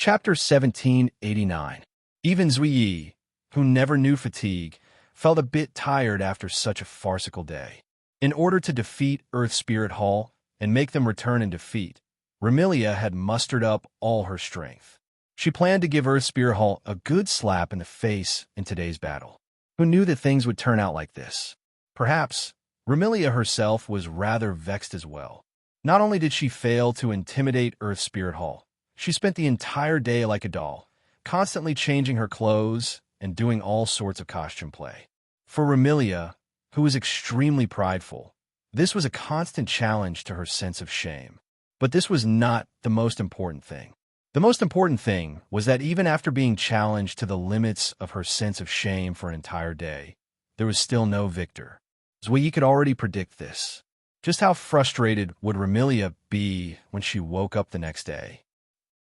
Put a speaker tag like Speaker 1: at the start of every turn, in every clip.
Speaker 1: Chapter 1789. Even Zui Yi, who never knew fatigue, felt a bit tired after such a farcical day. In order to defeat Earth Spirit Hall and make them return in defeat, Remilia had mustered up all her strength. She planned to give Earth Spirit Hall a good slap in the face in today's battle. Who knew that things would turn out like this? Perhaps Remilia herself was rather vexed as well. Not only did she fail to intimidate Earth Spirit Hall, she spent the entire day like a doll, constantly changing her clothes and doing all sorts of costume play. For Remilia, who was extremely prideful, this was a constant challenge to her sense of shame. But this was not the most important thing. The most important thing was that even after being challenged to the limits of her sense of shame for an entire day, there was still no victor. Zui could already predict this. Just how frustrated would Remilia be when she woke up the next day?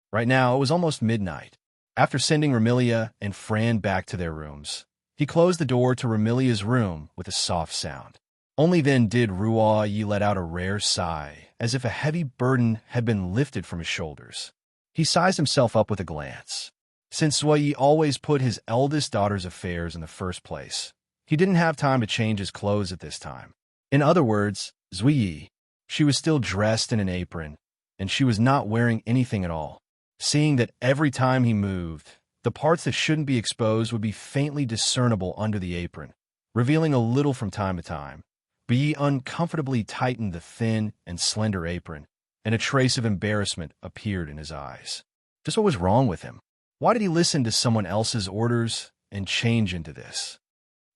Speaker 1: Right now, it was almost midnight. After sending Remilia and Fran back to their rooms, he closed the door to Remilia's room with a soft sound. Only then did Ruo Yi let out a rare sigh, as if a heavy burden had been lifted from his shoulders. He sized himself up with a glance. Since Zui Yi always put his eldest daughter's affairs in the first place, he didn't have time to change his clothes at this time. In other words, Zui Yi, she was still dressed in an apron, and she was not wearing anything at all. Seeing that every time he moved, the parts that shouldn't be exposed would be faintly discernible under the apron, revealing a little from time to time. Yi uncomfortably tightened the thin and slender apron, and a trace of embarrassment appeared in his eyes. Just what was wrong with him? Why did he listen to someone else's orders and change into this?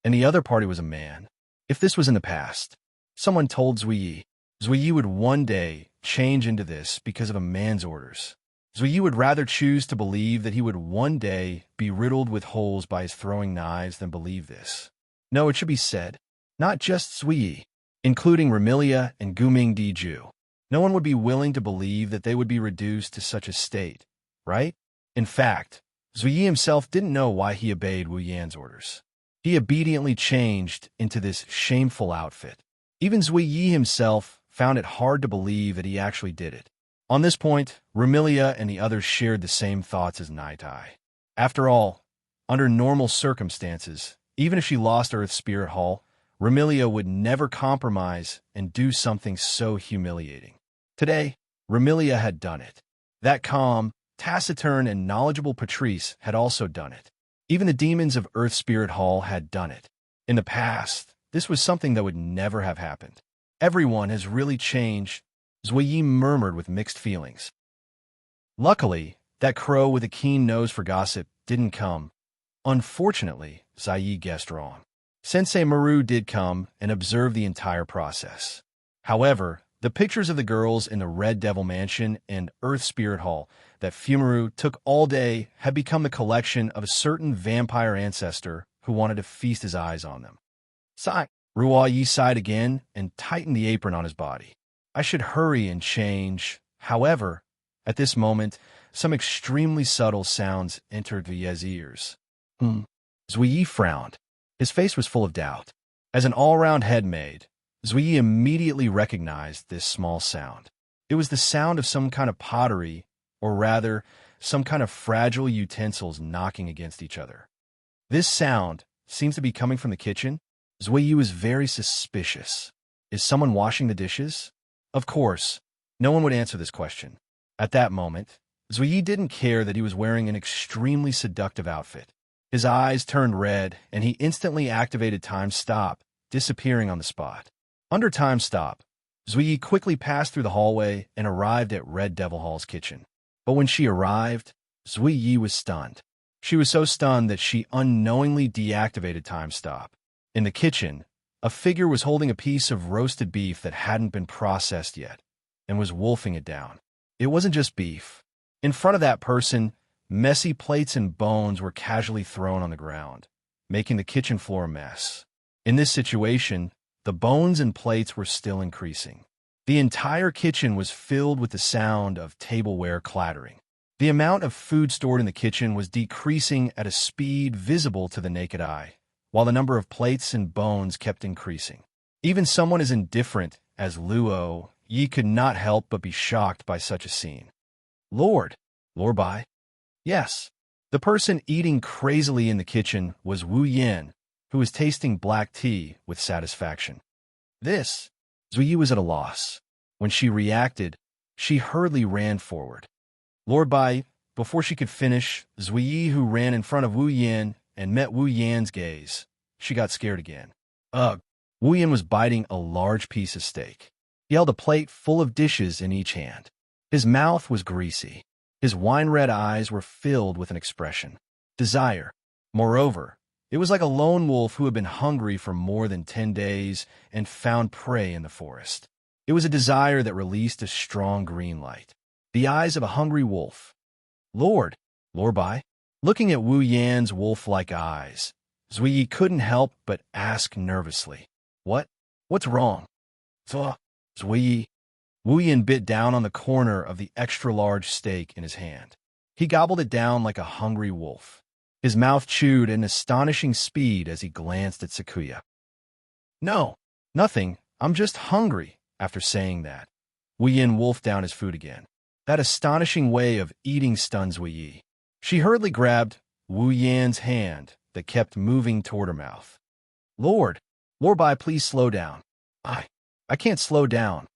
Speaker 1: And the other party was a man. If this was in the past, someone told Zui Yi would one day change into this because of a man's orders. Zui Yi would rather choose to believe that he would one day be riddled with holes by his throwing knives than believe this. No, it should be said, not just Zui Yi, including Remilia and Guming Diju. No one would be willing to believe that they would be reduced to such a state, right? In fact, Zui Yi himself didn't know why he obeyed Wu Yan's orders. He obediently changed into this shameful outfit. Even Zui Yi himself found it hard to believe that he actually did it. On this point, Remilia and the others shared the same thoughts as Naitai. After all, under normal circumstances, even if she lost Earth Spirit Hall, Remilia would never compromise and do something so humiliating. Today, Remilia had done it. That calm, taciturn, and knowledgeable Patrice had also done it. Even the demons of Earth Spirit Hall had done it. In the past, this was something that would never have happened. Everyone has really changed, Zui Yi murmured with mixed feelings. Luckily, that crow with a keen nose for gossip didn't come. Unfortunately, Zui Yi guessed wrong. Sensei Maru did come and observe the entire process. However, the pictures of the girls in the Red Devil Mansion and Earth Spirit Hall that Fumaru took all day had become the collection of a certain vampire ancestor who wanted to feast his eyes on them. Sigh. Ruo Yi sighed again and tightened the apron on his body. I should hurry and change. However, at this moment, some extremely subtle sounds entered Vie's ears. Zui Yi frowned. His face was full of doubt. As an all-round head maid, Zui Yi immediately recognized this small sound. It was the sound of some kind of pottery, or rather, some kind of fragile utensils knocking against each other. This sound seems to be coming from the kitchen. Zui Yi was very suspicious. Is someone washing the dishes? Of course, no one would answer this question. At that moment, Zui Yi didn't care that he was wearing an extremely seductive outfit. His eyes turned red, and he instantly activated Time Stop, disappearing on the spot. Under Time Stop, Zui Yi quickly passed through the hallway and arrived at Red Devil Hall's kitchen. But when she arrived, Zui Yi was stunned. She was so stunned that she unknowingly deactivated Time Stop. In the kitchen, a figure was holding a piece of roasted beef that hadn't been processed yet, and was wolfing it down. It wasn't just beef. In front of that person, messy plates and bones were casually thrown on the ground, making the kitchen floor a mess. In this situation, the bones and plates were still increasing. The entire kitchen was filled with the sound of tableware clattering. The amount of food stored in the kitchen was decreasing at a speed visible to the naked eye, while the number of plates and bones kept increasing. Even someone as indifferent as Luo Yi could not help but be shocked by such a scene. Lord Bai, Yes, the person eating crazily in the kitchen was Wu Yin, who was tasting black tea with satisfaction. This, Zui was at a loss. When she reacted, she hurriedly ran forward. Lord Bai, before she could finish, Zui, who ran in front of Wu Yin and met Wu Yan's gaze, she got scared again. Ugh! Wu Yin was biting a large piece of steak. He held a plate full of dishes in each hand. His mouth was greasy. His wine-red eyes were filled with an expression. Desire. Moreover, it was like a lone wolf who had been hungry for more than 10 days and found prey in the forest. It was a desire that released a strong green light. The eyes of a hungry wolf. Lord Bai, looking at Wu Yan's wolf-like eyes, Zui couldn't help but ask nervously, What's wrong? Zui. Wu Yan bit down on the corner of the extra-large steak in his hand. He gobbled it down like a hungry wolf. His mouth chewed at an astonishing speed as he glanced at Sakuya. No, nothing. I'm just hungry. After saying that, Wu Yan wolfed down his food again. That astonishing way of eating stuns Wu Yi. She hurriedly grabbed Wu Yan's hand that kept moving toward her mouth. Lord Bai, please slow down. I can't slow down.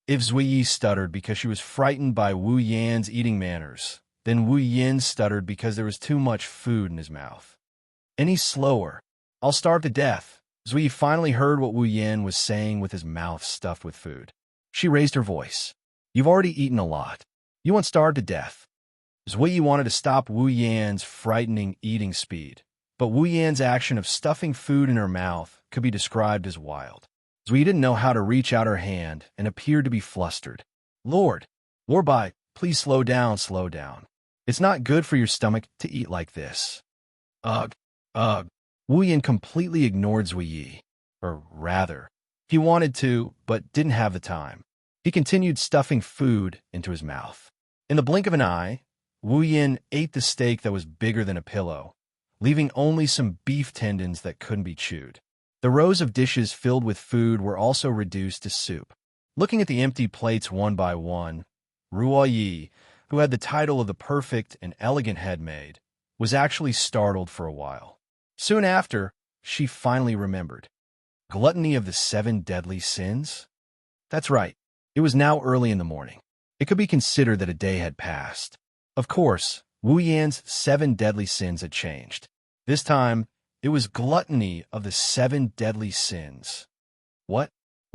Speaker 1: If Zui Yi stuttered because she was frightened by Wu Yan's eating manners, then Wu Yin stuttered because there was too much food in his mouth. Any slower, I'll starve to death. Zui Yi finally heard what Wu Yin was saying with his mouth stuffed with food. She raised her voice. You've already eaten a lot. You won't starve to death. Zui Yi wanted to stop Wu Yan's frightening eating speed, but Wu Yan's action of stuffing food in her mouth could be described as wild. Zui didn't know how to reach out her hand and appeared to be flustered. Lord Bai, please slow down. It's not good for your stomach to eat like this. Ugh. Wu Yan completely ignored Zui Yi. Or rather, he wanted to, but didn't have the time. He continued stuffing food into his mouth. In the blink of an eye, Wu Yan ate the steak that was bigger than a pillow, leaving only some beef tendons that couldn't be chewed. The rows of dishes filled with food were also reduced to soup. Looking at the empty plates one by one, Ruo Yi, who had the title of the perfect and elegant head maid, was actually startled for a while. Soon after, she finally remembered. Gluttony of the 7 deadly sins? That's right. It was now early in the morning. It could be considered that a day had passed. Of course, Wu Yan's 7 deadly sins had changed. This time, it was gluttony of the 7 deadly sins. What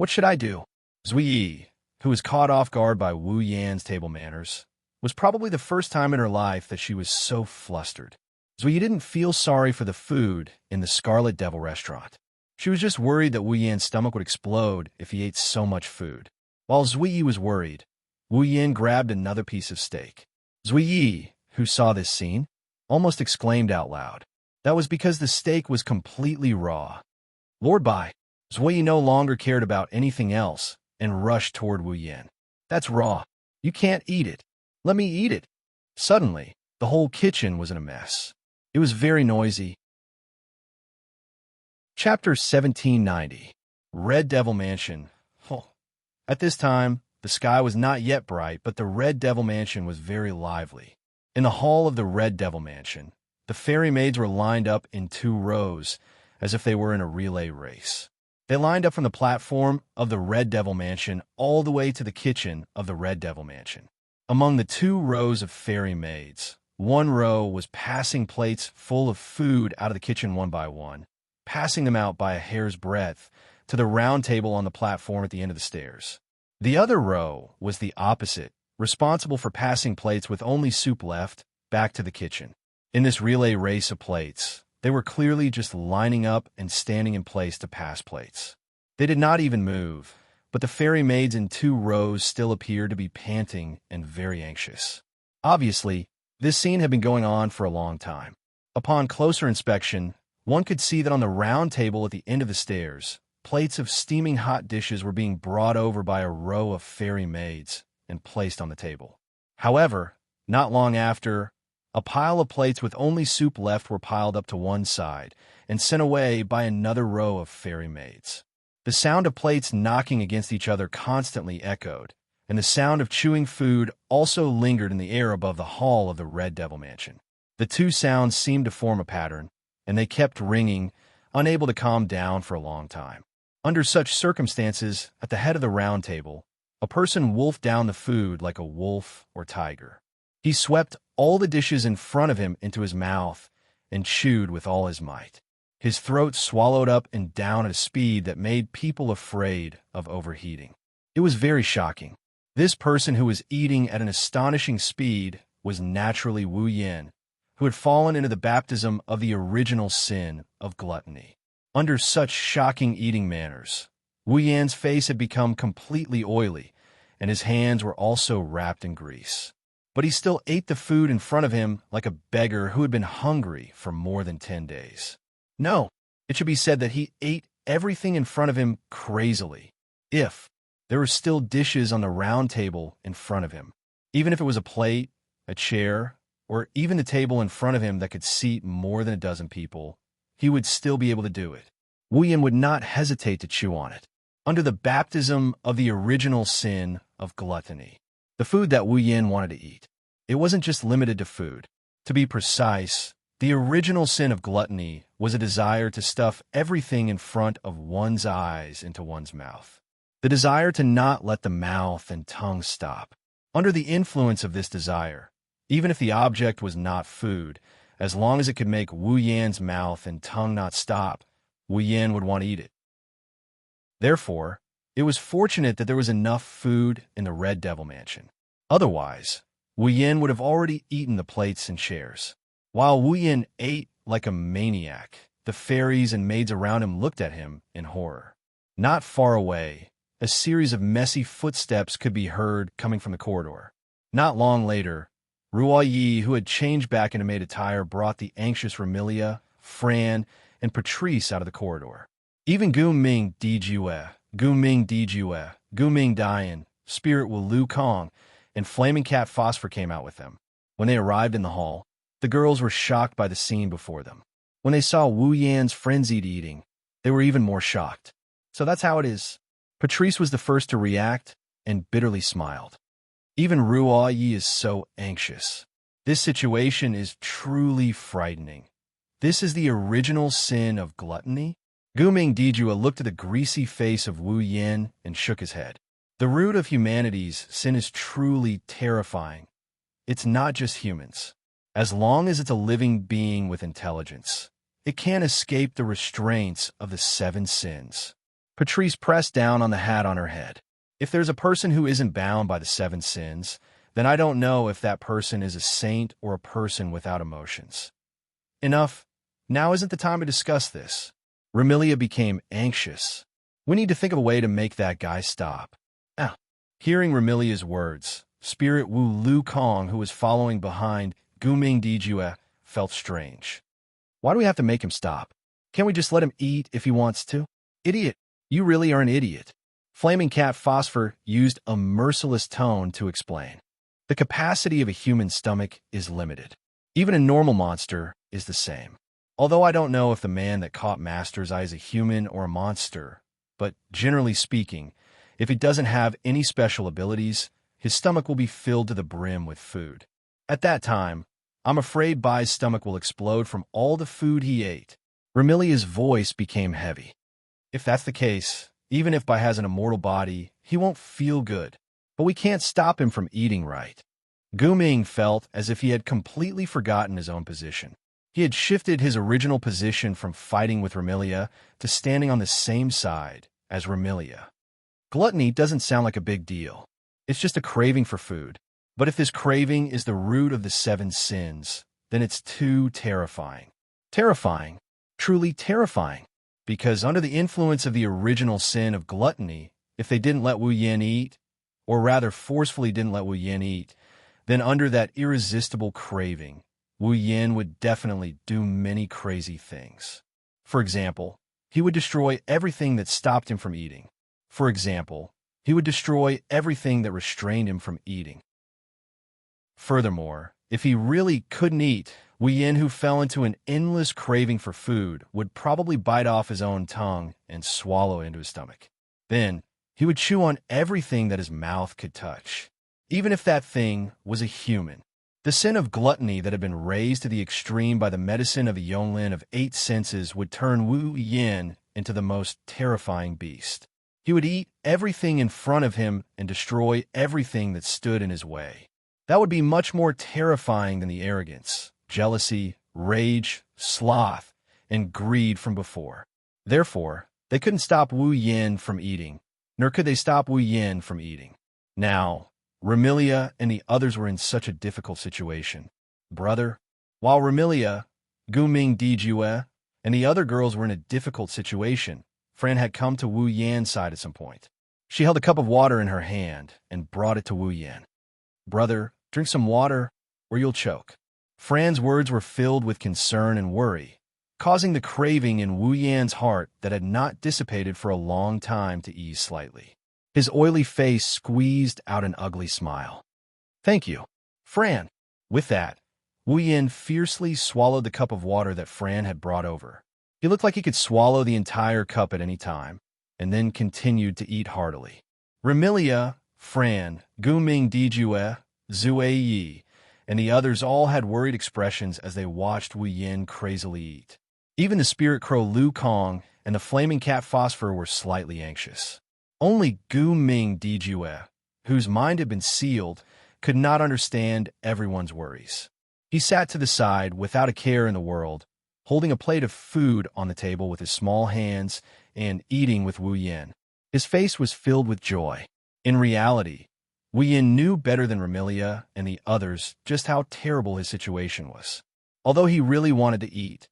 Speaker 1: should I do? Zui Yi, who was caught off guard by Wu Yan's table manners, was probably the first time in her life that she was so flustered. Zui Yi didn't feel sorry for the food in the Scarlet Devil restaurant. She was just worried that Wu Yan's stomach would explode if he ate so much food. While Zui Yi was worried, Wu Yan grabbed another piece of steak. Zui Yi, who saw this scene, almost exclaimed out loud. That was because the steak was completely raw. Lord Bai, Zui Yi no longer cared about anything else and rushed toward Wu Yan. That's raw. You can't eat it. Let me eat it. Suddenly, the whole kitchen was in a mess. It was very noisy. Chapter 1790. Red Devil Mansion. At this time, the sky was not yet bright, but the Red Devil Mansion was very lively. In the hall of the Red Devil Mansion, the fairy maids were lined up in 2 rows, as if they were in a relay race. They lined up from the platform of the Red Devil Mansion all the way to the kitchen of the Red Devil Mansion. Among the 2 rows of fairy maids, 1 row was passing plates full of food out of the kitchen one by one, passing them out by a hair's breadth to the round table on the platform at the end of the stairs. The other row was the opposite, responsible for passing plates with only soup left back to the kitchen. In this relay race of plates, they were clearly just lining up and standing in place to pass plates. They did not even move, but the fairy maids in 2 rows still appeared to be panting and very anxious. Obviously, this scene had been going on for a long time. Upon closer inspection, one could see that on the round table at the end of the stairs, plates of steaming hot dishes were being brought over by a row of fairy maids and placed on the table. However, not long after, a pile of plates with only soup left were piled up to one side and sent away by another row of fairy maids. The sound of plates knocking against each other constantly echoed, and the sound of chewing food also lingered in the air above the hall of the Red Devil Mansion. The two sounds seemed to form a pattern, and they kept ringing, unable to calm down for a long time. Under such circumstances, at the head of the round table, a person wolfed down the food like a wolf or tiger. He swept all the dishes in front of him into his mouth and chewed with all his might. His throat swallowed up and down at a speed that made people afraid of overheating. It was very shocking. This person who was eating at an astonishing speed was naturally Wu Yin, who had fallen into the baptism of the original sin of gluttony. Under such shocking eating manners, Wu Yan's face had become completely oily, and his hands were also wrapped in grease. But he still ate the food in front of him like a beggar who had been hungry for more than 10 days. No, it should be said that he ate everything in front of him crazily. If there were still dishes on the round table in front of him, even if it was a plate, a chair, or even the table in front of him that could seat more than a dozen people, he would still be able to do it. Wu Yin would not hesitate to chew on it. Under the baptism of the original sin of gluttony, the food that Wu Yin wanted to eat, it wasn't just limited to food. To be precise, the original sin of gluttony was a desire to stuff everything in front of one's eyes into one's mouth. The desire to not let the mouth and tongue stop. Under the influence of this desire, even if the object was not food, as long as it could make Wu Yan's mouth and tongue not stop, Wu Yan would want to eat it. Therefore, it was fortunate that there was enough food in the Red Devil Mansion. Otherwise, Wu Yan would have already eaten the plates and chairs. While Wu Yan ate like a maniac, the fairies and maids around him looked at him in horror. Not far away, a series of messy footsteps could be heard coming from the corridor. Not long later, Ruo Yi, who had changed back into maid attire, brought the anxious Remilia, Fran, and Patrice out of the corridor. Even Gu Ming Dijue, Gu Ming Dijue, Gu Ming Dian, Spirit Wu Lu Kong, and Flaming Cat Phosphor came out with them. When they arrived in the hall, the girls were shocked by the scene before them. When they saw Wu Yan's frenzied eating, they were even more shocked. So that's how it is. Patrice was the first to react and bitterly smiled. Even Ruo Yi is so anxious. This situation is truly frightening. This is the original sin of gluttony? Guming Dijua looked at the greasy face of Wu Yin and shook his head. The root of humanity's sin is truly terrifying. It's not just humans. As long as it's a living being with intelligence, it can't escape the restraints of the 7 sins. Patrice pressed down on the hat on her head. If there's a person who isn't bound by the 7 sins, then I don't know if that person is a saint or a person without emotions. Enough. Now isn't the time to discuss this. Remilia became anxious. We need to think of a way to make that guy stop. Ah. Hearing Remilia's words, Spirit Wu Lu Kong, who was following behind Guming Dijue, felt strange. Why do we have to make him stop? Can't we just let him eat if he wants to? Idiot. You really are an idiot. Flaming Cat Phosphor used a merciless tone to explain. The capacity of a human stomach is limited. Even a normal monster is the same. Although I don't know if the man that caught Master's Eye is a human or a monster, but generally speaking, if he doesn't have any special abilities, his stomach will be filled to the brim with food. At that time, I'm afraid Bai's stomach will explode from all the food he ate. Remilia's voice became heavy. If that's the case, even if Bai has an immortal body, he won't feel good. But we can't stop him from eating right. Guming felt as if he had completely forgotten his own position. He had shifted his original position from fighting with Remilia to standing on the same side as Remilia. Gluttony doesn't sound like a big deal. It's just a craving for food. But if this craving is the root of the 7 sins, then it's too terrifying. Terrifying. Truly terrifying. Because under the influence of the original sin of gluttony, if they didn't let Wu Yin eat, or rather forcefully didn't let Wu Yin eat, then under that irresistible craving, Wu Yin would definitely do many crazy things. For example, he would destroy everything that stopped him from eating. For example, he would destroy everything that restrained him from eating. Furthermore, if he really couldn't eat, Wu Yin, who fell into an endless craving for food, would probably bite off his own tongue and swallow it into his stomach. Then, He would chew on everything that his mouth could touch, even if that thing was a human. The sin of gluttony that had been raised to the extreme by the medicine of the Yonglin of 8 senses would turn Wu Yin into the most terrifying beast. He would eat everything in front of him and destroy everything that stood in his way. That would be much more terrifying than the arrogance, jealousy, rage, sloth, and greed from before. Therefore, they couldn't stop Wu Yin from eating, nor could they stop Wu Yin from eating. Now, Remilia and the others were in such a difficult situation. Brother, while Remilia, Guming Dijue, and the other girls were in a difficult situation, Fran had come to Wu Yan's side at some point. She held a cup of water in her hand and brought it to Wu Yan. Brother, drink some water or you'll choke. Fran's words were filled with concern and worry, causing the craving in Wu Yan's heart that had not dissipated for a long time to ease slightly. His oily face squeezed out an ugly smile. Thank you, Fran. With that, Wu Yan fiercely swallowed the cup of water that Fran had brought over. He looked like he could swallow the entire cup at any time, and then continued to eat heartily. Remilia, Fran, Guming Dijue, Zue Yi, and the others all had worried expressions as they watched Wu Yan crazily eat. Even the spirit crow Lu Kong and the flaming cat Phosphor were slightly anxious. Only Guming Dijue, whose mind had been sealed, could not understand everyone's worries. He sat to the side without a care in the world, holding a plate of food on the table with his small hands and eating with Wu Yan. His face was filled with joy. In reality, Wu Yan knew better than Remilia and the others just how terrible his situation was. Although he really wanted to eat,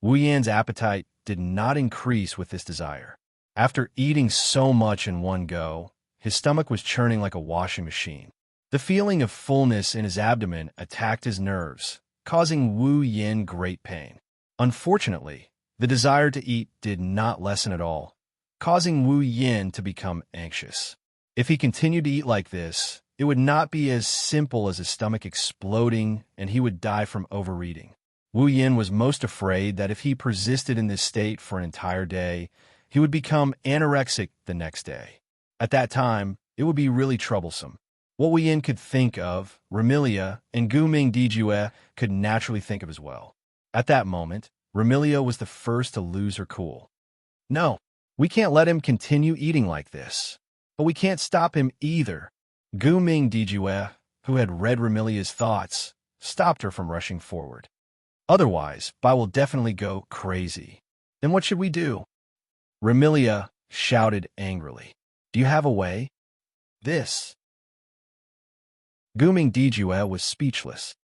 Speaker 1: Wu Yan's appetite did not increase with this desire. After eating so much in one go, his stomach was churning like a washing machine. The feeling of fullness in his abdomen attacked his nerves, causing Wu Yan great pain. Unfortunately, the desire to eat did not lessen at all, causing Wu Yan to become anxious. If he continued to eat like this, it would not be as simple as his stomach exploding and he would die from overeating. Wu Yan was most afraid that if he persisted in this state for an entire day, he would become anorexic the next day. At that time, it would be really troublesome. What Wu Yan could think of, Remilia and Guming Dijue could naturally think of as well. At that moment, Remilia was the first to lose her cool. No, we can't let him continue eating like this. But we can't stop him either. Guming Dijue, who had read Remilia's thoughts, stopped her from rushing forward. Otherwise, Bai will definitely go crazy. Then what should we do? Remilia shouted angrily. Do you have a way? This. Guming Dijue was speechless.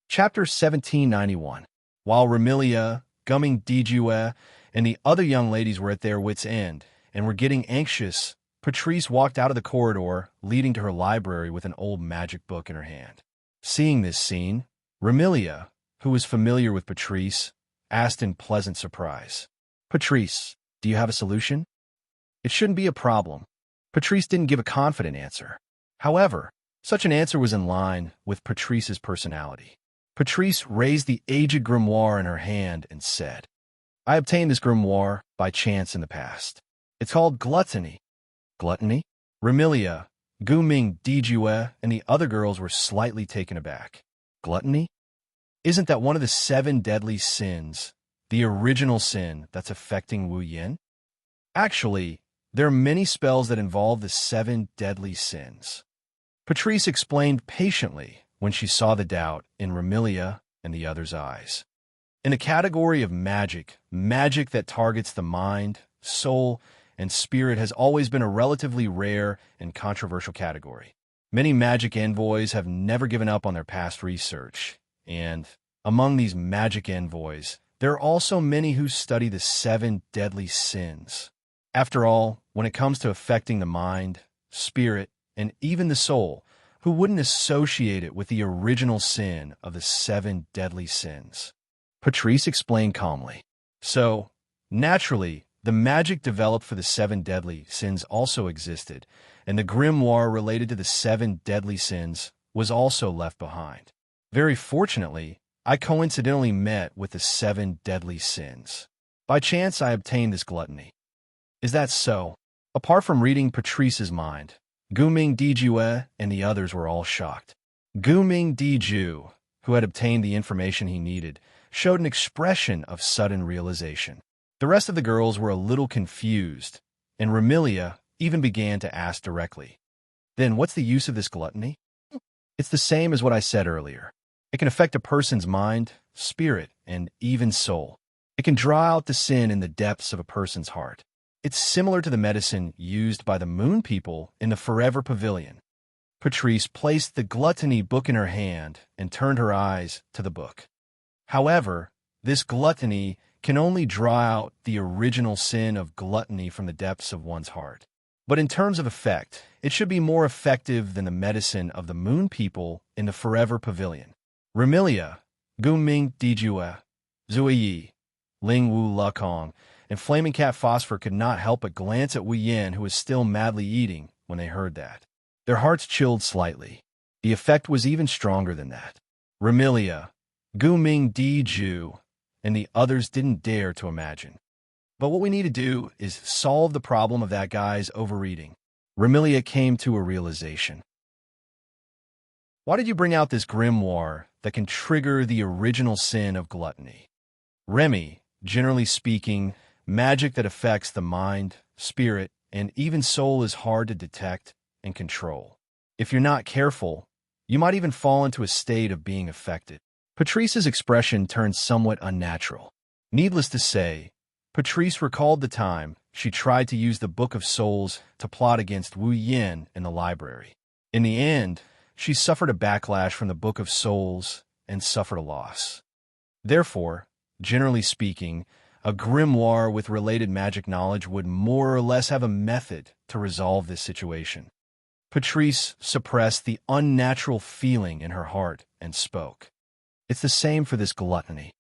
Speaker 1: Chapter 1791. While Remilia, Guming Dijue, and the other young ladies were at their wits' end and were getting anxious, Patrice walked out of the corridor leading to her library with an old magic book in her hand. Seeing this scene, Remilia, who was familiar with Patrice, asked in pleasant surprise, Patrice, do you have a solution? It shouldn't be a problem. Patrice didn't give a confident answer. However, such an answer was in line with Patrice's personality. Patrice raised the aged grimoire in her hand and said, I obtained this grimoire by chance in the past. It's called Gluttony. Gluttony? Remilia, Guming Dijue, and the other girls were slightly taken aback. Gluttony? Isn't that one of the 7 deadly sins, the original sin that's affecting Wu Yan? Actually, there are many spells that involve the 7 deadly sins. Patrice explained patiently when she saw the doubt in Remilia and the others' eyes. In the category of magic, magic that targets the mind, soul, and spirit has always been a relatively rare and controversial category. Many magic envoys have never given up on their past research, and among these magic envoys, there are also many who study the 7 deadly sins. After all, when it comes to affecting the mind, spirit, and even the soul, who wouldn't associate it with the original sin of the 7 deadly sins? Patrice explained calmly. So, naturally, the magic developed for the 7 deadly sins also existed, and the grimoire related to the 7 deadly sins was also left behind. Very fortunately, I coincidentally met with the 7 deadly sins. By chance, I obtained this gluttony. Is that so? Apart from reading Patrice's mind, Guming Dijue and the others were all shocked. Guming Diju, who had obtained the information he needed, showed an expression of sudden realization. The rest of the girls were a little confused, and Remilia even began to ask directly, "Then what's the use of this gluttony?" It's the same as what I said earlier. It can affect a person's mind, spirit, and even soul. It can draw out the sin in the depths of a person's heart. It's similar to the medicine used by the moon people in the Forever Pavilion. Patrice placed the gluttony book in her hand and turned her eyes to the book. However, this gluttony can only draw out the original sin of gluttony from the depths of one's heart. But in terms of effect, it should be more effective than the medicine of the moon people in the Forever Pavilion. Remilia, Guming Dijue, Zuiyi, Ling Wu Lekong, and Flaming Cat Phosphor could not help but glance at Wu Yan, who was still madly eating, when they heard that. Their hearts chilled slightly. The effect was even stronger than that. Remilia, Guming Diju, and the others didn't dare to imagine. But what we need to do is solve the problem of that guy's overeating. Remilia came to a realization. Why did you bring out this grimoire that can trigger the original sin of gluttony? Remy, generally speaking, magic that affects the mind, spirit, and even soul is hard to detect and control. If you're not careful, you might even fall into a state of being affected. Patrice's expression turned somewhat unnatural. Needless to say, Patrice recalled the time she tried to use the Book of Souls to plot against Wu Yin in the library. In the end, she suffered a backlash from the Book of Souls and suffered a loss. Therefore, generally speaking, a grimoire with related magic knowledge would more or less have a method to resolve this situation. Patrice suppressed the unnatural feeling in her heart and spoke. It's the same for this gluttony.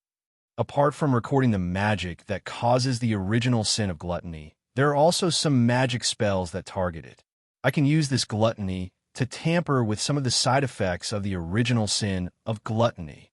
Speaker 1: Apart from recording the magic that causes the original sin of gluttony, there are also some magic spells that target it. I can use this gluttony to tamper with some of the side effects of the original sin of gluttony.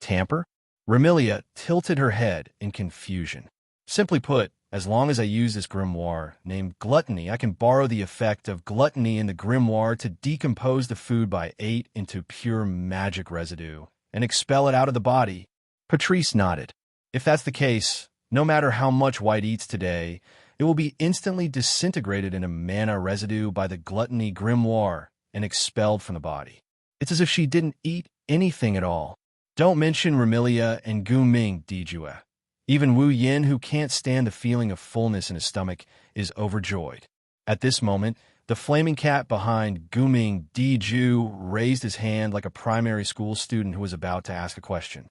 Speaker 1: Tamper? Remilia tilted her head in confusion. Simply put, as long as I use this grimoire named Gluttony, I can borrow the effect of gluttony in the grimoire to decompose the food by 8 into pure magic residue and expel it out of the body. Patrice nodded. If that's the case, no matter how much White eats today, it will be instantly disintegrated into mana residue by the gluttony grimoire and expelled from the body. It's as if she didn't eat anything at all. Don't mention Remilia and Guming Dijue. Even Wu Yin, who can't stand the feeling of fullness in his stomach, is overjoyed. At this moment, the flaming cat behind Guming Diju raised his hand like a primary school student who was about to ask a question.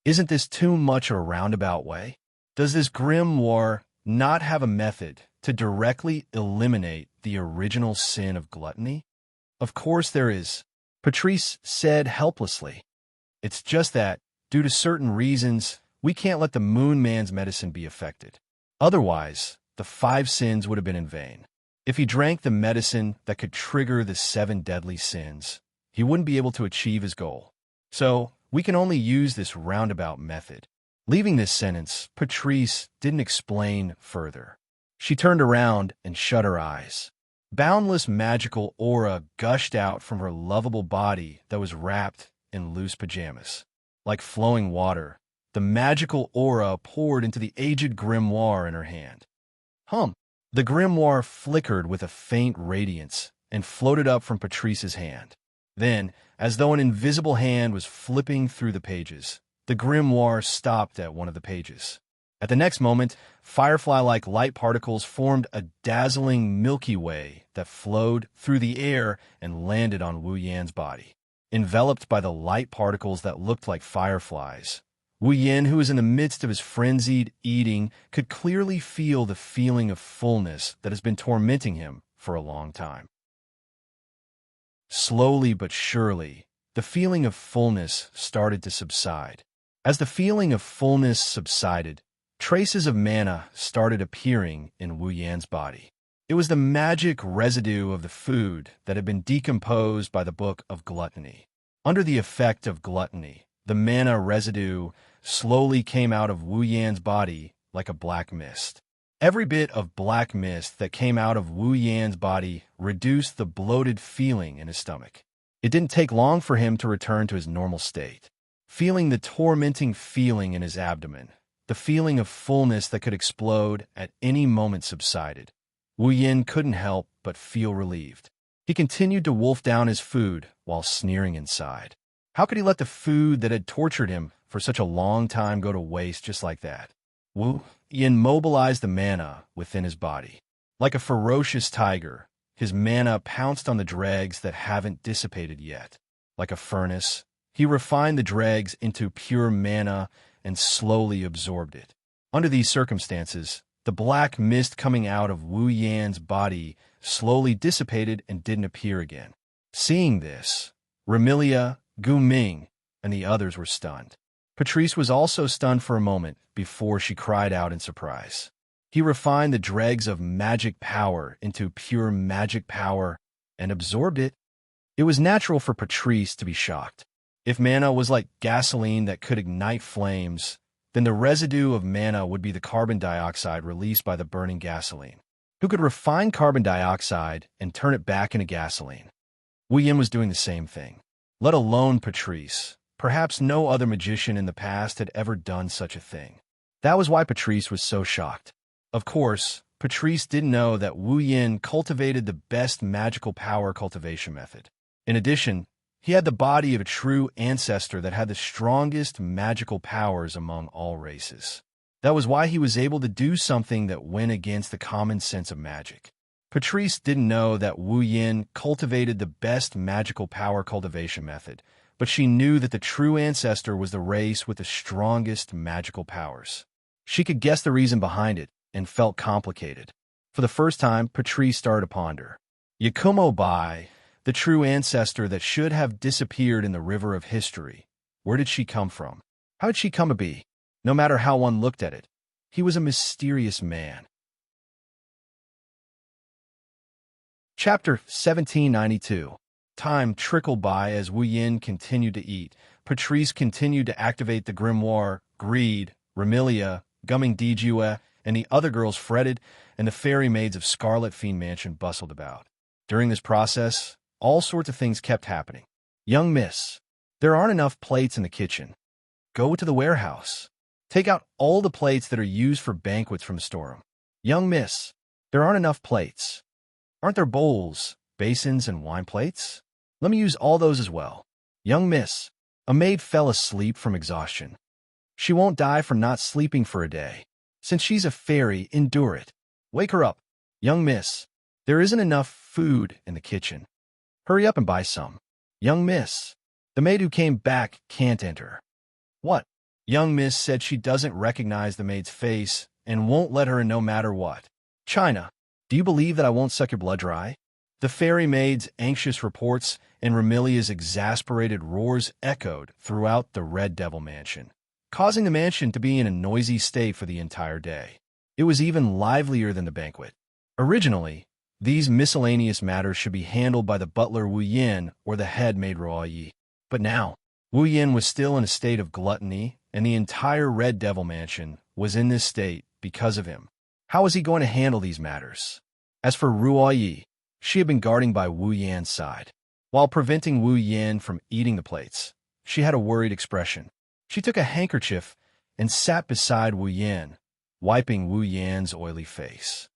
Speaker 1: Isn't this too much a roundabout way? Does this grimoire not have a method to directly eliminate the original sin of gluttony? Of course there is, Patrice said helplessly. It's just that, due to certain reasons, we can't let the Moon Man's medicine be affected. Otherwise, the 5 sins would have been in vain. If he drank the medicine that could trigger the 7 deadly sins, he wouldn't be able to achieve his goal. So, we can only use this roundabout method. Leaving this sentence, Patrice didn't explain further. She turned around and shut her eyes. Boundless magical aura gushed out from her lovable body that was wrapped in loose pajamas. Like flowing water, the magical aura poured into the aged grimoire in her hand. The grimoire flickered with a faint radiance and floated up from Patrice's hand. Then, as though an invisible hand was flipping through the pages, the grimoire stopped at one of the pages. At the next moment, firefly-like light particles formed a dazzling Milky Way that flowed through the air and landed on Wu Yan's body. Enveloped by the light particles that looked like fireflies, Wu Yan, who was in the midst of his frenzied eating, could clearly feel the feeling of fullness that has been tormenting him for a long time. Slowly but surely, the feeling of fullness started to subside. As the feeling of fullness subsided, traces of mana started appearing in Wu Yan's body. It was the magic residue of the food that had been decomposed by the Book of Gluttony. Under the effect of gluttony, the mana residue slowly came out of Wu Yan's body like a black mist. Every bit of black mist that came out of Wu Yan's body reduced the bloated feeling in his stomach. It didn't take long for him to return to his normal state. Feeling the tormenting feeling in his abdomen, the feeling of fullness that could explode at any moment subsided. Wu Yan couldn't help but feel relieved. He continued to wolf down his food while sneering inside. How could he let the food that had tortured him for such a long time go to waste just like that? Wu Yan mobilized the mana within his body. Like a ferocious tiger, his mana pounced on the dregs that haven't dissipated yet. Like a furnace, he refined the dregs into pure mana and slowly absorbed it. Under these circumstances, the black mist coming out of Wu Yan's body slowly dissipated and didn't appear again. Seeing this, Remilia, Gu Ming, and the others were stunned. Patrice was also stunned for a moment before she cried out in surprise. He refined the dregs of magic power into pure magic power and absorbed it. It was natural for Patrice to be shocked. If mana was like gasoline that could ignite flames, then the residue of mana would be the carbon dioxide released by the burning gasoline. Who could refine carbon dioxide and turn it back into gasoline? Wu Yan was doing the same thing. Let alone Patrice. Perhaps no other magician in the past had ever done such a thing. That was why Patrice was so shocked. Of course, Patrice didn't know that Wu Yan cultivated the best magical power cultivation method. In addition, he had the body of a true ancestor that had the strongest magical powers among all races. That was why he was able to do something that went against the common sense of magic. Patrice didn't know that Wu Yan cultivated the best magical power cultivation method, but she knew that the true ancestor was the race with the strongest magical powers. She could guess the reason behind it and felt complicated. For the first time, Patrice started to ponder. Yakumo Bai, the true ancestor that should have disappeared in the river of history. Where did she come from? How did she come to be? No matter how one looked at it, he was a mysterious man. Chapter 1792. Time trickled by as Wu Yan continued to eat. Patrice continued to activate the grimoire. Greed, Remilia, Gumming Dijue, and the other girls fretted, and the fairy maids of Scarlet Fiend Mansion bustled about. During this process, all sorts of things kept happening. Young miss, there aren't enough plates in the kitchen. Go to the warehouse. Take out all the plates that are used for banquets from the storeroom. Young miss, there aren't enough plates. Aren't there bowls, basins, and wine plates? Let me use all those as well. Young miss, a maid fell asleep from exhaustion. She won't die from not sleeping for a day. Since she's a fairy, endure it. Wake her up. Young miss, there isn't enough food in the kitchen. Hurry up and buy some. Young miss, the maid who came back can't enter. What? Young miss said she doesn't recognize the maid's face and won't let her in no matter what. China, do you believe that I won't suck your blood dry? The fairy maid's anxious reports and Remilia's exasperated roars echoed throughout the Red Devil Mansion, causing the mansion to be in a noisy state for the entire day. It was even livelier than the banquet. Originally, these miscellaneous matters should be handled by the butler Wu Yan or the head maid Ruoyi. But now, Wu Yan was still in a state of gluttony, and the entire Red Devil Mansion was in this state because of him. How was he going to handle these matters? As for Ruoyi, she had been guarding by Wu Yan's side. While preventing Wu Yan from eating the plates, she had a worried expression. She took a handkerchief and sat beside Wu Yan, wiping Wu Yan's oily face.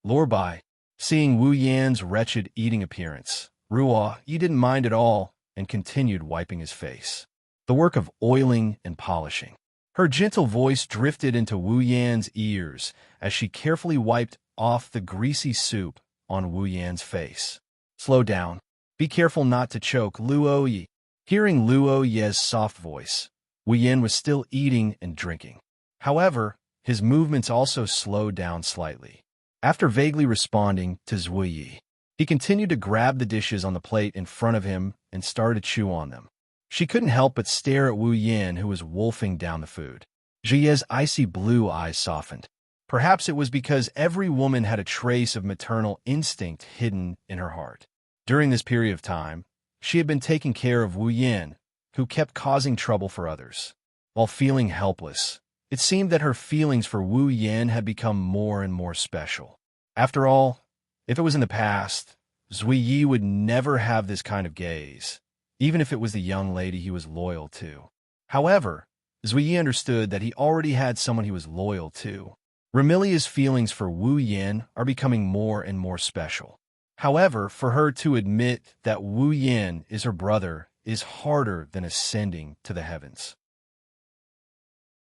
Speaker 1: Lorbai, seeing Wu Yan's wretched eating appearance, Ruoyi didn't mind at all and continued wiping his face. The work of oiling and polishing. Her gentle voice drifted into Wu Yan's ears as she carefully wiped off the greasy soup on Wu Yan's face. Slow down. Be careful not to choke, Luoyi. Hearing Luoyi's soft voice, Wu Yan was still eating and drinking. However, his movements also slowed down slightly. After vaguely responding to Zhuyi, he continued to grab the dishes on the plate in front of him and started to chew on them. She couldn't help but stare at Wu Yan, who was wolfing down the food. Zhiye's icy blue eyes softened. Perhaps it was because every woman had a trace of maternal instinct hidden in her heart. During this period of time, she had been taking care of Wu Yan, who kept causing trouble for others. While feeling helpless, It seemed that her feelings for Wu Yin had become more and more special. After all, if it was in the past, Zui Yi would never have this kind of gaze, even if it was the young lady he was loyal to. However, Zui Yi understood that he already had someone he was loyal to. Remilia's feelings for Wu Yin are becoming more and more special. However, for her to admit that Wu Yin is her brother is harder than ascending to the heavens.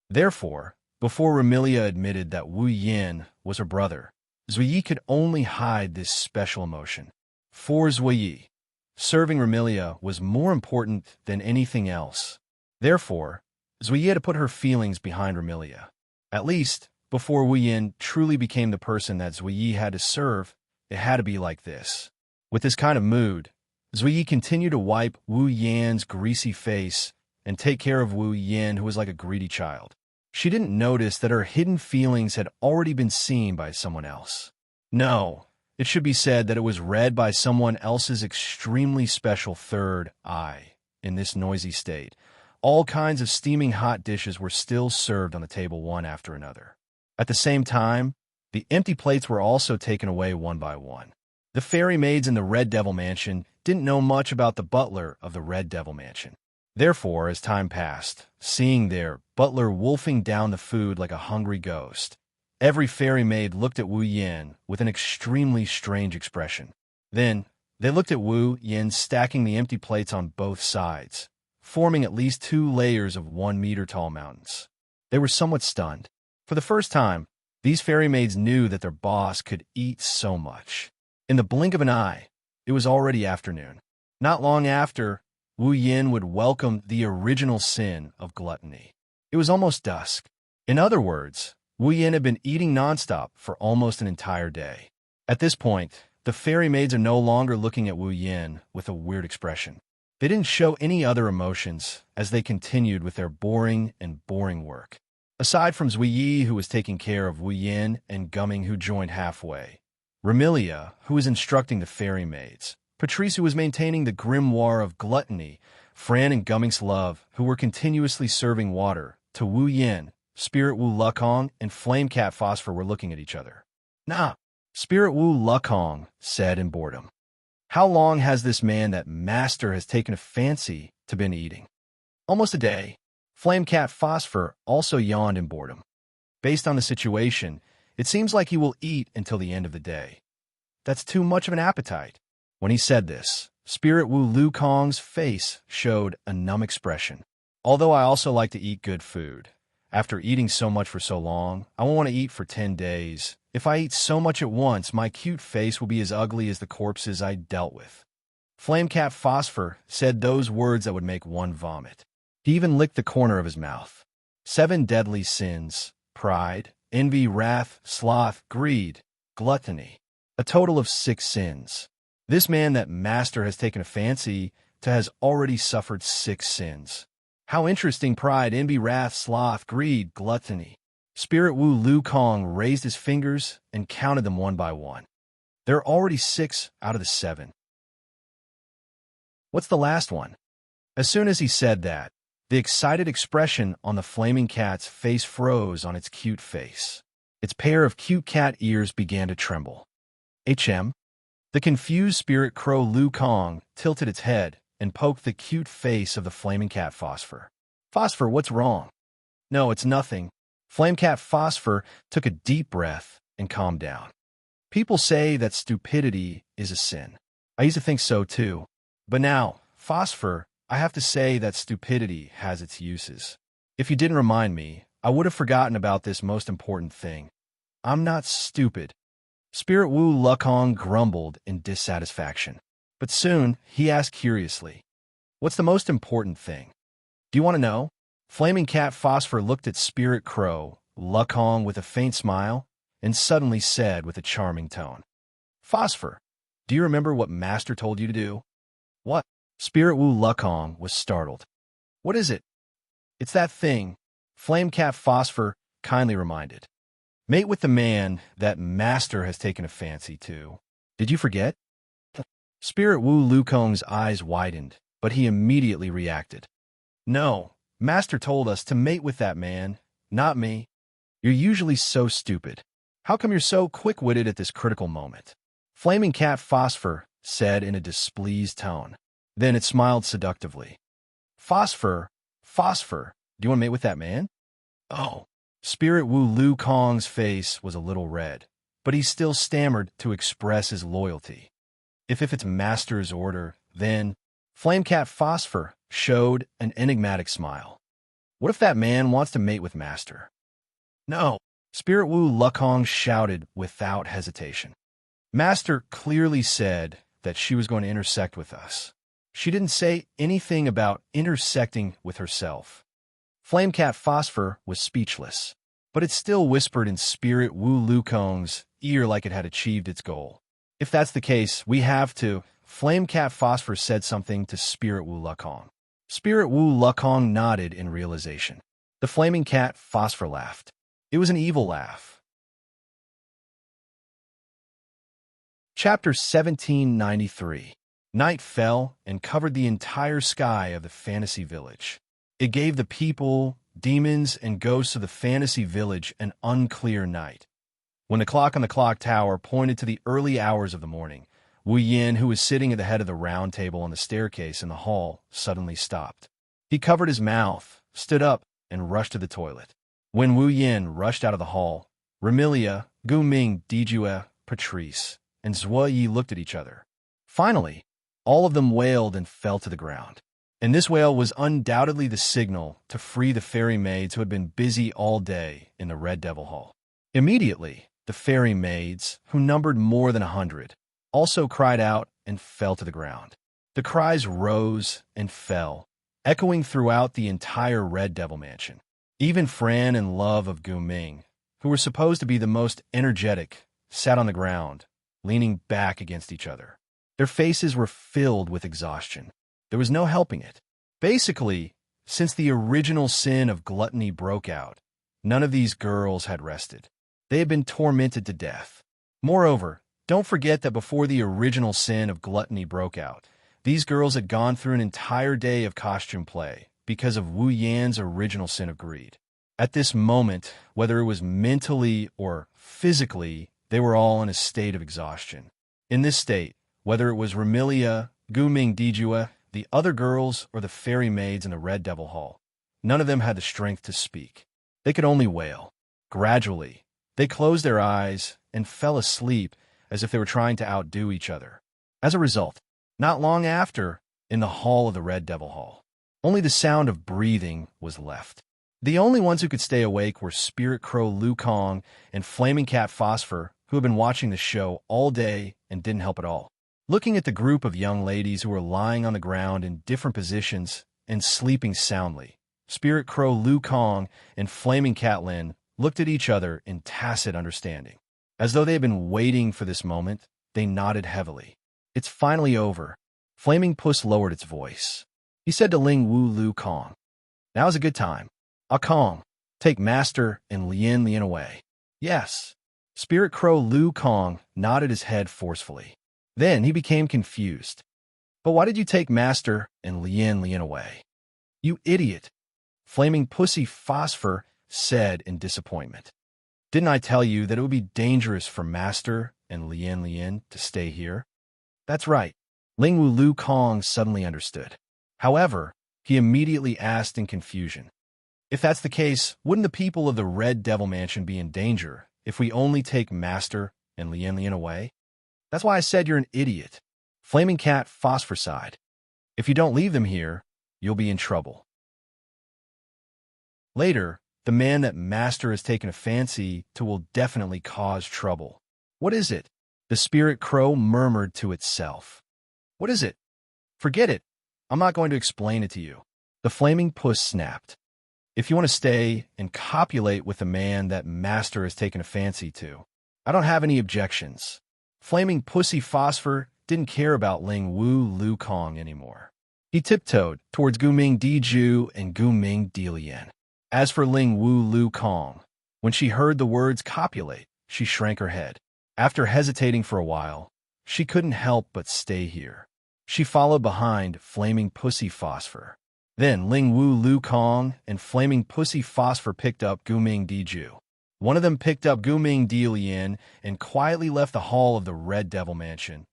Speaker 1: Therefore, before Remilia admitted that Wu Yin was her brother, Zui Yi could only hide this special emotion. For Zui Yi, serving Remilia was more important than anything else. Therefore, Zui Yi had to put her feelings behind Remilia. At least, before Wu Yin truly became the person that Zui Yi had to serve, it had to be like this. With this kind of mood, Zui Yi continued to wipe Wu Yan's greasy face and take care of Wu Yin, who was like a greedy child. She didn't notice that her hidden feelings had already been seen by someone else. No, it should be said that it was read by someone else's extremely special third eye. In this noisy state, all kinds of steaming hot dishes were still served on the table one after another. At the same time, the empty plates were also taken away one by one. The fairy maids in the Red Devil Mansion didn't know much about the butler of the Red Devil Mansion. Therefore, as time passed, seeing their butler wolfing down the food like a hungry ghost, every fairy maid looked at Wu Yin with an extremely strange expression. Then, they looked at Wu Yin stacking the empty plates on both sides, forming at least 2 layers of 1-meter-tall mountains. They were somewhat stunned. For the first time, these fairy maids knew that their boss could eat so much. In the blink of an eye, it was already afternoon. Not long after, Wu Yin would welcome the original sin of gluttony. It was almost dusk. In other words, Wu Yin had been eating nonstop for almost an entire day. At this point, the fairy maids are no longer looking at Wu Yin with a weird expression. They didn't show any other emotions as they continued with their boring work. Aside from Zui Yi, who was taking care of Wu Yin, and Gumming, who joined halfway, Remilia, who was instructing the fairy maids, Patrice, who was maintaining the grimoire of gluttony, Fran and Gumming's love, who were continuously serving water, to Wu Yin, Spirit Wu Lukong, and Flame Cat Phosphor were looking at each other. Nah, Spirit Wu Lukong said in boredom. How long has this man that master has taken a fancy to been eating? Almost a day. Flame Cat Phosphor also yawned in boredom. Based on the situation, it seems like he will eat until the end of the day. That's too much of an appetite. When he said this, Spirit Wu Lukong's face showed a numb expression. Although I also like to eat good food, after eating so much for so long, I won't want to eat for 10 days. If I eat so much at once, my cute face will be as ugly as the corpses I dealt with. Flame Cat Phosphor said those words that would make one vomit. He even licked the corner of his mouth. 7 deadly sins: pride, envy, wrath, sloth, greed, gluttony. A total of 6 sins. This man that master has taken a fancy to has already suffered 6 sins. How interesting: pride, envy, wrath, sloth, greed, gluttony. Spirit Wu Lukong raised his fingers and counted them one by one. There are already 6 out of the 7. What's the last one? As soon as he said that, the excited expression on the flaming cat's face froze on its cute face. Its pair of cute cat ears began to tremble. HM? The confused Spirit Crow Lukong tilted its head and poked the cute face of the flaming cat Phosphor. Phosphor, what's wrong? No, it's nothing. Flame Cat Phosphor took a deep breath and calmed down. People say that stupidity is a sin. I used to think so too. But now, Phosphor, I have to say that stupidity has its uses. If you didn't remind me, I would have forgotten about this most important thing. I'm not stupid. Spirit Wu Lukong grumbled in dissatisfaction. But soon, he asked curiously, what's the most important thing? Do you want to know? Flaming Cat Phosphor looked at Spirit Crow Lukong with a faint smile and suddenly said with a charming tone, Phosphor, do you remember what Master told you to do? What? Spirit Wu Lukong was startled. What is it? It's that thing, Flame Cat Phosphor kindly reminded. Mate with the man that Master has taken a fancy to. Did you forget? Spirit Wu Lukong's eyes widened, but he immediately reacted. No, Master told us to mate with that man Not me. You're usually so stupid. How come you're so quick-witted at this critical moment? Flaming Cat Phosphor said in a displeased tone. Then it smiled seductively. Phosphor, do you want to mate with that man? Oh. Spirit Wu Lu Kong's face was a little red, but he still stammered to express his loyalty. If it's Master's order, then Flame Cat Phosphor showed an enigmatic smile. What if that man wants to mate with Master? No, Spirit Wu Lukong shouted without hesitation. Master clearly said that she was going to intersect with us. She didn't say anything about intersecting with herself. Flame Cat Phosphor was speechless, but it still whispered in Spirit Wu Lukong's ear like it had achieved its goal. If that's the case, we have to. Flame Cat Phosphor said something to Spirit Wu Lukong. Spirit Wu Lukong nodded in realization. The Flaming Cat Phosphor laughed. It was an evil laugh. Chapter 1793. Night fell and covered the entire sky of the fantasy village. It gave the people, demons, and ghosts of the fantasy village an unclear night. When the clock on the clock tower pointed to the early hours of the morning, Wu Yin, who was sitting at the head of the round table on the staircase in the hall, suddenly stopped. He covered his mouth, stood up, and rushed to the toilet. When Wu Yin rushed out of the hall, Remilia, Gu Ming, Dijue, Patrice, and Zhuo Yi looked at each other. Finally, all of them wailed and fell to the ground. And this wail was undoubtedly the signal to free the fairy maids who had been busy all day in the Red Devil Hall. Immediately, the fairy maids, who numbered more than 100, also cried out and fell to the ground. The cries rose and fell, echoing throughout the entire Red Devil Mansion. Even Fran and Love of Gu Ming, who were supposed to be the most energetic, sat on the ground, leaning back against each other. Their faces were filled with exhaustion. There was no helping it. Basically, since the original sin of gluttony broke out, none of these girls had rested. They had been tormented to death. Moreover, don't forget that before the original sin of gluttony broke out, these girls had gone through an entire day of costume play because of Wu Yan's original sin of greed. At this moment, whether it was mentally or physically, they were all in a state of exhaustion. In this state, whether it was Remilia, Gu Ming Dijue, the other girls, or the fairy maids in the Red Devil Hall, none of them had the strength to speak. They could only wail. Gradually, they closed their eyes and fell asleep as if they were trying to outdo each other. As a result, not long after, in the hall of the Red Devil Hall, only the sound of breathing was left. The only ones who could stay awake were Spirit Crow Lu Kong and Flaming Cat Phosphor, who had been watching the show all day and didn't help at all. Looking at the group of young ladies who were lying on the ground in different positions and sleeping soundly, Spirit Crow Lu Kong and Flaming Cat Lin looked at each other in tacit understanding. As though they had been waiting for this moment, they nodded heavily. It's finally over. Flaming Puss lowered its voice. He said to Ling Wu Lu Kong, "Now's a good time. Ah Kong, take Master and Lien Lien away." Yes. Spirit Crow Lu Kong nodded his head forcefully. Then he became confused. "But why did you take Master and Lien Lien away?" "You idiot," Flaming Pussy Phosphor said in disappointment. "Didn't I tell you that it would be dangerous for Master and Lien Lien to stay here?" "That's right." Ling Wu Lu Kong suddenly understood. However, he immediately asked in confusion, "If that's the case, wouldn't the people of the Red Devil Mansion be in danger if we only take Master and Lien Lien away?" "That's why I said you're an idiot." Flaming Cat Phosphor sighed. "If you don't leave them here, you'll be in trouble." Later, the man that Master has taken a fancy to will definitely cause trouble. "What is it?" the Spirit Crow murmured to itself. "What is it?" "Forget it. I'm not going to explain it to you." The Flaming Puss snapped. "If you want to stay and copulate with the man that Master has taken a fancy to, I don't have any objections." Flaming Pussy Phosphor didn't care about Ling Wu Lu Kong anymore. He tiptoed towards Gu Ming Diju and Gu Ming Dilian. As for Ling Wu Lu Kong, when she heard the words copulate, she shrank her head. After hesitating for a while, she couldn't help but stay here. She followed behind Flaming Pussy Phosphor. Then Ling Wu Lu Kong and Flaming Pussy Phosphor picked up Gu Ming Diju. One of them picked up Gu Ming Lian and quietly left the hall of the Red Devil Mansion.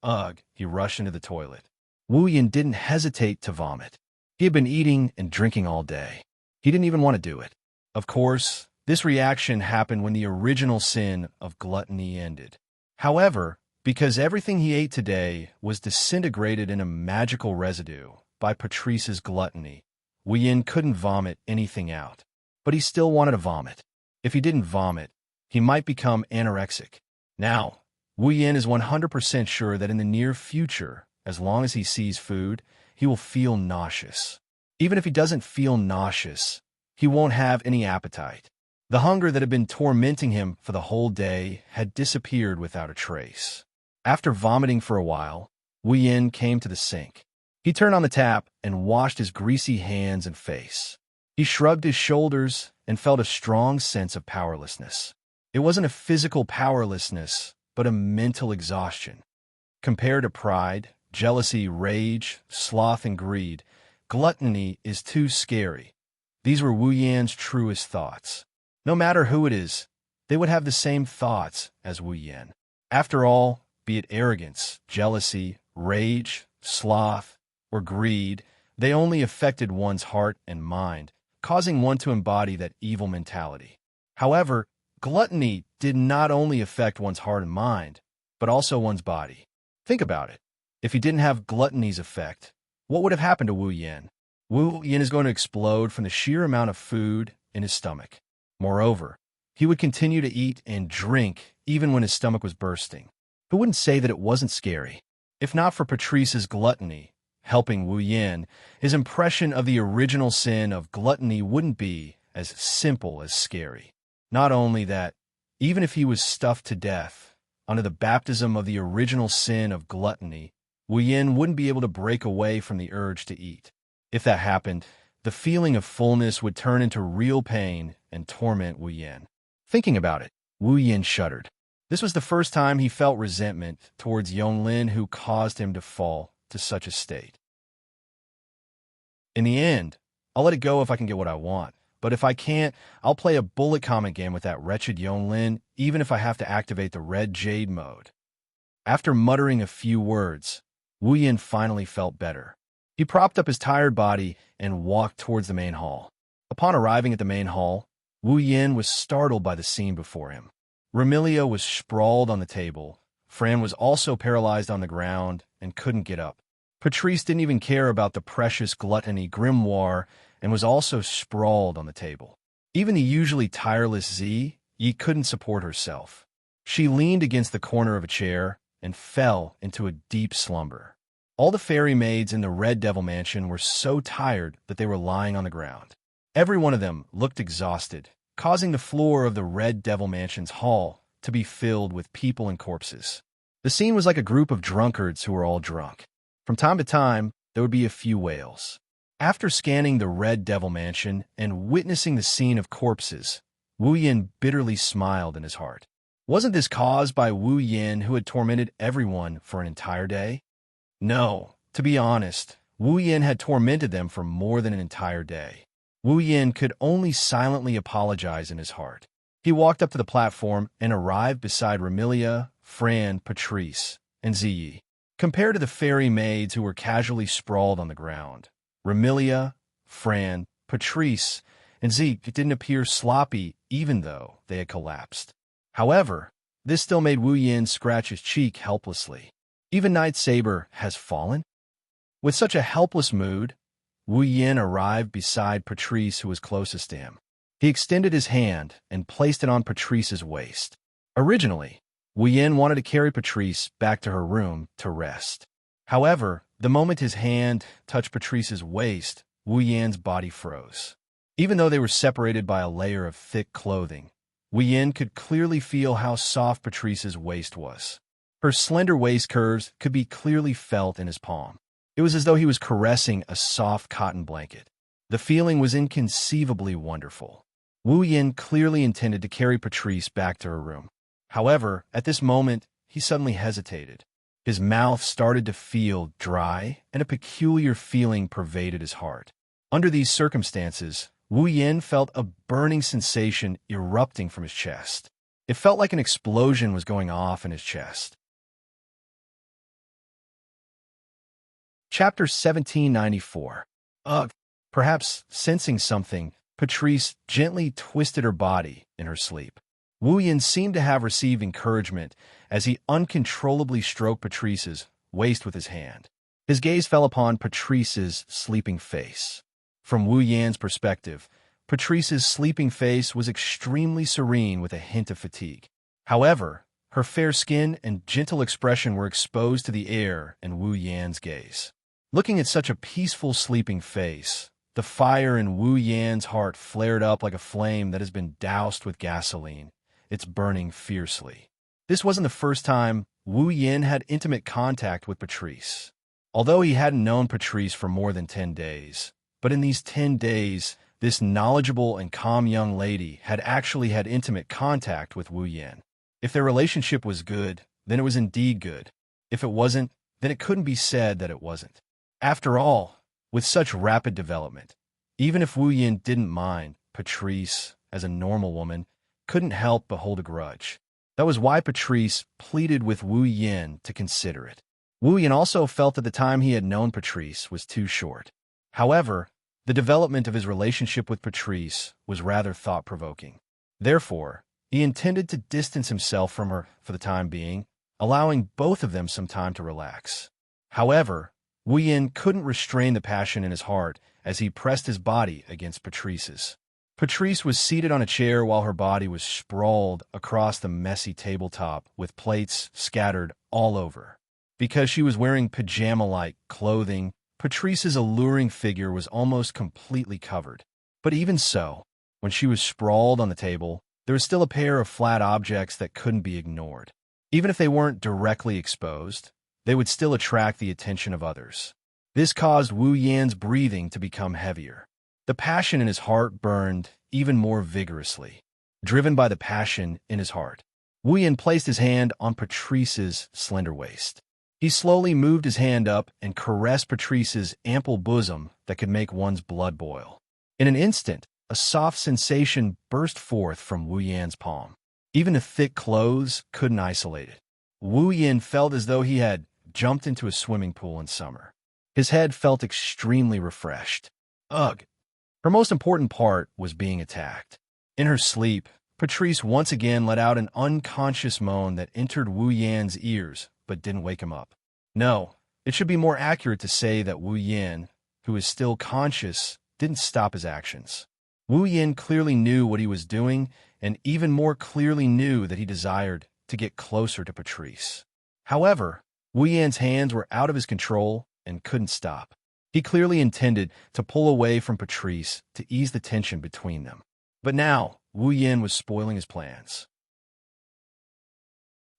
Speaker 1: Ugh, he rushed into the toilet. Wu Yin didn't hesitate to vomit. He had been eating and drinking all day. He didn't even want to do it. Of course, this reaction happened when the original sin of gluttony ended. However, because everything he ate today was disintegrated in a magical residue by Patrice's gluttony, Wu Yin couldn't vomit anything out. But he still wanted to vomit. If he didn't vomit, he might become anorexic. Now, Wu Yin is 100% sure that in the near future, as long as he sees food, he will feel nauseous. Even if he doesn't feel nauseous, he won't have any appetite. The hunger that had been tormenting him for the whole day had disappeared without a trace. After vomiting for a while, Wu Yin came to the sink. He turned on the tap and washed his greasy hands and face. He shrugged his shoulders and felt a strong sense of powerlessness. It wasn't a physical powerlessness, but a mental exhaustion. Compared to pride, jealousy, rage, sloth, and greed, gluttony is too scary. These were Wu Yan's truest thoughts. No matter who it is, they would have the same thoughts as Wu Yan. After all, be it arrogance, jealousy, rage, sloth, or greed, they only affected one's heart and mind, causing one to embody that evil mentality. However, gluttony did not only affect one's heart and mind, but also one's body. Think about it. If he didn't have gluttony's effect, what would have happened to Wu Yan? Wu Yan is going to explode from the sheer amount of food in his stomach. Moreover, he would continue to eat and drink even when his stomach was bursting. Who wouldn't say that it wasn't scary? If not for Patrice's gluttony helping Wu Yan, his impression of the original sin of gluttony wouldn't be as simple as scary. Not only that, even if he was stuffed to death under the baptism of the original sin of gluttony, Wu Yan wouldn't be able to break away from the urge to eat. If that happened, the feeling of fullness would turn into real pain and torment Wu Yan. Thinking about it, Wu Yan shuddered. This was the first time he felt resentment towards Yonglin, who caused him to fall to such a state. In the end, I'll let it go if I can get what I want, but if I can't, I'll play a bullet comment game with that wretched Yonglin, even if I have to activate the red jade mode. After muttering a few words, Wu Yan finally felt better. He propped up his tired body and walked towards the main hall. Upon arriving at the main hall, Wu Yan was startled by the scene before him. Remilia was sprawled on the table. Fran was also paralyzed on the ground and couldn't get up. Patrice didn't even care about the precious gluttony grimoire and was also sprawled on the table. Even the usually tireless Yi couldn't support herself. She leaned against the corner of a chair and fell into a deep slumber. All the fairy maids in the Red Devil Mansion were so tired that they were lying on the ground. Every one of them looked exhausted, causing the floor of the Red Devil Mansion's hall to be filled with people and corpses. The scene was like a group of drunkards who were all drunk. From time to time, there would be a few wails. After scanning the Red Devil Mansion and witnessing the scene of corpses, Wu Yan bitterly smiled in his heart. Wasn't this caused by Wu Yan, who had tormented everyone for an entire day? No, to be honest, Wu Yan had tormented them for more than an entire day. Wu Yan could only silently apologize in his heart. He walked up to the platform and arrived beside Remilia, Fran, Patrice, and Ziyi. Compared to the fairy maids who were casually sprawled on the ground, Remilia, Fran, Patrice, and Ziyi didn't appear sloppy even though they had collapsed. However, this still made Wu Yan scratch his cheek helplessly. Even Night Saber has fallen? With such a helpless mood, Wu Yan arrived beside Patrice, who was closest to him. He extended his hand and placed it on Patrice's waist. Originally, Wu Yan wanted to carry Patrice back to her room to rest. However, the moment his hand touched Patrice's waist, Wu Yan's body froze. Even though they were separated by a layer of thick clothing, Wu Yan could clearly feel how soft Patrice's waist was. Her slender waist curves could be clearly felt in his palm. It was as though he was caressing a soft cotton blanket. The feeling was inconceivably wonderful. Wu Yan clearly intended to carry Patrice back to her room. However, at this moment, he suddenly hesitated. His mouth started to feel dry, and a peculiar feeling pervaded his heart. Under these circumstances, Wu Yin felt a burning sensation erupting from his chest. It felt like an explosion was going off in his chest. Chapter 1794. Ugh. Perhaps sensing something, Patrice gently twisted her body in her sleep. Wu Yin seemed to have received encouragement as he uncontrollably stroked Patrice's waist with his hand. His gaze fell upon Patrice's sleeping face. From Wu Yan's perspective, Patrice's sleeping face was extremely serene with a hint of fatigue. However, her fair skin and gentle expression were exposed to the air in Wu Yan's gaze. Looking at such a peaceful sleeping face, the fire in Wu Yan's heart flared up like a flame that has been doused with gasoline. It's burning fiercely. This wasn't the first time Wu Yin had intimate contact with Patrice. Although he hadn't known Patrice for more than 10 days, but in these 10 days, this knowledgeable and calm young lady had actually had intimate contact with Wu Yin. If their relationship was good, then it was indeed good. If it wasn't, then it couldn't be said that it wasn't. After all, with such rapid development, even if Wu Yin didn't mind, Patrice, as a normal woman, couldn't help but hold a grudge. That was why Patrice pleaded with Wu Yin to consider it. Wu Yin also felt that the time he had known Patrice was too short. However, the development of his relationship with Patrice was rather thought-provoking. Therefore, he intended to distance himself from her for the time being, allowing both of them some time to relax. However, Wu Yin couldn't restrain the passion in his heart as he pressed his body against Patrice's. Patrice was seated on a chair while her body was sprawled across the messy tabletop with plates scattered all over. Because she was wearing pajama-like clothing, Patrice's alluring figure was almost completely covered. But even so, when she was sprawled on the table, there was still a pair of flat objects that couldn't be ignored. Even if they weren't directly exposed, they would still attract the attention of others. This caused Wu Yan's breathing to become heavier. The passion in his heart burned even more vigorously. Driven by the passion in his heart, Wu Yan placed his hand on Patrice's slender waist. He slowly moved his hand up and caressed Patrice's ample bosom that could make one's blood boil. In an instant, a soft sensation burst forth from Wu Yan's palm. Even the thick clothes couldn't isolate it. Wu Yan felt as though he had jumped into a swimming pool in summer. His head felt extremely refreshed. Ugh! Her most important part was being attacked. In her sleep, Patrice once again let out an unconscious moan that entered Wu Yan's ears but didn't wake him up. No, it should be more accurate to say that Wu Yan, who is still conscious, didn't stop his actions. Wu Yan clearly knew what he was doing and even more clearly knew that he desired to get closer to Patrice. However, Wu Yan's hands were out of his control and couldn't stop. He clearly intended to pull away from Patrice to ease the tension between them. But now, Wu Yan was spoiling his plans.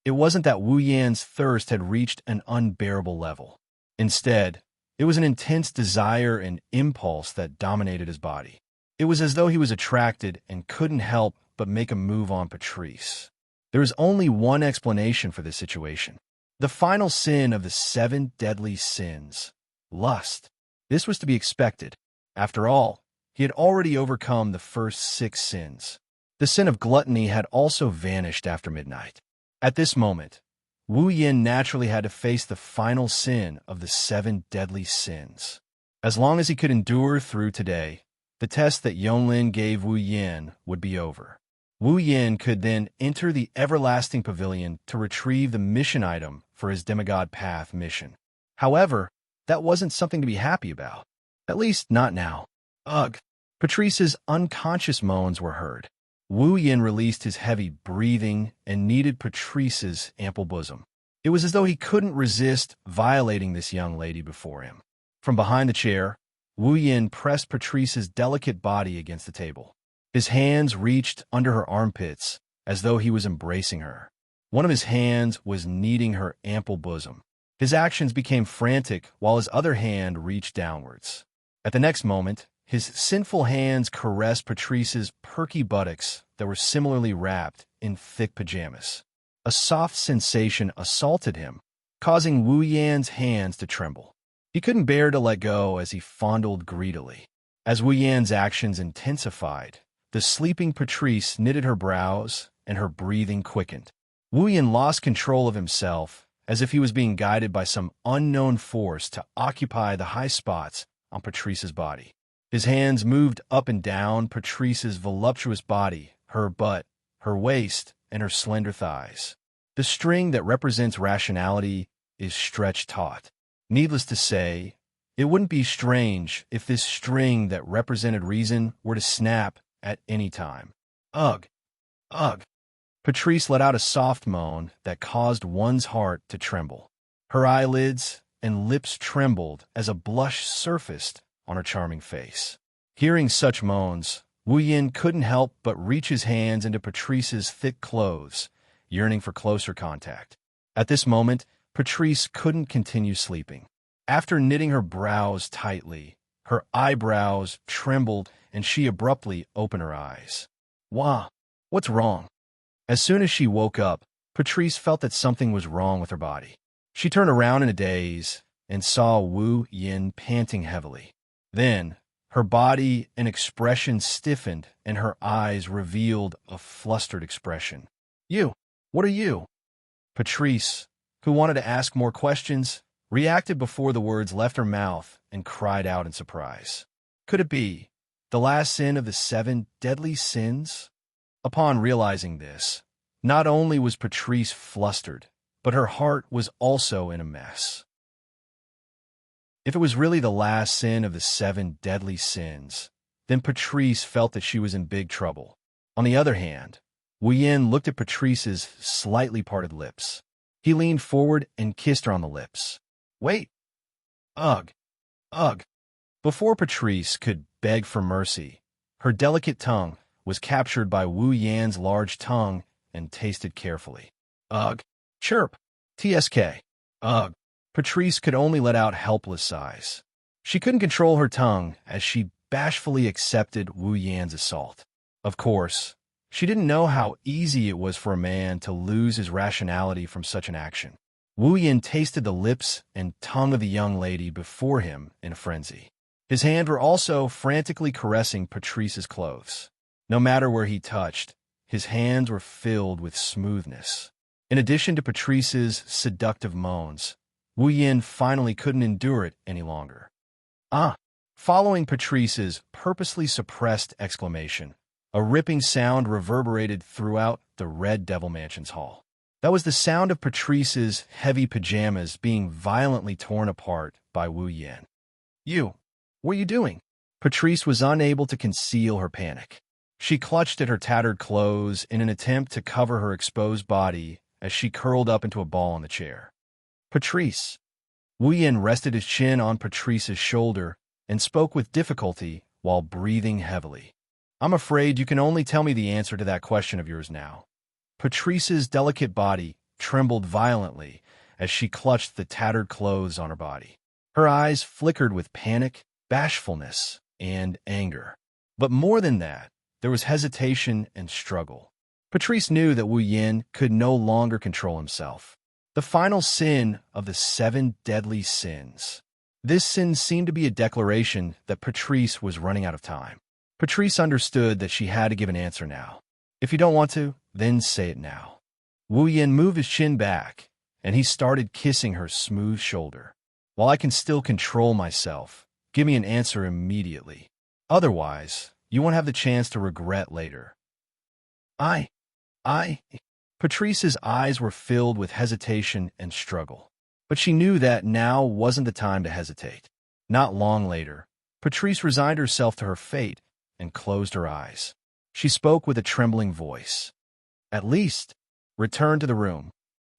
Speaker 1: It wasn't that Wu Yan's thirst had reached an unbearable level. Instead, it was an intense desire and impulse that dominated his body. It was as though he was attracted and couldn't help but make a move on Patrice. There is only one explanation for this situation. The final sin of the 7 deadly sins, lust. This was to be expected. After all, he had already overcome the first 6 sins. The sin of gluttony had also vanished after midnight. At this moment, Wu Yin naturally had to face the final sin of the 7 deadly sins. As long as he could endure through today, the test that Yonglin gave Wu Yin would be over. Wu Yin could then enter the Everlasting Pavilion to retrieve the mission item for his Demigod Path mission. However, that wasn't something to be happy about. At least not now. Ugh! Patrice's unconscious moans were heard. Wu Yin released his heavy breathing and kneaded Patrice's ample bosom. It was as though he couldn't resist violating this young lady before him. From behind the chair, Wu Yin pressed Patrice's delicate body against the table. His hands reached under her armpits as though he was embracing her. One of his hands was kneading her ample bosom. His actions became frantic while his other hand reached downwards. At the next moment, his sinful hands caressed Patrice's perky buttocks that were similarly wrapped in thick pajamas. A soft sensation assaulted him, causing Wu Yan's hands to tremble. He couldn't bear to let go as he fondled greedily. As Wu Yan's actions intensified, the sleeping Patrice knitted her brows and her breathing quickened. Wu Yan lost control of himself, as if he was being guided by some unknown force to occupy the high spots on Patrice's body. His hands moved up and down Patrice's voluptuous body, her butt, her waist, and her slender thighs. The string that represents rationality is stretched taut. Needless to say, it wouldn't be strange if this string that represented reason were to snap at any time. Ugh! Ugh! Patrice let out a soft moan that caused one's heart to tremble. Her eyelids and lips trembled as a blush surfaced on her charming face. Hearing such moans, Wu Yan couldn't help but reach his hands into Patrice's thick clothes, yearning for closer contact. At this moment, Patrice couldn't continue sleeping. After knitting her brows tightly, her eyebrows trembled and she abruptly opened her eyes. Wah! What's wrong? As soon as she woke up, Patrice felt that something was wrong with her body. She turned around in a daze and saw Wu Yan panting heavily. Then, her body and expression stiffened and her eyes revealed a flustered expression. You! What are you? Patrice, who wanted to ask more questions, reacted before the words left her mouth and cried out in surprise. Could it be the last sin of the 7 deadly sins? Upon realizing this, not only was Patrice flustered, but her heart was also in a mess. If it was really the last sin of the 7 deadly sins, then Patrice felt that she was in big trouble. On the other hand, Wu Yan looked at Patrice's slightly parted lips. He leaned forward and kissed her on the lips. Wait! Ugh! Ugh! Before Patrice could beg for mercy, her delicate tongue was captured by Wu Yan's large tongue and tasted carefully. Ugh! Chirp! TSK! Ugh! Patrice could only let out helpless sighs. She couldn't control her tongue as she bashfully accepted Wu Yan's assault. Of course, she didn't know how easy it was for a man to lose his rationality from such an action. Wu Yan tasted the lips and tongue of the young lady before him in a frenzy. His hands were also frantically caressing Patrice's clothes. No matter where he touched, his hands were filled with smoothness. In addition to Patrice's seductive moans, Wu Yan finally couldn't endure it any longer. Ah! Following Patrice's purposely suppressed exclamation, a ripping sound reverberated throughout the Red Devil Mansion's hall. That was the sound of Patrice's heavy pajamas being violently torn apart by Wu Yan. You! What are you doing? Patrice was unable to conceal her panic. She clutched at her tattered clothes in an attempt to cover her exposed body as she curled up into a ball on the chair. Patrice! Wu Yan rested his chin on Patrice's shoulder and spoke with difficulty while breathing heavily. I'm afraid you can only tell me the answer to that question of yours now. Patrice's delicate body trembled violently as she clutched the tattered clothes on her body. Her eyes flickered with panic, bashfulness, and anger. But more than that, there was hesitation and struggle. Patrice knew that Wu Yan could no longer control himself. The final sin of the 7 deadly sins. This sin seemed to be a declaration that Patrice was running out of time. Patrice understood that she had to give an answer now. If you don't want to, then say it now. Wu Yan moved his chin back, and he started kissing her smooth shoulder. While I can still control myself, give me an answer immediately. Otherwise, you won't have the chance to regret later. I. Patrice's eyes were filled with hesitation and struggle. But she knew that now wasn't the time to hesitate. Not long later, Patrice resigned herself to her fate and closed her eyes. She spoke with a trembling voice. At least, return to the room.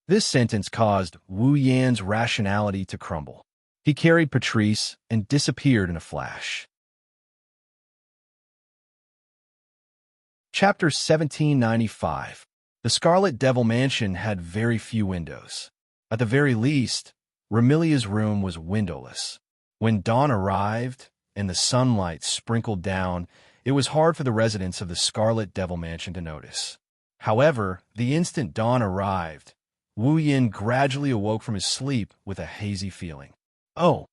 Speaker 1: This sentence caused Wu Yan's rationality to crumble. He carried Patrice and disappeared in a flash. Chapter 1795. The Scarlet Devil Mansion had very few windows. At the very least, Remilia's room was windowless. When dawn arrived and the sunlight sprinkled down, it was hard for the residents of the Scarlet Devil Mansion to notice. However, the instant dawn arrived, Wu Yan gradually awoke from his sleep with a hazy feeling. Oh!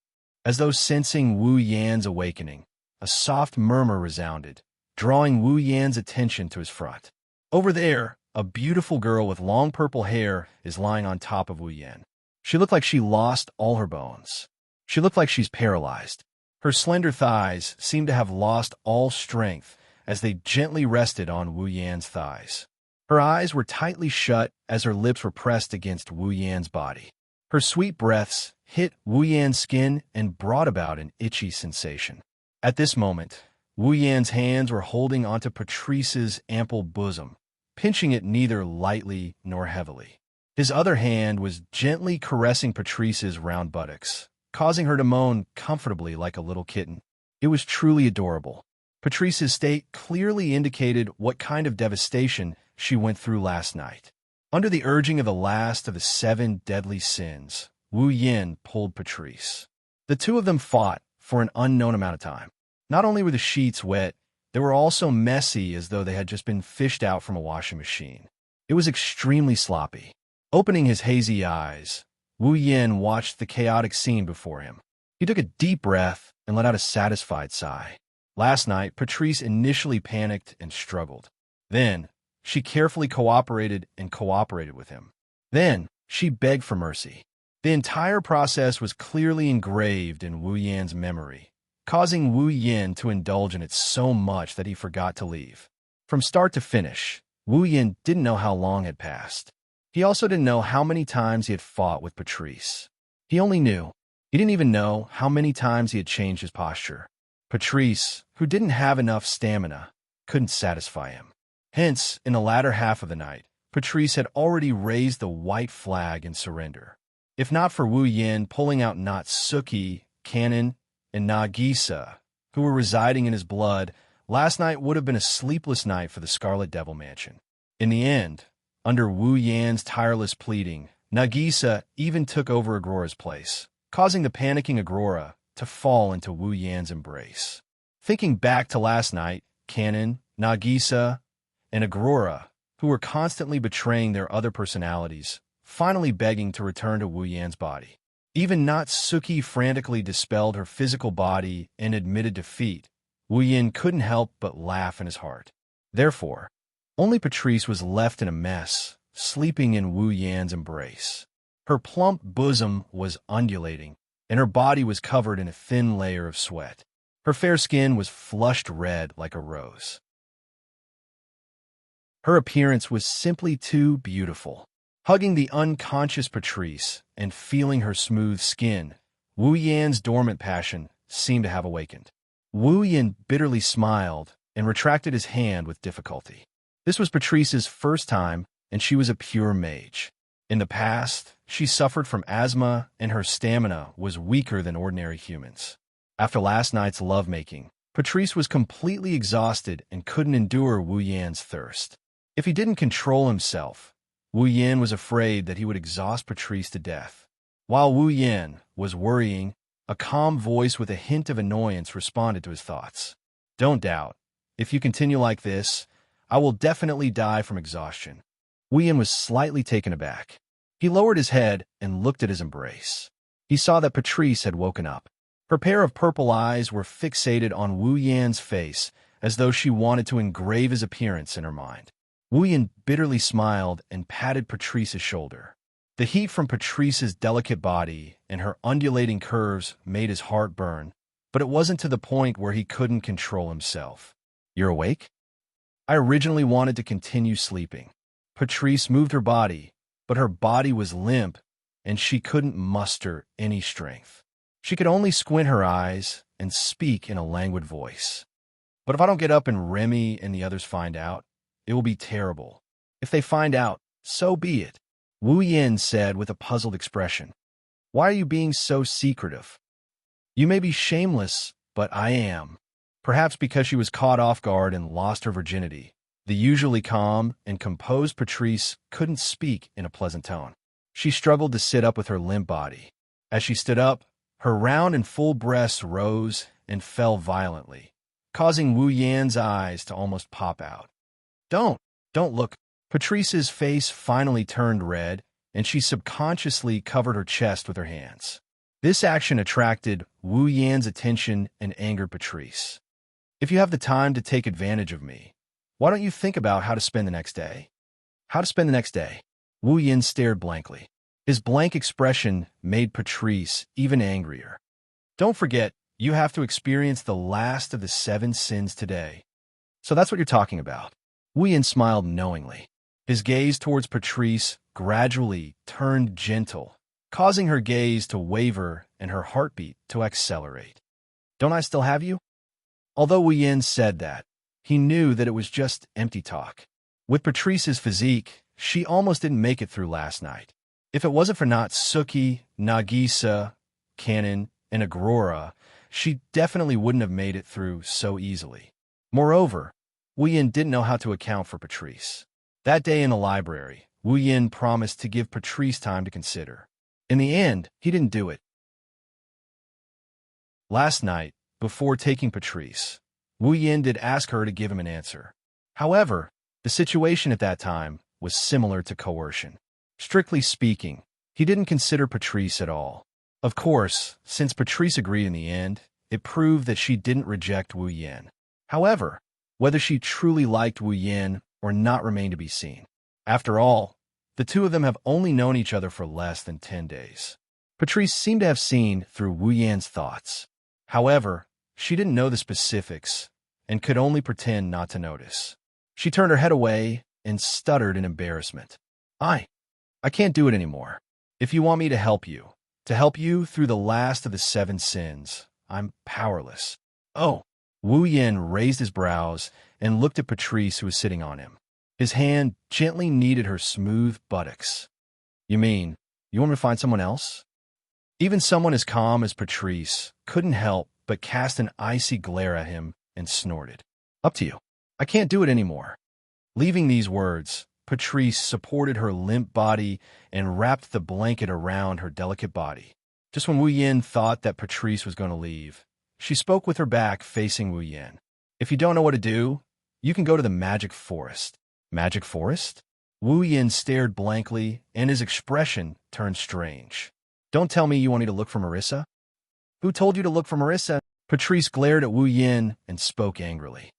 Speaker 1: As though sensing Wu Yan's awakening, a soft murmur resounded, drawing Wu Yan's attention to his front. Over there, a beautiful girl with long purple hair is lying on top of Wu Yan. She looked like she lost all her bones. She looked like she's paralyzed. Her slender thighs seemed to have lost all strength as they gently rested on Wu Yan's thighs. Her eyes were tightly shut as her lips were pressed against Wu Yan's body. Her sweet breaths hit Wu Yan's skin and brought about an itchy sensation. At this moment, Wu Yan's hands were holding onto Patrice's ample bosom, pinching it neither lightly nor heavily. His other hand was gently caressing Patrice's round buttocks, causing her to moan comfortably like a little kitten. It was truly adorable. Patrice's state clearly indicated what kind of devastation she went through last night. Under the urging of the last of the 7 deadly sins, Wu Yan pulled Patrice. The two of them fought for an unknown amount of time. Not only were the sheets wet, they were also messy as though they had just been fished out from a washing machine. It was extremely sloppy. Opening his hazy eyes, Wu Yan watched the chaotic scene before him. He took a deep breath and let out a satisfied sigh. Last night, Patrice initially panicked and struggled. Then, she carefully cooperated with him. Then, she begged for mercy. The entire process was clearly engraved in Wu Yan's memory, causing Wu Yan to indulge in it so much that he forgot to leave. From start to finish, Wu Yan didn't know how long had passed. He also didn't know how many times he had fought with Patrice. He only knew. He didn't even know how many times he had changed his posture. Patrice, who didn't have enough stamina, couldn't satisfy him. Hence, in the latter half of the night, Patrice had already raised the white flag in surrender. If not for Wu Yan pulling out Natsuki, Kanon, and Nagisa, who were residing in his blood, last night would have been a sleepless night for the Scarlet Devil Mansion. In the end, under Wu Yan's tireless pleading, Nagisa even took over Agrora's place, causing the panicking Agrora to fall into Wu Yan's embrace. Thinking back to last night, Kanon, Nagisa, and Agrora, who were constantly betraying their other personalities, finally begging to return to Wu Yan's body. Even Natsuki frantically dispelled her physical body and admitted defeat. Wu Yan couldn't help but laugh in his heart. Therefore, only Patrice was left in a mess, sleeping in Wu Yan's embrace. Her plump bosom was undulating, and her body was covered in a thin layer of sweat. Her fair skin was flushed red like a rose. Her appearance was simply too beautiful. Hugging the unconscious Patrice and feeling her smooth skin, Wu Yan's dormant passion seemed to have awakened. Wu Yan bitterly smiled and retracted his hand with difficulty. This was Patrice's first time, and she was a pure mage. In the past, she suffered from asthma, and her stamina was weaker than ordinary humans. After last night's lovemaking, Patrice was completely exhausted and couldn't endure Wu Yan's thirst. If he didn't control himself, Wu Yan was afraid that he would exhaust Patrice to death. While Wu Yan was worrying, a calm voice with a hint of annoyance responded to his thoughts. "Don't doubt. If you continue like this, I will definitely die from exhaustion." Wu Yan was slightly taken aback. He lowered his head and looked at his embrace. He saw that Patrice had woken up. Her pair of purple eyes were fixated on Wu Yan's face as though she wanted to engrave his appearance in her mind. Wu Yan bitterly smiled and patted Patrice's shoulder. The heat from Patrice's delicate body and her undulating curves made his heart burn, but it wasn't to the point where he couldn't control himself. "You're awake?" "I originally wanted to continue sleeping." Patrice moved her body, but her body was limp, and she couldn't muster any strength. She could only squint her eyes and speak in a languid voice. "But if I don't get up and Remy and the others find out, it will be terrible. If they find out, so be it," Wu Yan said with a puzzled expression. "Why are you being so secretive?" "You may be shameless, but I am." Perhaps because she was caught off guard and lost her virginity, the usually calm and composed Patrice couldn't speak in a pleasant tone. She struggled to sit up with her limp body. As she stood up, her round and full breasts rose and fell violently, causing Wu Yan's eyes to almost pop out. Don't look." Patrice's face finally turned red, and she subconsciously covered her chest with her hands. This action attracted Wu Yan's attention and angered Patrice. If you have the time to take advantage of me, why don't you think about how to spend the next day? How to spend the next day? Wu Yin stared blankly. His blank expression made Patrice even angrier. Don't forget, you have to experience the last of the 7 sins today. So that's what you're talking about. Wu Yin smiled knowingly. His gaze towards Patrice gradually turned gentle, causing her gaze to waver and her heartbeat to accelerate. Don't I still have you? Although Wu Yin said that, he knew that it was just empty talk. With Patrice's physique, she almost didn't make it through last night. If it wasn't for Natsuki, Nagisa, Kanon, and Agrora, she definitely wouldn't have made it through so easily. Moreover, Wu Yin didn't know how to account for Patrice. That day in the library, Wu Yin promised to give Patrice time to consider. In the end, he didn't do it. Last night, before taking Patrice, Wu Yin did ask her to give him an answer. However, the situation at that time was similar to coercion. Strictly speaking, he didn't consider Patrice at all. Of course, since Patrice agreed in the end, it proved that she didn't reject Wu Yin. However, whether she truly liked Wu Yin or not remained to be seen. After all, the two of them have only known each other for less than 10 days. Patrice seemed to have seen through Wu Yin's thoughts. However, she didn't know the specifics and could only pretend not to notice. She turned her head away and stuttered in embarrassment. I can't do it anymore. If you want me to help you through the last of the 7 sins, I'm powerless. Oh. Wu Yin raised his brows and looked at Patrice, who was sitting on him. His hand gently kneaded her smooth buttocks. You mean, you want me to find someone else? Even someone as calm as Patrice couldn't help but cast an icy glare at him and snorted. Up to you. I can't do it anymore. Leaving these words, Patrice supported her limp body and wrapped the blanket around her delicate body. Just when Wu Yin thought that Patrice was going to leave, she spoke with her back facing Wu Yin. If you don't know what to do, you can go to the magic forest. Magic forest? Wu Yin stared blankly, and his expression turned strange. Don't tell me you want me to look for Marissa? Who told you to look for Marissa? Patrice glared at Wu Yin and spoke angrily.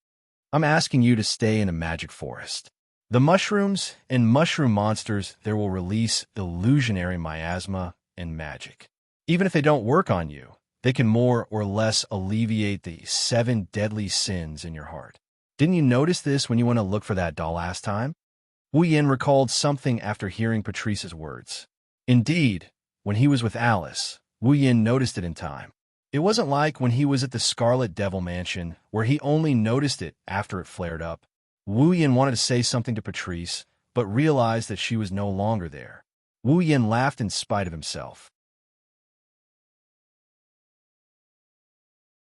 Speaker 1: I'm asking you to stay in the magic forest. The mushrooms and mushroom monsters there will release illusionary miasma and magic. Even if they don't work on you, they can more or less alleviate the 7 deadly sins in your heart. Didn't you notice this when you went to look for that doll last time? Wu Yin recalled something after hearing Patrice's words. Indeed, when he was with Alice, Wu Yin noticed it in time. It wasn't like when he was at the Scarlet Devil Mansion, where he only noticed it after it flared up. Wu Yin wanted to say something to Patrice, but realized that she was no longer there. Wu Yin laughed in spite of himself.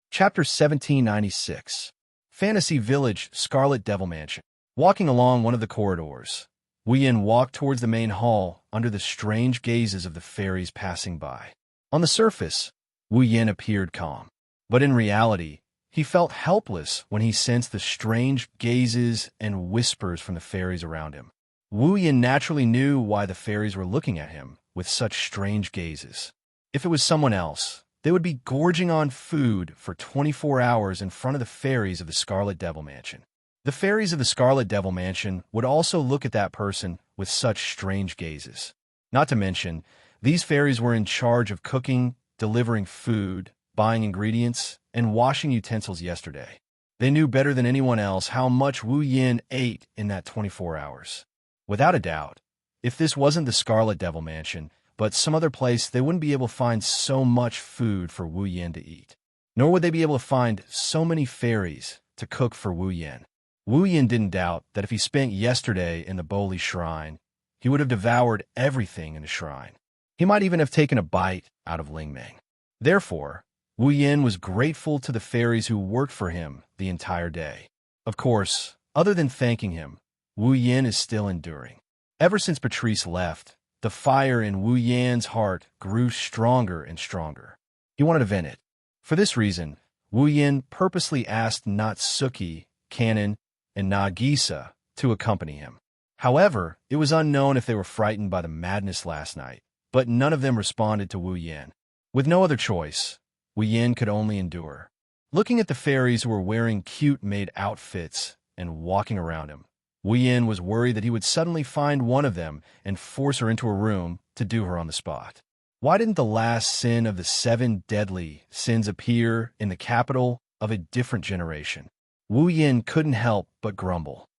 Speaker 1: Chapter 1796. Fantasy Village, Scarlet Devil Mansion. Walking along one of the corridors, Wu Yin walked towards the main hall under the strange gazes of the fairies passing by. On the surface, Wu Yin appeared calm, but in reality, he felt helpless when he sensed the strange gazes and whispers from the fairies around him. Wu Yin naturally knew why the fairies were looking at him with such strange gazes. If it was someone else, they would be gorging on food for 24 hours in front of the fairies of the Scarlet Devil Mansion. The fairies of the Scarlet Devil Mansion would also look at that person with such strange gazes. Not to mention, these fairies were in charge of cooking, delivering food, buying ingredients, and washing utensils yesterday. They knew better than anyone else how much Wu Yin ate in that 24 hours. Without a doubt, if this wasn't the Scarlet Devil Mansion, but some other place, they wouldn't be able to find so much food for Wu Yin to eat. Nor would they be able to find so many fairies to cook for Wu Yin. Wu Yin didn't doubt that if he spent yesterday in the Boli Shrine, he would have devoured everything in the shrine. He might even have taken a bite out of Lingmeng. Therefore, Wu Yin was grateful to the fairies who worked for him the entire day. Of course, other than thanking him, Wu Yin is still enduring. Ever since Patrice left, the fire in Wu Yin's heart grew stronger and stronger. He wanted to vent it. For this reason, Wu Yin purposely asked Natsuki, Kanon, and Nagisa to accompany him. However, it was unknown if they were frightened by the madness last night, but none of them responded to Wu Yin. With no other choice, Wu Yin could only endure. Looking at the fairies who were wearing cute maid outfits and walking around him, Wu Yin was worried that he would suddenly find one of them and force her into a room to do her on the spot. Why didn't the last sin of the 7 deadly sins appear in the capital of a different generation? Wu Yin couldn't help but grumble.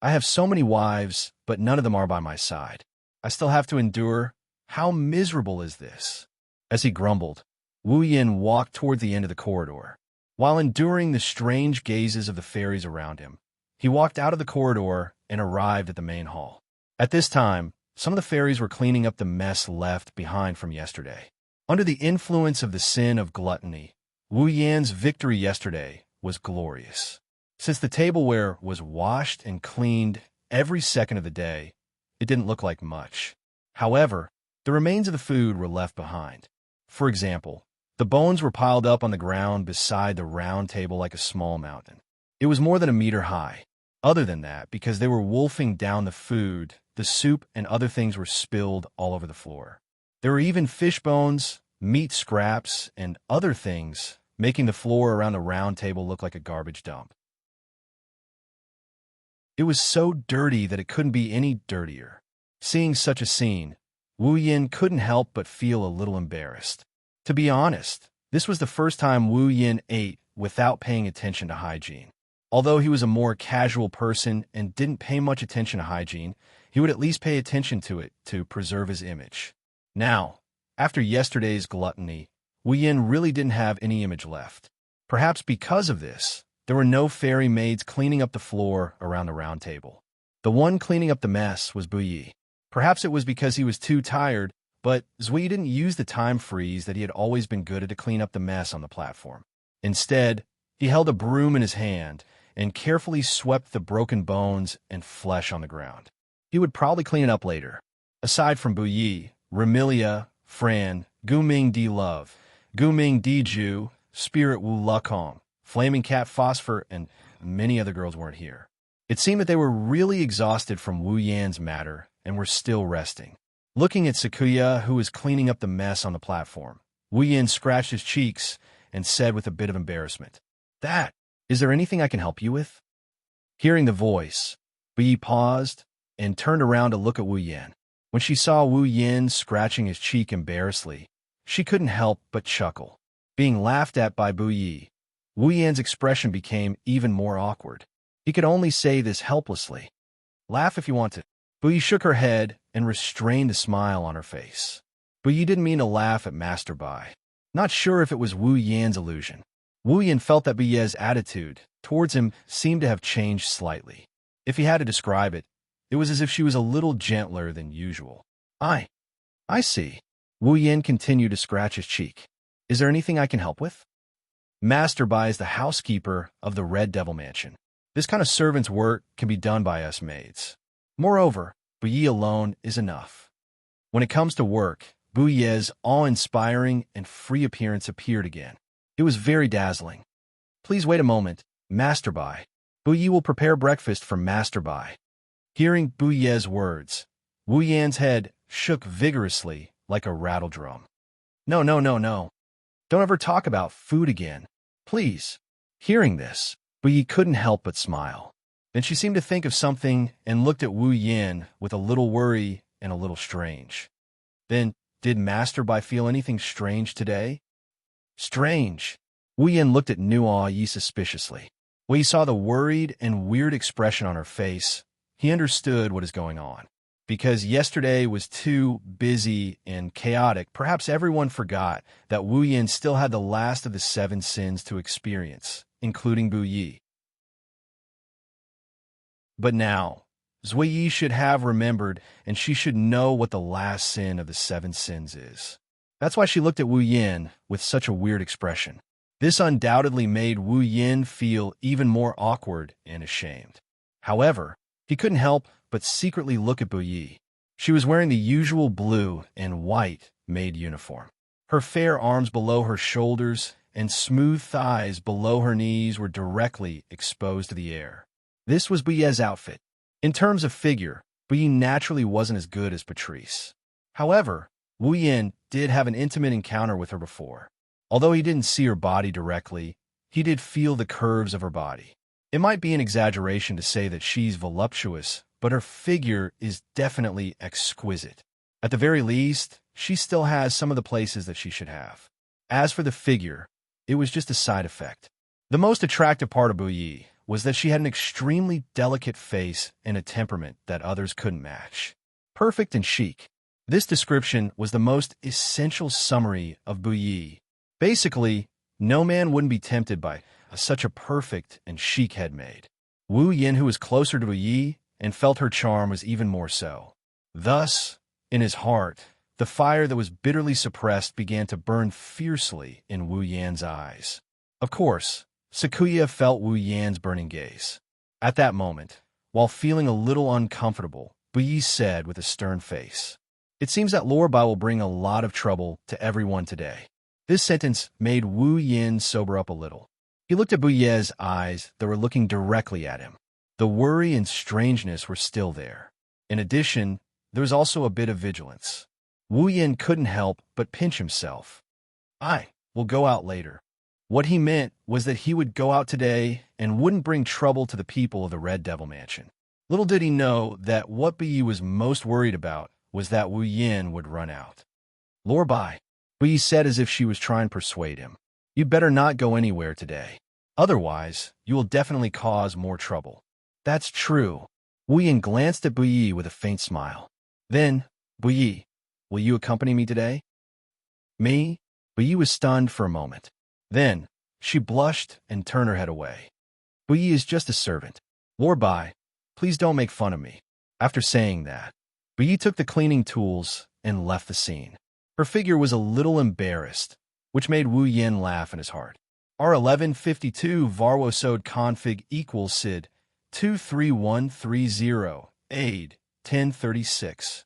Speaker 1: I have so many wives, but none of them are by my side. I still have to endure. How miserable is this? As he grumbled, Wu Yin walked toward the end of the corridor. While enduring the strange gazes of the fairies around him, he walked out of the corridor and arrived at the main hall. At this time, some of the fairies were cleaning up the mess left behind from yesterday. Under the influence of the sin of gluttony, Wu Yin's victory yesterday was glorious. Since the tableware was washed and cleaned every second of the day, it didn't look like much. However, the remains of the food were left behind. For example, the bones were piled up on the ground beside the round table like a small mountain. It was more than a meter high. Other than that, because they were wolfing down the food, the soup and other things were spilled all over the floor. There were even fish bones, meat scraps, and other things, making the floor around the round table look like a garbage dump. It was so dirty that it couldn't be any dirtier. Seeing such a scene, Wu Yin couldn't help but feel a little embarrassed. To be honest, this was the first time Wu Yin ate without paying attention to hygiene. Although he was a more casual person and didn't pay much attention to hygiene, he would at least pay attention to it to preserve his image. Now, after yesterday's gluttony, Wu Yin really didn't have any image left. Perhaps because of this, there were no fairy maids cleaning up the floor around the round table. The one cleaning up the mess was Buyi. Perhaps it was because he was too tired, but Zui didn't use the time freeze that he had always been good at to clean up the mess on the platform. Instead, he held a broom in his hand and carefully swept the broken bones and flesh on the ground. He would probably clean it up later. Aside from Buyi, Remilia, Fran, Guming Di Love, Guming Di Ju, Spirit Wu Lukong, Flaming Cat Phosphor, and many other girls weren't here. It seemed that they were really exhausted from Wu Yan's matter and were still resting. Looking at Sakuya, who was cleaning up the mess on the platform, Wu Yan scratched his cheeks and said with a bit of embarrassment, "Is there anything I can help you with?" Hearing the voice, Buyi paused and turned around to look at Wu Yan. When she saw Wu Yan scratching his cheek embarrassedly, she couldn't help but chuckle. Being laughed at by Buyi, Wu Yan's expression became even more awkward. He could only say this helplessly. "Laugh if you want to." Buyi shook her head and restrained a smile on her face. Buyi didn't mean to laugh at Master Bai. Not sure if it was Wu Yan's illusion. Wu Yan felt that Buyi's attitude towards him seemed to have changed slightly. If he had to describe it, it was as if she was a little gentler than usual. I see." Wu Yan continued to scratch his cheek. "Is there anything I can help with?" Master Bai is the housekeeper of the Red Devil Mansion. This kind of servant's work can be done by us maids. Moreover, Buyi alone is enough. When it comes to work, Buyi's awe-inspiring and free appearance appeared again. It was very dazzling. "Please wait a moment, Master Bai. Buyi will prepare breakfast for Master Bai." Hearing Buyi's words, Wu Yan's head shook vigorously like a rattle drum. No. Don't ever talk about food again. Please." Hearing this, Buyi couldn't help but smile. Then she seemed to think of something and looked at Wu Yan with a little worry and a little strange. Then, did Master Bai feel anything strange today? Strange. Wu Yan looked at Nuo Yi suspiciously. When he saw the worried and weird expression on her face, he understood what is going on. Because yesterday was too busy and chaotic, perhaps everyone forgot that Wu Yan still had the last of the 7 sins to experience, including Buyi. But now, Zui should have remembered, and she should know what the last sin of the 7 sins is. That's why she looked at Wu Yan with such a weird expression. This undoubtedly made Wu Yan feel even more awkward and ashamed. However, he couldn't help but secretly look at Buyi. She was wearing the usual blue and white maid uniform. Her fair arms below her shoulders and smooth thighs below her knees were directly exposed to the air. This was Buyi's outfit. In terms of figure, Buyi naturally wasn't as good as Patrice. However, Wu Yan did have an intimate encounter with her before. Although he didn't see her body directly, he did feel the curves of her body. It might be an exaggeration to say that she's voluptuous, but her figure is definitely exquisite. At the very least, she still has some of the places that she should have. As for the figure, it was just a side effect. The most attractive part of Wuyi was that she had an extremely delicate face and a temperament that others couldn't match. Perfect and chic. This description was the most essential summary of Wuyi. Basically, no man wouldn't be tempted by such a perfect and chic head maid. Wu Yin, who was closer to Wuyi and felt her charm, was even more so. Thus, in his heart, the fire that was bitterly suppressed began to burn fiercely in Wu Yan's eyes. Of course, Sakuya felt Wu Yan's burning gaze. At that moment, while feeling a little uncomfortable, Wuyi said with a stern face, "It seems that Lorbai will bring a lot of trouble to everyone today." This sentence made Wu Yin sober up a little. He looked at Buye's eyes that were looking directly at him. The worry and strangeness were still there. In addition, there was also a bit of vigilance. Wu Yin couldn't help but pinch himself. "I will go out later." What he meant was that he would go out today and wouldn't bring trouble to the people of the Red Devil Mansion. Little did he know that what Buyi was most worried about was that Wu Yin would run out. "Lorbai," Buyi said as if she was trying to persuade him, "you'd better not go anywhere today. Otherwise, you will definitely cause more trouble." "That's true." Wu Yin glanced at Buyi with a faint smile. Then, "Buyi, will you accompany me today?" "Me?" Buyi was stunned for a moment. Then, she blushed and turned her head away. "Buyi is just a servant. Lorbai, please don't make fun of me." After saying that, Buyi took the cleaning tools and left the scene. Her figure was a little embarrassed, which made Wu Yin laugh in his heart. R1152 varwosode config equals SID 23130 AID 1036.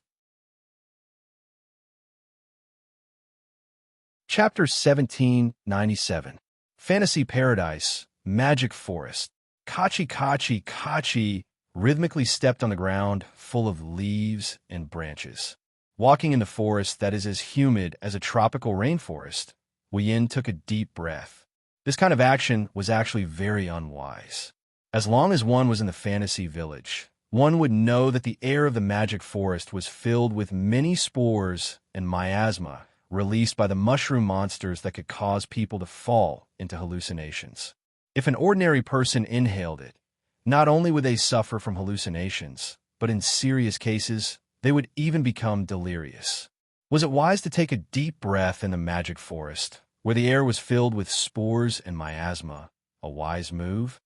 Speaker 1: Chapter 1797. Fantasy Paradise, Magic Forest. Kachi Kachi Kachi rhythmically stepped on the ground full of leaves and branches. Walking in the forest that is as humid as a tropical rainforest, Wu Yin took a deep breath. This kind of action was actually very unwise. As long as one was in the fantasy village, one would know that the air of the magic forest was filled with many spores and miasma released by the mushroom monsters that could cause people to fall into hallucinations. If an ordinary person inhaled it, not only would they suffer from hallucinations, but in serious cases, they would even become delirious. Was it wise to take a deep breath in the magic forest, where the air was filled with spores and miasma? A wise move?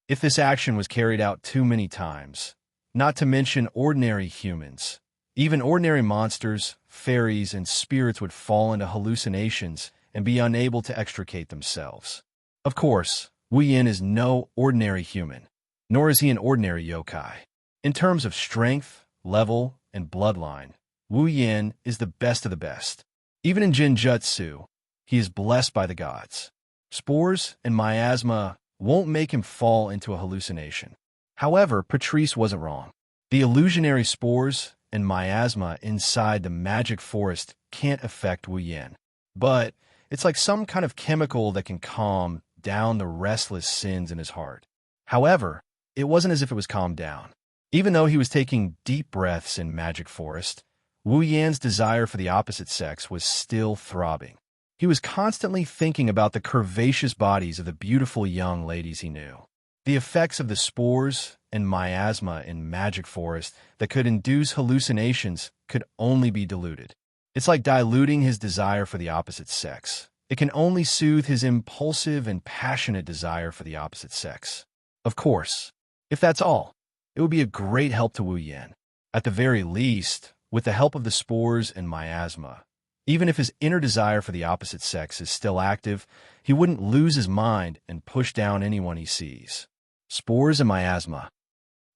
Speaker 1: If this action was carried out too many times, not to mention ordinary humans, even ordinary monsters, fairies, and spirits would fall into hallucinations and be unable to extricate themselves. Of course, Wu Yin is no ordinary human, nor is he an ordinary yokai. In terms of strength, level, and bloodline, Wu Yin is the best of the best. Even in Jinjutsu, he is blessed by the gods. Spores and miasma won't make him fall into a hallucination. However, Patrice wasn't wrong. The illusionary spores and miasma inside the magic forest can't affect Wu Yin. But it's like some kind of chemical that can calm down the restless sins in his heart. However, it wasn't as if it was calmed down. Even though he was taking deep breaths in magic forest, Wu Yan's desire for the opposite sex was still throbbing. He was constantly thinking about the curvaceous bodies of the beautiful young ladies he knew. The effects of the spores and miasma in magic forest that could induce hallucinations could only be diluted. It's like diluting his desire for the opposite sex. It can only soothe his impulsive and passionate desire for the opposite sex. Of course, if that's all, it would be a great help to Wu Yin. At the very least, with the help of the spores and miasma, even if his inner desire for the opposite sex is still active, he wouldn't lose his mind and push down anyone he sees. Spores and miasma.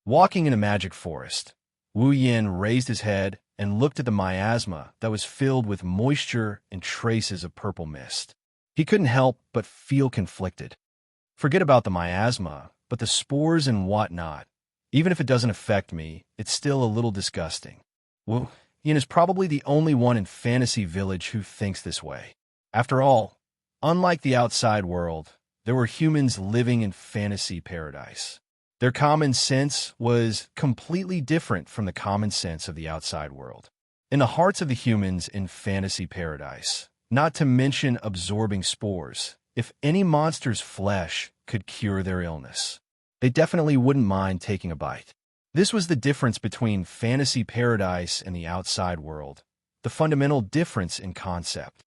Speaker 1: Walking in a magic forest, Wu Yin raised his head and looked at the miasma that was filled with moisture and traces of purple mist. He couldn't help but feel conflicted. Forget about the miasma, but the spores and whatnot. Even if it doesn't affect me, it's still a little disgusting. Wu Yin is probably the only one in Fantasy Village who thinks this way. After all, unlike the outside world, there were humans living in fantasy paradise. Their common sense was completely different from the common sense of the outside world. In the hearts of the humans in fantasy paradise, not to mention absorbing spores, if any monster's flesh could cure their illness, they definitely wouldn't mind taking a bite. This was the difference between fantasy paradise and the outside world, the fundamental difference in concept.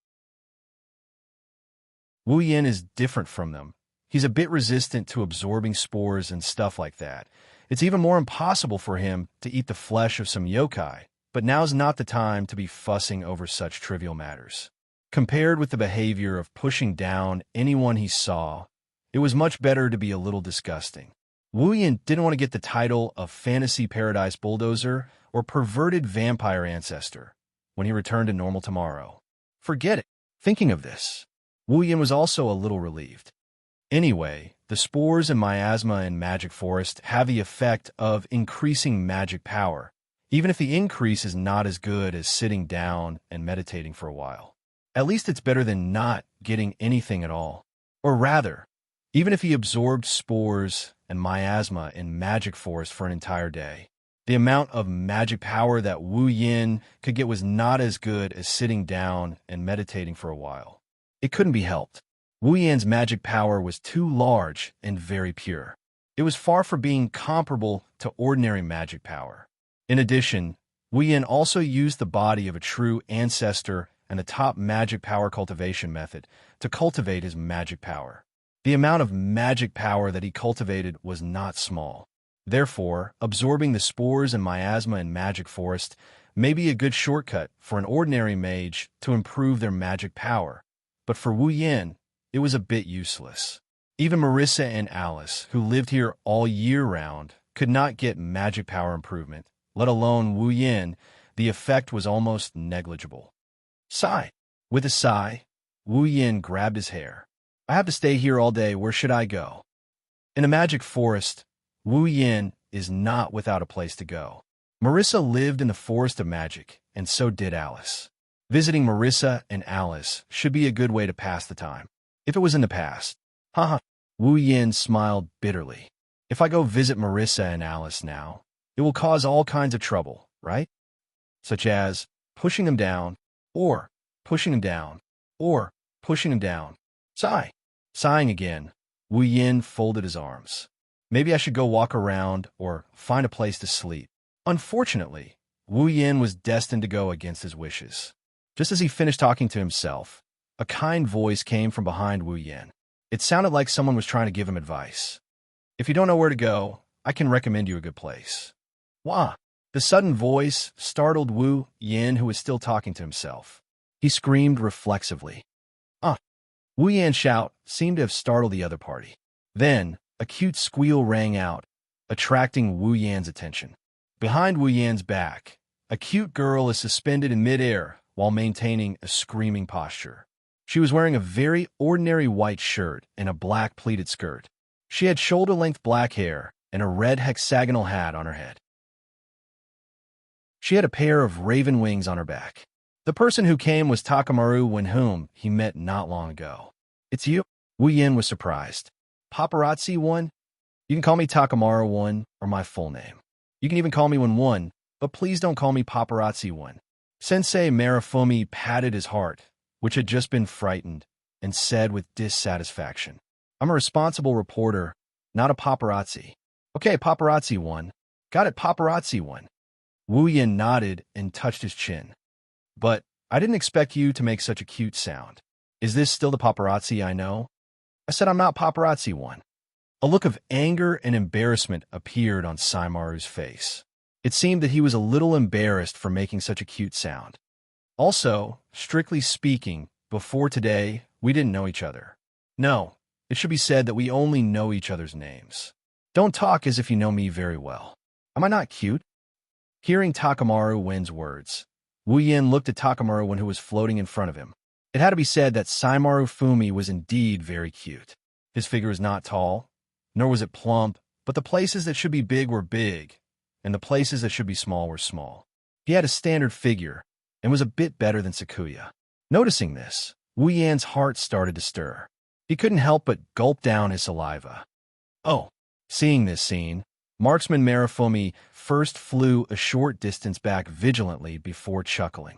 Speaker 1: Wu Yin is different from them. He's a bit resistant to absorbing spores and stuff like that. It's even more impossible for him to eat the flesh of some yokai, but now's not the time to be fussing over such trivial matters. Compared with the behavior of pushing down anyone he saw, it was much better to be a little disgusting. Wu Yin didn't want to get the title of Fantasy Paradise Bulldozer or Perverted Vampire Ancestor when he returned to normal tomorrow. Forget it. Thinking of this, Wu Yin was also a little relieved. Anyway, the spores and miasma in Magic Forest have the effect of increasing magic power, even if the increase is not as good as sitting down and meditating for a while. At least it's better than not getting anything at all. Or rather, even if he absorbed spores and miasma in Magic Forest for an entire day, the amount of magic power that Wu Yin could get was not as good as sitting down and meditating for a while. It couldn't be helped. Wu Yin's magic power was too large and very pure. It was far from being comparable to ordinary magic power. In addition, Wu Yin also used the body of a true ancestor and the top magic power cultivation method to cultivate his magic power. The amount of magic power that he cultivated was not small. Therefore, absorbing the spores and miasma in Magic Forest may be a good shortcut for an ordinary mage to improve their magic power, but for Wu Yin, it was a bit useless. Even Marissa and Alice, who lived here all year round, could not get magic power improvement, let alone Wu Yin. The effect was almost negligible. Sigh. With a sigh, Wu Yin grabbed his hair. I have to stay here all day. Where should I go? In a magic forest, Wu Yin is not without a place to go. Marissa lived in the forest of magic, and so did Alice. Visiting Marissa and Alice should be a good way to pass the time. If it was in the past. Haha. Wu Yin smiled bitterly. If I go visit Marissa and Alice now, it will cause all kinds of trouble, right? Such as pushing them down, or pushing them down, or pushing them down. Sigh. Sighing again, Wu Yin folded his arms. Maybe I should go walk around or find a place to sleep. Unfortunately, Wu Yin was destined to go against his wishes. Just as he finished talking to himself, a kind voice came from behind Wu Yin. It sounded like someone was trying to give him advice. If you don't know where to go, I can recommend you a good place. Wah! The sudden voice startled Wu Yin, who was still talking to himself. He screamed reflexively. Ah! Wu Yin's shout seemed to have startled the other party. Then, a cute squeal rang out, attracting Wu Yin's attention. Behind Wu Yin's back, a cute girl is suspended in midair while maintaining a screaming posture. She was wearing a very ordinary white shirt and a black pleated skirt. She had shoulder-length black hair and a red hexagonal hat on her head. She had a pair of raven wings on her back. The person who came was Takamaru Wen, whom he met not long ago. It's you? Wu Yin was surprised. Paparazzi One? You can call me Takamaru One or my full name. You can even call me Wen, but please don't call me Paparazzi One. Sensei Marifumi patted his heart, which had just been frightened, and said with dissatisfaction, I'm a responsible reporter, not a paparazzi. Okay, Paparazzi One. Got it, Paparazzi One. Wu Yin nodded and touched his chin. But I didn't expect you to make such a cute sound. Is this still the paparazzi I know? I said I'm not Paparazzi One. A look of anger and embarrassment appeared on Saimaru's face. It seemed that he was a little embarrassed for making such a cute sound. Also, strictly speaking, before today, we didn't know each other. No, it should be said that we only know each other's names. Don't talk as if you know me very well. Am I not cute? Hearing Takamaru Wen's words, Wu Yin looked at Takamaru Wen, who was floating in front of him. It had to be said that Saimaru Fumi was indeed very cute. His figure was not tall, nor was it plump, but the places that should be big were big, and the places that should be small were small. He had a standard figure, and was a bit better than Sakuya. Noticing this, Wu Yan's heart started to stir. He couldn't help but gulp down his saliva. Oh, seeing this scene, Marksman Marifumi first flew a short distance back vigilantly before chuckling.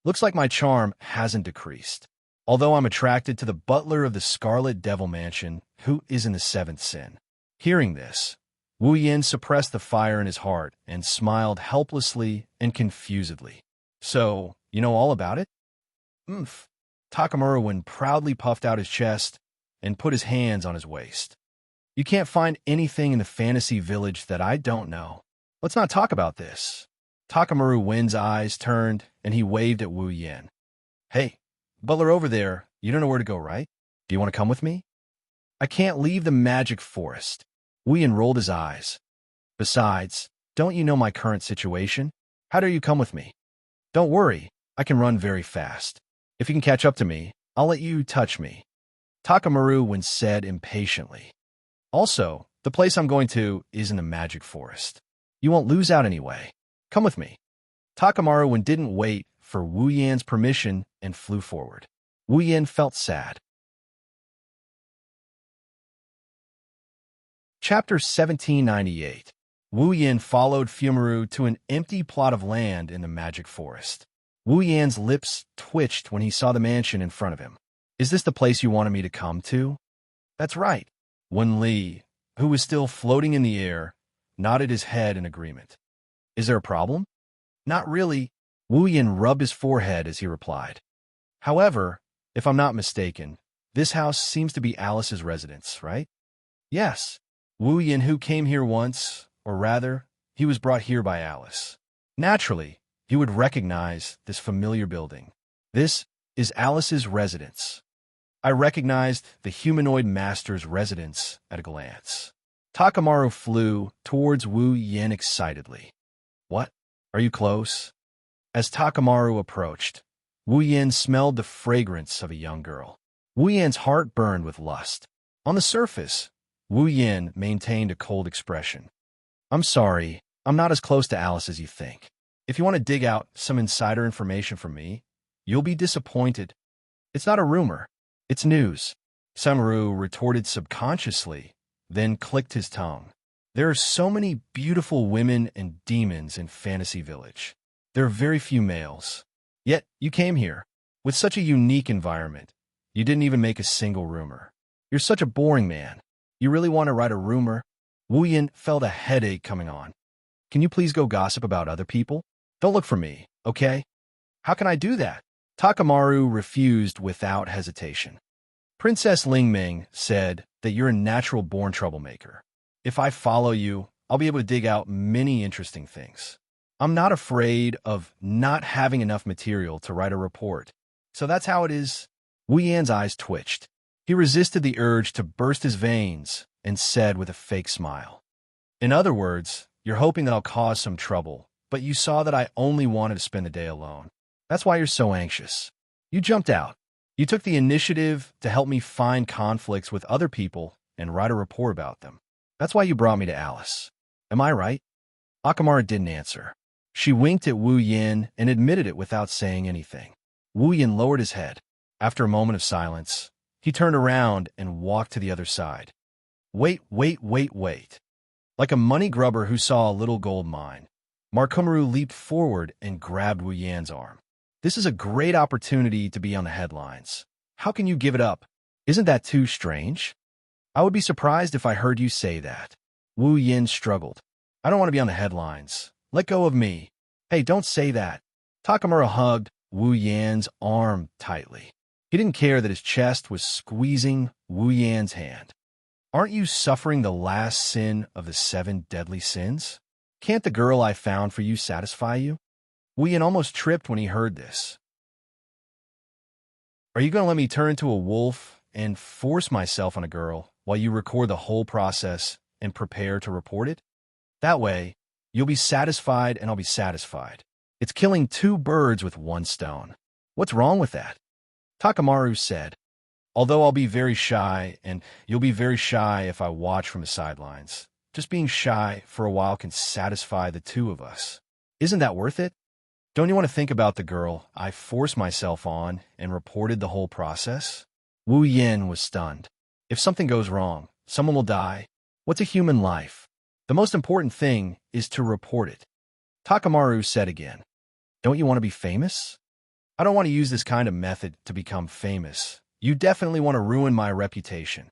Speaker 1: Looks like my charm hasn't decreased. Although I'm attracted to the butler of the Scarlet Devil Mansion, who is in the seventh sin. Hearing this, Wu Yin suppressed the fire in his heart and smiled helplessly and confusedly. So, you know all about it? Umph. Takamura proudly puffed out his chest and put his hands on his waist. You can't find anything in the fantasy village that I don't know. Let's not talk about this. Takamura Win's eyes turned and he waved at Wu Yin. Hey, butler over there, you don't know where to go, right? Do you want to come with me? I can't leave the magic forest. Wu Yin rolled his eyes. Besides, don't you know my current situation? How dare you come with me? Don't worry, I can run very fast. If you can catch up to me, I'll let you touch me. Takamura said impatiently. Also, the place I'm going to is in the magic forest. You won't lose out anyway. Come with me. Takamura didn't wait for Wu Yan's permission and flew forward. Wu Yan felt sad. Chapter 1798. Wu Yan followed Fumaru to an empty plot of land in the magic forest. Wu Yan's lips twitched when he saw the mansion in front of him. Is this the place you wanted me to come to? That's right. Wen Li, who was still floating in the air, nodded his head in agreement. Is there a problem? Not really. Wu Yan rubbed his forehead as he replied. However, if I'm not mistaken, this house seems to be Alice's residence, right? Yes. Wu Yan, who came here once, or rather, he was brought here by Alice. Naturally, he would recognize this familiar building. This is Alice's residence. I recognized the humanoid master's residence at a glance. Takamura flew towards Wu Yan excitedly. What? Are you close? As Takamura approached, Wu Yan smelled the fragrance of a young girl. Wu Yan's heart burned with lust. On the surface, Wu Yan maintained a cold expression. I'm sorry, I'm not as close to Alice as you think. If you want to dig out some insider information from me, you'll be disappointed. It's not a rumor. It's news. Samaru retorted subconsciously, then clicked his tongue. There are so many beautiful women and demons in Fantasy Village. There are very few males. Yet, you came here. With such a unique environment, you didn't even make a single rumor. You're such a boring man. You really want to write a rumor? Wu Yan felt a headache coming on. Can you please go gossip about other people? Don't look for me, okay? How can I do that? Takamura refused without hesitation. Princess Lingming said that you're a natural-born troublemaker. If I follow you, I'll be able to dig out many interesting things. I'm not afraid of not having enough material to write a report. So that's how it is. Wu Yan's eyes twitched. He resisted the urge to burst his veins and said with a fake smile. In other words, you're hoping that I'll cause some trouble, but you saw that I only wanted to spend the day alone. That's why you're so anxious. You jumped out. You took the initiative to help me find conflicts with other people and write a report about them. That's why you brought me to Alice. Am I right? Akamara didn't answer. She winked at Wu Yan and admitted it without saying anything. Wu Yan lowered his head. After a moment of silence, he turned around and walked to the other side. Wait. Like a money grubber who saw a little gold mine, Markumaru leaped forward and grabbed Wu Yan's arm. This is a great opportunity to be on the headlines. How can you give it up? Isn't that too strange? I would be surprised if I heard you say that. Wu Yan struggled. I don't want to be on the headlines. Let go of me. Hey, don't say that. Takamura hugged Wu Yan's arm tightly. He didn't care that his chest was squeezing Wu Yan's hand. Aren't you suffering the last sin of the 7 deadly sins? Can't the girl I found for you satisfy you? Wu Yan almost tripped when he heard this. Are you going to let me turn into a wolf and force myself on a girl while you record the whole process and prepare to report it? That way, you'll be satisfied and I'll be satisfied. It's killing 2 birds with 1 stone. What's wrong with that? Takamura said, although I'll be very shy and you'll be very shy if I watch from the sidelines, just being shy for a while can satisfy the 2 of us. Isn't that worth it? Don't you want to think about the girl I forced myself on and reported the whole process? Wu Yin was stunned. If something goes wrong, someone will die. What's a human life? The most important thing is to report it. Takamaru said again, "Don't you want to be famous?" "I don't want to use this kind of method to become famous. You definitely want to ruin my reputation."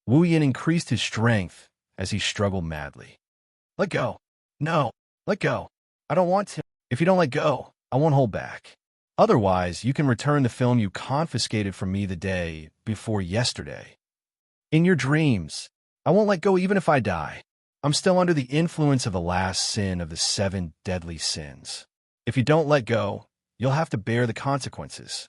Speaker 1: Wu Yin increased his strength as he struggled madly. "Let go. No, let go. I don't want to. If you don't let go, I won't hold back. Otherwise, you can return the film you confiscated from me the day before yesterday. In your dreams, I won't let go even if I die. I'm still under the influence of the last sin of the 7 deadly sins. If you don't let go, you'll have to bear the consequences.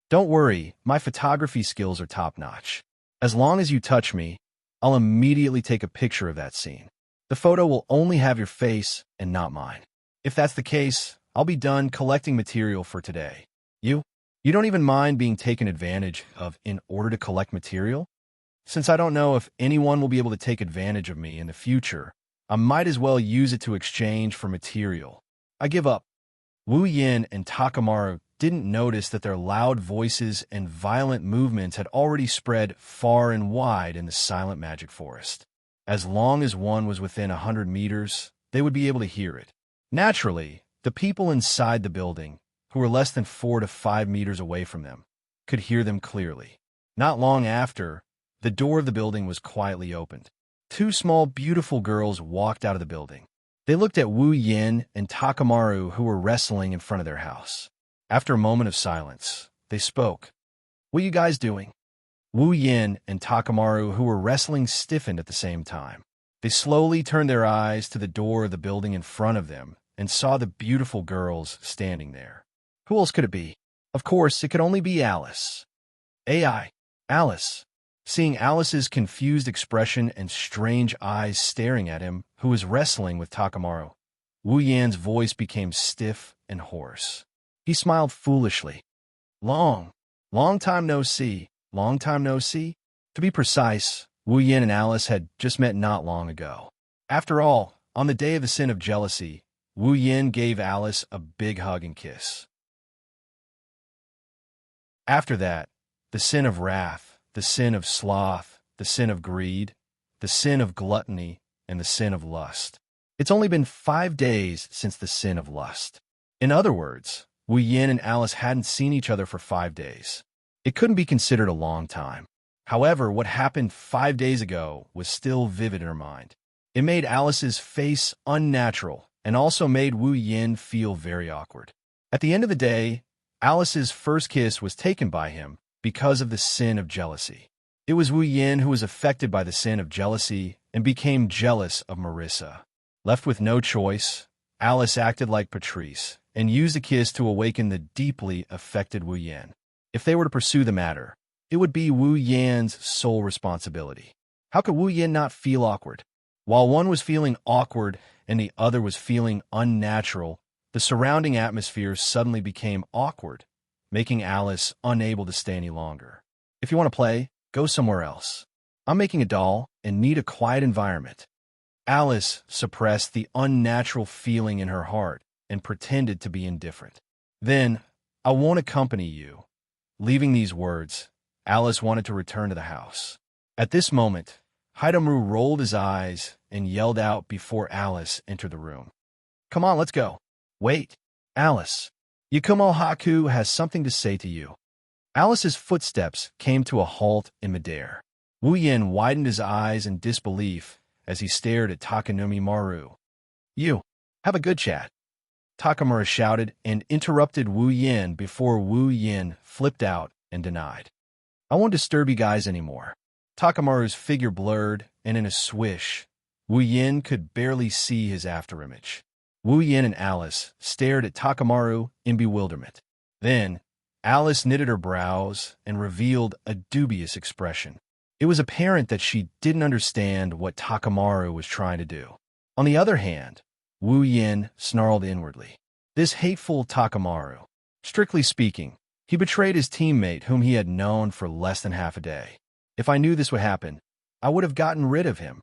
Speaker 1: Don't worry, my photography skills are top-notch. As long as you touch me, I'll immediately take a picture of that scene. The photo will only have your face and not mine. If that's the case, I'll be done collecting material for today. You don't even mind being taken advantage of in order to collect material? Since I don't know if anyone will be able to take advantage of me in the future, I might as well use it to exchange for material. I give up." Wu Yin and Takamaru didn't notice that their loud voices and violent movements had already spread far and wide in the silent magic forest. As long as one was within 100 meters, they would be able to hear it. Naturally, the people inside the building, who were less than 4 to 5 meters away from them, could hear them clearly. Not long after, the door of the building was quietly opened. 2 small, beautiful girls walked out of the building. They looked at Wu Yin and Takamaru, who were wrestling in front of their house. After a moment of silence, they spoke. "What are you guys doing?" Wu Yin and Takamaru, who were wrestling, stiffened at the same time. They slowly turned their eyes to the door of the building in front of them and saw the beautiful girls standing there. Who else could it be? Of course, it could only be Alice. AI, Alice. Seeing Alice's confused expression and strange eyes staring at him, who was wrestling with Takamaru, Wu Yan's voice became stiff and hoarse. He smiled foolishly. Long time no see. Long time no see? To be precise, Wu Yan and Alice had just met not long ago. After all, on the day of the sin of jealousy, Wu Yan gave Alice a big hug and kiss. After that, the sin of wrath, the sin of sloth, the sin of greed, the sin of gluttony, and the sin of lust. It's only been 5 days since the sin of lust. In other words, Wu Yin and Alice hadn't seen each other for 5 days. It couldn't be considered a long time. However, what happened 5 days ago was still vivid in her mind. It made Alice's face unnatural and also made Wu Yin feel very awkward. At the end of the day, Alice's first kiss was taken by him because of the sin of jealousy. It was Wu Yin who was affected by the sin of jealousy and became jealous of Marissa. Left with no choice, Alice acted like Patrice and used a kiss to awaken the deeply affected Wu Yin. If they were to pursue the matter, it would be Wu Yan's sole responsibility. How could Wu Yin not feel awkward? While one was feeling awkward and the other was feeling unnatural, the surrounding atmosphere suddenly became awkward, making Alice unable to stay any longer. "If you want to play, go somewhere else. I'm making a doll and need a quiet environment." Alice suppressed the unnatural feeling in her heart and pretended to be indifferent. "Then, I won't accompany you." Leaving these words, Alice wanted to return to the house. At this moment, Hidamu rolled his eyes and yelled out before Alice entered the room. "Come on, let's go." "Wait, Alice. Yakumo Haku has something to say to you." Alice's footsteps came to a halt in midair. Wu Yin widened his eyes in disbelief as he stared at Takanumi Maru. "You, have a good chat." Takamura shouted and interrupted Wu Yin before Wu Yin flipped out and denied. "I won't disturb you guys anymore." Takamaru's figure blurred, and in a swish, Wu Yin could barely see his afterimage. Wu Yin and Alice stared at Takamaru in bewilderment. Then, Alice knitted her brows and revealed a dubious expression. It was apparent that she didn't understand what Takamaru was trying to do. On the other hand, Wu Yin snarled inwardly. This hateful Takamaru. Strictly speaking, he betrayed his teammate whom he had known for less than half a day. If I knew this would happen, I would have gotten rid of him.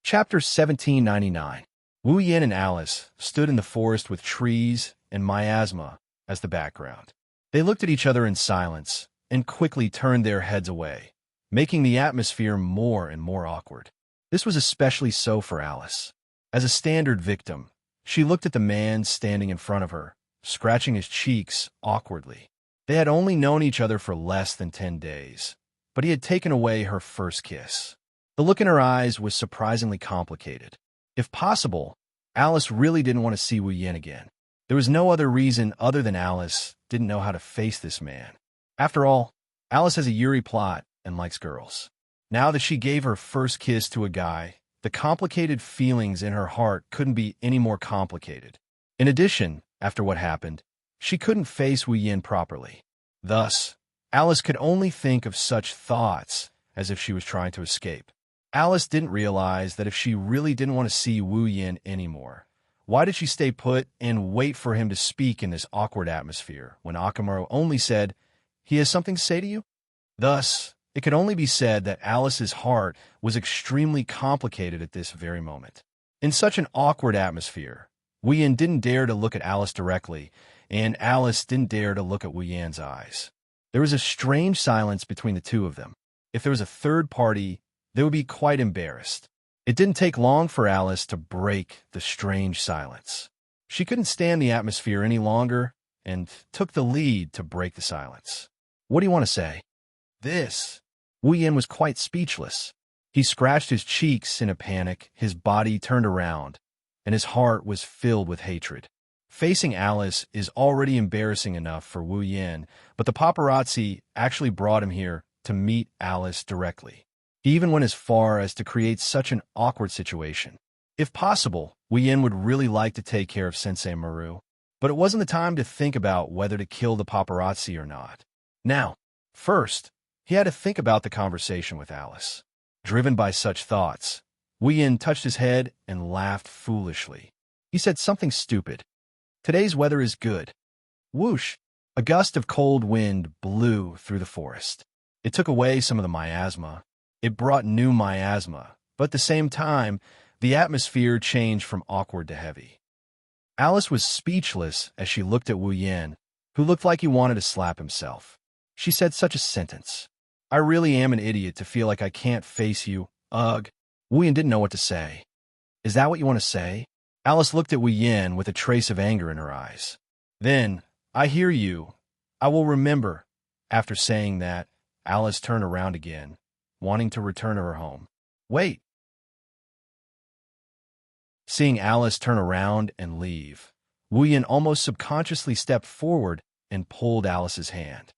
Speaker 1: Chapter 1799. Wu Yin and Alice stood in the forest with trees and miasma as the background. They looked at each other in silence and quickly turned their heads away, making the atmosphere more and more awkward. This was especially so for Alice. As a standard victim, she looked at the man standing in front of her, scratching his cheeks awkwardly. They had only known each other for less than 10 days, but he had taken away her first kiss. The look in her eyes was surprisingly complicated. If possible, Alice really didn't want to see Wu Yin again. There was no other reason other than Alice didn't know how to face this man. After all, Alice has a Yuri plot and likes girls. Now that she gave her first kiss to a guy, the complicated feelings in her heart couldn't be any more complicated. In addition, after what happened, she couldn't face Wu Yin properly. Thus, Alice could only think of such thoughts as if she was trying to escape. Alice didn't realize that if she really didn't want to see Wu Yin anymore, why did she stay put and wait for him to speak in this awkward atmosphere when Akamaro only said, "He has something to say to you?" Thus, it could only be said that Alice's heart was extremely complicated at this very moment. In such an awkward atmosphere, Wu Yin didn't dare to look at Alice directly, and Alice didn't dare to look at Wu Yan's eyes. There was a strange silence between the two of them. If there was a third party, they would be quite embarrassed. It didn't take long for Alice to break the strange silence. She couldn't stand the atmosphere any longer and took the lead to break the silence. "What do you want to say?" This. Wu Yin was quite speechless. He scratched his cheeks in a panic, his body turned around, and his heart was filled with hatred. Facing Alice is already embarrassing enough for Wu Yin, but the paparazzi actually brought him here to meet Alice directly. He even went as far as to create such an awkward situation. If possible, Wu Yin would really like to take care of Sensei Maru, but it wasn't the time to think about whether to kill the paparazzi or not. Now, first, he had to think about the conversation with Alice. Driven by such thoughts, Wu Yin touched his head and laughed foolishly. He said something stupid. "Today's weather is good." Whoosh! A gust of cold wind blew through the forest. It took away some of the miasma. It brought new miasma, but at the same time, the atmosphere changed from awkward to heavy. Alice was speechless as she looked at Wu Yin, who looked like he wanted to slap himself. She said such a sentence. "I really am an idiot to feel like I can't face you. Ugh." Wu Yin didn't know what to say. "Is that what you want to say?" Alice looked at Wu Yin with a trace of anger in her eyes. Then, "I hear you. I will remember." After saying that, Alice turned around again, wanting to return to her home. "Wait." Seeing Alice turn around and leave, Wu Yin almost subconsciously stepped forward and pulled Alice's hand.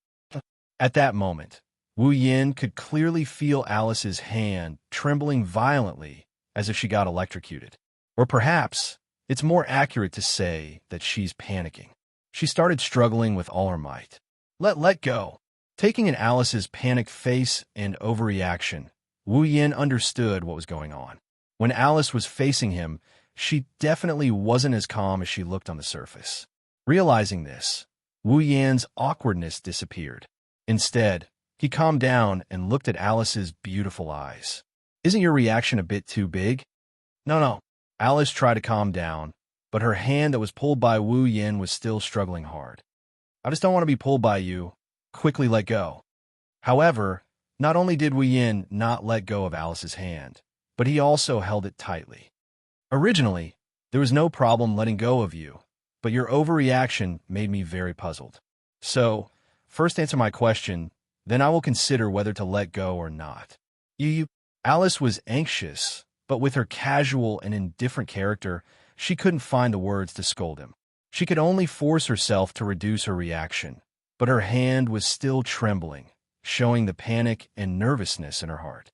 Speaker 1: At that moment, Wu Yin could clearly feel Alice's hand trembling violently as if she got electrocuted. Or perhaps, it's more accurate to say that she's panicking. She started struggling with all her might. Let go." Taking in Alice's panicked face and overreaction, Wu Yin understood what was going on. When Alice was facing him, she definitely wasn't as calm as she looked on the surface. Realizing this, Wu Yan's awkwardness disappeared. Instead, he calmed down and looked at Alice's beautiful eyes. "Isn't your reaction a bit too big?" No. Alice tried to calm down, but her hand that was pulled by Wu Yin was still struggling hard. "I just don't want to be pulled by you. Quickly let go." However, not only did Wu Yin not let go of Alice's hand, but he also held it tightly. "Originally, there was no problem letting go of you, but your overreaction made me very puzzled. So, first answer my question, then I will consider whether to let go or not." Alice was anxious, but with her casual and indifferent character, she couldn't find the words to scold him. She could only force herself to reduce her reaction, but her hand was still trembling, showing the panic and nervousness in her heart.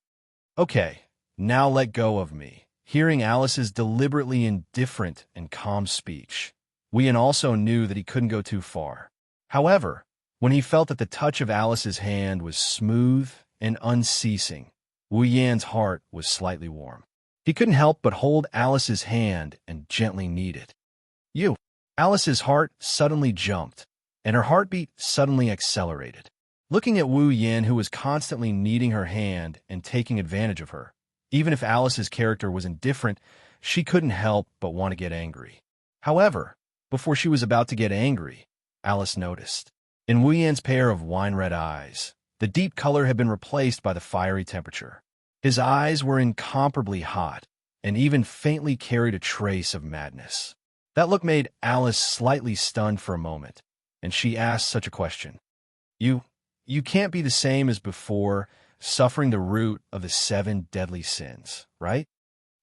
Speaker 1: "Okay, now let go of me." Hearing Alice's deliberately indifferent and calm speech, Wu Yin also knew that he couldn't go too far. However, when he felt that the touch of Alice's hand was smooth and unceasing, Wu Yan's heart was slightly warm. He couldn't help but hold Alice's hand and gently knead it. Alice's heart suddenly jumped, and her heartbeat suddenly accelerated. Looking at Wu Yin, who was constantly kneading her hand and taking advantage of her, even if Alice's character was indifferent, she couldn't help but want to get angry. However, before she was about to get angry, Alice noticed. In Wu Yan's pair of wine-red eyes, the deep color had been replaced by the fiery temperature. His eyes were incomparably hot, and even faintly carried a trace of madness. That look made Alice slightly stunned for a moment, and she asked such a question. You can't be the same as before, suffering the root of the 7 deadly sins, right?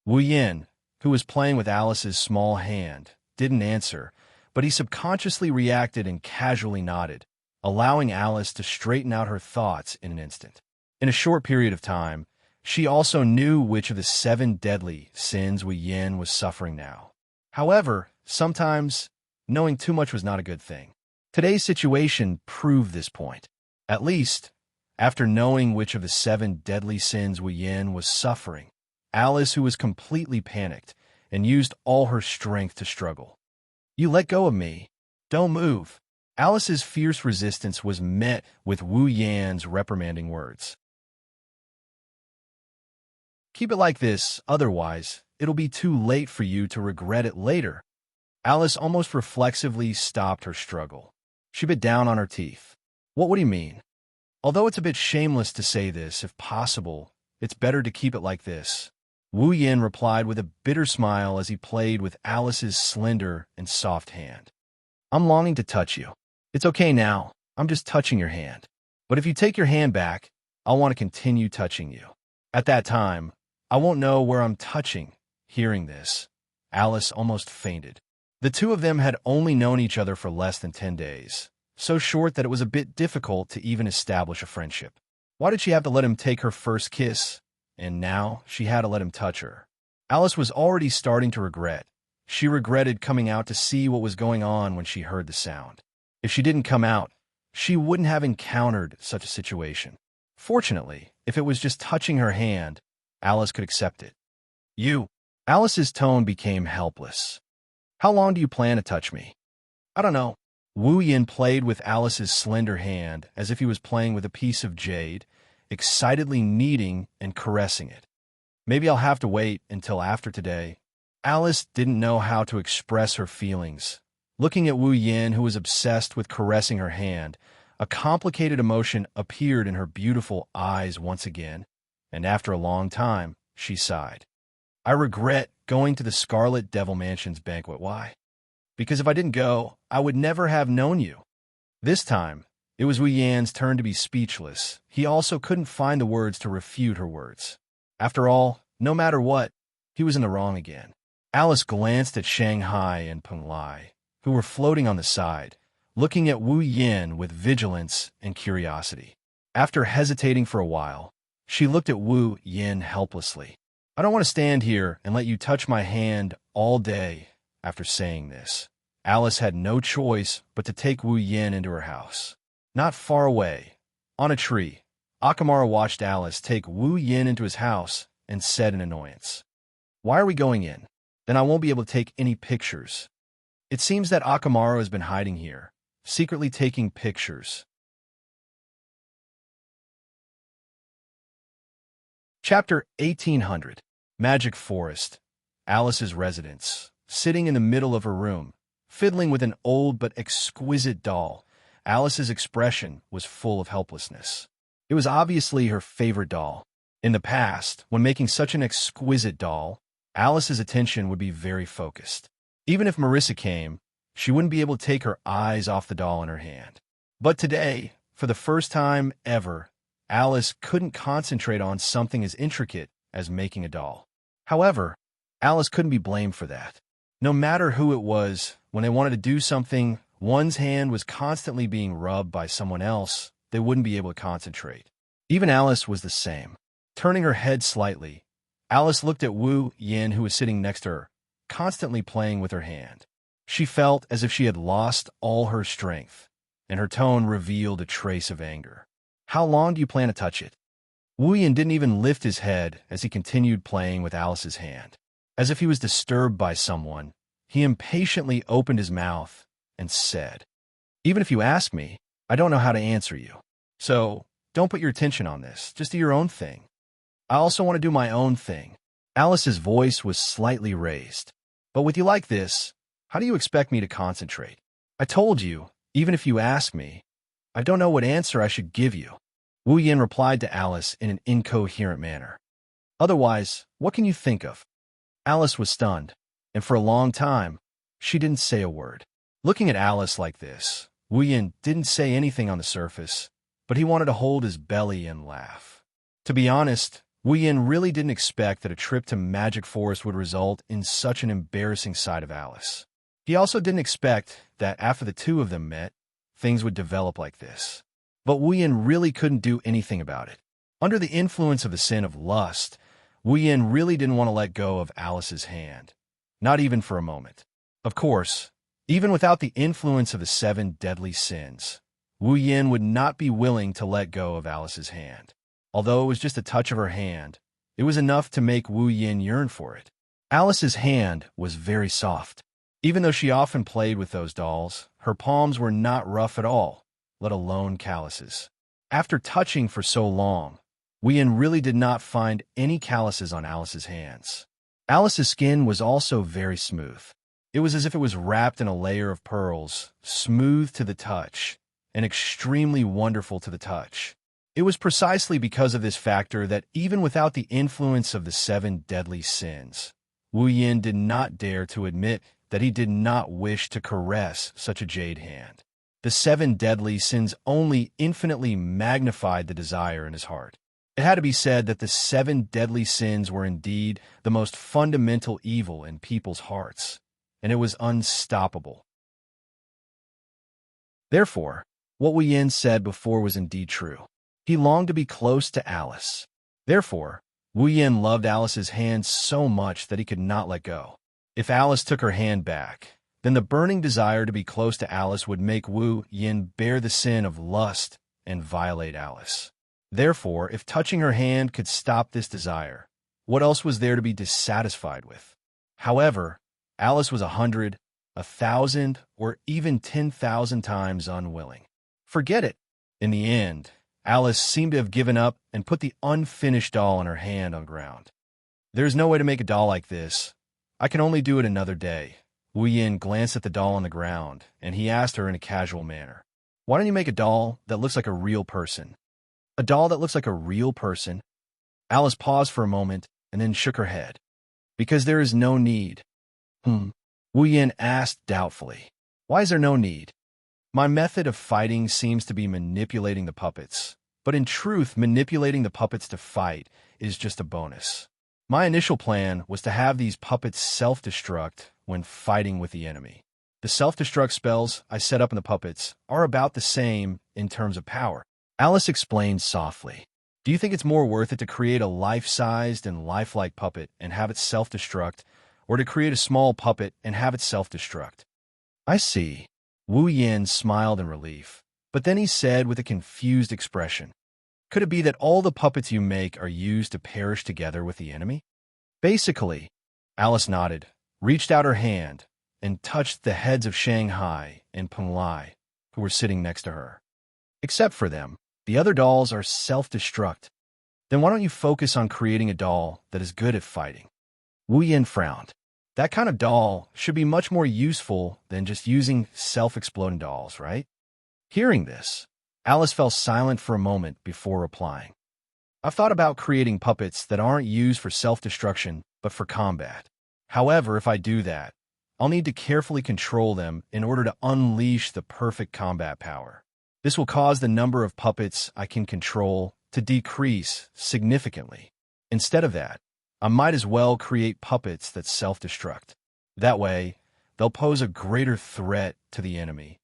Speaker 1: Wu Yan, who was playing with Alice's small hand, didn't answer, but he subconsciously reacted and casually nodded, allowing Alice to straighten out her thoughts in an instant. In a short period of time, she also knew which of the 7 deadly sins Wu Yan was suffering now. However, sometimes knowing too much was not a good thing. Today's situation proved this point. At least, after knowing which of the 7 deadly sins Wu Yan was suffering, Alice, who was completely panicked, and used all her strength to struggle. "You let go of me. Don't move." Alice's fierce resistance was met with Wu Yan's reprimanding words. "Keep it like this, otherwise, it'll be too late for you to regret it later." Alice almost reflexively stopped her struggle. She bit down on her teeth. "What do you mean? Although it's a bit shameless to say this, if possible, it's better to keep it like this." Wu Yan replied with a bitter smile as he played with Alice's slender and soft hand. "I'm longing to touch you. It's okay now, I'm just touching your hand. But if you take your hand back, I'll want to continue touching you. At that time, I won't know where I'm touching." Hearing this, Alice almost fainted. The two of them had only known each other for less than 10 days, so short that it was a bit difficult to even establish a friendship. Why did she have to let him take her first kiss? And now she had to let him touch her. Alice was already starting to regret. She regretted coming out to see what was going on when she heard the sound. If she didn't come out, she wouldn't have encountered such a situation. Fortunately, if it was just touching her hand, Alice could accept it. "You." Alice's tone became helpless. "How long do you plan to touch me?" "I don't know." Wu Yan played with Alice's slender hand as if he was playing with a piece of jade, excitedly kneading and caressing it. "Maybe I'll have to wait until after today." Alice didn't know how to express her feelings. Looking at Wu Yan, who was obsessed with caressing her hand, a complicated emotion appeared in her beautiful eyes once again, and after a long time, she sighed. "I regret going to the Scarlet Devil Mansion's banquet. Why? Because if I didn't go, I would never have known you." This time, it was Wu Yan's turn to be speechless. He also couldn't find the words to refute her words. After all, no matter what, he was in the wrong again. Alice glanced at Xianxia and Peng Lai, who were floating on the side, looking at Wu Yan with vigilance and curiosity. After hesitating for a while, she looked at Wu Yan helplessly. "I don't want to stand here and let you touch my hand all day." After saying this, Alice had no choice but to take Wu Yan into her house. Not far away, on a tree, Akamaru watched Alice take Wu Yan into his house and said in annoyance, "Why are we going in? Then I won't be able to take any pictures." It seems that Akamaru has been hiding here, secretly taking pictures. Chapter 1800. Magic Forest. Alice's residence. Sitting in the middle of her room, fiddling with an old but exquisite doll, Alice's expression was full of helplessness. It was obviously her favorite doll. In the past, when making such an exquisite doll, Alice's attention would be very focused. Even if Marissa came, she wouldn't be able to take her eyes off the doll in her hand. But today, for the first time ever, Alice couldn't concentrate on something as intricate as making a doll. However, Alice couldn't be blamed for that. No matter who it was, when they wanted to do something, one's hand was constantly being rubbed by someone else, they wouldn't be able to concentrate. Even Alice was the same. Turning her head slightly, Alice looked at Wu Yan, who was sitting next to her, constantly playing with her hand. She felt as if she had lost all her strength, and her tone revealed a trace of anger. "How long do you plan to touch it?" Wu Yan didn't even lift his head as he continued playing with Alice's hand. As if he was disturbed by someone, he impatiently opened his mouth and said, "Even if you ask me, I don't know how to answer you. So, don't put your attention on this. Just do your own thing." "I also want to do my own thing." Alice's voice was slightly raised. "But with you like this, how do you expect me to concentrate? I told you, Even if you ask me, I don't know what answer I should give you. Wu Yin replied to Alice in an incoherent manner. Otherwise, what can you think of? Alice was stunned, and for a long time, she didn't say a word. Looking at Alice like this, Wu Yin didn't say anything on the surface, but he wanted to hold his belly and laugh. To be honest, Wu Yin really didn't expect that a trip to Magic Forest would result in such an embarrassing sight of Alice. He also didn't expect that after the two of them met, things would develop like this. But Wu Yin really couldn't do anything about it. Under the influence of the sin of lust, Wu Yin really didn't want to let go of Alice's hand, not even for a moment. Of course, even without the influence of the 7 deadly sins, Wu Yin would not be willing to let go of Alice's hand. Although it was just a touch of her hand, it was enough to make Wu Yin yearn for it. Alice's hand was very soft. Even though she often played with those dolls, her palms were not rough at all, let alone calluses. After touching for so long, Wu Yin really did not find any calluses on Alice's hands. Alice's skin was also very smooth. It was as if it was wrapped in a layer of pearls, smooth to the touch, and extremely wonderful to the touch. It was precisely because of this factor that even without the influence of the 7 deadly sins, Wu Yin did not dare to admit that he did not wish to caress such a jade hand. The 7 deadly sins only infinitely magnified the desire in his heart. It had to be said that the 7 deadly sins were indeed the most fundamental evil in people's hearts, and it was unstoppable. Therefore, what Wu Yin said before was indeed true. He longed to be close to Alice. Therefore, Wu Yin loved Alice's hand so much that he could not let go. If Alice took her hand back, then the burning desire to be close to Alice would make Wu Yin bear the sin of lust and violate Alice. Therefore, if touching her hand could stop this desire, what else was there to be dissatisfied with? However, Alice was 100, 1,000, or even 10,000 times unwilling. Forget it. In the end, Alice seemed to have given up and put the unfinished doll in her hand on the ground. There's no way to make a doll like this. I can only do it another day. Wu Yin glanced at the doll on the ground, and he asked her in a casual manner, "Why don't you make a doll that looks like a real person?" "A doll that looks like a real person?" Alice paused for a moment and then shook her head. "Because there is no need." Wu Yin asked doubtfully. "Why is there no need?" "My method of fighting seems to be manipulating the puppets, but in truth, manipulating the puppets to fight is just a bonus. My initial plan was to have these puppets self-destruct when fighting with the enemy. The self-destruct spells I set up in the puppets are about the same in terms of power." Alice explained softly. "Do you think it's more worth it to create a life-sized and lifelike puppet and have it self-destruct, or to create a small puppet and have it self-destruct?" "I see." Wu Yin smiled in relief, but then he said with a confused expression, "Could it be that all the puppets you make are used to perish together with the enemy?" "Basically." Alice nodded, reached out her hand, and touched the heads of Xianxia and Penglai, who were sitting next to her. "Except for them, the other dolls are self-destruct. Then why don't you focus on creating a doll that is good at fighting?" Wu Yin frowned. That kind of doll should be much more useful than just using self-exploding dolls, right? Hearing this, Alice fell silent for a moment before replying. "I've thought about creating puppets that aren't used for self-destruction, but for combat. However, if I do that, I'll need to carefully control them in order to unleash the perfect combat power. This will cause the number of puppets I can control to decrease significantly. Instead of that, I might as well create puppets that self-destruct. That way, they'll pose a greater threat to the enemy.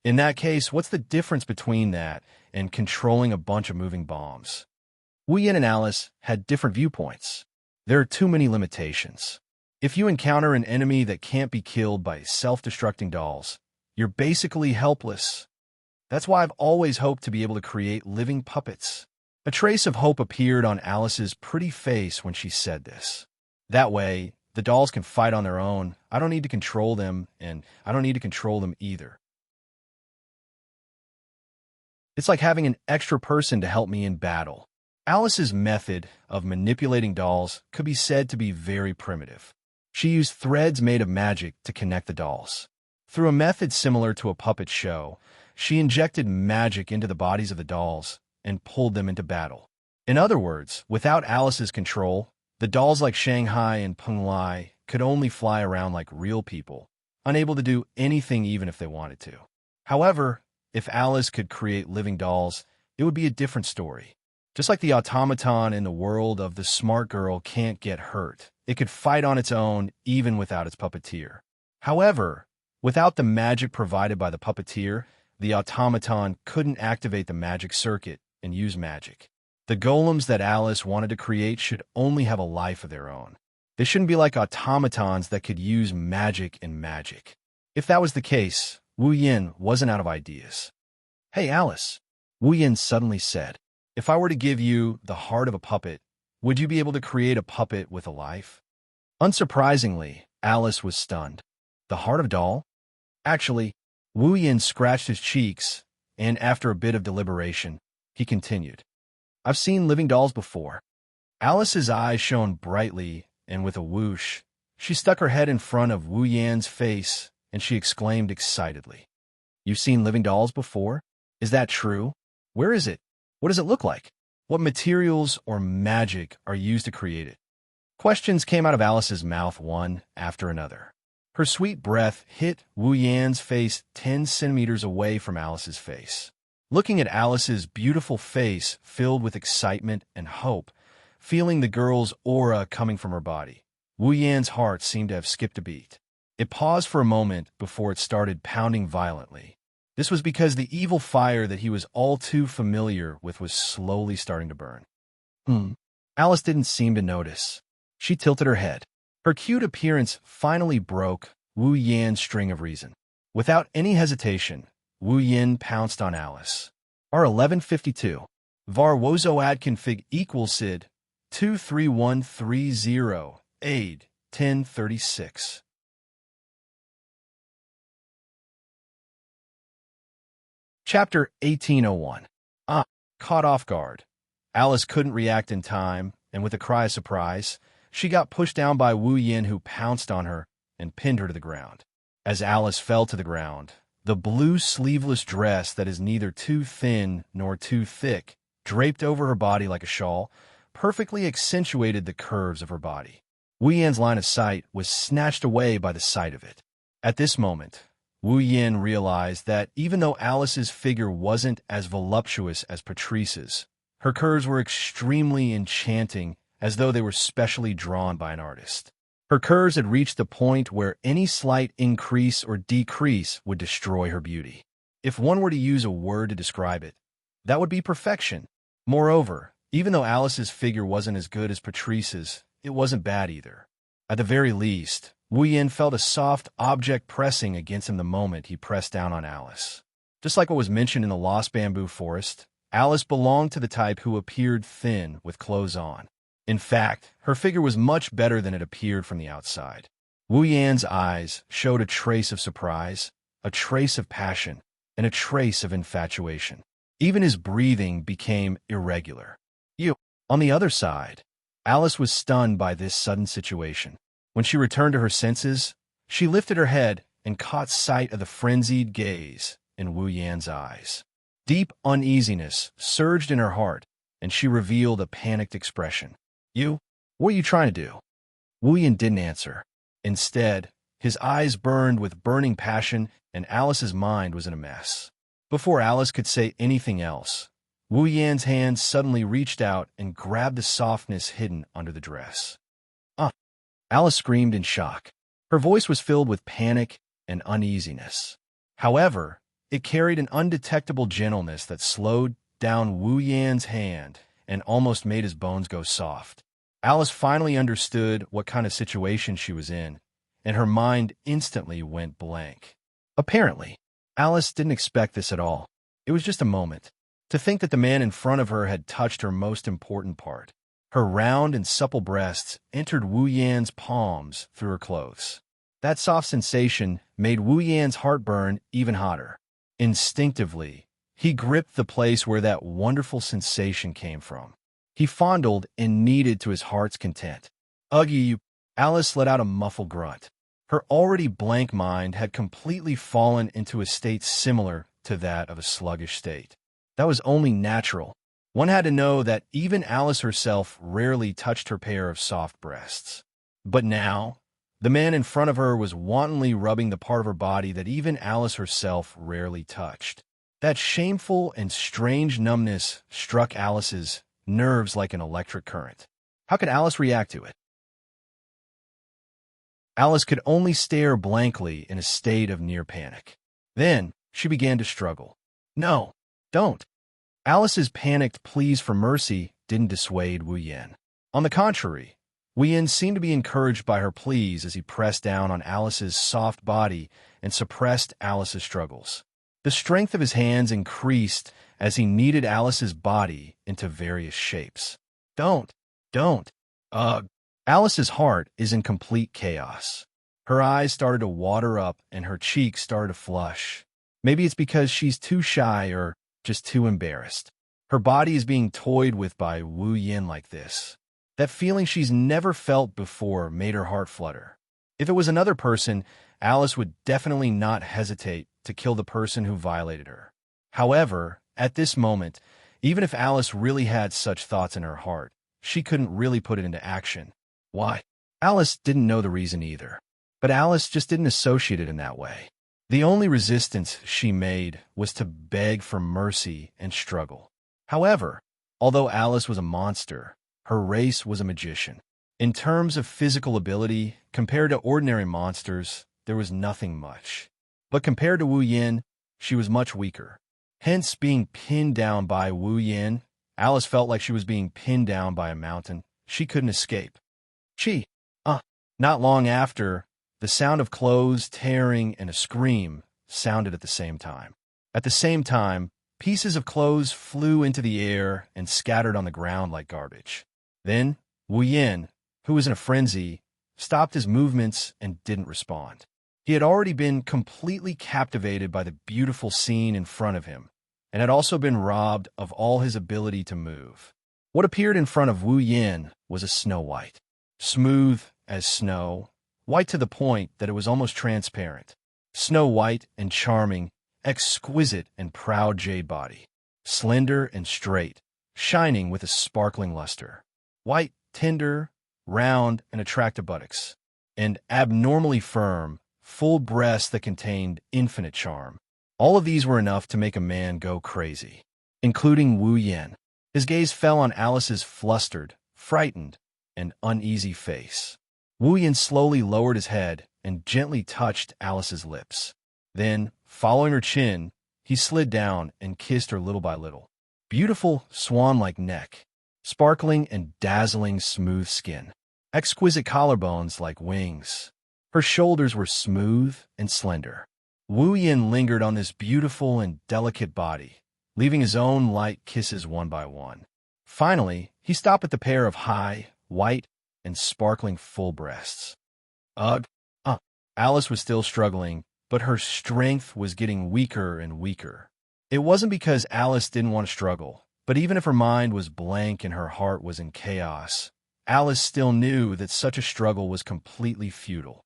Speaker 1: In that case, what's the difference between that and controlling a bunch of moving bombs?" Wu Yin and Alice had different viewpoints. There are too many limitations. If you encounter an enemy that can't be killed by self-destructing dolls, you're basically helpless. That's why I've always hoped to be able to create living puppets. A trace of hope appeared on Alice's pretty face when she said this. That way, the dolls can fight on their own. I don't need to control them, and I don't need to control them either. It's like having an extra person to help me in battle. Alice's method of manipulating dolls could be said to be very primitive. She used threads made of magic to connect the dolls. Through a method similar to a puppet show, she injected magic into the bodies of the dolls and pulled them into battle. In other words, without Alice's control, the dolls like Shanghai and Peng Lai could only fly around like real people, unable to do anything even if they wanted to. However, if Alice could create living dolls, it would be a different story. Just like the automaton in the world of The Smart Girl Can't Get Hurt, it could fight on its own even without its puppeteer. However, without the magic provided by the puppeteer, the automaton couldn't activate the magic circuit and use magic. The golems that Alice wanted to create should only have a life of their own. They shouldn't be like automatons that could use magic and magic. If that was the case, Wu Yin wasn't out of ideas. "Hey, Alice," Wu Yin suddenly said, "if I were to give you the heart of a puppet, would you be able to create a puppet with a life?" Unsurprisingly, Alice was stunned. The heart of a doll? Actually, Wu Yin scratched his cheeks, and after a bit of deliberation, he continued, "I've seen living dolls before." Alice's eyes shone brightly, and with a whoosh, she stuck her head in front of Wu Yan's face, and she exclaimed excitedly, "You've seen living dolls before? Is that true? Where is it? What does it look like? What materials or magic are used to create it?" Questions came out of Alice's mouth one after another. Her sweet breath hit Wu Yan's face 10 centimeters away from Alice's face. Looking at Alice's beautiful face filled with excitement and hope, feeling the girl's aura coming from her body, Wu Yan's heart seemed to have skipped a beat. It paused for a moment before it started pounding violently. This was because the evil fire that he was all too familiar with was slowly starting to burn. Alice didn't seem to notice. She tilted her head. Her cute appearance finally broke Wu Yan's string of reason. Without any hesitation, Wu Yin pounced on Alice. R1152. Var wozoad config equals sid 23130 aid 1036. Chapter 1801. Caught off guard. Alice couldn't react in time, and with a cry of surprise, she got pushed down by Wu Yin, who pounced on her and pinned her to the ground. As Alice fell to the ground, the blue sleeveless dress that is neither too thin nor too thick, draped over her body like a shawl, perfectly accentuated the curves of her body. Wu Yan's line of sight was snatched away by the sight of it. At this moment, Wu Yin realized that even though Alice's figure wasn't as voluptuous as Patrice's, her curves were extremely enchanting, as though they were specially drawn by an artist. Her curves had reached the point where any slight increase or decrease would destroy her beauty. If one were to use a word to describe it, that would be perfection. Moreover, even though Alice's figure wasn't as good as Patrice's, it wasn't bad either. At the very least, Wu Yin felt a soft object pressing against him the moment he pressed down on Alice. Just like what was mentioned in the Lost Bamboo Forest, Alice belonged to the type who appeared thin with clothes on. In fact, her figure was much better than it appeared from the outside. Wu Yan's eyes showed a trace of surprise, a trace of passion, and a trace of infatuation. Even his breathing became irregular. On the other side, Alice was stunned by this sudden situation. When she returned to her senses, she lifted her head and caught sight of the frenzied gaze in Wu Yan's eyes. Deep uneasiness surged in her heart, and she revealed a panicked expression. What are you trying to do?" Wu Yan didn't answer. Instead, his eyes burned with burning passion, and Alice's mind was in a mess. Before Alice could say anything else, Wu Yan's hand suddenly reached out and grabbed the softness hidden under the dress. Alice screamed in shock. Her voice was filled with panic and uneasiness. However, it carried an undetectable gentleness that slowed down Wu Yan's hand and almost made his bones go soft. Alice finally understood what kind of situation she was in, and her mind instantly went blank. Apparently, Alice didn't expect this at all. It was just a moment. To think that the man in front of her had touched her most important part. Her round and supple breasts entered Wu Yan's palms through her clothes. That soft sensation made Wu Yan's heart burn even hotter. Instinctively, he gripped the place where that wonderful sensation came from. He fondled and kneaded to his heart's content. "Uggy!" Alice let out a muffled grunt. Her already blank mind had completely fallen into a state similar to that of a sluggish state. That was only natural. One had to know that even Alice herself rarely touched her pair of soft breasts. But now, the man in front of her was wantonly rubbing the part of her body that even Alice herself rarely touched. That shameful and strange numbness struck Alice's nerves like an electric current. How could Alice react to it? Alice could only stare blankly in a state of near panic. Then she began to struggle. No, don't. Alice's panicked pleas for mercy didn't dissuade Wu Yin. On the contrary, Wu Yin seemed to be encouraged by her pleas as he pressed down on Alice's soft body and suppressed Alice's struggles. The strength of his hands increased as he kneaded Alice's body into various shapes. Don't. Ugh. Alice's heart is in complete chaos. Her eyes started to water up and her cheeks started to flush. Maybe it's because she's too shy or just too embarrassed. Her body is being toyed with by Wu Yin like this. That feeling she's never felt before made her heart flutter. If it was another person, Alice would definitely not hesitate to kill the person who violated her. However, at this moment, even if Alice really had such thoughts in her heart, she couldn't really put it into action. Why? Alice didn't know the reason either. But Alice just didn't associate it in that way. The only resistance she made was to beg for mercy and struggle. However, although Alice was a monster, her race was a magician. In terms of physical ability, compared to ordinary monsters, there was nothing much. But compared to Wu Yin, she was much weaker. Hence, being pinned down by Wu Yin, Alice felt like she was being pinned down by a mountain. She couldn't escape. Not long after, the sound of clothes tearing and a scream sounded at the same time. At the same time, pieces of clothes flew into the air and scattered on the ground like garbage. Then, Wu Yin, who was in a frenzy, stopped his movements and didn't respond. He had already been completely captivated by the beautiful scene in front of him, and had also been robbed of all his ability to move. What appeared in front of Wu Yin was a Snow White. Smooth as snow, white to the point that it was almost transparent. Snow White and charming, exquisite and proud jade body. Slender and straight, shining with a sparkling luster. White, tender, round, and attractive buttocks. And abnormally firm, full breasts that contained infinite charm. All of these were enough to make a man go crazy, including Wu Yin. His gaze fell on Alice's flustered, frightened, and uneasy face. Wu Yin slowly lowered his head and gently touched Alice's lips. Then, following her chin, he slid down and kissed her little by little. Beautiful swan-like neck, sparkling and dazzling smooth skin, exquisite collarbones like wings. Her shoulders were smooth and slender. Wu Yin lingered on this beautiful and delicate body, leaving his own light kisses one by one. Finally, he stopped at the pair of high, white, and sparkling full breasts. Alice was still struggling, but her strength was getting weaker and weaker. It wasn't because Alice didn't want to struggle, but even if her mind was blank and her heart was in chaos, Alice still knew that such a struggle was completely futile.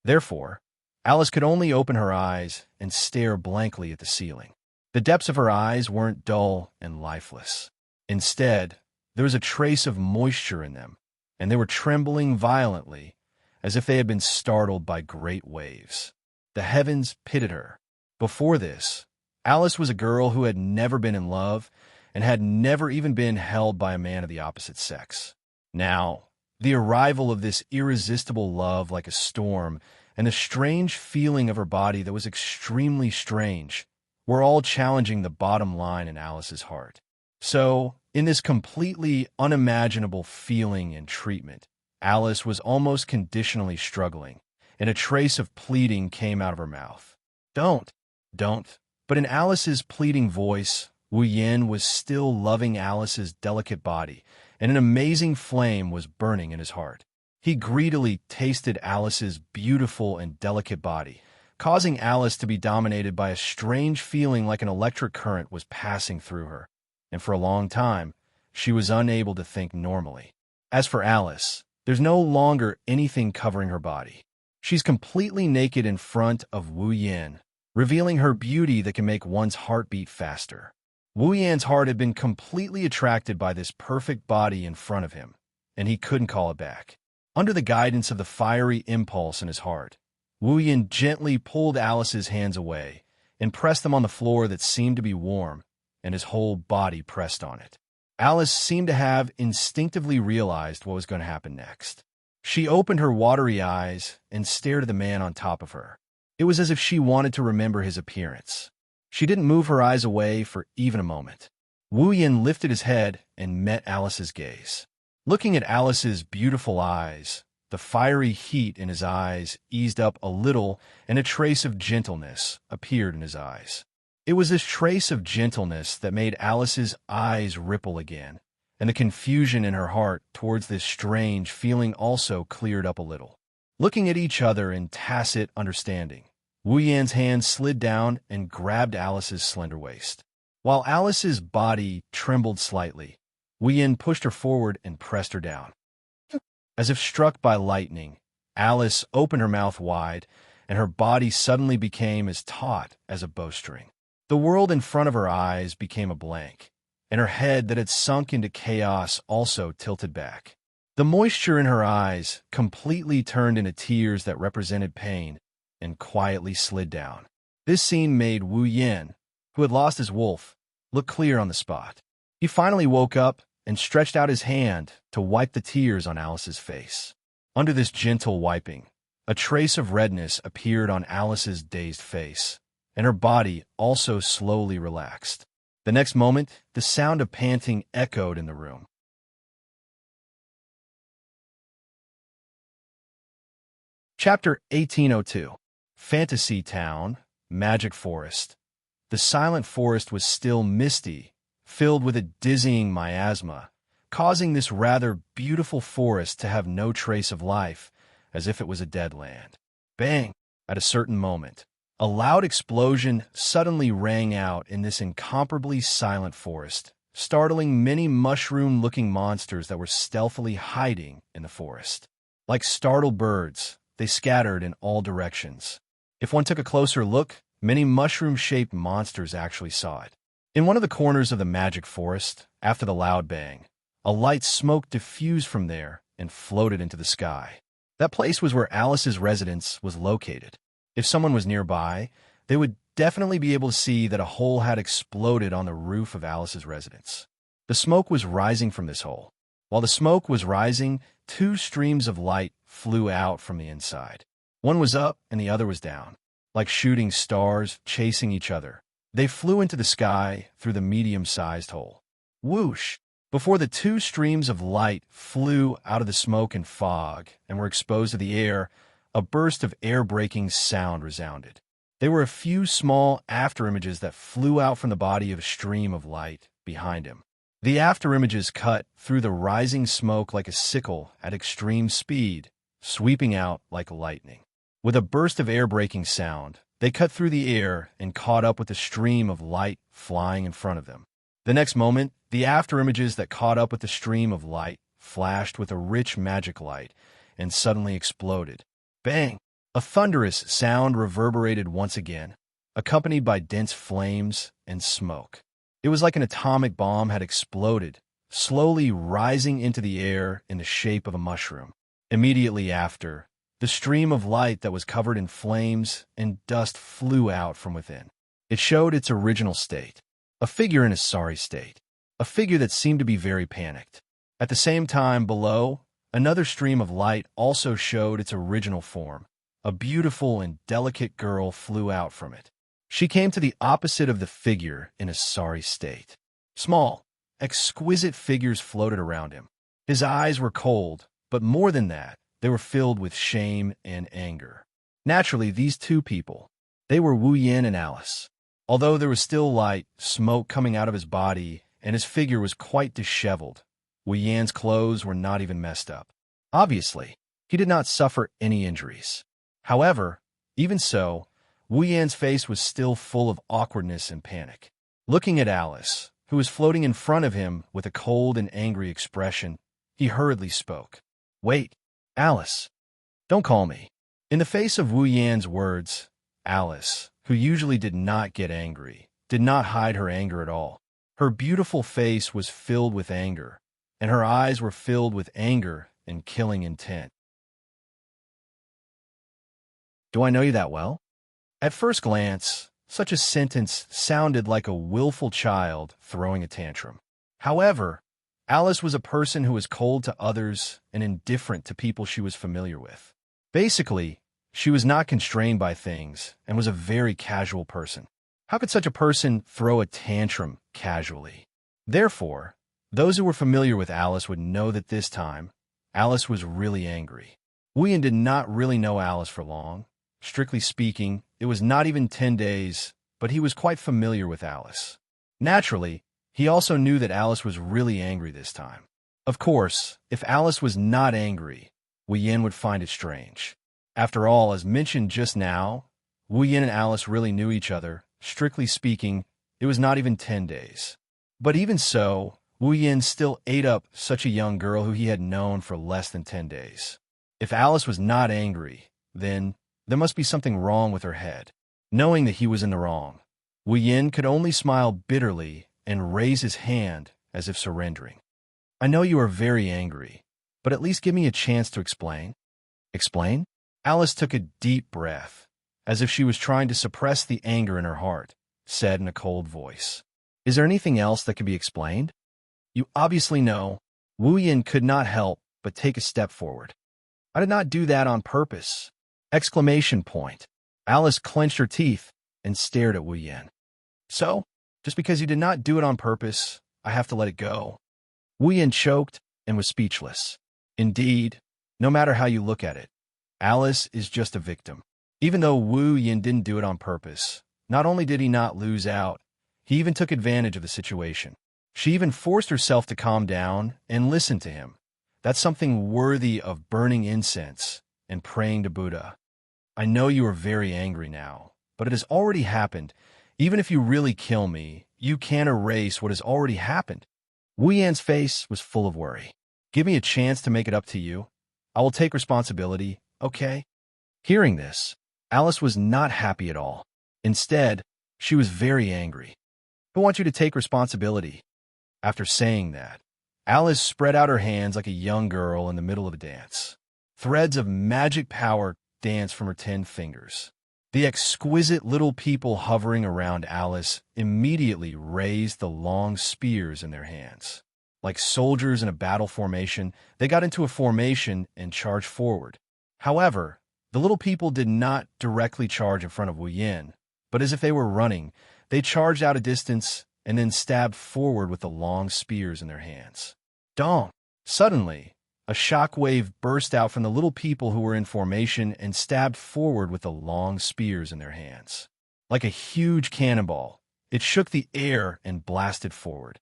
Speaker 1: Therefore, Alice could only open her eyes and stare blankly at the ceiling. The depths of her eyes weren't dull and lifeless. Instead, there was a trace of moisture in them, and they were trembling violently, as if they had been startled by great waves. The heavens pitied her. Before this, Alice was a girl who had never been in love and had never even been held by a man of the opposite sex. Now, the arrival of this irresistible love like a storm and the strange feeling of her body that was extremely strange were all challenging the bottom line in Alice's heart. So, in this completely unimaginable feeling and treatment, Alice was almost conditionally struggling, and a trace of pleading came out of her mouth. Don't. But in Alice's pleading voice, Wu Yin was still loving Alice's delicate body, and an amazing flame was burning in his heart. He greedily tasted Alice's beautiful and delicate body, causing Alice to be dominated by a strange feeling like an electric current was passing through her. And for a long time, she was unable to think normally. As for Alice, There's no longer anything covering her body. She's completely naked in front of Wu Yan, revealing her beauty that can make one's heart beat faster. Wu Yan's heart had been completely attracted by this perfect body in front of him, and he couldn't call it back. Under the guidance of the fiery impulse in his heart, Wu Yan gently pulled Alice's hands away and pressed them on the floor that seemed to be warm, and his whole body pressed on it. Alice seemed to have instinctively realized what was going to happen next. She opened her watery eyes and stared at the man on top of her. It was as if she wanted to remember his appearance. She didn't move her eyes away for even a moment. Wu Yan lifted his head and met Alice's gaze. Looking at Alice's beautiful eyes, the fiery heat in his eyes eased up a little, and a trace of gentleness appeared in his eyes. It was this trace of gentleness that made Alice's eyes ripple again, and the confusion in her heart towards this strange feeling also cleared up a little. Looking at each other in tacit understanding, Wu Yan's hand slid down and grabbed Alice's slender waist. While Alice's body trembled slightly, Wu Yan pushed her forward and pressed her down. As if struck by lightning, Alice opened her mouth wide, and her body suddenly became as taut as a bowstring. The world in front of her eyes became a blank, and her head that had sunk into chaos also tilted back. The moisture in her eyes completely turned into tears that represented pain and quietly slid down. This scene made Wu Yan, who had lost his wolf, look clear on the spot. He finally woke up and stretched out his hand to wipe the tears on Alice's face. Under this gentle wiping, a trace of redness appeared on Alice's dazed face, and her body also slowly relaxed. The next moment, the sound of panting echoed in the room. Chapter 1802. Fantasy Town, Magic Forest. The silent forest was still misty, filled with a dizzying miasma, causing this rather beautiful forest to have no trace of life, as if it was a dead land. Bang! At a certain moment, a loud explosion suddenly rang out in this incomparably silent forest, startling many mushroom-looking monsters that were stealthily hiding in the forest. Like startled birds, they scattered in all directions. If one took a closer look, many mushroom-shaped monsters actually saw it. In one of the corners of the magic forest, after the loud bang, a light smoke diffused from there and floated into the sky. That place was where Alice's residence was located. If someone was nearby, they would definitely be able to see that a hole had exploded on the roof of Alice's residence. The smoke was rising from this hole. While the smoke was rising, two streams of light flew out from the inside. One was up and the other was down, like shooting stars chasing each other. They flew into the sky through the medium-sized hole. Whoosh! Before the two streams of light flew out of the smoke and fog and were exposed to the air, a burst of air-breaking sound resounded. There were a few small afterimages that flew out from the body of a stream of light behind him. The afterimages cut through the rising smoke like a sickle at extreme speed, sweeping out like lightning. With a burst of air-breaking sound, they cut through the air and caught up with the stream of light flying in front of them. The next moment, the afterimages that caught up with the stream of light flashed with a rich magic light and suddenly exploded. Bang! A thunderous sound reverberated once again, accompanied by dense flames and smoke. It was like an atomic bomb had exploded, slowly rising into the air in the shape of a mushroom. Immediately after, the stream of light that was covered in flames and dust flew out from within. It showed its original state, a figure in a sorry state, a figure that seemed to be very panicked. At the same time, below, another stream of light also showed its original form. A beautiful and delicate girl flew out from it. She came to the opposite of the figure in a sorry state. Small, exquisite figures floated around him. His eyes were cold, but more than that, they were filled with shame and anger. Naturally, these two people, they were Wu Yan and Alice. Although there was still light, smoke coming out of his body, and his figure was quite disheveled, Wu Yan's clothes were not even messed up. Obviously, he did not suffer any injuries. However, even so, Wu Yan's face was still full of awkwardness and panic. Looking at Alice, who was floating in front of him with a cold and angry expression, he hurriedly spoke. Wait, Alice, don't call me. In the face of Wu Yan's words, Alice, who usually did not get angry, did not hide her anger at all. Her beautiful face was filled with anger, and her eyes were filled with anger and killing intent. Do I know you that well? At first glance, such a sentence sounded like a willful child throwing a tantrum. However, Alice was a person who was cold to others and indifferent to people she was familiar with. Basically, she was not constrained by things and was a very casual person. How could such a person throw a tantrum casually? Therefore, those who were familiar with Alice would know that this time, Alice was really angry. Wu Yan did not really know Alice for long. Strictly speaking, it was not even 10 days, but he was quite familiar with Alice. Naturally, he also knew that Alice was really angry this time. Of course, if Alice was not angry, Wu Yan would find it strange. After all, as mentioned just now, Wu Yan and Alice really knew each other. Strictly speaking, it was not even 10 days. But even so, Wu Yan still ate up such a young girl who he had known for less than 10 days. If Alice was not angry, then there must be something wrong with her head. Knowing that he was in the wrong, Wu Yan could only smile bitterly and raise his hand as if surrendering. I know you are very angry, but at least give me a chance to explain. Explain? Alice took a deep breath, as if she was trying to suppress the anger in her heart, said in a cold voice. Is there anything else that can be explained? You obviously know. Wu Yan could not help but take a step forward. I did not do that on purpose. Exclamation point. Alice clenched her teeth and stared at Wu Yan. So, just because you did not do it on purpose, I have to let it go. Wu Yan choked and was speechless. Indeed, no matter how you look at it, Alice is just a victim. Even though Wu Yan didn't do it on purpose, not only did he not lose out, he even took advantage of the situation. She even forced herself to calm down and listen to him. That's something worthy of burning incense and praying to Buddha. I know you are very angry now, but it has already happened. Even if you really kill me, you can't erase what has already happened. Wu Yan's face was full of worry. Give me a chance to make it up to you. I will take responsibility, okay? Hearing this, Alice was not happy at all. Instead, she was very angry. I want you to take responsibility. After saying that, Alice spread out her hands like a young girl in the middle of a dance. Threads of magic power danced from her 10 fingers. The exquisite little people hovering around Alice immediately raised the long spears in their hands. Like soldiers in a battle formation, they got into a formation and charged forward. However, the little people did not directly charge in front of Wu Yan, but as if they were running, they charged out a distance and then stabbed forward with the long spears in their hands. Dong! Suddenly, a shock wave burst out from the little people who were in formation and stabbed forward with the long spears in their hands. Like a huge cannonball, it shook the air and blasted forward.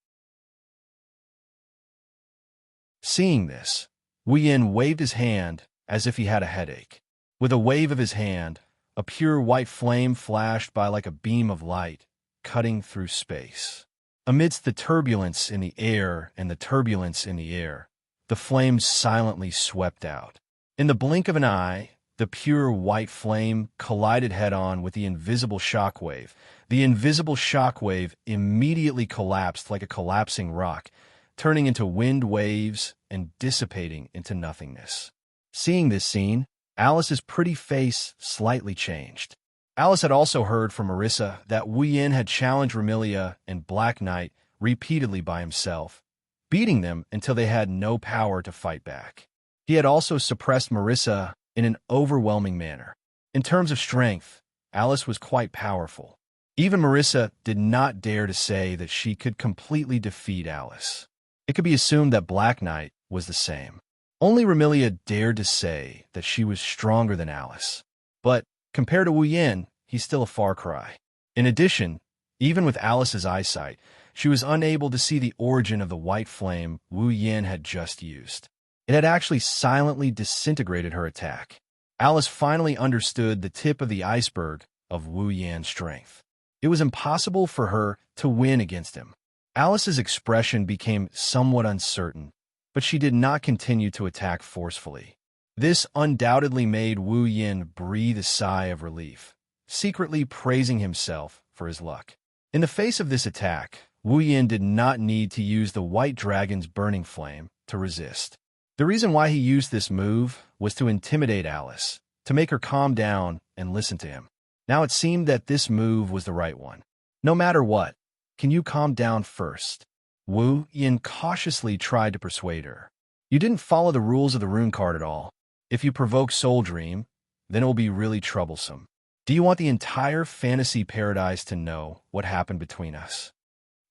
Speaker 1: Seeing this, Wu Yan waved his hand as if he had a headache. With a wave of his hand, a pure white flame flashed by like a beam of light, cutting through space. Amidst the turbulence in the air and the turbulence in the air, the flames silently swept out. In the blink of an eye, the pure white flame collided head-on with the invisible shockwave. The invisible shockwave immediately collapsed like a collapsing rock, turning into wind waves and dissipating into nothingness. Seeing this scene, Alice's pretty face slightly changed. Alice had also heard from Marissa that Wu Yan had challenged Remilia and Black Knight repeatedly by himself, beating them until they had no power to fight back. He had also suppressed Marissa in an overwhelming manner. In terms of strength, Alice was quite powerful. Even Marissa did not dare to say that she could completely defeat Alice. It could be assumed that Black Knight was the same. Only Remilia dared to say that she was stronger than Alice. But compared to Wu Yan, he's still a far cry. In addition, even with Alice's eyesight, she was unable to see the origin of the white flame Wu Yan had just used. It had actually silently disintegrated her attack. Alice finally understood the tip of the iceberg of Wu Yan's strength. It was impossible for her to win against him. Alice's expression became somewhat uncertain, but she did not continue to attack forcefully. This undoubtedly made Wu Yin breathe a sigh of relief, secretly praising himself for his luck. In the face of this attack, Wu Yin did not need to use the White Dragon's burning flame to resist. The reason why he used this move was to intimidate Alice, to make her calm down and listen to him. Now it seemed that this move was the right one. No matter what, can you calm down first? Wu Yin cautiously tried to persuade her. You didn't follow the rules of the rune card at all. If you provoke Soul Dream, then it will be really troublesome. Do you want the entire fantasy paradise to know what happened between us?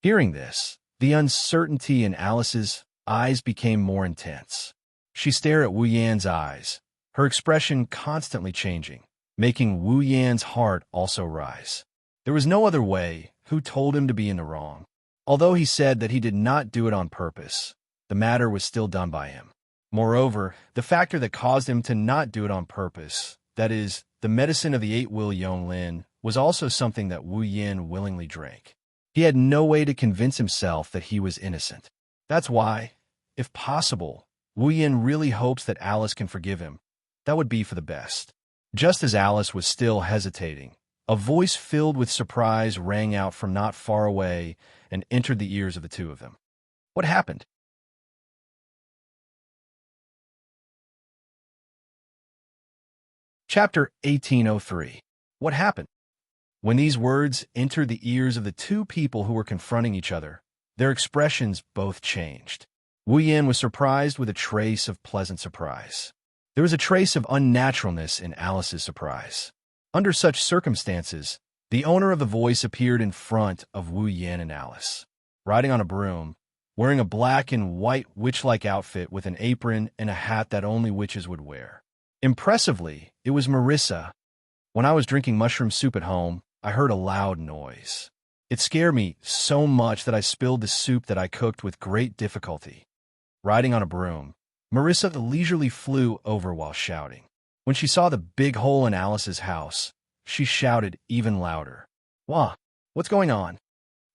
Speaker 1: Hearing this, the uncertainty in Alice's eyes became more intense. She stared at Wu Yan's eyes, her expression constantly changing, making Wu Yan's heart also rise. There was no other way. Who told him to be in the wrong? Although he said that he did not do it on purpose, the matter was still done by him. Moreover, the factor that caused him to not do it on purpose, that is, the medicine of the 8 Will Yonglin, was also something that Wu Yin willingly drank. He had no way to convince himself that he was innocent. That's why, if possible, Wu Yin really hopes that Alice can forgive him. That would be for the best. Just as Alice was still hesitating, a voice filled with surprise rang out from not far away and entered the ears of the two of them. What happened? Chapter 1803. What happened? When these words entered the ears of the two people who were confronting each other, their expressions both changed. Wu Yin was surprised with a trace of pleasant surprise. There was a trace of unnaturalness in Alice's surprise. Under such circumstances, the owner of the voice appeared in front of Wu Yin and Alice, riding on a broom, wearing a black and white witch-like outfit with an apron and a hat that only witches would wear. Impressively, it was Marissa. When I was drinking mushroom soup at home, I heard a loud noise. It scared me so much that I spilled the soup that I cooked with great difficulty. Riding on a broom, Marissa leisurely flew over while shouting. When she saw the big hole in Alice's house, she shouted even louder. "Wah, what's going on?"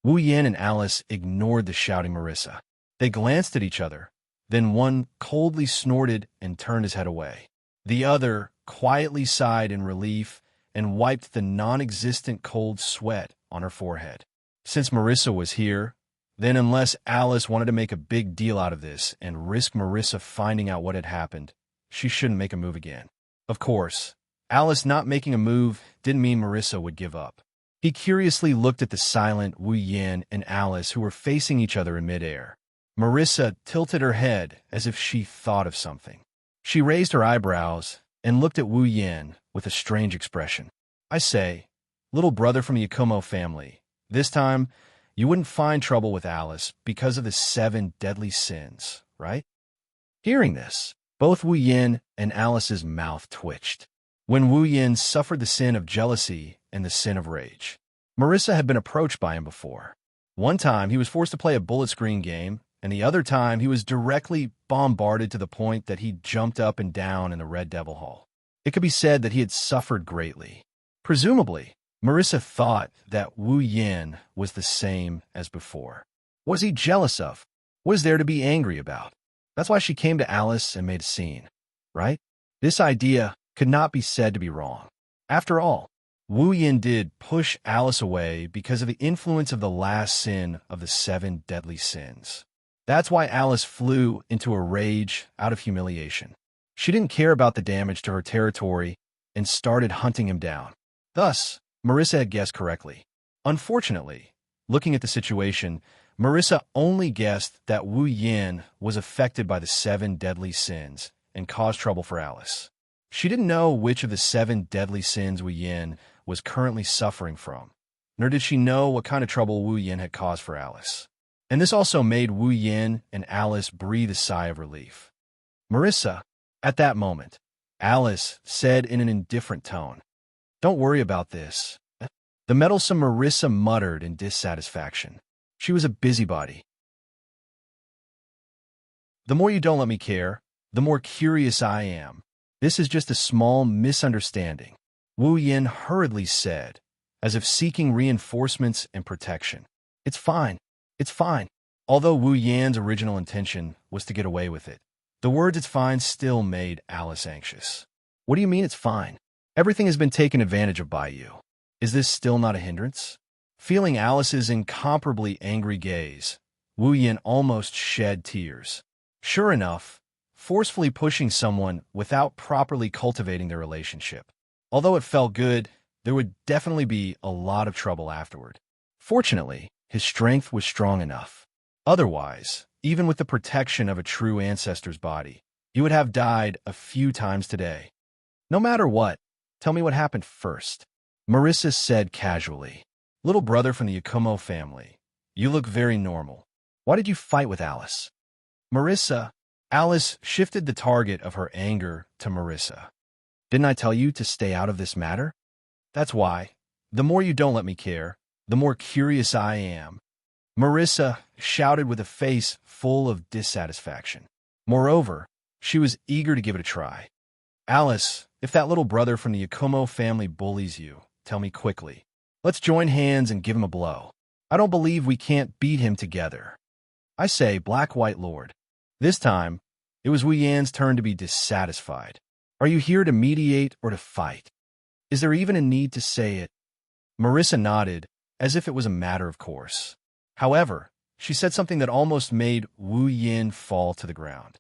Speaker 1: Wu Yin and Alice ignored the shouting Marissa. They glanced at each other. Then one coldly snorted and turned his head away. The other quietly sighed in relief and wiped the non-existent cold sweat on her forehead. Since Marissa was here, then unless Alice wanted to make a big deal out of this and risk Marissa finding out what had happened, she shouldn't make a move again. Of course, Alice not making a move didn't mean Marissa would give up. He curiously looked at the silent Wu Yin and Alice who were facing each other in midair. Marissa tilted her head as if she thought of something. She raised her eyebrows and looked at Wu Yin with a strange expression. "I say, little brother from the Yakumo family, this time you wouldn't find trouble with Alice because of the 7 deadly sins, right?" Hearing this, both Wu Yin and Alice's mouth twitched. When Wu Yin suffered the sin of jealousy and the sin of rage, Marissa had been approached by him before. One time he was forced to play a bullet screen game, and the other time he was directly bombarded to the point that he jumped up and down in the Red Devil Hall. It could be said that he had suffered greatly. Presumably, Marissa thought that Wu Yin was the same as before. What was he jealous of? What was there to be angry about? That's why she came to Alice and made a scene, right? This idea could not be said to be wrong. After all, Wu Yin did push Alice away because of the influence of the last sin of the 7 deadly sins. That's why Alice flew into a rage out of humiliation. She didn't care about the damage to her territory and started hunting him down. Thus, Marissa had guessed correctly. Unfortunately, looking at the situation, Marissa only guessed that Wu Yin was affected by the 7 deadly sins and caused trouble for Alice. She didn't know which of the 7 deadly sins Wu Yin was currently suffering from, nor did she know what kind of trouble Wu Yin had caused for Alice. And this also made Wu Yin and Alice breathe a sigh of relief. "Marissa," at that moment, Alice said in an indifferent tone, "Don't worry about this." The meddlesome Marissa muttered in dissatisfaction. She was a busybody. "The more you don't let me care, the more curious I am. This is just a small misunderstanding," Wu Yin hurriedly said, as if seeking reinforcements and protection. It's fine. Although Wu Yan's original intention was to get away with it, the words "it's fine" still made Alice anxious. What do you mean it's fine? Everything has been taken advantage of by you. Is this still not a hindrance? Feeling Alice's incomparably angry gaze, Wu Yan almost shed tears. Sure enough, forcefully pushing someone without properly cultivating their relationship. Although it felt good, there would definitely be a lot of trouble afterward. Fortunately, his strength was strong enough. Otherwise, even with the protection of a true ancestor's body, he would have died a few times today. No matter what, tell me what happened first. Marissa said casually. Little brother from the Yakumo family, you look very normal. Why did you fight with Alice? Marissa. Alice shifted the target of her anger to Marissa. Didn't I tell you to stay out of this matter? That's why. The more you don't let me care, the more curious I am. Marissa shouted with a face full of dissatisfaction. Moreover, she was eager to give it a try. Alice, if that little brother from the Yakumo family bullies you, tell me quickly. Let's join hands and give him a blow. I don't believe we can't beat him together. I say, Black-White Lord. This time, it was Wu Yan's turn to be dissatisfied. Are you here to mediate or to fight? Is there even a need to say it? Marissa nodded, as if it was a matter of course. However, she said something that almost made Wu Yan fall to the ground.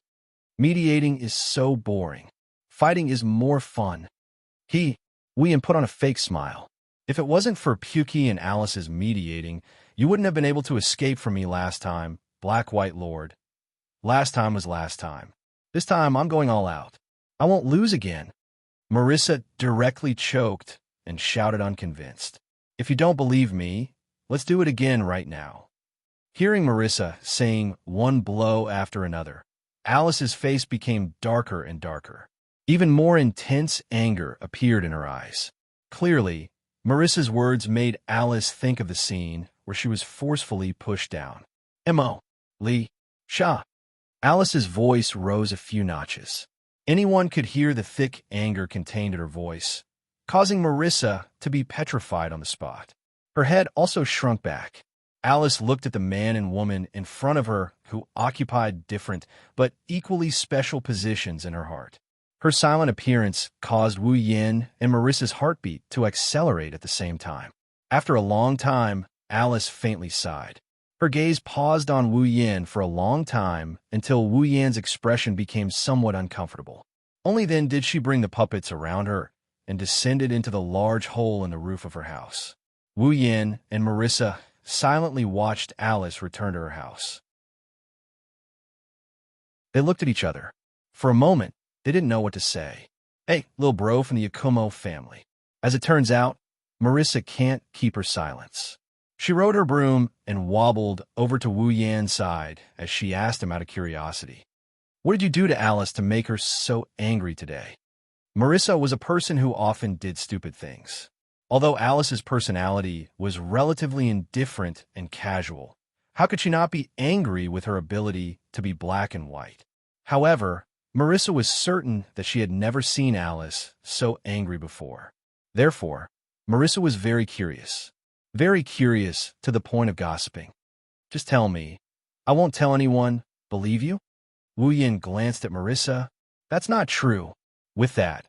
Speaker 1: Mediating is so boring. Fighting is more fun. Wu Yan put on a fake smile. If it wasn't for Puki and Alice's mediating, you wouldn't have been able to escape from me last time, Black-White Lord. Last time was last time. This time I'm going all out. I won't lose again. Marissa directly choked and shouted unconvinced. If you don't believe me, let's do it again right now. Hearing Marissa saying one blow after another, Alice's face became darker and darker. Even more intense anger appeared in her eyes. Clearly, Marissa's words made Alice think of the scene where she was forcefully pushed down. Xianxia. Alice's voice rose a few notches. Anyone could hear the thick anger contained in her voice, causing Marissa to be petrified on the spot. Her head also shrunk back. Alice looked at the man and woman in front of her who occupied different but equally special positions in her heart. Her silent appearance caused Wu Yan and Marissa's heartbeat to accelerate at the same time. After a long time, Alice faintly sighed. Her gaze paused on Wu Yan for a long time until Wu Yan's expression became somewhat uncomfortable. Only then did she bring the puppets around her and descended into the large hole in the roof of her house. Wu Yan and Marissa silently watched Alice return to her house. They looked at each other. For a moment, they didn't know what to say. Hey, little bro from the Yakumo family. As it turns out, Marissa can't keep her silence. She rode her broom and wobbled over to Wu Yan's side as she asked him out of curiosity. What did you do to Alice to make her so angry today? Marissa was a person who often did stupid things. Although Alice's personality was relatively indifferent and casual, how could she not be angry with her ability to be black and white? However, Marissa was certain that she had never seen Alice so angry before. Therefore, Marissa was very curious to the point of gossiping. Just tell me. I won't tell anyone. Believe you? Wu Yan glanced at Marissa. That's not true. With that,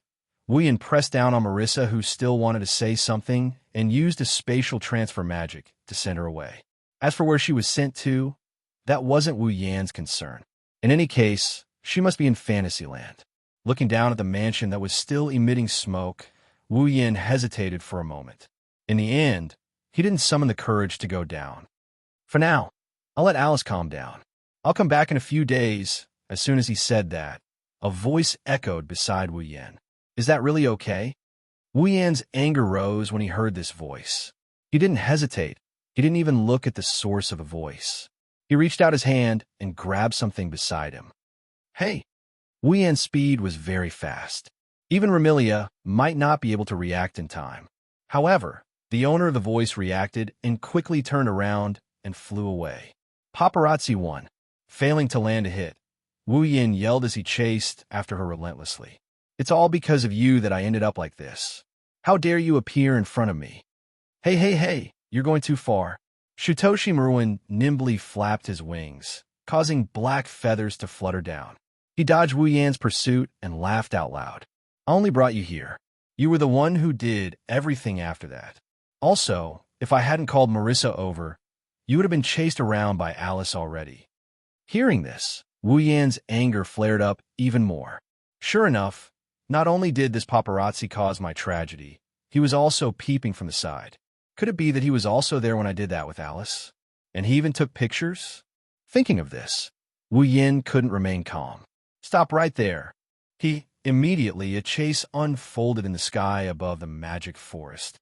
Speaker 1: Wu Yan pressed down on Marissa, who still wanted to say something, and used a spatial transfer magic to send her away. As for where she was sent to, that wasn't Wu Yan's concern. In any case, she must be in Fantasyland. Looking down at the mansion that was still emitting smoke, Wu Yan hesitated for a moment. In the end, he didn't summon the courage to go down. For now, I'll let Alice calm down. I'll come back in a few days. As soon as he said that, a voice echoed beside Wu Yan. Is that really okay? Wu Yan's anger rose when he heard this voice. He didn't hesitate. He didn't even look at the source of the voice. He reached out his hand and grabbed something beside him. Hey! Wu Yan's speed was very fast. Even Remilia might not be able to react in time. However, the owner of the voice reacted and quickly turned around and flew away. Paparazzi 1. Failing to land a hit, Wu Yan yelled as he chased after her relentlessly. It's all because of you that I ended up like this. How dare you appear in front of me? Hey, you're going too far. Shutoshi Merwin nimbly flapped his wings, causing black feathers to flutter down. He dodged Wu Yan's pursuit and laughed out loud. I only brought you here. You were the one who did everything after that. Also, if I hadn't called Marissa over, you would have been chased around by Alice already. Hearing this, Wu Yan's anger flared up even more. Sure enough, not only did this paparazzi cause my tragedy, he was also peeping from the side. Could it be that he was also there when I did that with Alice? And he even took pictures? Thinking of this, Wu Yan couldn't remain calm. Stop right there. Immediately, a chase unfolded in the sky above the magic forest.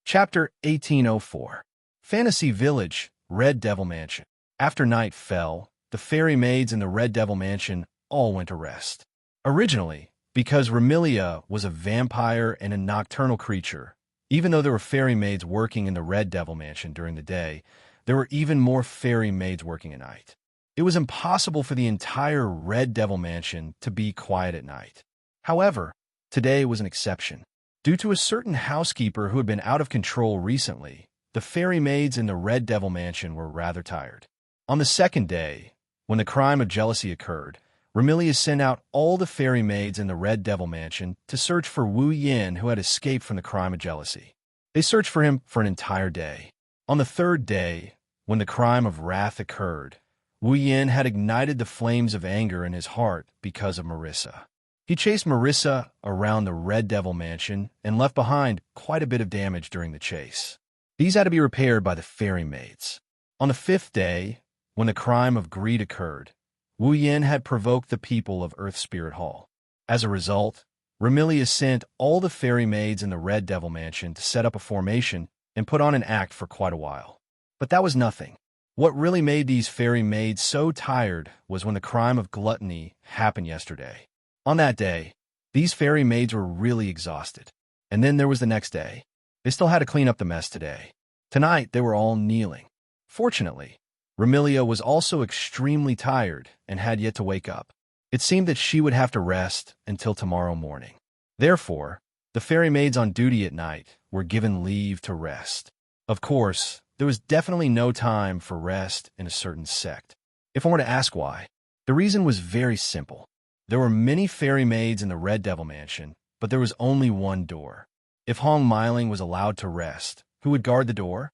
Speaker 1: Chapter 1804. Fantasy Village, Red Devil Mansion. After night fell, the fairy maids in the Red Devil Mansion all went to rest. Originally, because Remilia was a vampire and a nocturnal creature, even though there were fairy maids working in the Red Devil Mansion during the day, there were even more fairy maids working at night. It was impossible for the entire Red Devil Mansion to be quiet at night. However, today was an exception. Due to a certain housekeeper who had been out of control recently, the fairy maids in the Red Devil Mansion were rather tired. On the second day, when the crime of jealousy occurred, Remilia sent out all the fairy maids in the Red Devil Mansion to search for Wu Yan, who had escaped from the crime of jealousy. They searched for him for an entire day. On the third day, when the crime of wrath occurred, Wu Yan had ignited the flames of anger in his heart because of Marissa. He chased Marissa around the Red Devil Mansion and left behind quite a bit of damage during the chase. These had to be repaired by the fairy maids. On the fifth day, when the crime of greed occurred, Wu Yan had provoked the people of Earth Spirit Hall. As a result, Remilia sent all the fairy maids in the Red Devil Mansion to set up a formation and put on an act for quite a while. But that was nothing. What really made these fairy maids so tired was when the crime of gluttony happened yesterday. On that day, these fairy maids were really exhausted. And then there was the next day. They still had to clean up the mess today. Tonight, they were all kneeling. Fortunately, Remilia was also extremely tired and had yet to wake up. It seemed that she would have to rest until tomorrow morning. Therefore, the fairy maids on duty at night were given leave to rest. Of course, there was definitely no time for rest in a certain sect. If I were to ask why, the reason was very simple. There were many fairy maids in the Red Devil Mansion, but there was only one door. If Hong Meiling was allowed to rest, who would guard the door?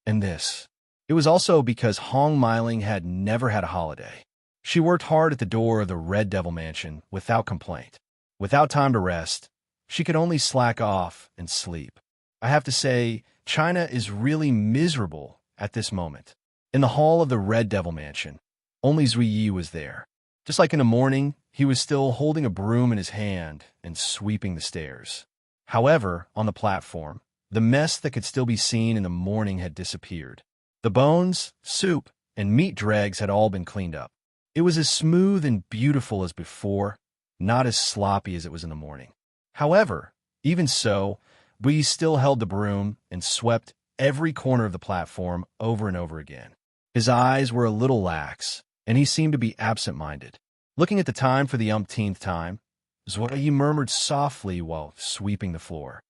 Speaker 1: And this. It was also because Hong Meiling had never had a holiday. She worked hard at the door of the Red Devil Mansion without complaint. Without time to rest, she could only slack off and sleep. I have to say, China is really miserable at this moment. In the hall of the Red Devil Mansion, only Zui Yi was there. Just like in the morning, he was still holding a broom in his hand and sweeping the stairs. However, on the platform, the mess that could still be seen in the morning had disappeared. The bones, soup, and meat dregs had all been cleaned up. It was as smooth and beautiful as before, not as sloppy as it was in the morning. However, even so, Bui still held the broom and swept every corner of the platform over and over again. His eyes were a little lax, and he seemed to be absent-minded. Looking at the time for the umpteenth time, Zui Yi murmured softly while sweeping the floor.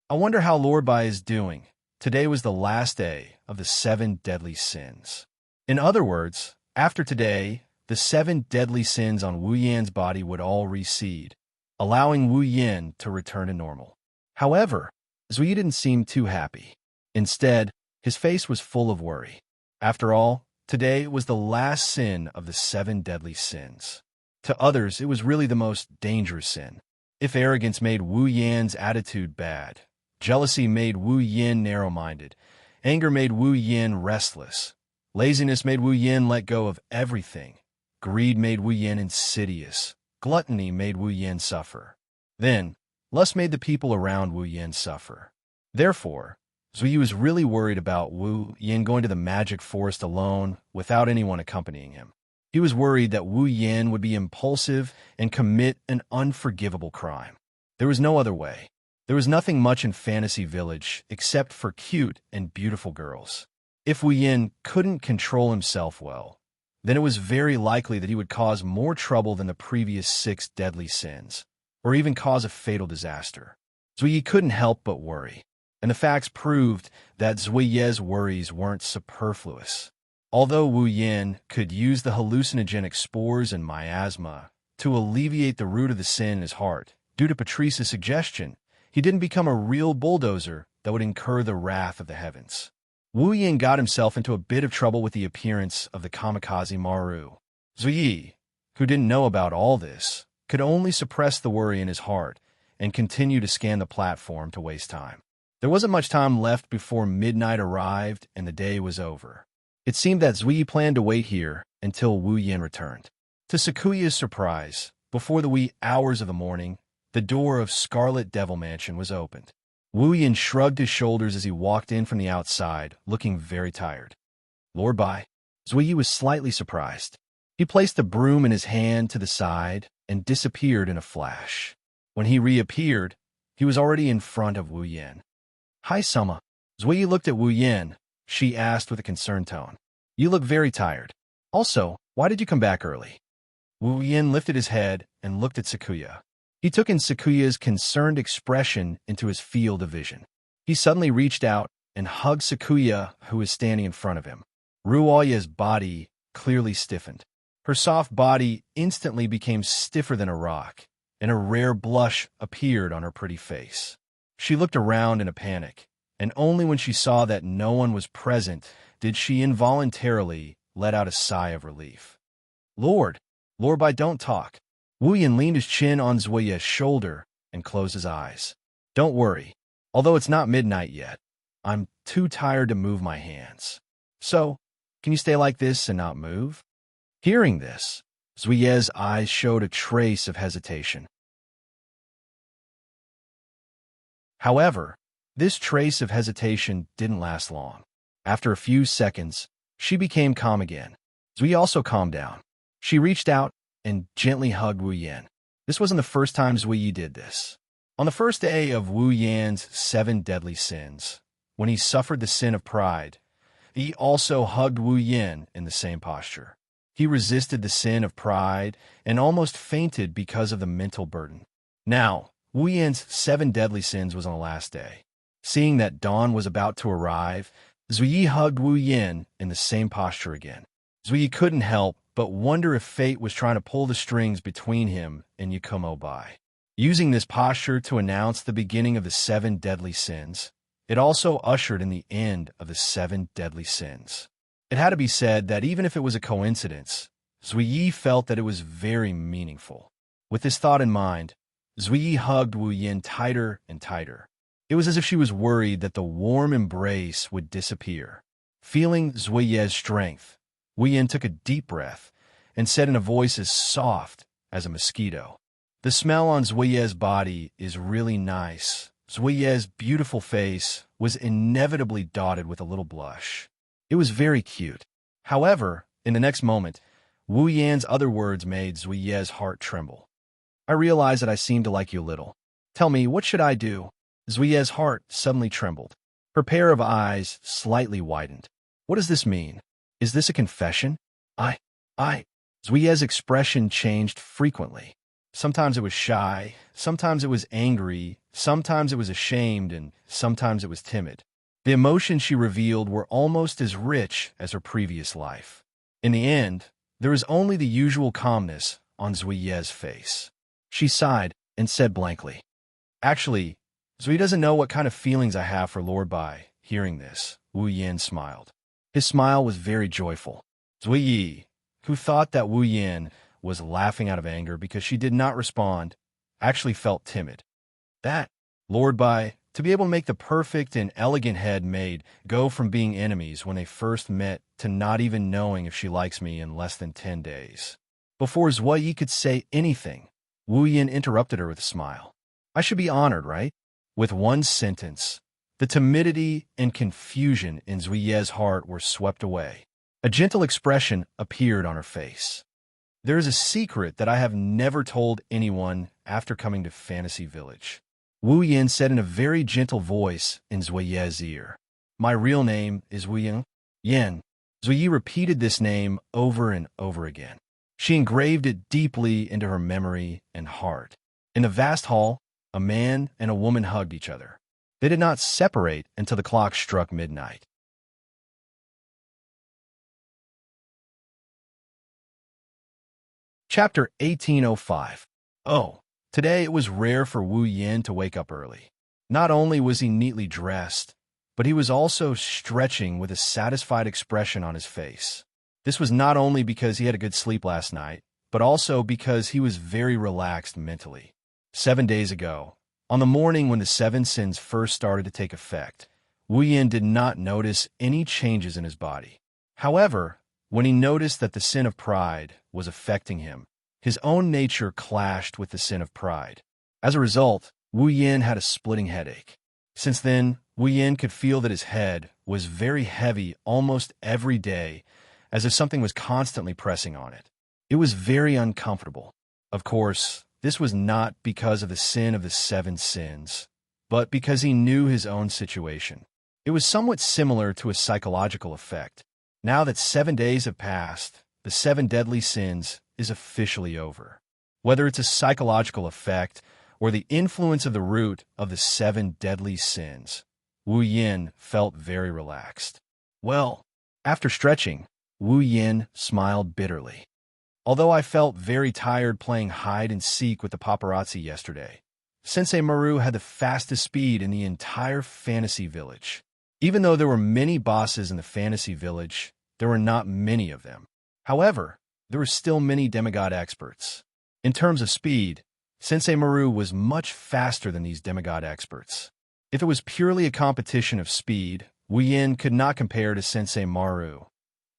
Speaker 1: I wonder how Lord Bai is doing. Today was the last day of the 7 deadly sins. In other words, after today, the 7 deadly sins on Wu Yan's body would all recede, allowing Wu Yan to return to normal. However, Zui didn't seem too happy. Instead, his face was full of worry. After all, today was the last sin of the 7 deadly sins. To others, it was really the most dangerous sin. If arrogance made Wu Yan's attitude bad, jealousy made Wu Yan narrow-minded, anger made Wu Yan restless, laziness made Wu Yan let go of everything, greed made Wu Yan insidious, gluttony made Wu Yan suffer. Then, lust made the people around Wu Yan suffer. Therefore, Zui was really worried about Wu Yan going to the magic forest alone without anyone accompanying him. He was worried that Wu Yan would be impulsive and commit an unforgivable crime. There was no other way. There was nothing much in Fantasy Village except for cute and beautiful girls. If Wu Yan couldn't control himself well, then it was very likely that he would cause more trouble than the previous 6 deadly sins, or even cause a fatal disaster. Zui couldn't help but worry, and the facts proved that Zuiye's worries weren't superfluous. Although Wu Yin could use the hallucinogenic spores and miasma to alleviate the root of the sin in his heart, due to Patrice's suggestion, he didn't become a real bulldozer that would incur the wrath of the heavens. Wu Yin got himself into a bit of trouble with the appearance of the kamikaze Maru. Zuyi, who didn't know about all this, could only suppress the worry in his heart and continue to scan the platform to waste time. There wasn't much time left before midnight arrived and the day was over. It seemed that Zui planned to wait here until Wu Yin returned. To Sakuya's surprise, before the wee hours of the morning, the door of Scarlet Devil Mansion was opened. Wu Yin shrugged his shoulders as he walked in from the outside, looking very tired. Lord Bai. Zui was slightly surprised. He placed the broom in his hand to the side and disappeared in a flash. When he reappeared, he was already in front of Wu Yin. Hi, Summa. Zui looked at Wu Yin. She asked with a concerned tone. You look very tired. Also, why did you come back early? Wu Yin lifted his head and looked at Sakuya. He took in Sakuya's concerned expression into his field of vision. He suddenly reached out and hugged Sakuya, who was standing in front of him. Ruoya's body clearly stiffened. Her soft body instantly became stiffer than a rock, and a rare blush appeared on her pretty face. She looked around in a panic, and only when she saw that no one was present did she involuntarily let out a sigh of relief. Lord Bai, don't talk. Wu Yin leaned his chin on Zuiye's shoulder and closed his eyes. Don't worry. Although it's not midnight yet, I'm too tired to move my hands. So, can you stay like this and not move? Hearing this, Zuiye's eyes showed a trace of hesitation. However, this trace of hesitation didn't last long. After a few seconds, she became calm again. Zui also calmed down. She reached out and gently hugged Wu Yin. This wasn't the first time Zui did this. On the first day of Wu Yan's 7 deadly sins, when he suffered the sin of pride, he also hugged Wu Yin in the same posture. He resisted the sin of pride and almost fainted because of the mental burden. Now, Wu Yan's 7 deadly sins was on the last day. Seeing that dawn was about to arrive, Zui hugged Wu Yin in the same posture again. Zui couldn't help but wonder if fate was trying to pull the strings between him and Yakumo Bai. Using this posture to announce the beginning of the 7 deadly sins, it also ushered in the end of the 7 deadly sins. It had to be said that even if it was a coincidence, Zui felt that it was very meaningful. With this thought in mind, Zui hugged Wu Yin tighter and tighter. It was as if she was worried that the warm embrace would disappear. Feeling Zuiye's strength, Wu Yin took a deep breath and said in a voice as soft as a mosquito, "The smell on Zuiye's body is really nice." Zuiye's beautiful face was inevitably dotted with a little blush. It was very cute. However, in the next moment, Wu Yan's other words made Zuiye's heart tremble. I realize that I seem to like you a little. Tell me, what should I do? Zuiye's heart suddenly trembled. Her pair of eyes slightly widened. What does this mean? Is this a confession? Zuiye's expression changed frequently. Sometimes it was shy, sometimes it was angry, sometimes it was ashamed, and sometimes it was timid. The emotions she revealed were almost as rich as her previous life. In the end, there was only the usual calmness on Zuiye's face. She sighed and said blankly, Actually, Zui doesn't know what kind of feelings I have for Lord Bai. Hearing this, Wu Yin smiled. His smile was very joyful. Zui, who thought that Wu Yin was laughing out of anger because she did not respond, actually felt timid. That, Lord Bai, to be able to make the perfect and elegant head maid go from being enemies when they first met to not even knowing if she likes me in less than 10 days. Before Zui could say anything, Wu Yin interrupted her with a smile. I should be honored, right? With one sentence, the timidity and confusion in Zuiye's heart were swept away. A gentle expression appeared on her face. There is a secret that I have never told anyone after coming to Fantasy Village. Wu Yin said in a very gentle voice in Zuiye's ear. My real name is Wu Yin. Zui repeated this name over and over again. She engraved it deeply into her memory and heart. In the vast hall, a man and a woman hugged each other. They did not separate until the clock struck midnight. Chapter 1805. Oh, today it was rare for Wu Yin to wake up early. Not only was he neatly dressed, but he was also stretching with a satisfied expression on his face. This was not only because he had a good sleep last night, but also because he was very relaxed mentally. 7 days ago, on the morning when the 7 sins first started to take effect, Wu Yin did not notice any changes in his body. However, when he noticed that the sin of pride was affecting him, his own nature clashed with the sin of pride. As a result, Wu Yin had a splitting headache. Since then, Wu Yin could feel that his head was very heavy almost every day, as if something was constantly pressing on it. It was very uncomfortable. Of course, this was not because of the sin of the 7 sins, but because he knew his own situation. It was somewhat similar to a psychological effect. Now that 7 days have passed, the 7 deadly sins is officially over. Whether it's a psychological effect or the influence of the root of the 7 deadly sins, Wu Yin felt very relaxed. Well, after stretching, Wu Yin smiled bitterly. Although I felt very tired playing hide and seek with the paparazzi yesterday, Sensei Maru had the fastest speed in the entire fantasy village. Even though there were many bosses in the fantasy village, there were not many of them. However, there were still many demigod experts. In terms of speed, Sensei Maru was much faster than these demigod experts. If it was purely a competition of speed, Wu Yin could not compare to Sensei Maru,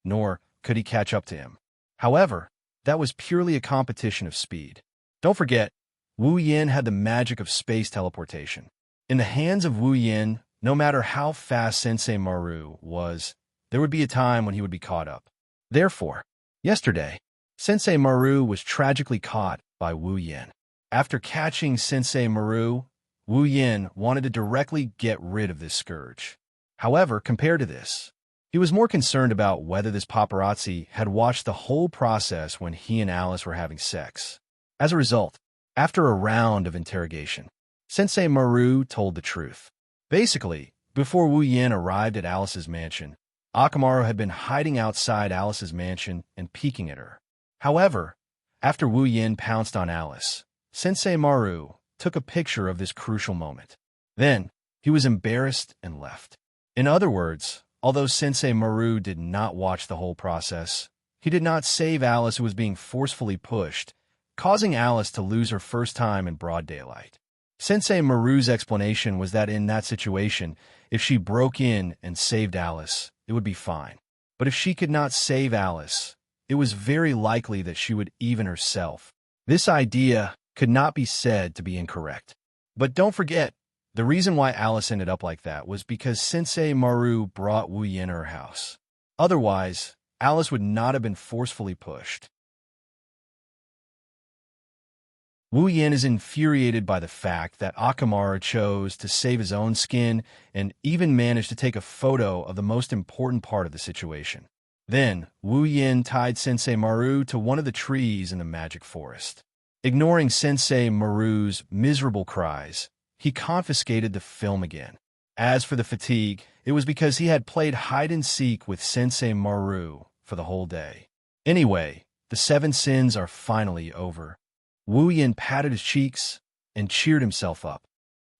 Speaker 1: nor could he catch up to him. However, that was purely a competition of speed. Don't forget, Wu Yin had the magic of space teleportation. In the hands of Wu Yin, no matter how fast Sensei Maru was, there would be a time when he would be caught up. Therefore, yesterday, Sensei Maru was tragically caught by Wu Yin. After catching Sensei Maru, Wu Yin wanted to directly get rid of this scourge. However, compared to this, he was more concerned about whether this paparazzi had watched the whole process when he and Alice were having sex. As a result, after a round of interrogation, Sensei Maru told the truth. Basically, before Wu Yin arrived at Alice's mansion, Akamaru had been hiding outside Alice's mansion and peeking at her. However, after Wu Yin pounced on Alice, Sensei Maru took a picture of this crucial moment. Then, he was embarrassed and left. In other words, although Sensei Maru did not watch the whole process, he did not save Alice, who was being forcefully pushed, causing Alice to lose her first time in broad daylight. Sensei Maru's explanation was that in that situation, if she broke in and saved Alice, it would be fine. But if she could not save Alice, it was very likely that she would even herself. This idea could not be said to be incorrect. But don't forget, the reason why Alice ended up like that was because Sensei Maru brought Wu Yin to her house. Otherwise, Alice would not have been forcefully pushed. Wu Yin is infuriated by the fact that Akamaru chose to save his own skin and even managed to take a photo of the most important part of the situation. Then, Wu Yin tied Sensei Maru to one of the trees in the magic forest. Ignoring Sensei Maru's miserable cries, he confiscated the film again. As for the fatigue, it was because he had played hide-and-seek with Sensei Maru for the whole day. Anyway, the 7 sins are finally over. Wu Yin patted his cheeks and cheered himself up.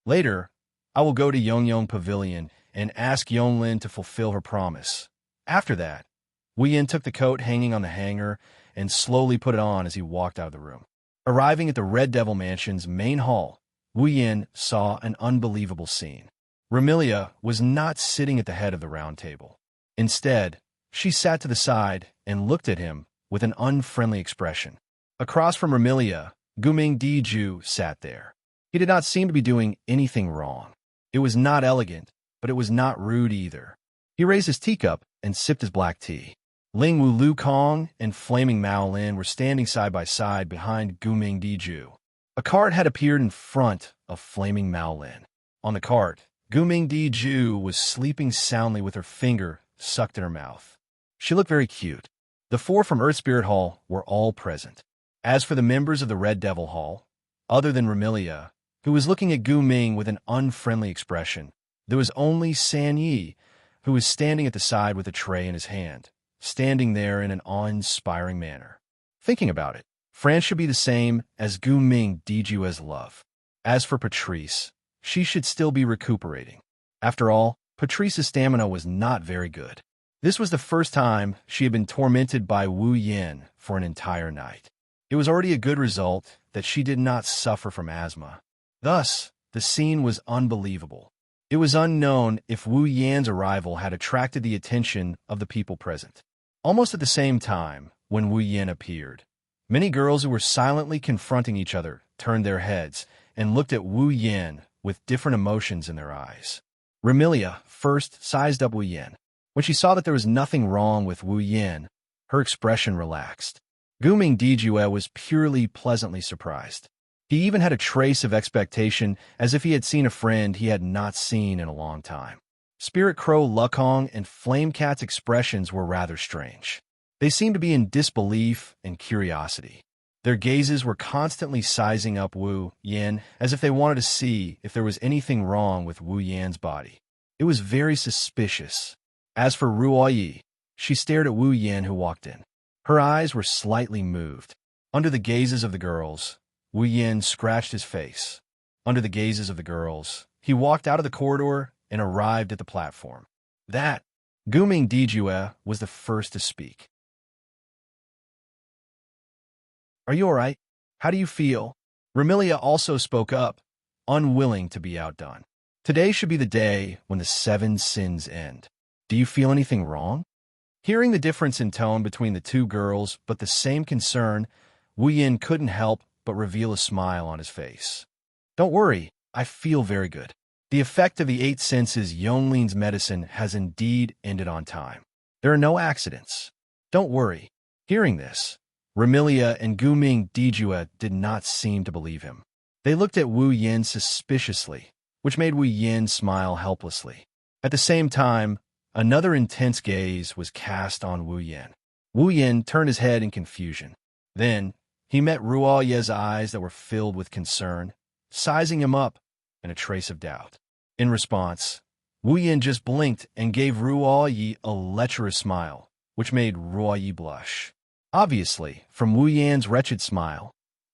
Speaker 1: Later, I will go to Yongyong Pavilion and ask Yonglin to fulfill her promise. After that, Wu Yin took the coat hanging on the hanger and slowly put it on as he walked out of the room. Arriving at the Red Devil Mansion's main hall, Wu Yin saw an unbelievable scene. Ramilia was not sitting at the head of the round table. Instead, she sat to the side and looked at him with an unfriendly expression. Across from Ramilia, Guming Diju sat there. He did not seem to be doing anything wrong. It was not elegant, but it was not rude either. He raised his teacup and sipped his black tea. Ling Wu Lu Kong and Flaming Mao Lin were standing side by side behind Guming Diju. A cart had appeared in front of Flaming Mao Lin. On the cart, Guming Diju was sleeping soundly with her finger sucked in her mouth. She looked very cute. The four from Earth Spirit Hall were all present. As for the members of the Red Devil Hall, other than Ramilia, who was looking at Gu Ming with an unfriendly expression, there was only San Yi, who was standing at the side with a tray in his hand, standing there in an awe-inspiring manner. Thinking about it, Fran should be the same as Gu Ming Dijue's love. As for Patrice, she should still be recuperating. After all, Patrice's stamina was not very good. This was the first time she had been tormented by Wu Yin for an entire night. It was already a good result that she did not suffer from asthma. Thus, the scene was unbelievable. It was unknown if Wu Yan's arrival had attracted the attention of the people present. Almost at the same time, when Wu Yan appeared, many girls who were silently confronting each other turned their heads and looked at Wu Yan with different emotions in their eyes. Ramilia first sized up Wu Yan. When she saw that there was nothing wrong with Wu Yan, her expression relaxed. Gu Ming Dijue was purely pleasantly surprised. He even had a trace of expectation, as if he had seen a friend he had not seen in a long time. Spirit Crow Lukong and Flame Cat's expressions were rather strange. They seemed to be in disbelief and curiosity. Their gazes were constantly sizing up Wu Yan, as if they wanted to see if there was anything wrong with Wu Yan's body. It was very suspicious. As for Ruo Yi, she stared at Wu Yan, who walked in. Her eyes were slightly moved. Under the gazes of the girls, Wu Yan scratched his face. Under the gazes of the girls, he walked out of the corridor and arrived at the platform. That, Gu Ming Dijue was the first to speak. "Are you all right? How do you feel?" Ramilia also spoke up, unwilling to be outdone. "Today should be the day when the 7 sins end. Do you feel anything wrong?" Hearing the difference in tone between the two girls, but the same concern, Wu Yan couldn't help but reveal a smile on his face. "Don't worry, I feel very good. The effect of the 8 senses Yonlin's medicine has indeed ended on time. There are no accidents. Don't worry." Hearing this, Ramilia and Gu Ming Dijue did not seem to believe him. They looked at Wu Yan suspiciously, which made Wu Yan smile helplessly. At the same time, another intense gaze was cast on Wu Yan. Wu Yan turned his head in confusion. Then, he met Ruo Ye's eyes that were filled with concern, sizing him up, and a trace of doubt. In response, Wu Yan just blinked and gave Ruo Ye a lecherous smile, which made Ruo Ye blush. Obviously, from Wu Yan's wretched smile,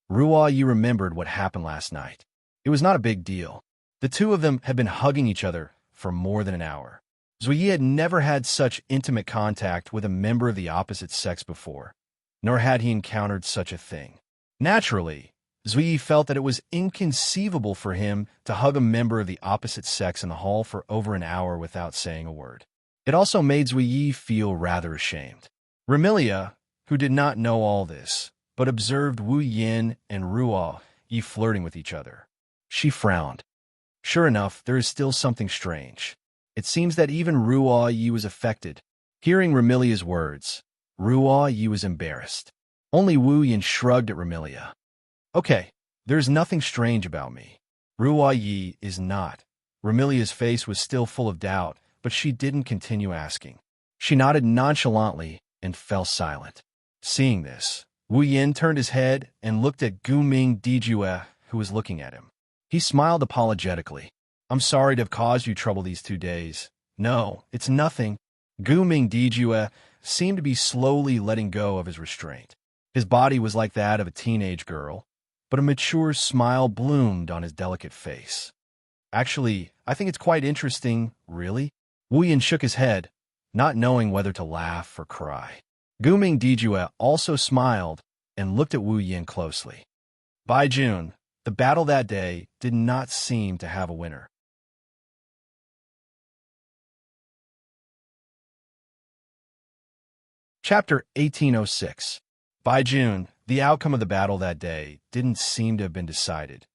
Speaker 1: Ruo Ye remembered what happened last night. It was not a big deal. The two of them had been hugging each other for more than an hour. Zui had never had such intimate contact with a member of the opposite sex before, nor had he encountered such a thing. Naturally, Zui felt that it was inconceivable for him to hug a member of the opposite sex in the hall for over an hour without saying a word. It also made Zui feel rather ashamed. Ramilia, who did not know all this, but observed Wu Yin and Ruo Yi flirting with each other. She frowned. Sure enough, there is still something strange. It seems that even Ruo Yi was affected. Hearing Ramilia's words, Ruo Yi was embarrassed. Only Wu Yin shrugged at Ramilia. "Okay, there's nothing strange about me." Ruo Yi is not. Ramilia's face was still full of doubt, but she didn't continue asking. She nodded nonchalantly and fell silent. Seeing this, Wu Yin turned his head and looked at Gu Ming Dijue, who was looking at him. He smiled apologetically. "I'm sorry to have caused you trouble these 2 days. No, it's nothing." Gu Ming Dijue seemed to be slowly letting go of his restraint. His body was like that of a teenage girl, but a mature smile bloomed on his delicate face. "Actually, I think it's quite interesting, really." Wu Yin shook his head, not knowing whether to laugh or cry. Gu Ming Dijue also smiled and looked at Wu Yin closely. By June, the battle that day did not seem to have a winner. Chapter 1806. By June, the outcome of the battle that day didn't seem to have been decided.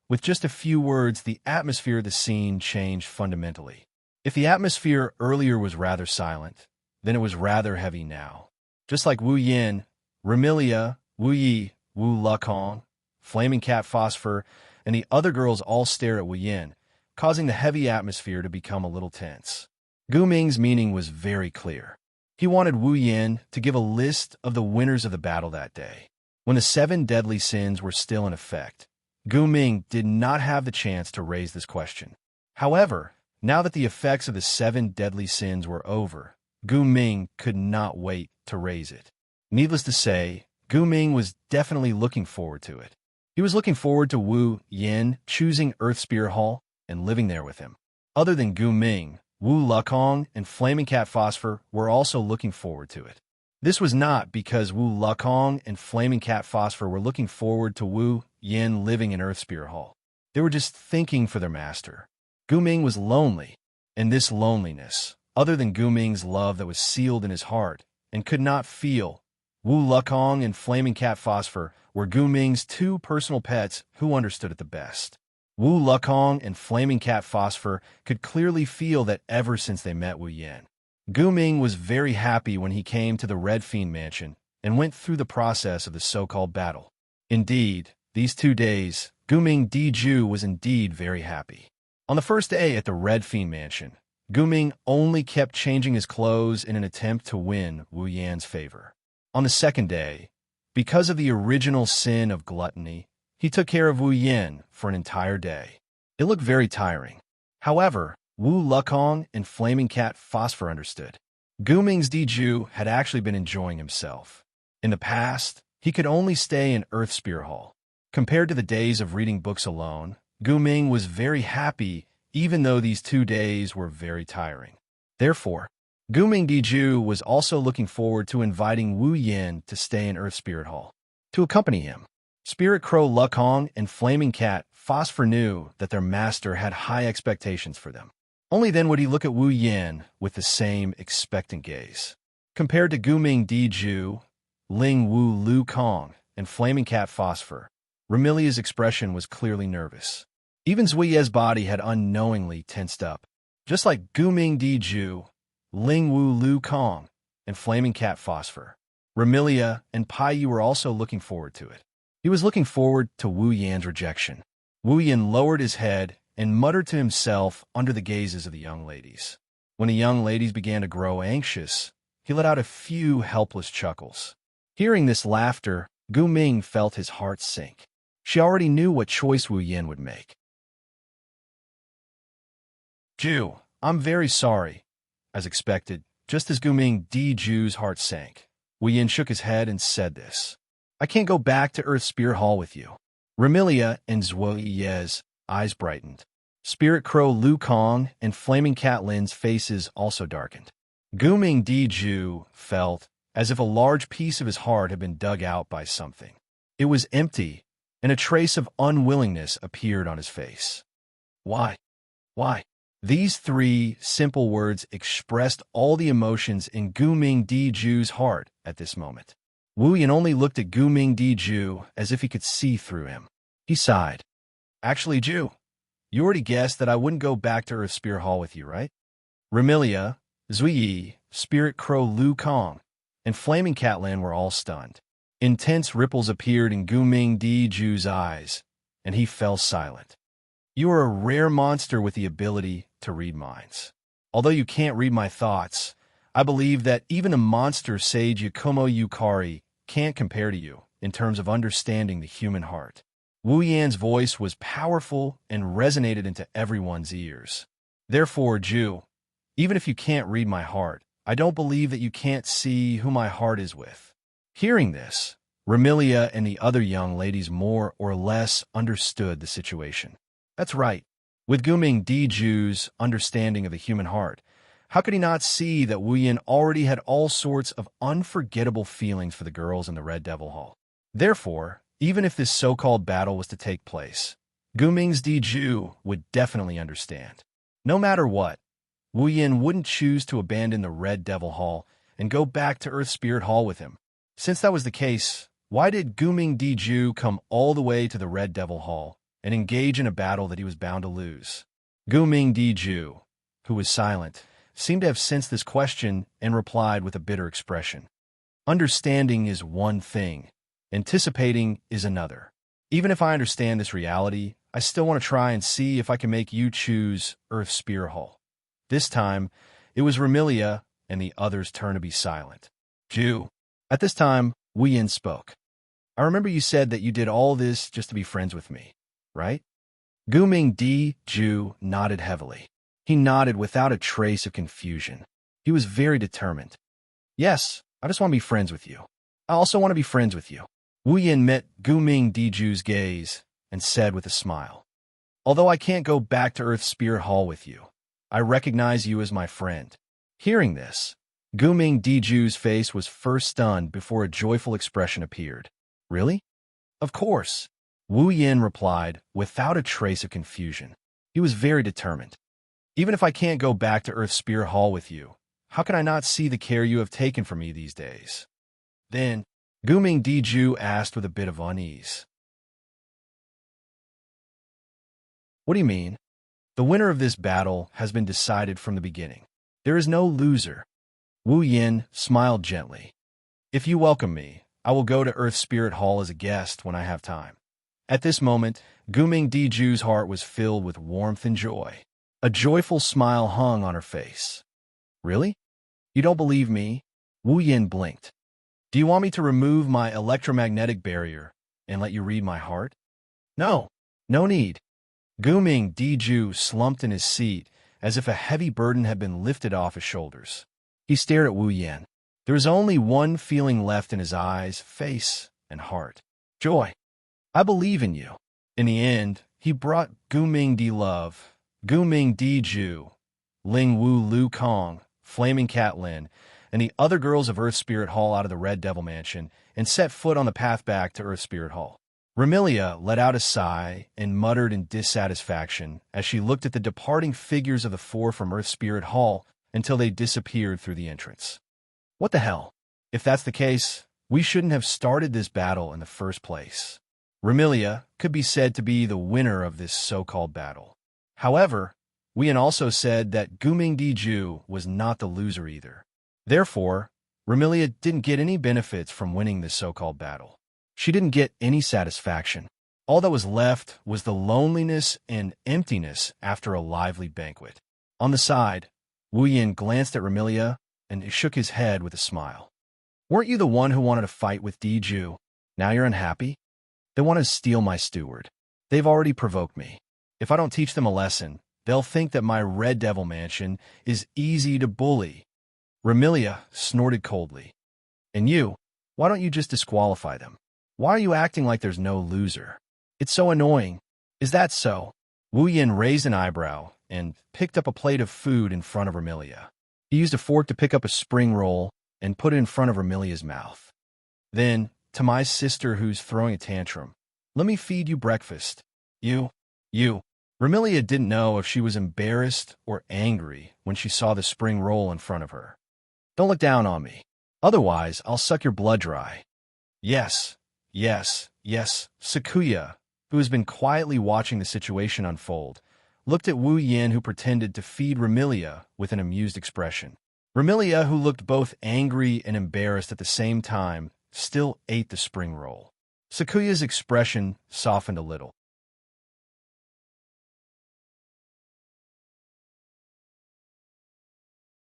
Speaker 1: With just a few words, the atmosphere of the scene changed fundamentally. If the atmosphere earlier was rather silent, then it was rather heavy now. Just like Wu Yin, Ramilia, Wu Yi, Wu Lukong, Flaming Cat Phosphor, and the other girls all stared at Wu Yin, causing the heavy atmosphere to become a little tense. Gu Ming's meaning was very clear. He wanted Wu Yin to give a list of the winners of the battle that day. When the 7 deadly sins were still in effect, Gu Ming did not have the chance to raise this question. However, now that the effects of the 7 deadly sins were over, Gu Ming could not wait to raise it. Needless to say, Gu Ming was definitely looking forward to it. He was looking forward to Wu Yin choosing Earth Spirit Hall and living there with him. Other than Gu Ming, Wu Lekong and Flaming Cat Phosphor were also looking forward to it. This was not because Wu Lekong and Flaming Cat Phosphor were looking forward to Wu Yin living in Earth Spirit Hall. They were just thinking for their master. Gu Ming was lonely, and this loneliness, other than Gu Ming's love that was sealed in his heart and could not feel, Wu Lekong and Flaming Cat Phosphor were Gu Ming's 2 personal pets who understood it the best. Wu Lekong and Flaming Cat Phosphor could clearly feel that ever since they met Wu Yin. Gu Ming was very happy when he came to the Red Fiend Mansion and went through the process of the so-called battle. Indeed, these 2 days, Gu Ming Diju was indeed very happy. On the first day at the Red Fiend Mansion, Gu Ming only kept changing his clothes in an attempt to win Wu Yan's favor. On the second day, because of the original sin of gluttony, he took care of Wu Yin for an entire day. It looked very tiring. However, Wu Lekong and Flaming Cat Phosphor understood. Gu Ming's Diju had actually been enjoying himself. In the past, he could only stay in Earth Spirit Hall. Compared to the days of reading books alone, Gu Ming was very happy even though these 2 days were very tiring. Therefore, Gu Ming Diju was also looking forward to inviting Wu Yin to stay in Earth Spirit Hall, to accompany him. Spirit Crow Lekong and Flaming Cat Phosphor knew that their master had high expectations for them. Only then would he look at Wu Yin with the same expectant gaze. Compared to Gu Ming Diju, Ling Wu Lu Kong, and Flaming Cat Phosphor, Remilia's expression was clearly nervous. Even Zuiye's body had unknowingly tensed up. Just like Gu Ming Diju, Ling Wu Lu Kong, and Flaming Cat Phosphor, Remilia and Pai Yu were also looking forward to it. He was looking forward to Wu Yan's rejection. Wu Yan lowered his head and muttered to himself under the gazes of the young ladies. When the young ladies began to grow anxious, he let out a few helpless chuckles. Hearing this laughter, Gu Ming felt his heart sink. She already knew what choice Wu Yan would make. Ju, I'm very sorry. As expected, just as Gu Ming Diju's heart sank, Wu Yan shook his head and said this. I can't go back to Earth Spirit Hall with you. Remilia and Zuoye's eyes brightened. Spirit Crow Lu Kong and Flaming Cat Lin's faces also darkened. Gu Ming Diju felt as if a large piece of his heart had been dug out by something. It was empty, and a trace of unwillingness appeared on his face. Why? Why? These 3 simple words expressed all the emotions in Gu Ming Diju's heart at this moment. Wu Yan only looked at Gu Ming Diju as if he could see through him. He sighed. Actually, Ju, you already guessed that I wouldn't go back to Earth Spirit Hall with you, right? Remilia, Zuiyi, Spirit Crow Lu Kong, and Flaming Catland were all stunned. Intense ripples appeared in Gu Ming Diju's eyes, and he fell silent. You are a rare monster with the ability to read minds. Although you can't read my thoughts, I believe that even a monster sage Yakumo Yukari can't compare to you in terms of understanding the human heart. Wu Yan's voice was powerful and resonated into everyone's ears. Therefore, Ju, even if you can't read my heart, I don't believe that you can't see who my heart is with. Hearing this, Remilia and the other young ladies more or less understood the situation. That's right. With Gu Ming Diju's understanding of the human heart, how could he not see that Wu Yan already had all sorts of unforgettable feelings for the girls in the Red Devil Hall? Therefore, even if this so-called battle was to take place, Gu Ming's Diju would definitely understand. No matter what, Wu Yan wouldn't choose to abandon the Red Devil Hall and go back to Earth Spirit Hall with him. Since that was the case, why did Gu Ming Diju come all the way to the Red Devil Hall and engage in a battle that he was bound to lose? Gu Ming Diju, who was silent, seemed to have sensed this question and replied with a bitter expression. Understanding is one thing. Anticipating is another. Even if I understand this reality, I still want to try and see if I can make you choose Earth Spirit Hall. This time, it was Remilia and the others turned to be silent. Ju. At this time, Wu Yin spoke. I remember you said that you did all this just to be friends with me, right? Guming Di Ju nodded heavily. He nodded without a trace of confusion. He was very determined. Yes, I just want to be friends with you. I also want to be friends with you. Wu Yin met Guming Di Ju's gaze and said with a smile. Although I can't go back to Earth Spirit Hall with you, I recognize you as my friend. Hearing this, Guming Di Ju's face was first stunned before a joyful expression appeared. Really? Of course, Wu Yin replied without a trace of confusion. He was very determined. Even if I can't go back to Earth Spirit Hall with you, how can I not see the care you have taken for me these days? Then, Guming Di Ju asked with a bit of unease. What do you mean? The winner of this battle has been decided from the beginning. There is no loser. Wu Yin smiled gently. If you welcome me, I will go to Earth Spirit Hall as a guest when I have time. At this moment, Guming Di Ju's heart was filled with warmth and joy. A joyful smile hung on her face. Really? You don't believe me? Wu Yin blinked. Do you want me to remove my electromagnetic barrier and let you read my heart? No, no need. Guming Di Ju slumped in his seat as if a heavy burden had been lifted off his shoulders. He stared at Wu Yin. There was only one feeling left in his eyes, face, and heart. Joy. I believe in you. In the end, he brought Guming Di Love, Guming Di Ju, Ling Wu Lu Kong, Flaming Cat Lin, and the other girls of Earth Spirit Hall out of the Red Devil Mansion and set foot on the path back to Earth Spirit Hall. Remilia let out a sigh and muttered in dissatisfaction as she looked at the departing figures of the four from Earth Spirit Hall until they disappeared through the entrance. What the hell? If that's the case, we shouldn't have started this battle in the first place. Remilia could be said to be the winner of this so-called battle. However, Wu Yin also said that Guming Di Ju was not the loser either. Therefore, Remilia didn't get any benefits from winning this so-called battle. She didn't get any satisfaction. All that was left was the loneliness and emptiness after a lively banquet. On the side, Wu Yin glanced at Remilia and shook his head with a smile. Weren't you the one who wanted to fight with Di Ju? Now you're unhappy? They want to steal my steward. They've already provoked me. If I don't teach them a lesson, they'll think that my Red Devil Mansion is easy to bully. Remilia snorted coldly. And you, why don't you just disqualify them? Why are you acting like there's no loser? It's so annoying. Is that so? Wu Yin raised an eyebrow and picked up a plate of food in front of Remilia. He used a fork to pick up a spring roll and put it in front of Remilia's mouth. Then, to my sister who's throwing a tantrum, let me feed you breakfast. You. Remilia didn't know if she was embarrassed or angry when she saw the spring roll in front of her. Don't look down on me. Otherwise, I'll suck your blood dry. Yes. Sakuya, who has been quietly watching the situation unfold, looked at Wu Yin, who pretended to feed Remilia with an amused expression. Remilia, who looked both angry and embarrassed at the same time, still ate the spring roll. Sakuya's expression softened a little.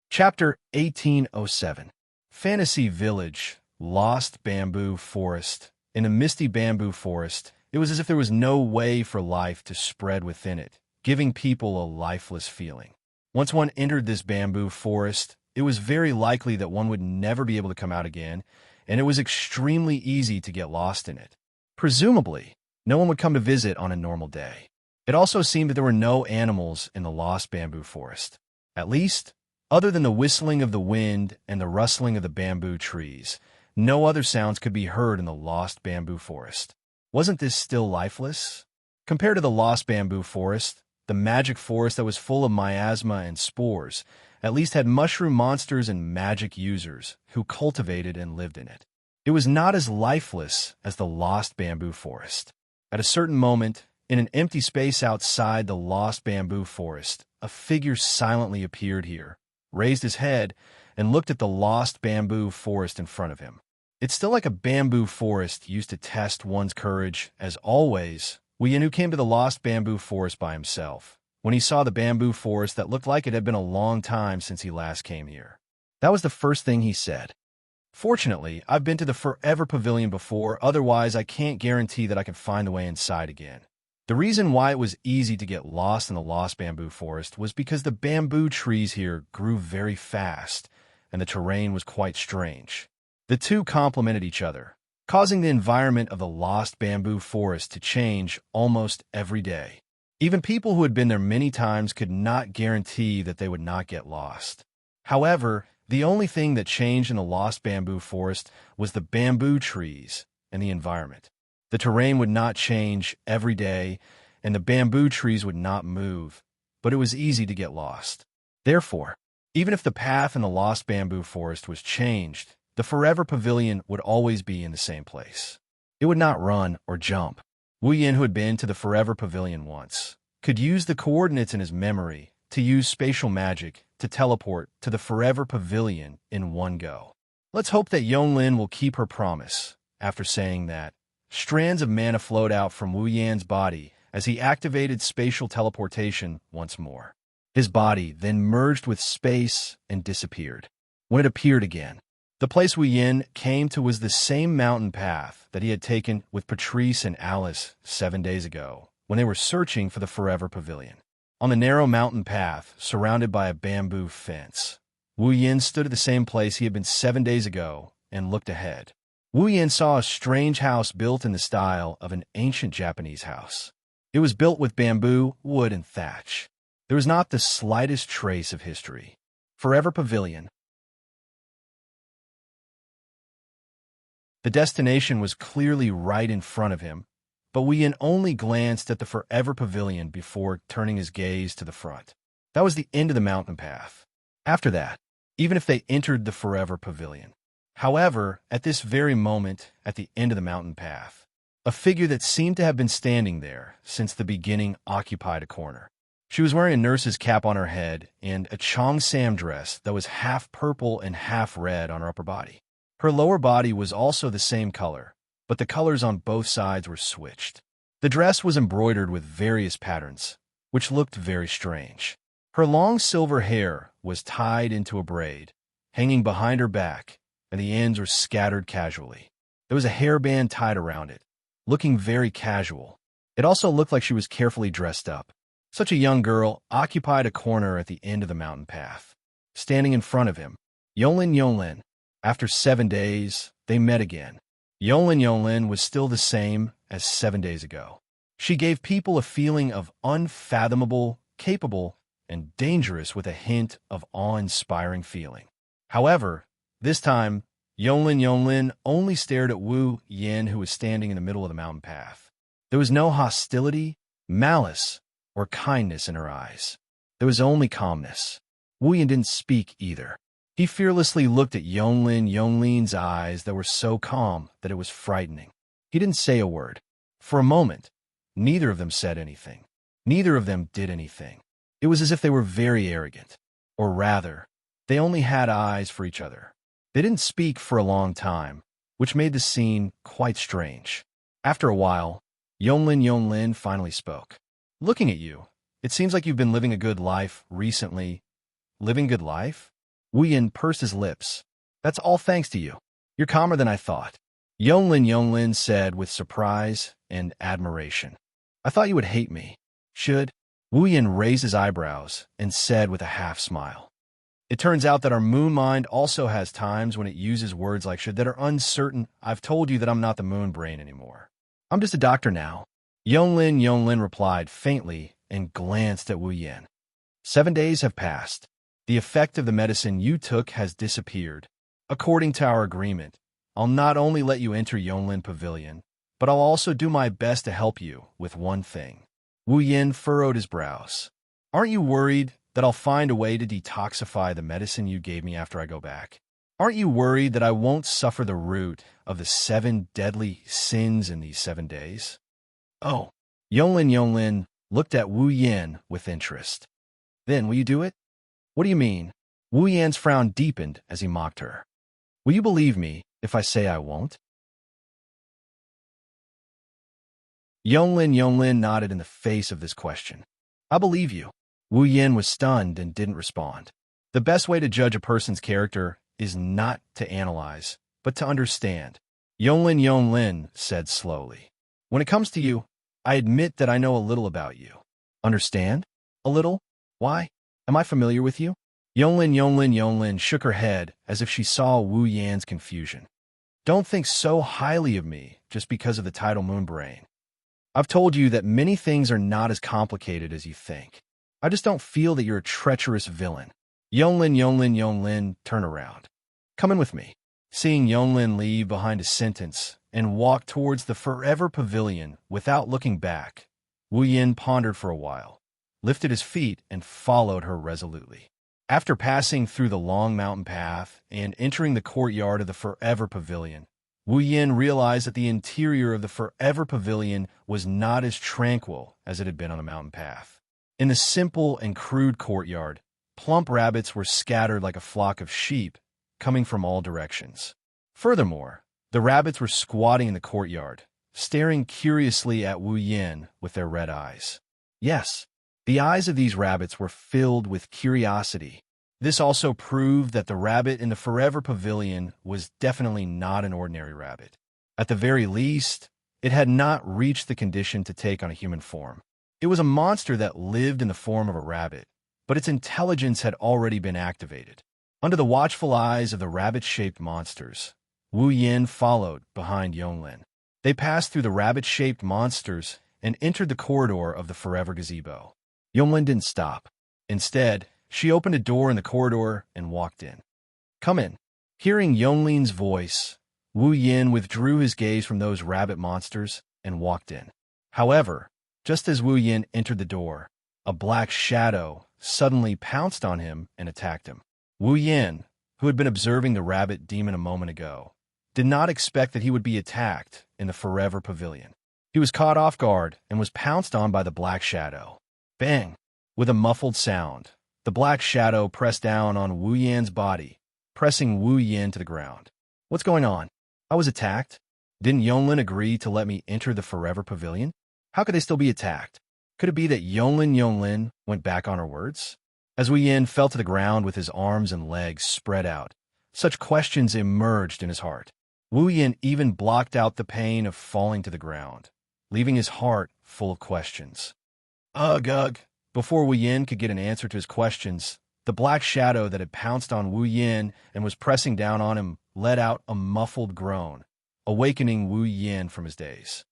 Speaker 1: Chapter 1807. Fantasy Village, Lost Bamboo Forest. In a misty bamboo forest, it was as if there was no way for life to spread within it, giving people a lifeless feeling. Once one entered this bamboo forest, it was very likely that one would never be able to come out again, and it was extremely easy to get lost in it. Presumably, no one would come to visit on a normal day. It also seemed that there were no animals in the lost bamboo forest. At least, other than the whistling of the wind and the rustling of the bamboo trees, no other sounds could be heard in the lost bamboo forest. Wasn't this still lifeless? Compared to the lost bamboo forest, the magic forest that was full of miasma and spores at least had mushroom monsters and magic users who cultivated and lived in it. It was not as lifeless as the lost bamboo forest. At a certain moment, in an empty space outside the lost bamboo forest, a figure silently appeared here, raised his head, and looked at the lost bamboo forest in front of him. It's still like a bamboo forest used to test one's courage, as always. Wu Yin came to the lost bamboo forest by himself, when he saw the bamboo forest that looked like it had been a long time since he last came here. That was the first thing he said. Fortunately, I've been to the Forever Pavilion before, otherwise I can't guarantee that I can find the way inside again. The reason why it was easy to get lost in the Lost Bamboo Forest was because the bamboo trees here grew very fast, and the terrain was quite strange. The two complemented each other, causing the environment of the Lost Bamboo Forest to change almost every day. Even people who had been there many times could not guarantee that they would not get lost. However, the only thing that changed in the Lost Bamboo Forest was the bamboo trees and the environment. The terrain would not change every day, and the bamboo trees would not move, but it was easy to get lost. Therefore, even if the path in the Lost Bamboo Forest was changed, the Forever Pavilion would always be in the same place. It would not run or jump. Wu Yin, who had been to the Forever Pavilion once, could use the coordinates in his memory to use spatial magic to teleport to the Forever Pavilion in one go. Let's hope that Yonglin will keep her promise. After saying that, strands of mana flowed out from Wu Yan's body as he activated spatial teleportation once more. His body then merged with space and disappeared. When it appeared again, the place Wu Yin came to was the same mountain path that he had taken with Patrice and Alice 7 days ago, when they were searching for the Forever Pavilion. On the narrow mountain path, surrounded by a bamboo fence, Wu Yin stood at the same place he had been 7 days ago and looked ahead. Wu Yin saw a strange house built in the style of an ancient Japanese house. It was built with bamboo, wood, and thatch. There was not the slightest trace of history. Forever Pavilion. The destination was clearly right in front of him, but Wu Yin only glanced at the Forever Pavilion before turning his gaze to the front. That was the end of the mountain path. After that, even if they entered the Forever Pavilion. However, at this very moment, at the end of the mountain path, a figure that seemed to have been standing there since the beginning occupied a corner. She was wearing a nurse's cap on her head and a cheongsam dress that was half purple and half red on her upper body. Her lower body was also the same color, but the colors on both sides were switched. The dress was embroidered with various patterns, which looked very strange. Her long silver hair was tied into a braid, hanging behind her back, and the ends were scattered casually. There was a hairband tied around it, looking very casual. It also looked like she was carefully dressed up. Such a young girl occupied a corner at the end of the mountain path. Standing in front of him, Yonglin. After 7 days, they met again. Yonglin was still the same as 7 days ago. She gave people a feeling of unfathomable, capable, and dangerous with a hint of awe-inspiring feeling. However, this time, Yonglin only stared at Wu Yin, who was standing in the middle of the mountain path. There was no hostility, malice, or kindness in her eyes. There was only calmness. Wu Yin didn't speak either. He fearlessly looked at Yonglin's eyes that were so calm that it was frightening. He didn't say a word. For a moment, neither of them said anything. Neither of them did anything. It was as if they were very arrogant. Or rather, they only had eyes for each other. They didn't speak for a long time, which made the scene quite strange. After a while, Yonglin finally spoke. Looking at you, it seems like you've been living a good life recently. Living good life? Wu Yin pursed his lips. That's all thanks to you. You're calmer than I thought. Yonglin said with surprise and admiration. I thought you would hate me. Should? Wu Yin raised his eyebrows and said with a half smile. It turns out that our moon mind also has times when it uses words like should that are uncertain. I've told you that I'm not the moon brain anymore. I'm just a doctor now. Yonglin replied faintly and glanced at Wu Yin. 7 days have passed. The effect of the medicine you took has disappeared. According to our agreement, I'll not only let you enter Yonglin Pavilion, but I'll also do my best to help you with one thing. Wu Yin furrowed his brows. Aren't you worried that I'll find a way to detoxify the medicine you gave me after I go back? Aren't you worried that I won't suffer the root of the 7 deadly sins in these 7 days? Oh, Yonglin looked at Wu Yin with interest. Then, will you do it? What do you mean? Wu Yan's frown deepened as he mocked her. Will you believe me if I say I won't? Yonglin nodded in the face of this question. I believe you. Wu Yin was stunned and didn't respond. The best way to judge a person's character is not to analyze, but to understand. Yonglin said slowly. When it comes to you, I admit that I know a little about you. Understand? A little? Why? Am I familiar with you? Yonglin shook her head as if she saw Wu Yan's confusion. Don't think so highly of me just because of the title Moonbrain. I've told you that many things are not as complicated as you think. I just don't feel that you're a treacherous villain. Yonglin, turn around. Come in with me. Seeing Yonglin leave behind a sentence and walk towards the Forever Pavilion without looking back, Wu Yan pondered for a while, lifted his feet, and followed her resolutely. After passing through the long mountain path and entering the courtyard of the Forever Pavilion, Wu Yan realized that the interior of the Forever Pavilion was not as tranquil as it had been on the mountain path. In the simple and crude courtyard, plump rabbits were scattered like a flock of sheep, coming from all directions. Furthermore, the rabbits were squatting in the courtyard, staring curiously at Wu Yan with their red eyes. Yes, the eyes of these rabbits were filled with curiosity. This also proved that the rabbit in the Forever Pavilion was definitely not an ordinary rabbit. At the very least, it had not reached the condition to take on a human form. It was a monster that lived in the form of a rabbit, but its intelligence had already been activated. Under the watchful eyes of the rabbit-shaped monsters, Wu Yan followed behind Yonglin. They passed through the rabbit-shaped monsters and entered the corridor of the Forever Gazebo. Yonglin didn't stop. Instead, she opened a door in the corridor and walked in. Come in. Hearing Yonglin's voice, Wu Yan withdrew his gaze from those rabbit monsters and walked in. However, just as Wu Yan entered the door, a black shadow suddenly pounced on him and attacked him. Wu Yan, who had been observing the rabbit demon a moment ago, did not expect that he would be attacked in the Forever Pavilion. He was caught off guard and was pounced on by the black shadow. Bang! With a muffled sound, the black shadow pressed down on Wu Yan's body, pressing Wu Yan to the ground. What's going on? I was attacked? Didn't Yonglin agree to let me enter the Forever Pavilion? How could they still be attacked? Could it be that Yonglin went back on her words? As Wu Yan fell to the ground with his arms and legs spread out, such questions emerged in his heart. Wu Yan even blocked out the pain of falling to the ground, leaving his heart full of questions. Ugh. Before Wu Yan could get an answer to his questions, the black shadow that had pounced on Wu Yan and was pressing down on him let out a muffled groan, awakening Wu Yan from his daze.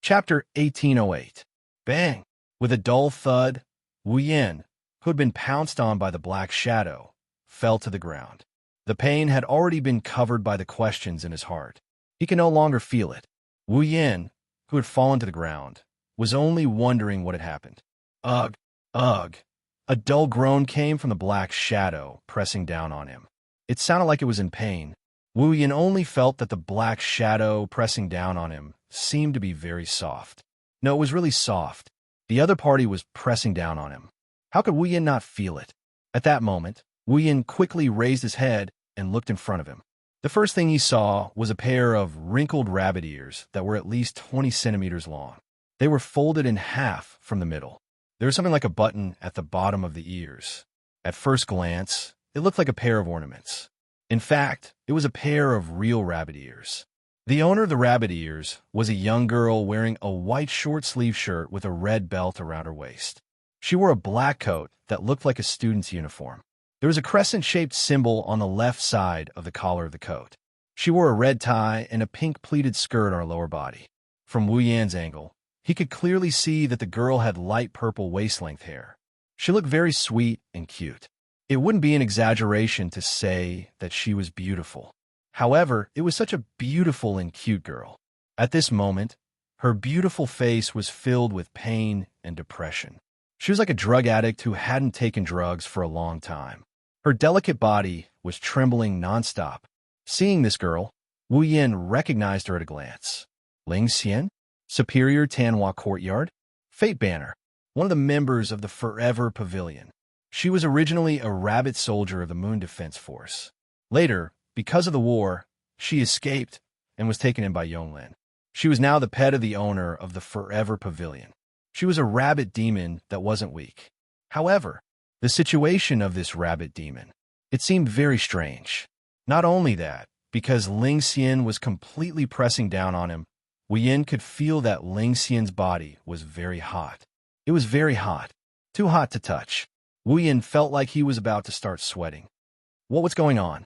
Speaker 1: Chapter 1808. Bang! With a dull thud, Wu Yan, who had been pounced on by the black shadow, fell to the ground. The pain had already been covered by the questions in his heart. He could no longer feel it. Wu Yan, who had fallen to the ground, was only wondering what had happened. Ugh! A dull groan came from the black shadow, pressing down on him. It sounded like it was in pain. Wu Yan only felt that the black shadow pressing down on him seemed to be very soft. No, it was really soft. The other party was pressing down on him. How could Wu Yan not feel it? At that moment, Wu Yan quickly raised his head and looked in front of him. The first thing he saw was a pair of wrinkled rabbit ears that were at least 20 centimeters long. They were folded in half from the middle. There was something like a button at the bottom of the ears. At first glance, it looked like a pair of ornaments. In fact, it was a pair of real rabbit ears. The owner of the rabbit ears was a young girl wearing a white short-sleeve shirt with a red belt around her waist. She wore a black coat that looked like a student's uniform. There was a crescent-shaped symbol on the left side of the collar of the coat. She wore a red tie and a pink pleated skirt on her lower body. From Wu Yan's angle, he could clearly see that the girl had light purple waist-length hair. She looked very sweet and cute. It wouldn't be an exaggeration to say that she was beautiful. However, it was such a beautiful and cute girl. At this moment, her beautiful face was filled with pain and depression. She was like a drug addict who hadn't taken drugs for a long time. Her delicate body was trembling nonstop. Seeing this girl, Wu Yan recognized her at a glance. Ling Xian, Superior Tanhua Courtyard, Fate Banner, one of the members of the Forever Pavilion. She was originally a rabbit soldier of the Moon Defense Force. Later, because of the war, she escaped and was taken in by Yonglin. She was now the pet of the owner of the Forever Pavilion. She was a rabbit demon that wasn't weak. However, the situation of this rabbit demon, it seemed very strange. Not only that, because Xian was completely pressing down on him, Yin could feel that Xian's body was very hot. It was very hot, too hot to touch. Yin felt like he was about to start sweating. What was going on?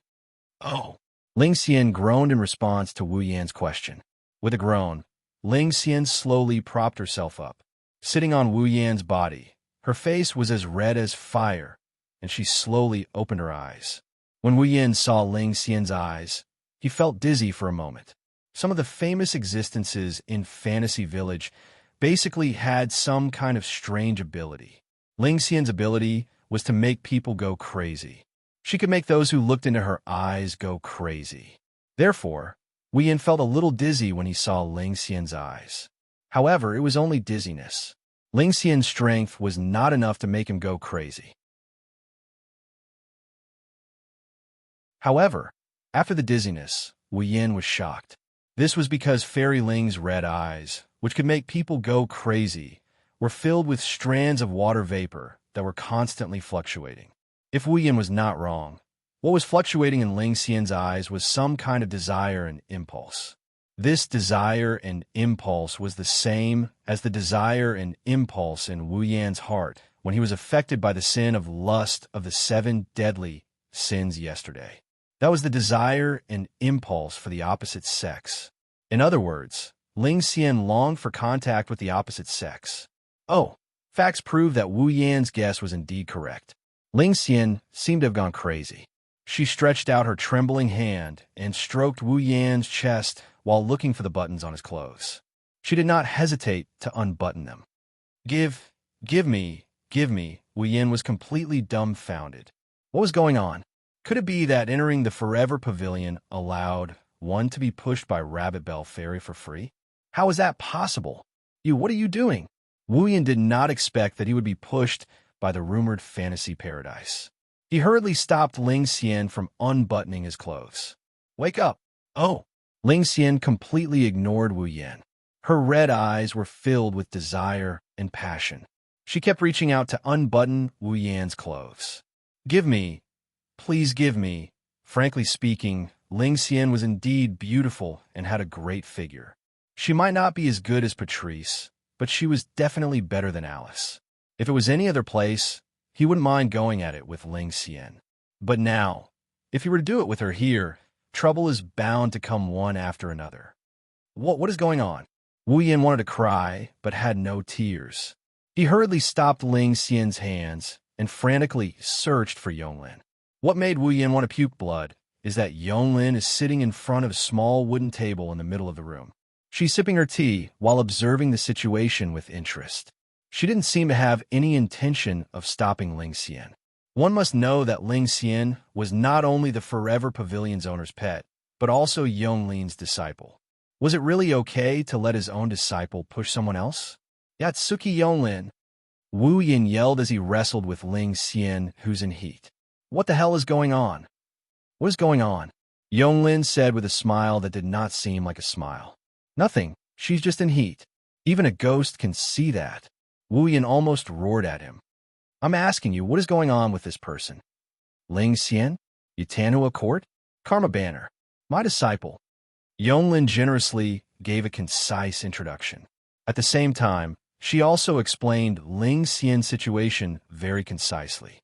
Speaker 1: Oh. Xian groaned in response to Yin's question. With a groan, Xian slowly propped herself up. Sitting on Yin's body, her face was as red as fire, and she slowly opened her eyes. When Yin saw Xian's eyes, he felt dizzy for a moment. Some of the famous existences in Fantasy Village basically had some kind of strange ability. Xian's ability was to make people go crazy. She could make those who looked into her eyes go crazy. Therefore, Yin felt a little dizzy when he saw Xian's eyes. However, it was only dizziness. Xian's strength was not enough to make him go crazy. However, after the dizziness, Yin was shocked. This was because Fairy Ling's red eyes, which could make people go crazy, were filled with strands of water vapor that were constantly fluctuating. If Yin was not wrong, what was fluctuating in Xian's eyes was some kind of desire and impulse. This desire and impulse was the same as the desire and impulse in Yan's heart when he was affected by the sin of lust of the 7 deadly sins yesterday. That was the desire and impulse for the opposite sex. In other words, Xian longed for contact with the opposite sex. Oh, facts prove that Yan's guess was indeed correct. Xian seemed to have gone crazy. She stretched out her trembling hand and stroked Yan's chest while looking for the buttons on his clothes. She did not hesitate to unbutton them. Give me. Yin was completely dumbfounded. What was going on? Could it be that entering the Forever Pavilion allowed one to be pushed by Rabbit Bell Fairy for free? How is that possible? What are you doing? Yin did not expect that he would be pushed by the rumored fantasy paradise. He hurriedly stopped Xian from unbuttoning his clothes. Wake up! Oh! Xian completely ignored Yin. Her red eyes were filled with desire and passion. She kept reaching out to unbutton Yin's clothes. Give me. Please give me. Frankly speaking, Xian was indeed beautiful and had a great figure. She might not be as good as Patrice, but she was definitely better than Alice. If it was any other place, he wouldn't mind going at it with Xian. But now, if he were to do it with her here, trouble is bound to come one after another. What is going on? Yin wanted to cry, but had no tears. He hurriedly stopped Xian's hands and frantically searched for Yonglin. What made Yin want to puke blood is that Yonglin is sitting in front of a small wooden table in the middle of the room. She's sipping her tea while observing the situation with interest. She didn't seem to have any intention of stopping Xian. One must know that Xian was not only the Forever Pavilion's owner's pet, but also Yonglin's disciple. Was it really okay to let his own disciple push someone else? Yatsuki Yonglin. Yin yelled as he wrestled with Xian, who's in heat. What the hell is going on? What is going on? Yonglin said with a smile that did not seem like a smile. Nothing. She's just in heat. Even a ghost can see that. Yin almost roared at him. I'm asking you, what is going on with this person? Xian? Yutanhua Court? Karma Banner. My disciple. Yonglin generously gave a concise introduction. At the same time, she also explained Xian's situation very concisely.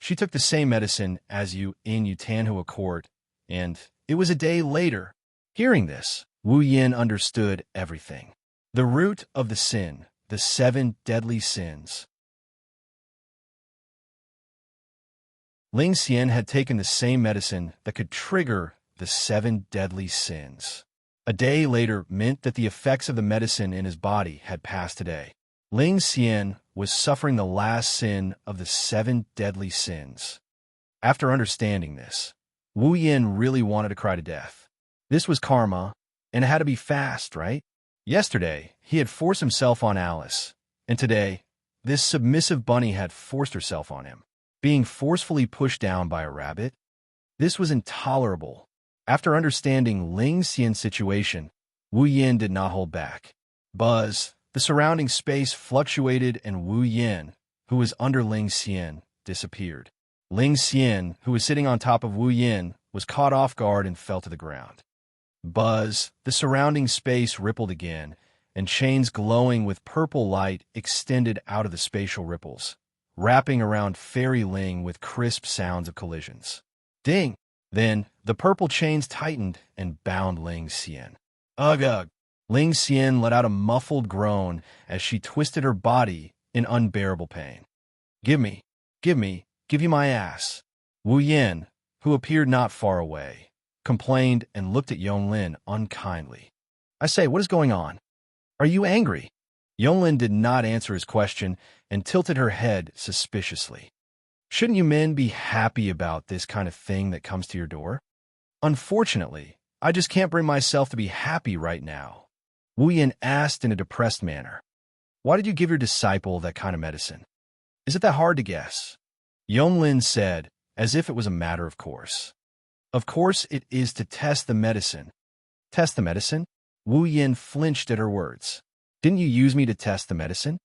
Speaker 1: She took the same medicine as you in Yutanhua Court, and it was a day later. Hearing this, Yin understood everything. The root of the sin, the 7 deadly sins. Xian had taken the same medicine that could trigger the 7 deadly sins. A day later meant that the effects of the medicine in his body had passed today. Xian was suffering the last sin of the 7 deadly sins. After understanding this, Yin really wanted to cry to death. This was karma, and it had to be fast, right? Yesterday, he had forced himself on Alice, and today, this submissive bunny had forced herself on him. Being forcefully pushed down by a rabbit? This was intolerable. After understanding Xian's situation, Wu Yin did not hold back. Buzz, the surrounding space fluctuated and Wu Yin, who was under Ling Xian, disappeared. Ling Xian, who was sitting on top of Wu Yin, was caught off guard and fell to the ground. Buzz, the surrounding space rippled again, and chains glowing with purple light extended out of the spatial ripples, wrapping around Fairy Ling with crisp sounds of collisions. Ding! Then, the purple chains tightened and bound Ling Xian. Ugh, ugh! Ling Xian let out a muffled groan as she twisted her body in unbearable pain. Give you my ass. Wu Yin, who appeared not far away, complained and looked at Yonglin unkindly. I say, what is going on? Are you angry? Yonglin did not answer his question and tilted her head suspiciously. Shouldn't you men be happy about this kind of thing that comes to your door? Unfortunately, I just can't bring myself to be happy right now. Wu Yin asked in a depressed manner. Why did you give your disciple that kind of medicine? Is it that hard to guess? Yonglin said, as if it was a matter of course. Of course it is to test the medicine. Test the medicine? Wu Yin flinched at her words. Didn't you use me to test the medicine?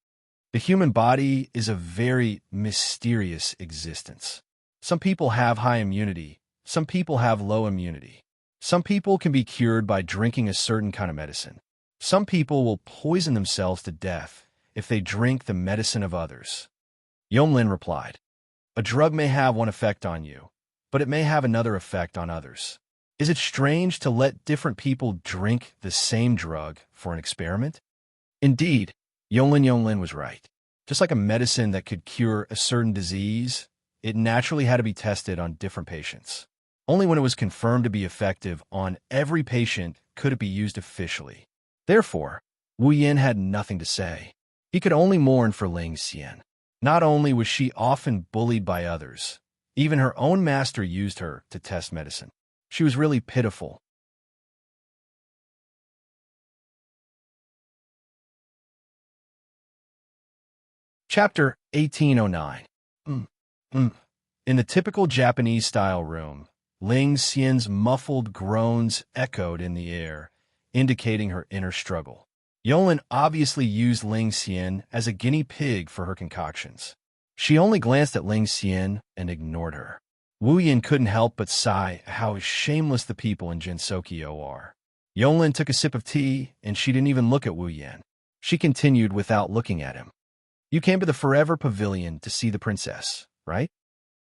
Speaker 1: The human body is a very mysterious existence. Some people have high immunity. Some people have low immunity. Some people can be cured by drinking a certain kind of medicine. Some people will poison themselves to death if they drink the medicine of others. Yonglin replied, a drug may have one effect on you, but it may have another effect on others. Is it strange to let different people drink the same drug for an experiment? Indeed, Yonglin was right. Just like a medicine that could cure a certain disease, it naturally had to be tested on different patients. Only when it was confirmed to be effective on every patient could it be used officially. Therefore, Wu Yin had nothing to say. He could only mourn for Ling Xian. Not only was she often bullied by others, even her own master used her to test medicine. She was really pitiful. Chapter 1809. In the typical Japanese-style room, Ling Xian's muffled groans echoed in the air, indicating her inner struggle. Yonglin obviously used Ling Xian as a guinea pig for her concoctions. She only glanced at Ling Xian and ignored her. Wu Yin couldn't help but sigh how shameless the people in Jinsokyo are. Yonglin took a sip of tea, and she didn't even look at Wu Yin. She continued without looking at him. You came to the Forever Pavilion to see the princess, right?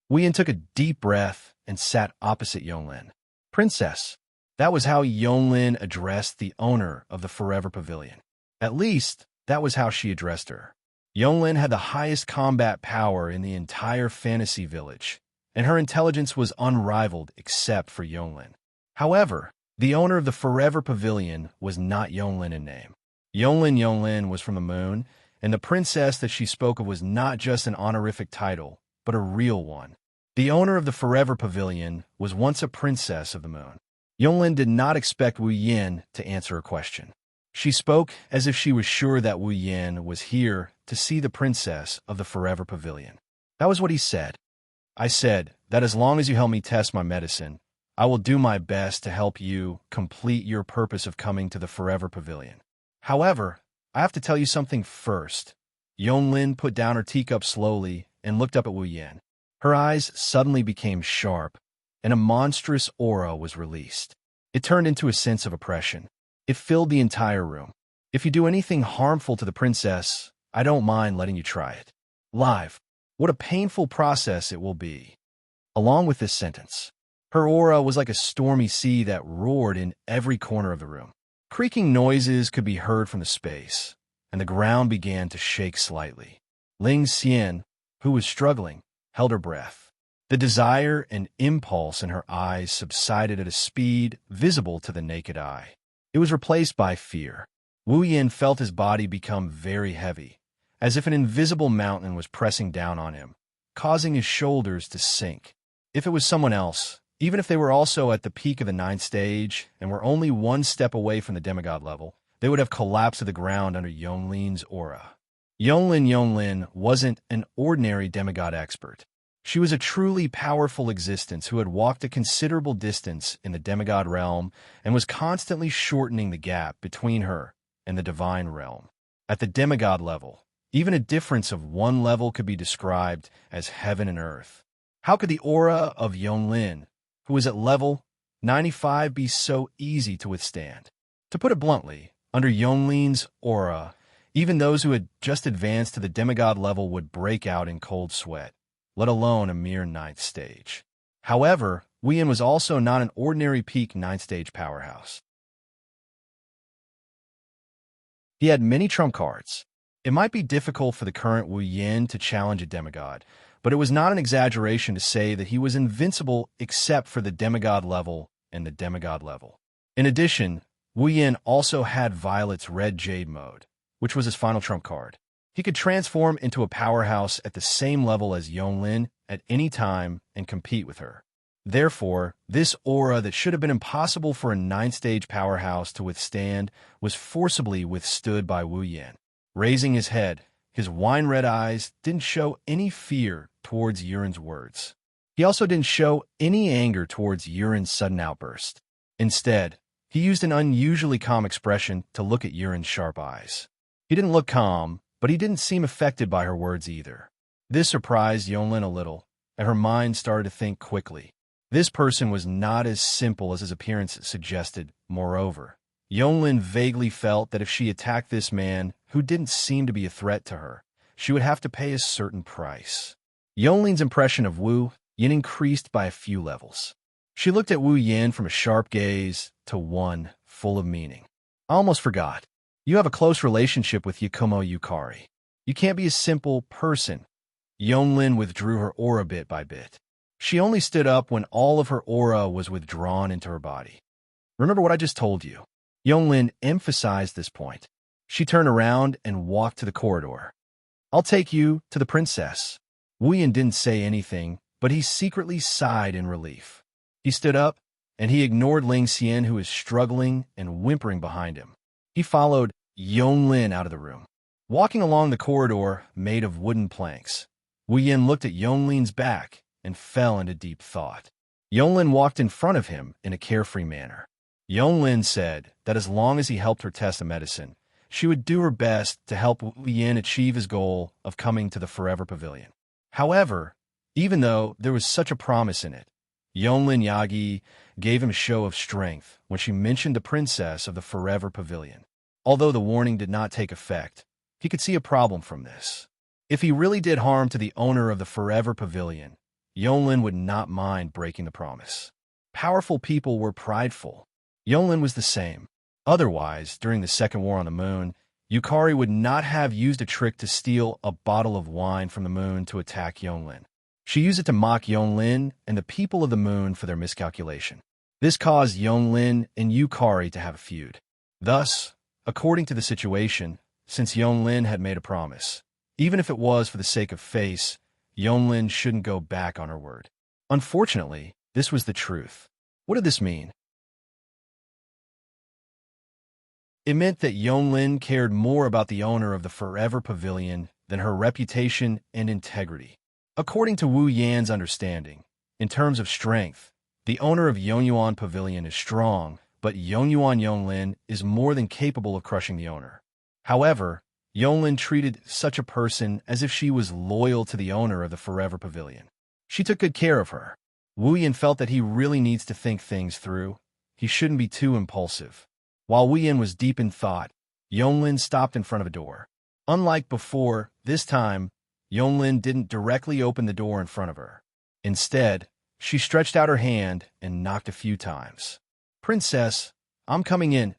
Speaker 1: Wu Yin took a deep breath and sat opposite Yonglin. Princess. That was how Yonglin addressed the owner of the Forever Pavilion. At least, that was how she addressed her. Yonglin had the highest combat power in the entire fantasy village, and her intelligence was unrivaled except for Yonglin. However, the owner of the Forever Pavilion was not Yonglin in name. Yonglin was from the moon, and the princess that she spoke of was not just an honorific title, but a real one. The owner of the Forever Pavilion was once a princess of the moon. Yonglin did not expect Wu Yin to answer her question. She spoke as if she was sure that Wu Yin was here to see the princess of the Forever Pavilion. That was what he said. I said that as long as you help me test my medicine, I will do my best to help you complete your purpose of coming to the Forever Pavilion. However, I have to tell you something first. Yonglin put down her teacup slowly and looked up at Wu Yin. Her eyes suddenly became sharp, and a monstrous aura was released. It turned into a sense of oppression. It filled the entire room. If you do anything harmful to the princess, I don't mind letting you try it. Live. What a painful process it will be. Along with this sentence, her aura was like a stormy sea that roared in every corner of the room. Creaking noises could be heard from the space, and the ground began to shake slightly. Ling Xian, who was struggling, held her breath. The desire and impulse in her eyes subsided at a speed visible to the naked eye. It was replaced by fear. Wu Yin felt his body become very heavy, as if an invisible mountain was pressing down on him, causing his shoulders to sink. If it was someone else, even if they were also at the peak of the 9th stage and were only one step away from the demigod level, they would have collapsed to the ground under Yonglin's aura. Yonglin wasn't an ordinary demigod expert. She was a truly powerful existence who had walked a considerable distance in the demigod realm and was constantly shortening the gap between her and the divine realm. At the demigod level, even a difference of one level could be described as heaven and earth. How could the aura of Yonglin, who was at level 95, be so easy to withstand? To put it bluntly, under Yonglin's aura, even those who had just advanced to the demigod level would break out in cold sweat, let alone a mere ninth stage. However, Wuyan was also not an ordinary peak ninth stage powerhouse. He had many trump cards. It might be difficult for the current Wu Yin to challenge a demigod, but it was not an exaggeration to say that he was invincible except for the demigod level and the demigod level. In addition, Wu Yin also had Violet's Red Jade mode, which was his final trump card. He could transform into a powerhouse at the same level as Yonglin at any time and compete with her. Therefore, this aura that should have been impossible for a ninth-stage powerhouse to withstand was forcibly withstood by Wu Yan. Raising his head, his wine-red eyes didn't show any fear towards Yuren's words. He also didn't show any anger towards Yuren's sudden outburst. Instead, he used an unusually calm expression to look at Yuren's sharp eyes. He didn't look calm, but he didn't seem affected by her words either. This surprised Yonglin a little, and her mind started to think quickly. This person was not as simple as his appearance suggested. Moreover, Yonglin vaguely felt that if she attacked this man, who didn't seem to be a threat to her, she would have to pay a certain price. Yonglin's impression of Wu Yin increased by a few levels. She looked at Wu Yin from a sharp gaze to one full of meaning. I almost forgot. You have a close relationship with Yakumo Yukari. You can't be a simple person. Yonglin withdrew her aura bit by bit. She only stood up when all of her aura was withdrawn into her body. Remember what I just told you. Yonglin emphasized this point. She turned around and walked to the corridor. I'll take you to the princess. Wu Yin didn't say anything, but he secretly sighed in relief. He stood up, and he ignored Ling Xian, who was struggling and whimpering behind him. He followed Yonglin out of the room. Walking along the corridor made of wooden planks, Wu Yin looked at Yonglin's back and fell into deep thought. Yonglin walked in front of him in a carefree manner. Yonglin said that as long as he helped her test a medicine, she would do her best to help Wu Yin achieve his goal of coming to the Forever Pavilion. However, even though there was such a promise in it, Yonglin Yagi gave him a show of strength when she mentioned the princess of the Forever Pavilion. Although the warning did not take effect, he could see a problem from this. If he really did harm to the owner of the Forever Pavilion, Yonglin would not mind breaking the promise. Powerful people were prideful. Yonglin was the same. Otherwise, during the Second War on the Moon, Yukari would not have used a trick to steal a bottle of wine from the moon to attack Yonglin. She used it to mock Yonglin and the people of the moon for their miscalculation. This caused Yonglin and Yukari to have a feud. Thus, according to the situation, since Yonglin had made a promise, even if it was for the sake of face, Yonglin shouldn't go back on her word. Unfortunately, this was the truth. What did this mean? It meant that Yonglin cared more about the owner of the Forever Pavilion than her reputation and integrity. According to Wu Yan's understanding, in terms of strength, the owner of Yongyuan Pavilion is strong, but Yongyuan Yonglin is more than capable of crushing the owner. However, Yonglin treated such a person as if she was loyal to the owner of the Forever Pavilion. She took good care of her. Wu Yan felt that he really needs to think things through. He shouldn't be too impulsive. While Wu Yan was deep in thought, Yonglin stopped in front of a door. Unlike before, this time, Yonglin didn't directly open the door in front of her. Instead, she stretched out her hand and knocked a few times. "Princess, I'm coming in."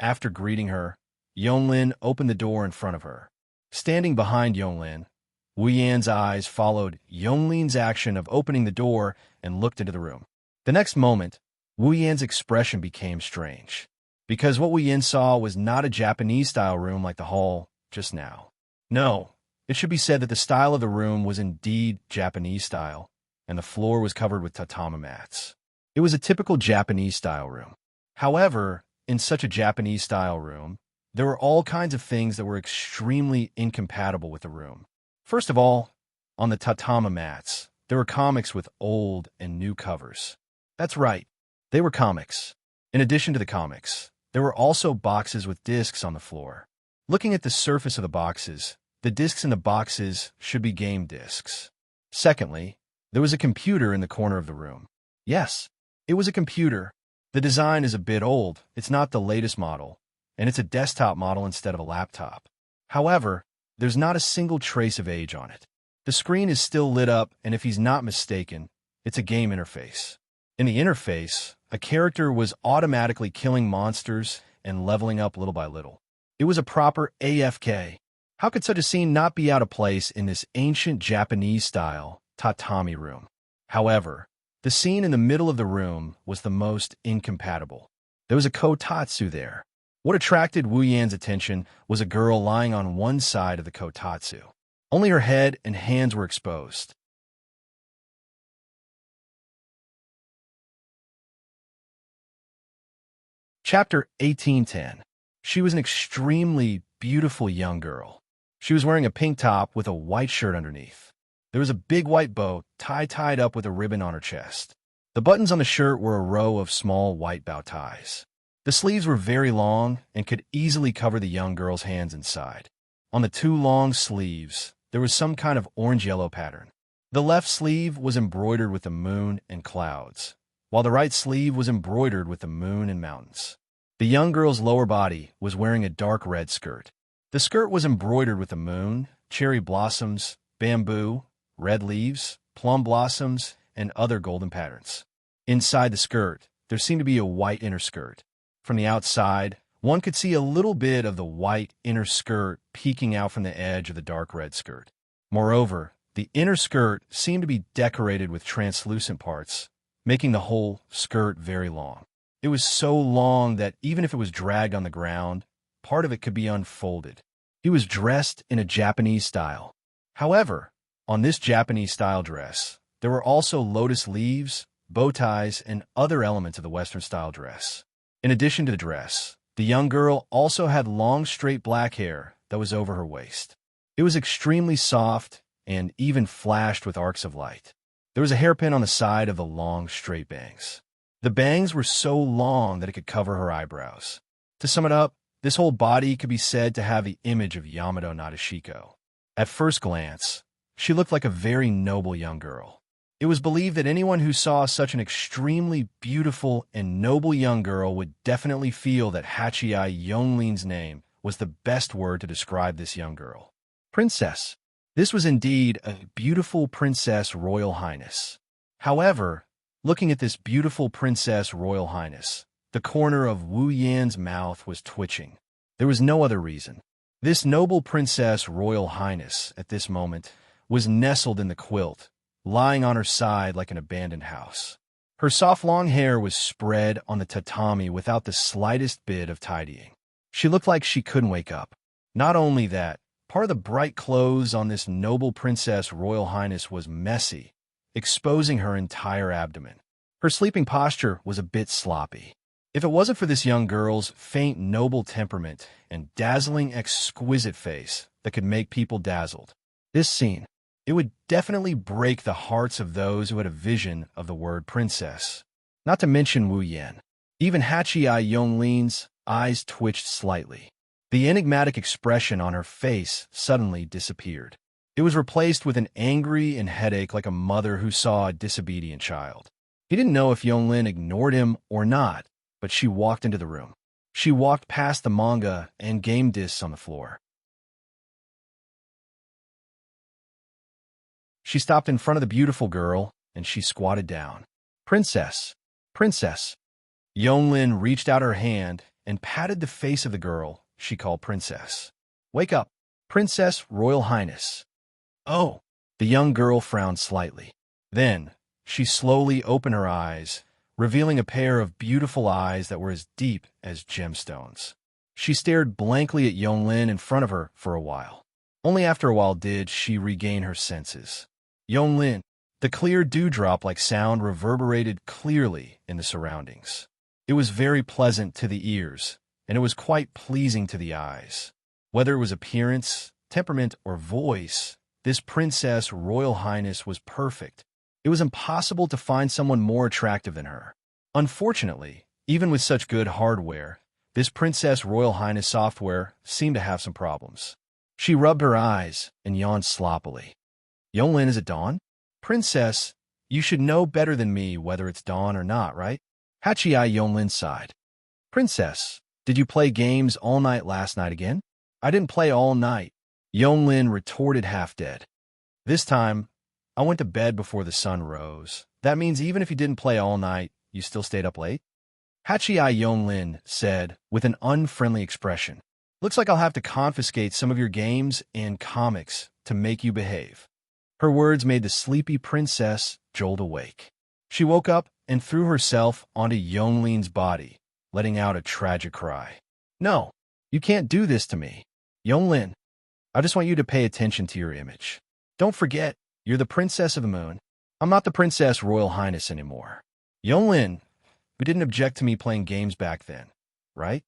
Speaker 1: After greeting her, Yonglin opened the door in front of her. Standing behind Yonglin, Wu Yan's eyes followed Yonglin's action of opening the door and looked into the room. The next moment, Wu Yan's expression became strange, because what Wu Yan saw was not a Japanese-style room like the hall just now. No, it should be said that the style of the room was indeed Japanese style, and the floor was covered with tatami mats. It was a typical Japanese-style room. However, in such a Japanese-style room, there were all kinds of things that were extremely incompatible with the room. First of all, on the tatami mats, there were comics with old and new covers. That's right, they were comics. In addition to the comics, there were also boxes with discs on the floor. Looking at the surface of the boxes, the discs in the boxes should be game discs. Secondly, there was a computer in the corner of the room. Yes, it was a computer. The design is a bit old, it's not the latest model, and it's a desktop model instead of a laptop. However, there's not a single trace of age on it. The screen is still lit up, and if he's not mistaken, it's a game interface. In the interface, a character was automatically killing monsters and leveling up little by little. It was a proper AFK. How could such a scene not be out of place in this ancient Japanese-style tatami room? However, the scene in the middle of the room was the most incompatible. There was a kotatsu there. What attracted Wu Yan's attention was a girl lying on one side of the kotatsu. Only her head and hands were exposed. Chapter 1810. She was an extremely beautiful young girl. She was wearing a pink top with a white shirt underneath. There was a big white bow tied up with a ribbon on her chest. The buttons on the shirt were a row of small white bow ties. The sleeves were very long and could easily cover the young girl's hands inside. On the two long sleeves, there was some kind of orange-yellow pattern. The left sleeve was embroidered with the moon and clouds, while the right sleeve was embroidered with the moon and mountains. The young girl's lower body was wearing a dark red skirt. The skirt was embroidered with the moon, cherry blossoms, bamboo, red leaves, plum blossoms, and other golden patterns. Inside the skirt, there seemed to be a white inner skirt. From the outside, one could see a little bit of the white inner skirt peeking out from the edge of the dark red skirt. Moreover, the inner skirt seemed to be decorated with translucent parts, making the whole skirt very long. It was so long that even if it was dragged on the ground, part of it could be unfolded. He was dressed in a Japanese style. However, on this Japanese style dress, there were also lotus leaves, bow ties, and other elements of the Western style dress. In addition to the dress, the young girl also had long straight black hair that was over her waist. It was extremely soft and even flashed with arcs of light. There was a hairpin on the side of the long straight bangs. The bangs were so long that it could cover her eyebrows. To sum it up, this whole body could be said to have the image of Yamato Nadeshiko. At first glance, she looked like a very noble young girl. It was believed that anyone who saw such an extremely beautiful and noble young girl would definitely feel that Hachii Yonglin's name was the best word to describe this young girl. Princess. This was indeed a beautiful Princess Royal Highness. However, looking at this beautiful Princess Royal Highness, the corner of Wu Yan's mouth was twitching. There was no other reason. This noble Princess Royal Highness, at this moment, was nestled in the quilt, lying on her side like an abandoned house. Her soft long hair was spread on the tatami without the slightest bit of tidying. She looked like she couldn't wake up. Not only that, part of the bright clothes on this noble Princess Royal Highness was messy, exposing her entire abdomen. Her sleeping posture was a bit sloppy. If it wasn't for this young girl's faint noble temperament and dazzling exquisite face that could make people dazzled, this scene, it would definitely break the hearts of those who had a vision of the word princess. Not to mention Wu Yan. Even Hachii Yonglin's eyes twitched slightly. The enigmatic expression on her face suddenly disappeared. It was replaced with an angry and headache like a mother who saw a disobedient child. He didn't know if Yonglin ignored him or not, but she walked into the room. She walked past the manga and game discs on the floor. She stopped in front of the beautiful girl, and she squatted down. Princess, princess. Yonglin reached out her hand and patted the face of the girl she called princess. Wake up, Princess Royal Highness. Oh, the young girl frowned slightly. Then, she slowly opened her eyes, revealing a pair of beautiful eyes that were as deep as gemstones. She stared blankly at Yonglin in front of her for a while. Only after a while did she regain her senses. Yonglin, the clear dewdrop-like sound reverberated clearly in the surroundings. It was very pleasant to the ears, and it was quite pleasing to the eyes. Whether it was appearance, temperament, or voice, this Princess Royal Highness was perfect, It was impossible to find someone more attractive than her. Unfortunately, even with such good hardware, this Princess Royal Highness software seemed to have some problems. She rubbed her eyes and yawned sloppily. Yonglin, is it dawn? Princess, you should know better than me whether it's dawn or not, right? Hachii Yonglin sighed. Princess, did you play games all night last night again? I didn't play all night, Yonglin retorted half-dead. This time, I went to bed before the sun rose. That means even if you didn't play all night, you still stayed up late? Hachii Yonglin said with an unfriendly expression. Looks like I'll have to confiscate some of your games and comics to make you behave. Her words made the sleepy princess jolt awake. She woke up and threw herself onto Yonglin's body, letting out a tragic cry. No, you can't do this to me. Yonglin, I just want you to pay attention to your image. Don't forget, you're the Princess of the Moon. I'm not the Princess Royal Highness anymore. Yonglin, you didn't object to me playing games back then, right?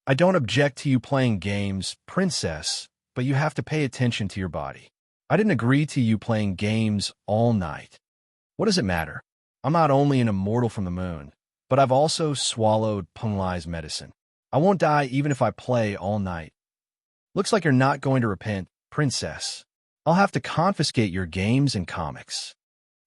Speaker 1: I don't object to you playing games, Princess, but you have to pay attention to your body. I didn't agree to you playing games all night. What does it matter? I'm not only an immortal from the moon, but I've also swallowed Penglai's medicine. I won't die even if I play all night. Looks like you're not going to repent, Princess. I'll have to confiscate your games and comics.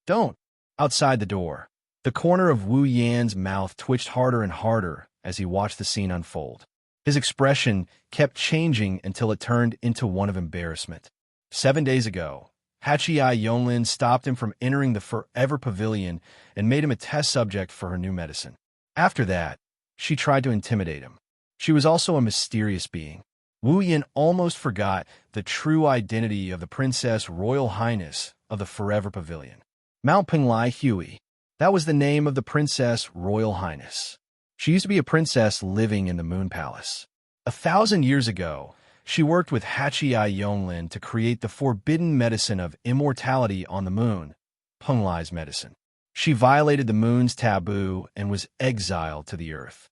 Speaker 1: Don't. Outside the door, the corner of Wu Yan's mouth twitched harder and harder as he watched the scene unfold. His expression kept changing until it turned into one of embarrassment. 7 days ago, Hachii Yonglin stopped him from entering the Forever Pavilion and made him a test subject for her new medicine. After that, she tried to intimidate him. She was also a mysterious being. Wu Yan almost forgot the true identity of the Princess Royal Highness of the Forever Pavilion. Mount Penglai Hui. That was the name of the Princess Royal Highness. She used to be a princess living in the Moon Palace. 1,000 years ago, she worked with Hachii Yonglin to create the forbidden medicine of immortality on the moon, Penglai's medicine. She violated the moon's taboo and was exiled to the earth.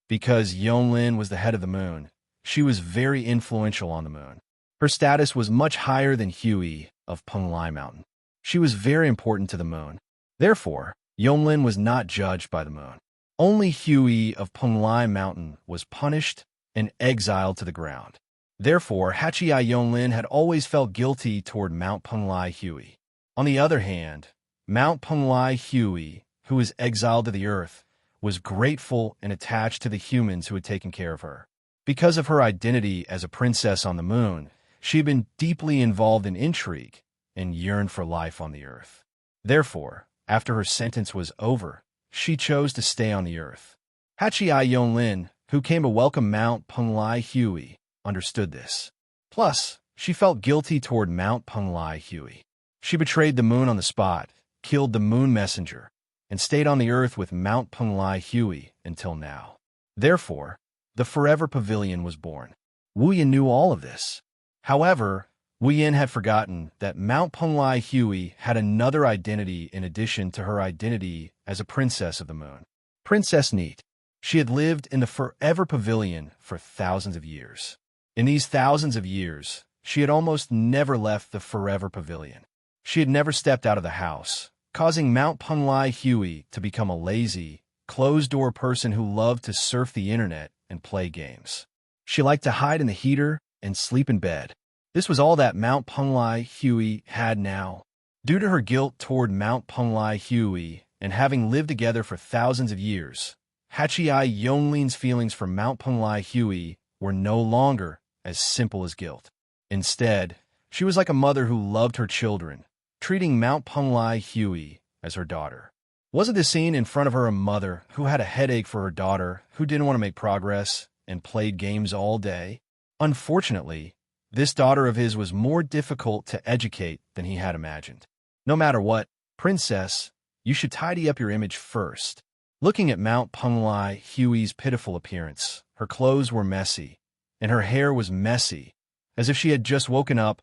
Speaker 1: Because Yonglin was the head of the moon, she was very influential on the moon. Her status was much higher than Hui of Penglai Mountain. She was very important to the moon. Therefore, Yonglin was not judged by the moon. Only Hui of Penglai Mountain was punished and exiled to the ground. Therefore, Hachii Yonglin had always felt guilty toward Mount Penglai Hui. On the other hand, Mount Penglai Hui, who was exiled to the earth, was grateful and attached to the humans who had taken care of her. Because of her identity as a princess on the moon, she had been deeply involved in intrigue and yearned for life on the earth. Therefore, after her sentence was over, she chose to stay on the earth. Hachii Yonglin, who came to welcome Mount Penglai Hui, understood this. Plus, she felt guilty toward Mount Penglai Hui. She betrayed the moon on the spot, killed the moon messenger, and stayed on the earth with Mount Penglai Hui until now. Therefore, the Forever Pavilion was born. Wu Yan knew all of this. However, Wu Yan had forgotten that Mount Penglai Hui had another identity in addition to her identity as a princess of the moon. Princess Neat. She had lived in the Forever Pavilion for thousands of years. In these thousands of years, she had almost never left the Forever Pavilion. She had never stepped out of the house, causing Mount Penglai Hui to become a lazy, closed-door person who loved to surf the internet and play games. She liked to hide in the heater and sleep in bed. This was all that Mount Penglai Hui had now. Due to her guilt toward Mount Penglai Hui and having lived together for thousands of years, Hachii Yonglin's feelings for Mount Penglai Hui were no longer as simple as guilt. Instead, she was like a mother who loved her children, treating Mount Penglai Hui as her daughter. Wasn't the scene in front of her a mother who had a headache for her daughter who didn't want to make progress and played games all day? Unfortunately, this daughter of his was more difficult to educate than he had imagined. No matter what, Princess, you should tidy up your image first. Looking at Mount Penglai Hui's pitiful appearance, her clothes were messy, and her hair was messy, as if she had just woken up.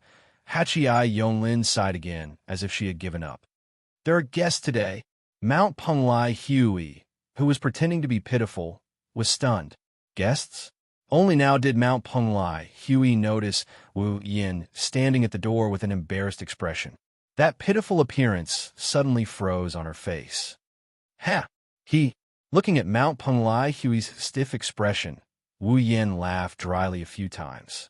Speaker 1: Hachii Yonglin sighed again, as if she had given up. There are guests today. Mount Penglai Hui, who was pretending to be pitiful, was stunned. Guests? Only now did Mount Penglai Hui notice Wu Yin standing at the door with an embarrassed expression. That pitiful appearance suddenly froze on her face. Ha! Looking at Mount Penglai Hui's stiff expression, Wu Yin laughed dryly a few times.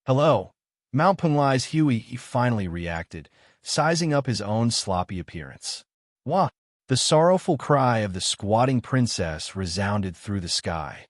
Speaker 1: Hello. Mount Penglai's Hui finally reacted, sizing up his own sloppy appearance. Wah! The sorrowful cry of the squatting princess resounded through the sky.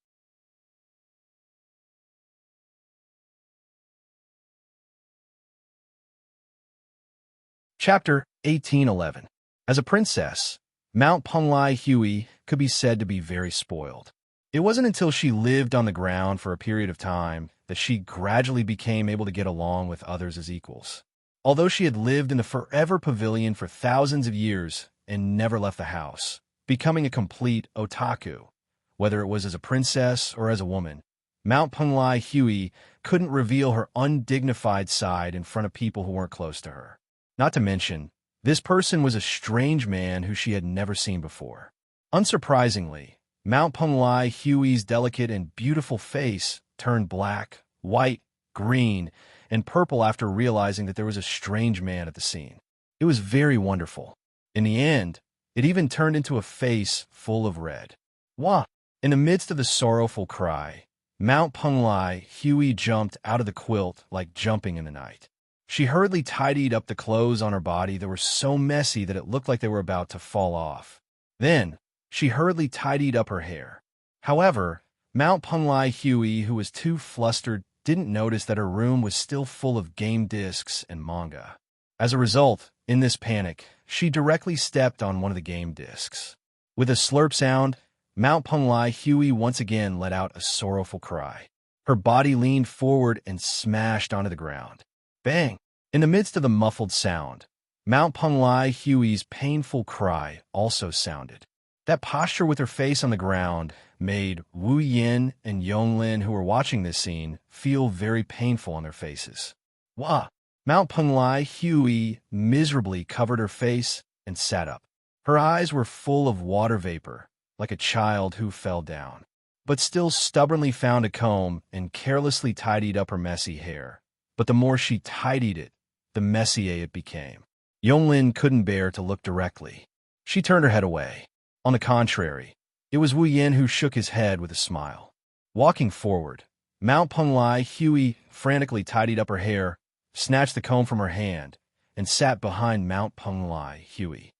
Speaker 1: Chapter 1811. As a princess, Mount Penglai Hui could be said to be very spoiled. It wasn't until she lived on the ground for a period of time that she gradually became able to get along with others as equals. Although she had lived in the Forever Pavilion for thousands of years and never left the house, becoming a complete otaku, whether it was as a princess or as a woman, Mount Penglai Hui couldn't reveal her undignified side in front of people who weren't close to her. Not to mention, this person was a strange man who she had never seen before. Unsurprisingly, Mount Penglai Hui's delicate and beautiful face turned black, white, green, and purple after realizing that there was a strange man at the scene. It was very wonderful. In the end, it even turned into a face full of red. Wah! In the midst of the sorrowful cry, Mount Penglai Hui jumped out of the quilt like jumping in the night. She hurriedly tidied up the clothes on her body that were so messy that it looked like they were about to fall off. Then, she hurriedly tidied up her hair. However, Mount Penglai Hui, who was too flustered, didn't notice that her room was still full of game discs and manga. As a result, in this panic, she directly stepped on one of the game discs. With a slurp sound, Mount Penglai Hui once again let out a sorrowful cry. Her body leaned forward and smashed onto the ground. Bang! In the midst of the muffled sound, Mount Penglai Hui's painful cry also sounded. That posture with her face on the ground made Wu Yin and Yonglin, who were watching this scene, feel very painful on their faces. Wah! Mount Penglai Hui miserably covered her face and sat up. Her eyes were full of water vapor, like a child who fell down, but still stubbornly found a comb and carelessly tidied up her messy hair. But the more she tidied it, the messier it became. Yonglin couldn't bear to look directly. She turned her head away. On the contrary, it was Wu Yin who shook his head with a smile. Walking forward, Mount Penglai Hui frantically tidied up her hair, snatched the comb from her hand, and sat behind Mount Penglai Hui.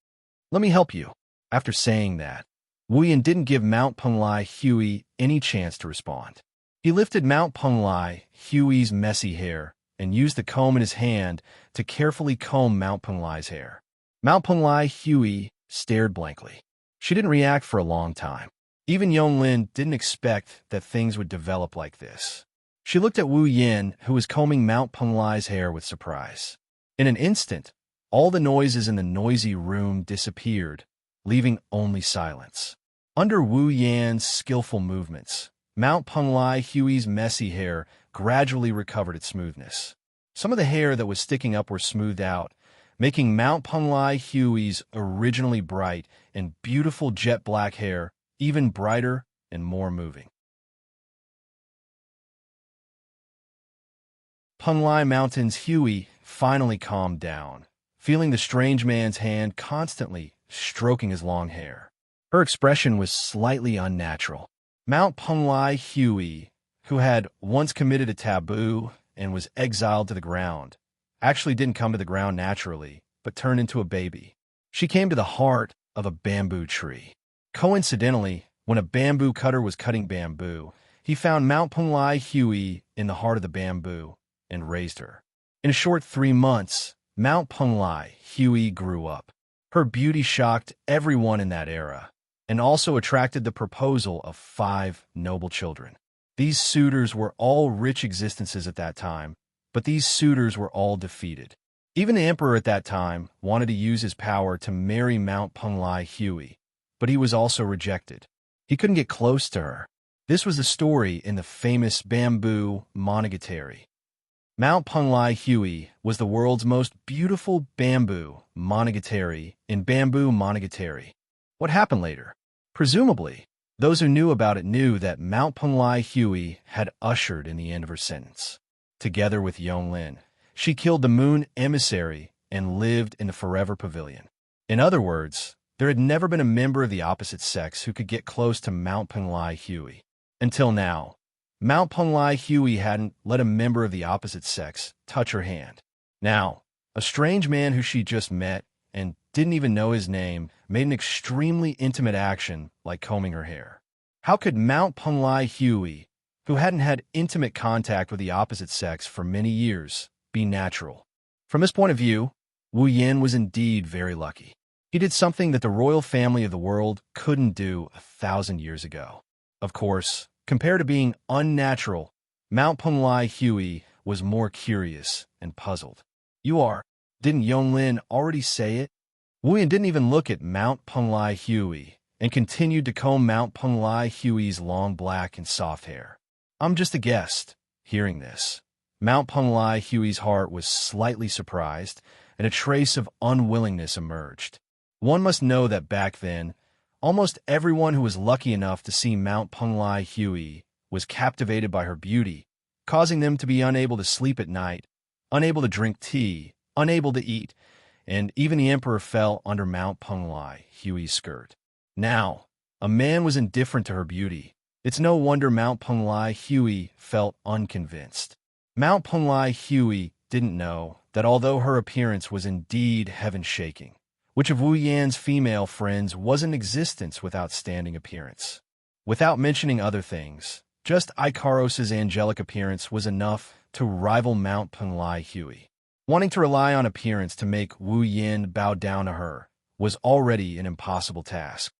Speaker 1: Let me help you. After saying that, Wu Yin didn't give Mount Penglai Hui any chance to respond. He lifted Mount Penglai Hui's messy hair and used the comb in his hand to carefully comb Mount Penglai's hair. Mount Penglai Hui stared blankly. She didn't react for a long time. Even Yonglin didn't expect that things would develop like this. She looked at Wu Yin, who was combing Mount Penglai's hair with surprise. In an instant, all the noises in the noisy room disappeared, leaving only silence. Under Wu Yan's skillful movements, Mount Penglai Hui's messy hair gradually recovered its smoothness. Some of the hair that was sticking up were smoothed out, making Mount Penglai Hui's originally bright and beautiful jet black hair even brighter and more moving. Penglai Mountain's Hui finally calmed down, feeling the strange man's hand constantly stroking his long hair. Her expression was slightly unnatural. Mount Penglai Hui, who had once committed a taboo and was exiled to the ground, actually didn't come to the ground naturally, but turned into a baby. She came to the heart of a bamboo tree. Coincidentally, when a bamboo cutter was cutting bamboo, he found Mount Penglai Hui in the heart of the bamboo and raised her. In a short 3 months, Mount Penglai Hui grew up. Her beauty shocked everyone in that era, and also attracted the proposal of 5 noble children. These suitors were all rich existences at that time, but these suitors were all defeated. Even the emperor at that time wanted to use his power to marry Mount Penglai Hui, but he was also rejected. He couldn't get close to her. This was the story in the famous Bamboo Monogatari. Mount Penglai Hui was the world's most beautiful bamboo monogatari in Bamboo Monogatari. What happened later? Presumably, Those who knew about it knew that Mount Penglai Hui had ushered in the end of her sentence. Together with Yonglin, she killed the moon emissary and lived in the Forever Pavilion. In other words, there had never been a member of the opposite sex who could get close to Mount Penglai Hui. Until now, Mount Penglai Hui hadn't let a member of the opposite sex touch her hand. Now, a strange man who she just met and didn't even know his name made an extremely intimate action like combing her hair. How could Mount Penglai Hui, who hadn't had intimate contact with the opposite sex for many years, be natural? From this point of view, Wu Yin was indeed very lucky. He did something that the royal family of the world couldn't do 1,000 years ago. Of course, compared to being unnatural, Mount Penglai Hui was more curious and puzzled. Didn't Yonglin already say it? Wu Yin didn't even look at Mount Penglai Hui and continued to comb Mount Penglai Hui's long black and soft hair. I'm just a guest. Hearing this, Mount Penglai Hui's heart was slightly surprised, and a trace of unwillingness emerged. One must know that back then, almost everyone who was lucky enough to see Mount Penglai Hui was captivated by her beauty, causing them to be unable to sleep at night, unable to drink tea, unable to eat, and even the emperor fell under Mount Penglai Hui's skirt. Now, a man was indifferent to her beauty. It's no wonder Mount Penglai Hui felt unconvinced. Mount Penglai Hui didn't know that although her appearance was indeed heaven-shaking, which of Wu Yan's female friends was in existence with outstanding appearance? Without mentioning other things, just Ikaros's angelic appearance was enough to rival Mount Penglai Hui. Wanting to rely on appearance to make Wu Yin bow down to her was already an impossible task.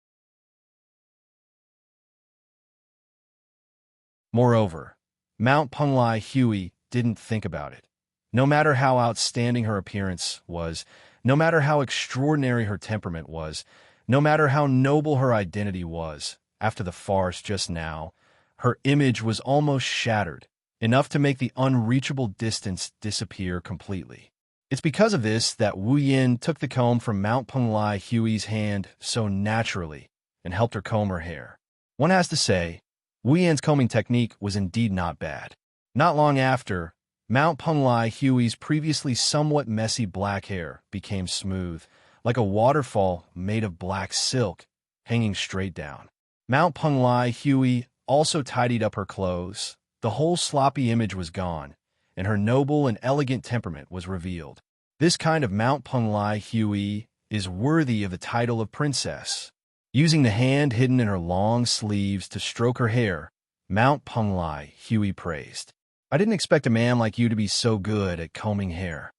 Speaker 1: Moreover, Mount Penglai Hui didn't think about it. No matter how outstanding her appearance was, no matter how extraordinary her temperament was, no matter how noble her identity was, after the farce just now, her image was almost shattered, enough to make the unreachable distance disappear completely. It's because of this that Wu Yin took the comb from Mount Penglai Hui's hand so naturally and helped her comb her hair. One has to say, Wu Yin's combing technique was indeed not bad. Not long after, Mount Penglai Hui's previously somewhat messy black hair became smooth, like a waterfall made of black silk, hanging straight down. Mount Penglai Hui also tidied up her clothes. The whole sloppy image was gone, and her noble and elegant temperament was revealed. This kind of Mount Penglai Hui is worthy of the title of princess. Using the hand hidden in her long sleeves to stroke her hair, Mount Penglai Hui praised. I didn't expect a man like you to be so good at combing hair.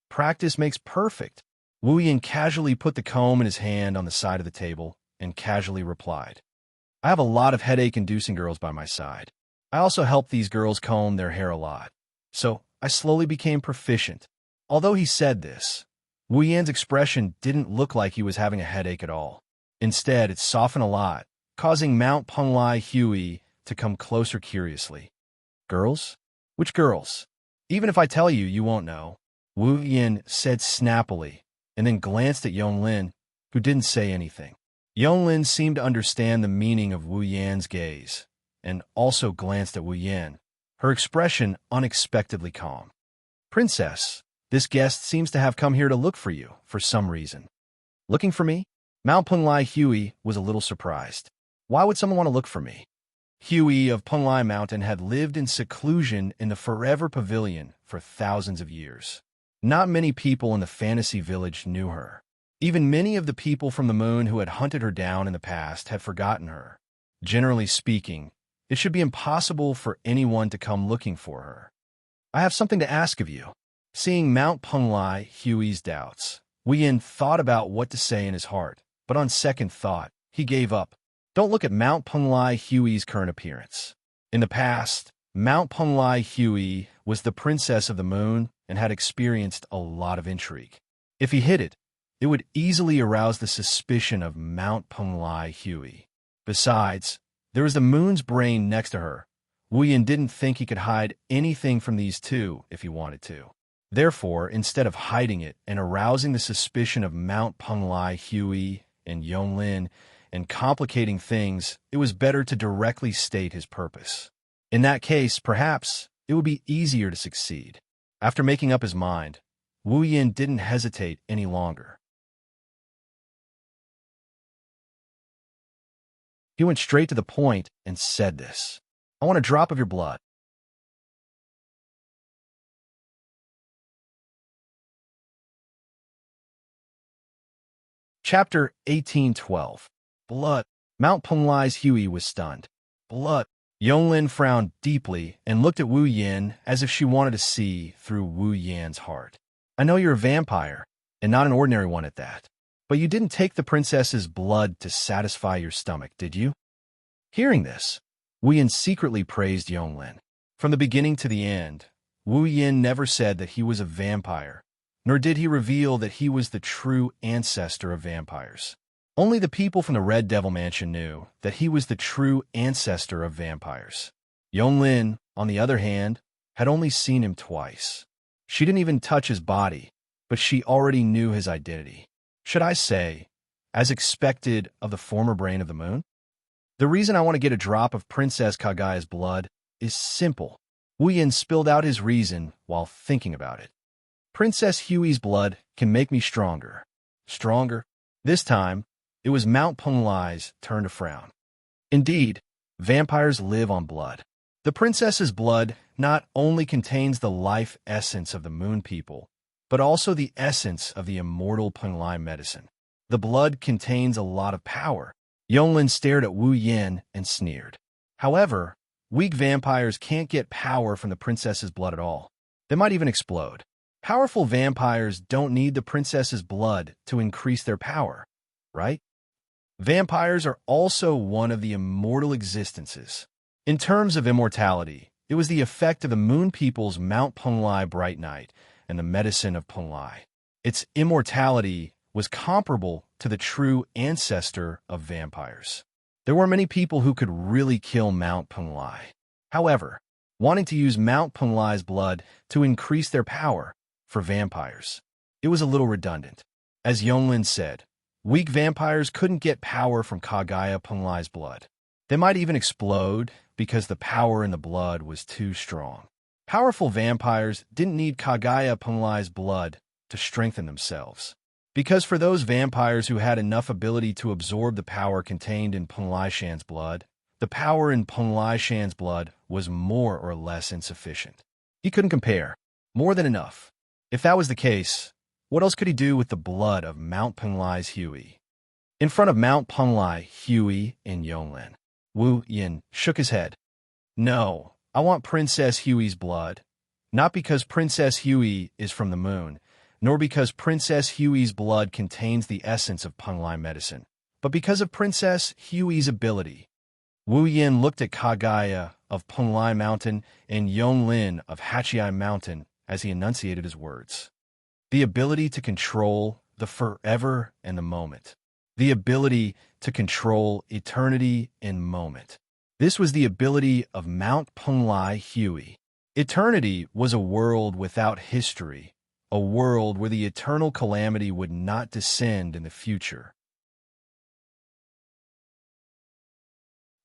Speaker 1: Practice makes perfect. Wu Yin casually put the comb in his hand on the side of the table and casually replied, I have a lot of headache-inducing girls by my side. I also help these girls comb their hair a lot. So I slowly became proficient. Although he said this, Wu Yan's expression didn't look like he was having a headache at all. Instead, it softened a lot, causing Mount Penglai Hui to come closer curiously. Girls? Which girls? Even if I tell you, you won't know, Wu Yin said snappily, and then glanced at Yonglin, who didn't say anything. Yonglin seemed to understand the meaning of Wu Yan's gaze, and also glanced at Wu Yin, her expression unexpectedly calm. Princess, this guest seems to have come here to look for you, for some reason. Looking for me? Mount Penglai Hui was a little surprised. Why would someone want to look for me? Hui of Penglai Mountain had lived in seclusion in the Forever Pavilion for thousands of years. Not many people in the fantasy village knew her. Even many of the people from the moon who had hunted her down in the past had forgotten her. Generally speaking, it should be impossible for anyone to come looking for her. I have something to ask of you. Seeing Mount Penglai Hui's doubts, Wu Yin thought about what to say in his heart, but on second thought, he gave up. Don't look at Mount Penglai Hui's current appearance. In the past, Mount Penglai Hui was the princess of the moon and had experienced a lot of intrigue. If he hid it, it would easily arouse the suspicion of Mount Penglai Hui. Besides, there was the moon's brain next to her. Wu Yin didn't think he could hide anything from these two if he wanted to. Therefore, instead of hiding it and arousing the suspicion of Mount Penglai Hui and Yonglin, and complicating things, it was better to directly state his purpose. In that case, perhaps, it would be easier to succeed. After making up his mind, Wu Yin didn't hesitate any longer. He went straight to the point and said this. I want a drop of your blood. Chapter 1812. Blood. Mount Penglai's Huey was stunned. Blood. Yonglin frowned deeply and looked at Wu Yin as if she wanted to see through Wu Yan's heart. I know you're a vampire, and not an ordinary one at that. But you didn't take the princess's blood to satisfy your stomach, did you? Hearing this, Wu Yin secretly praised Yonglin. From the beginning to the end, Wu Yin never said that he was a vampire, nor did he reveal that he was the true ancestor of vampires. Only the people from the Red Devil Mansion knew that he was the true ancestor of vampires. Yonglin, on the other hand, had only seen him twice. She didn't even touch his body, but she already knew his identity. Should I say, as expected of the former brain of the moon? The reason I want to get a drop of Princess Kagaya's blood is simple. Wu Yin spilled out his reason while thinking about it. Princess Huey's blood can make me stronger. Stronger? This time, it was Mount Penglai's turn to frown. Indeed, vampires live on blood. The princess's blood not only contains the life essence of the moon people, but also the essence of the immortal Penglai medicine. The blood contains a lot of power. Yonglin stared at Wu Yin and sneered. However, weak vampires can't get power from the princess's blood at all. They might even explode. Powerful vampires don't need the princess's blood to increase their power, right? Vampires are also one of the immortal existences. In terms of immortality, it was the effect of the moon people's Mount Penglai Bright Night and the medicine of Penglai. Its immortality was comparable to the true ancestor of vampires. There were many people who could really kill Mount Penglai. However, wanting to use Mount Penglai's blood to increase their power for vampires, it was a little redundant. As Yonglin said, weak vampires couldn't get power from Kagaya Penglai's blood. They might even explode because the power in the blood was too strong. Powerful vampires didn't need Kagaya Penglai's blood to strengthen themselves. Because for those vampires who had enough ability to absorb the power contained in Penglai Shan's blood, the power in Penglai Shan's blood was more or less insufficient. He couldn't compare. More than enough. If that was the case, what else could he do with the blood of Mount Penglai's Huey? In front of Mount Penglai, Huey and Yonglin, Wu Yin shook his head. No, I want Princess Huey's blood. Not because Princess Huey is from the moon, nor because Princess Huey's blood contains the essence of Penglai medicine, but because of Princess Huey's ability. Wu Yin looked at Kagaya of Penglai Mountain and Yonglin of Hachiai Mountain as he enunciated his words. The ability to control the forever and the moment. The ability to control eternity and moment. This was the ability of Mount Penglai Huey. Eternity was a world without history, a world where the eternal calamity would not descend in the future.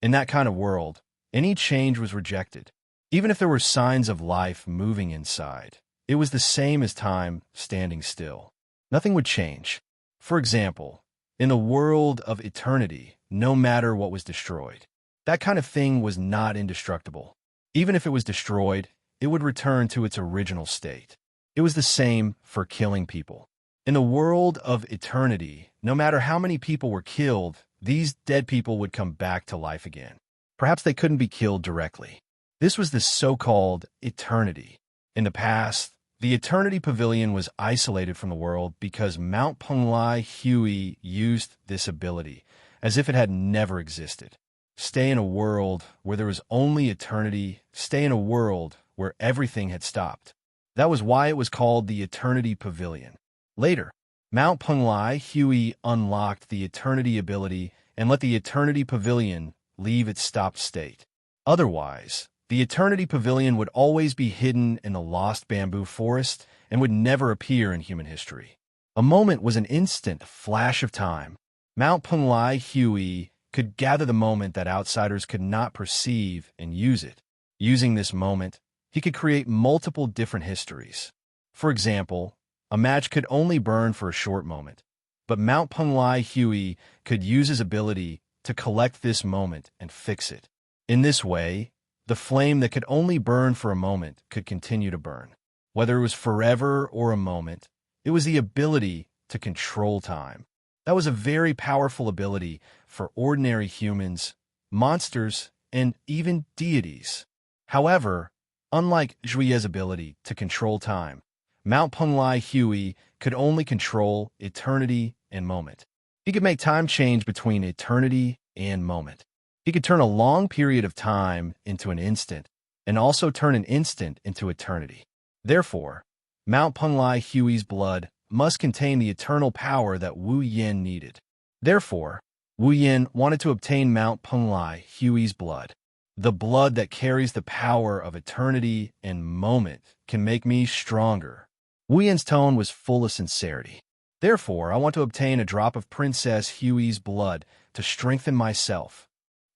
Speaker 1: In that kind of world, any change was rejected. Even if there were signs of life moving inside, it was the same as time standing still. Nothing would change. For example, in the world of eternity, no matter what was destroyed, that kind of thing was not indestructible. Even if it was destroyed, it would return to its original state. It was the same for killing people. In the world of eternity, no matter how many people were killed, these dead people would come back to life again. Perhaps they couldn't be killed directly. This was the so-called eternity. In the past, the Eternity Pavilion was isolated from the world because Mount Penglai Huey used this ability, as if it had never existed. Stay in a world where there was only eternity, stay in a world where everything had stopped. That was why it was called the Eternity Pavilion. Later, Mount Penglai Huey unlocked the Eternity ability and let the Eternity Pavilion leave its stopped state. Otherwise, the Eternity Pavilion would always be hidden in the lost bamboo forest and would never appear in human history. A moment was an instant flash of time. Mount Penglai Hui could gather the moment that outsiders could not perceive and use it. Using this moment, he could create multiple different histories. For example, a match could only burn for a short moment, but Mount Penglai Hui could use his ability to collect this moment and fix it. In this way, the flame that could only burn for a moment could continue to burn. Whether it was forever or a moment, it was the ability to control time. That was a very powerful ability for ordinary humans, monsters, and even deities. However, unlike Zhuye's ability to control time, Mount Penglai Hui could only control eternity and moment. He could make time change between eternity and moment. He could turn a long period of time into an instant, and also turn an instant into eternity. Therefore, Mount Penglai Hui's blood must contain the eternal power that Wu Yin needed. Therefore, Wu Yin wanted to obtain Mount Penglai Hui's blood. The blood that carries the power of eternity and moment can make me stronger. Wu Yin's tone was full of sincerity. Therefore, I want to obtain a drop of Princess Hui's blood to strengthen myself.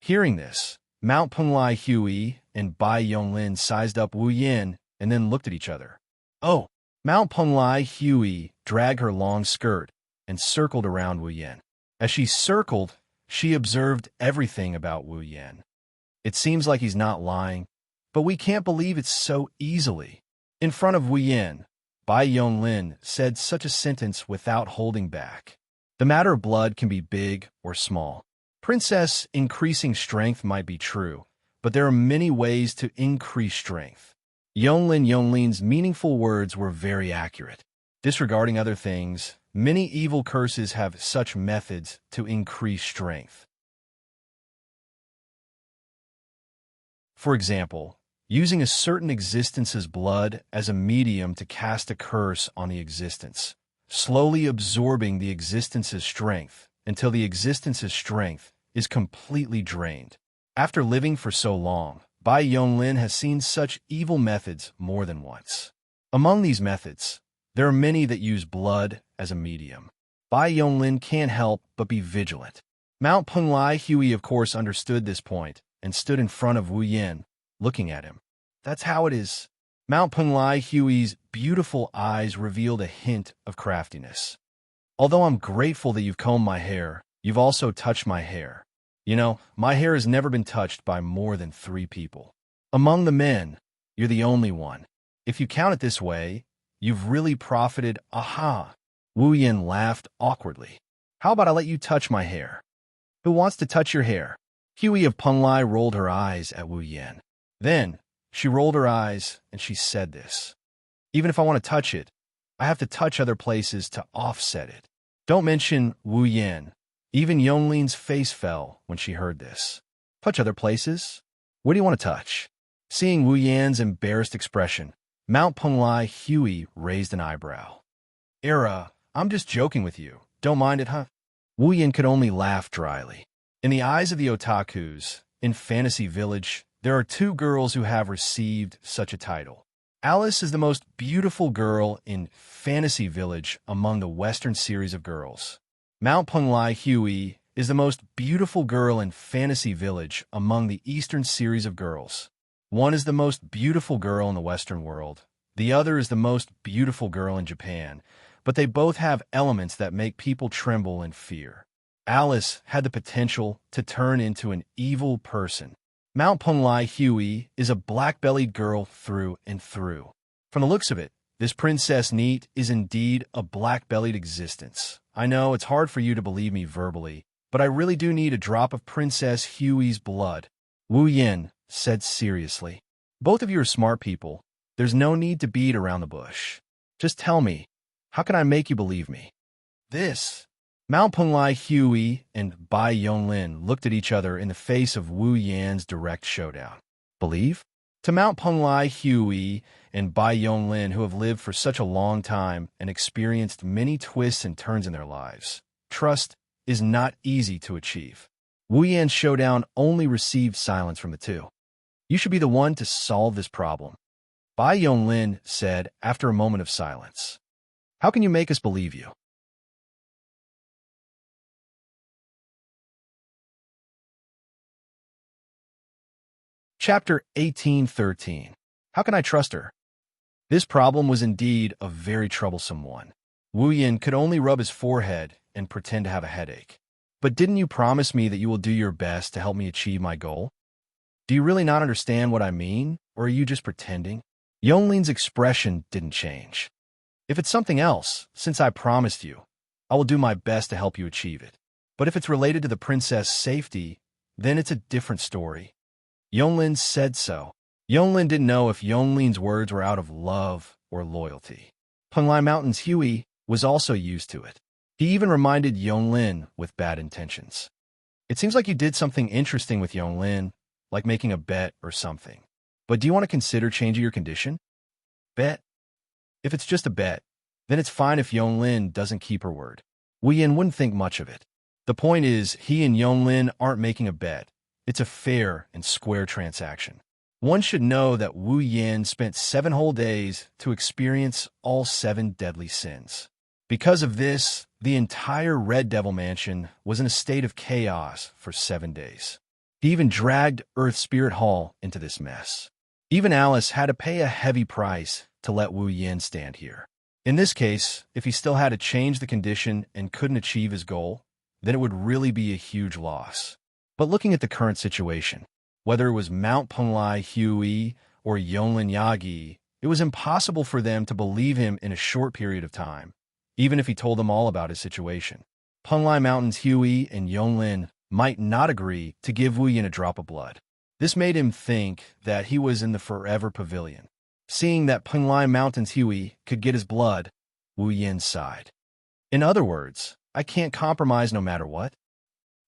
Speaker 1: Hearing this, Mount Penglai Hui and Bai Yonglin sized up Wu Yin and then looked at each other. Oh! Mount Penglai Hui dragged her long skirt and circled around Wu Yin. As she circled, she observed everything about Wu Yin. It seems like he's not lying, but we can't believe it so easily. In front of Wu Yin, Bai Yonglin said such a sentence without holding back. The matter of blood can be big or small. Princess increasing strength might be true, but there are many ways to increase strength. Yonglin's meaningful words were very accurate. Disregarding other things, many evil curses have such methods to increase strength. For example, using a certain existence's blood as a medium to cast a curse on the existence, slowly absorbing the existence's strength until the existence's strength is completely drained. After living for so long, Bai Yonglin has seen such evil methods more than once. Among these methods, there are many that use blood as a medium. Bai Yonglin can't help but be vigilant. Mount Penglai Hui of course understood this point and stood in front of Wu Yin, looking at him. That's how it is. Mount Penglai Hui's beautiful eyes revealed a hint of craftiness. Although I'm grateful that you've combed my hair, you've also touched my hair. You know, my hair has never been touched by more than 3 people. Among the men, you're the only one. If you count it this way, you've really profited. Aha! Wu Yin laughed awkwardly. How about I let you touch my hair? Who wants to touch your hair? Hui of Penglai rolled her eyes at Wu Yin. Then, she rolled her eyes and she said this. Even if I want to touch it, I have to touch other places to offset it. Don't mention Wu Yin. Even Yonglin's face fell when she heard this. Touch other places? What do you want to touch? Seeing Wu Yan's embarrassed expression, Mount Penglai Hui raised an eyebrow. I'm just joking with you. Don't mind it, huh? Wu Yin could only laugh dryly. In the eyes of the otakus, in Fantasy Village, there are 2 girls who have received such a title. Alice is the most beautiful girl in Fantasy Village among the Western series of girls. Mount Penglai Hui is the most beautiful girl in Fantasy Village among the Eastern series of girls. One is the most beautiful girl in the Western world. The other is the most beautiful girl in Japan, but they both have elements that make people tremble in fear. Alice had the potential to turn into an evil person. Mount Penglai Hui is a black-bellied girl through and through. From the looks of it, this Princess Neat is indeed a black-bellied existence. I know it's hard for you to believe me verbally, but I really do need a drop of Princess Hui's blood. Wu Yin said seriously. Both of you are smart people. There's no need to beat around the bush. Just tell me, how can I make you believe me? This. Mount Penglai Hui and Bai Yonglin looked at each other in the face of Wu Yan's direct showdown. Believe? To Mount Penglai Hui and Bai Yonglin, who have lived for such a long time and experienced many twists and turns in their lives, trust is not easy to achieve. Wu Yan's showdown only received silence from the 2. You should be the one to solve this problem. Bai Yonglin said after a moment of silence. How can you make us believe you? Chapter 1813. How can I trust her? This problem was indeed a very troublesome one. Wu Yin could only rub his forehead and pretend to have a headache. But didn't you promise me that you will do your best to help me achieve my goal? Do you really not understand what I mean, or are you just pretending? Yonlin's expression didn't change. If it's something else, since I promised you, I will do my best to help you achieve it. But if it's related to the princess' safety, then it's a different story. Yonlin said so. Yonlin didn't know if Yonlin's words were out of love or loyalty. Penglai Mountain's Huey was also used to it. He even reminded Yonlin with bad intentions. It seems like you did something interesting with Yonlin, like making a bet or something. But do you want to consider changing your condition? Bet? If it's just a bet, then it's fine if Yonlin doesn't keep her word. Wu Yin wouldn't think much of it. The point is, he and Yonlin aren't making a bet. It's a fair and square transaction. One should know that Wu Yin spent 7 whole days to experience all 7 deadly sins. Because of this, the entire Red Devil Mansion was in a state of chaos for 7 days. He even dragged Earth Spirit Hall into this mess. Even Alice had to pay a heavy price to let Wu Yin stand here. In this case, if he still had to change the condition and couldn't achieve his goal, then it would really be a huge loss. But looking at the current situation, whether it was Mount Penglai Hui or Yonlin Yagi, it was impossible for them to believe him in a short period of time, even if he told them all about his situation. Penglai Mountain's Hui and Yonlin might not agree to give Wu Yin a drop of blood. This made him think that he was in the Forever Pavilion. Seeing that Penglai Mountain's Hui could get his blood, Wu Yin sighed. In other words, I can't compromise no matter what.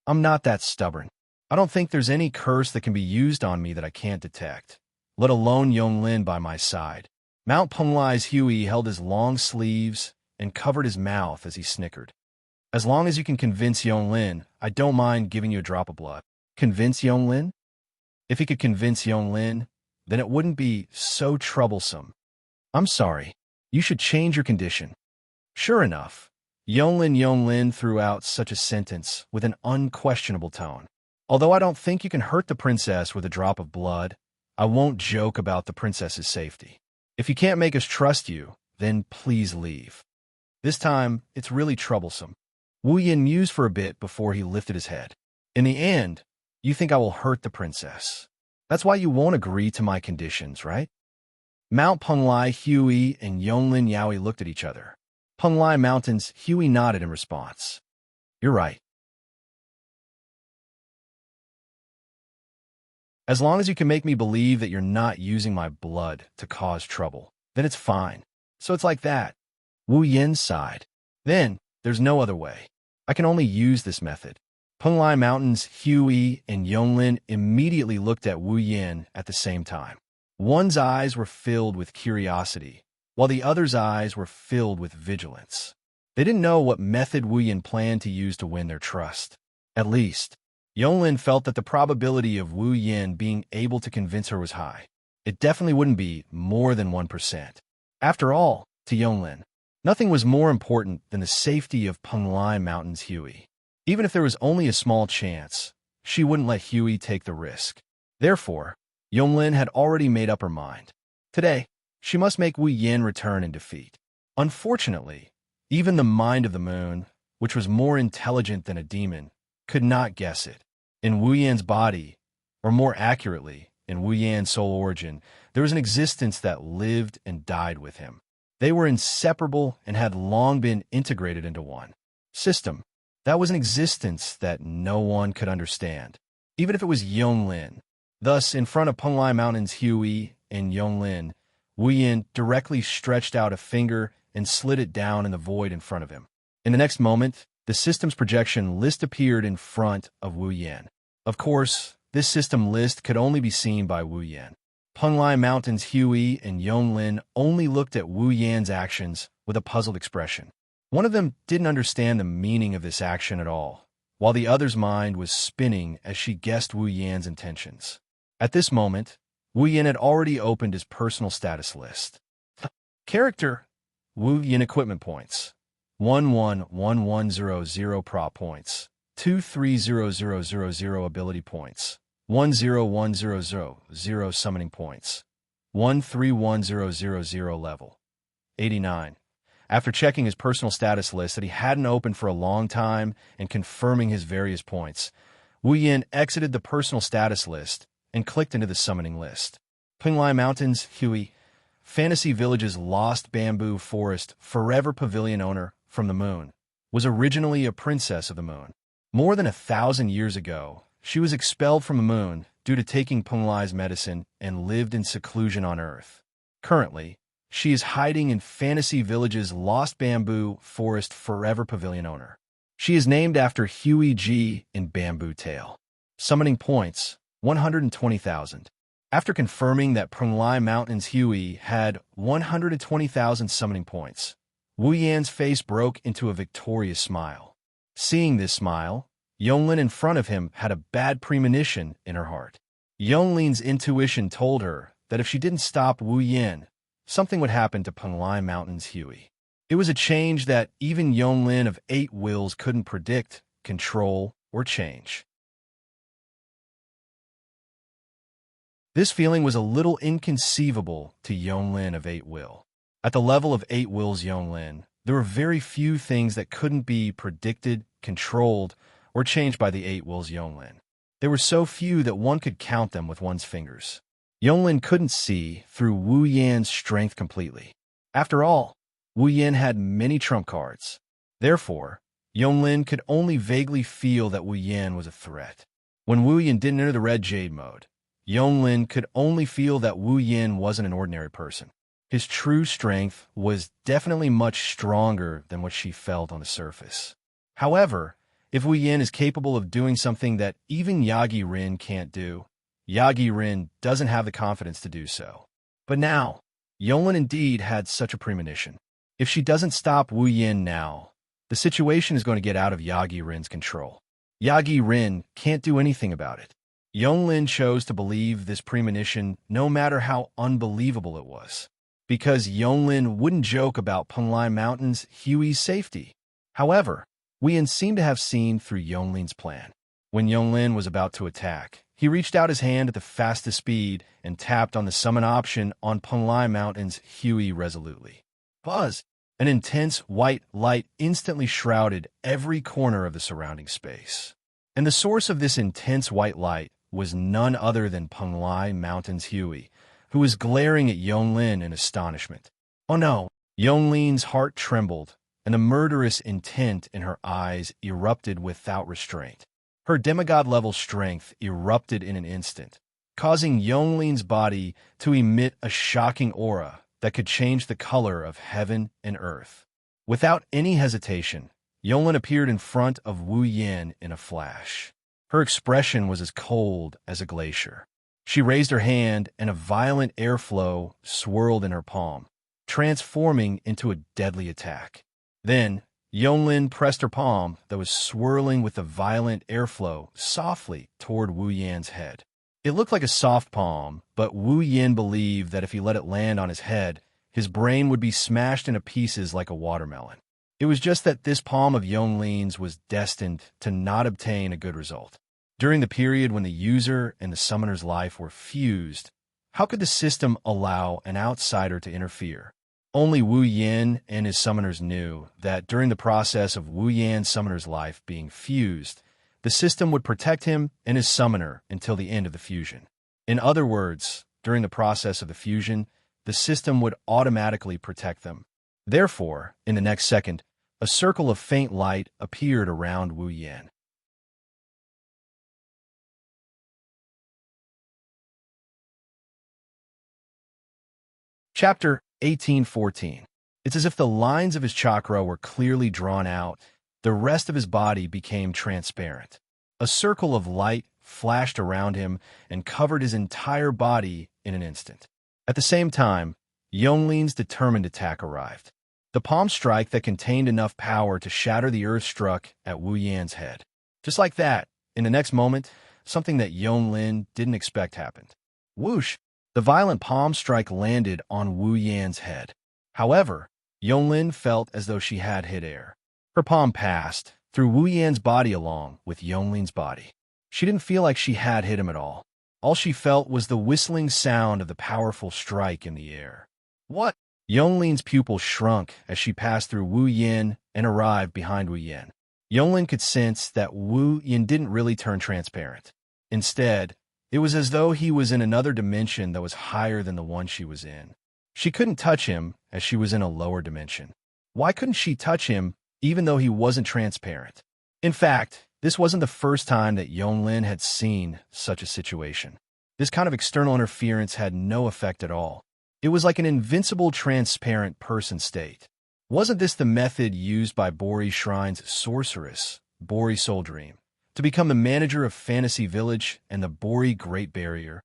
Speaker 1: I'm not that stubborn. I don't think there's any curse that can be used on me that I can't detect, let alone Yonlin by my side. Mount Penglai's Hui held his long sleeves and covered his mouth as he snickered. As long as you can convince Yonlin, I don't mind giving you a drop of blood. Convince Yonlin? If he could convince Yonlin, then it wouldn't be so troublesome. I'm sorry. You should change your condition. Sure enough, Yonlin threw out such a sentence with an unquestionable tone. Although I don't think you can hurt the princess with a drop of blood, I won't joke about the princess's safety. If you can't make us trust you, then please leave. This time, it's really troublesome. Wu Yin mused for a bit before he lifted his head. In the end, you think I will hurt the princess. That's why you won't agree to my conditions, right? Mount Penglai Hui and Yonlin Yaoi looked at each other. Penglai Mountain's Hui nodded in response. You're right. As long as you can make me believe that you're not using my blood to cause trouble, then it's fine. So it's like that. Wu Yin sighed. Then, there's no other way. I can only use this method. Penglai Mountain's Hui and Yonlin immediately looked at Wu Yin at the same time. One's eyes were filled with curiosity, while the other's eyes were filled with vigilance. They didn't know what method Wu Yin planned to use to win their trust. At least, Yonlin felt that the probability of Wu Yin being able to convince her was high. It definitely wouldn't be more than 1%. After all, to Yonlin, nothing was more important than the safety of Penglai Mountain's Hui. Even if there was only a small chance, she wouldn't let Hui take the risk. Therefore, Yonlin had already made up her mind. Today, she must make Wu Yin return in defeat. Unfortunately, even the mind of the moon, which was more intelligent than a demon, could not guess it. In Wu Yan's body, or more accurately, in Wu Yan's soul origin, there was an existence that lived and died with him. They were inseparable and had long been integrated into one system. That was an existence that no one could understand, even if it was Yonlin. Thus, in front of Penglai Mountain's Hui and Yonlin, Wu Yin directly stretched out a finger and slid it down in the void in front of him. In the next moment, the system's projection list appeared in front of Wu Yin. Of course, this system list could only be seen by Wu Yin. Penglai Mountain's Hui and Yonlin only looked at Wu Yan's actions with a puzzled expression. One of them didn't understand the meaning of this action at all, while the other's mind was spinning as she guessed Wu Yan's intentions. At this moment, Wu Yin had already opened his personal status list. Character: Wu Yin equipment points: 111100 prop points, 230000 ability points, 101,000 summoning points. 131000 level. 89. After checking his personal status list that he hadn't opened for a long time and confirming his various points, Wu Yin exited the personal status list and clicked into the summoning list. Penglai Mountains, Hui, Fantasy Village's Lost Bamboo Forest Forever Pavilion owner from the moon, was originally a princess of the moon. More than 1,000 years ago, she was expelled from the moon due to taking Penglai's medicine and lived in seclusion on Earth. Currently, she is hiding in Fantasy Village's Lost Bamboo Forest Forever Pavilion owner. She is named after Hui Ji in Bamboo Tale. Summoning points, 120,000. After confirming that Penglai Mountain's Hui had 120,000 summoning points, Wu Yan's face broke into a victorious smile. Seeing this smile, Yonglin in front of him had a bad premonition in her heart. Yonglin's intuition told her that if she didn't stop Wu Yan, something would happen to Penglai Mountain's Hui. It was a change that even Yonglin of 8 wills couldn't predict, control, or change. This feeling was a little inconceivable to Yonglin of 8 will. At the level of 8 wills Yonglin, there were very few things that couldn't be predicted, controlled, or changed by the 8 wills Yonglin. There were so few that one could count them with one's fingers. Yonglin couldn't see through Wu Yan's strength completely. After all, Wu Yan had many trump cards. Therefore, Yonglin could only vaguely feel that Wu Yan was a threat. When Wu Yan didn't enter the red jade mode, Yonglin could only feel that Wu Yan wasn't an ordinary person. His true strength was definitely much stronger than what she felt on the surface. However, if Wu Yan is capable of doing something that even Yagi Rin can't do, Yagi Rin doesn't have the confidence to do so. But now, Yonglin indeed had such a premonition. If she doesn't stop Wu Yan now, the situation is going to get out of Yagi Rin's control. Yagi Rin can't do anything about it. Yonglin chose to believe this premonition no matter how unbelievable it was, because Yonglin wouldn't joke about Penglai Mountain's Hui's safety. However, Wu Yan seemed to have seen through Yonglin's plan. When Yonglin was about to attack, he reached out his hand at the fastest speed and tapped on the summon option on Penglai Mountain's Hui resolutely. Buzz! An intense white light instantly shrouded every corner of the surrounding space. And the source of this intense white light was none other than Penglai Mountain's Hui, who was glaring at Yonglin in astonishment. Oh no! Yonglin's heart trembled, and the murderous intent in her eyes erupted without restraint. Her demigod-level strength erupted in an instant, causing Yonglin's body to emit a shocking aura that could change the color of heaven and earth. Without any hesitation, Yonglin appeared in front of Wu Yan in a flash. Her expression was as cold as a glacier. She raised her hand, and a violent airflow swirled in her palm, transforming into a deadly attack. Then, Yonglin pressed her palm that was swirling with the violent airflow softly toward Wu Yan's head. It looked like a soft palm, but Wu Yan believed that if he let it land on his head, his brain would be smashed into pieces like a watermelon. It was just that this palm of Yonglin's was destined to not obtain a good result. During the period when the user and the summoner's life were fused, how could the system allow an outsider to interfere? Only Wu Yan and his summoners knew that during the process of Wu Yan's summoner's life being fused, the system would protect him and his summoner until the end of the fusion. In other words, during the process of the fusion, the system would automatically protect them. Therefore, in the next second, a circle of faint light appeared around Wu Yan. Chapter 1814. It's as if the lines of his chakra were clearly drawn out. The rest of his body became transparent. A circle of light flashed around him and covered his entire body in an instant. At the same time, Yonglin's determined attack arrived. The palm strike that contained enough power to shatter the earth struck at Wu Yan's head. Just like that, in the next moment, something that Yonglin didn't expect happened. Whoosh! The violent palm strike landed on Wu Yan's head. However, Yonglin felt as though she had hit air. Her palm passed through Wu Yan's body along with Yonglin's body. She didn't feel like she had hit him at all. All she felt was the whistling sound of the powerful strike in the air. What? Yongling's pupil shrunk as she passed through Wu Yin and arrived behind Wu Yin. Yongling could sense that Wu Yin didn't really turn transparent. Instead, it was as though he was in another dimension that was higher than the one she was in. She couldn't touch him as she was in a lower dimension. Why couldn't she touch him even though he wasn't transparent? In fact, this wasn't the first time that Yonglin had seen such a situation. This kind of external interference had no effect at all. It was like an invincible transparent person state. Wasn't this the method used by Bori Shrine's sorceress, Bori Soul Dream, to become the manager of Fantasy Village and the Bori Great Barrier?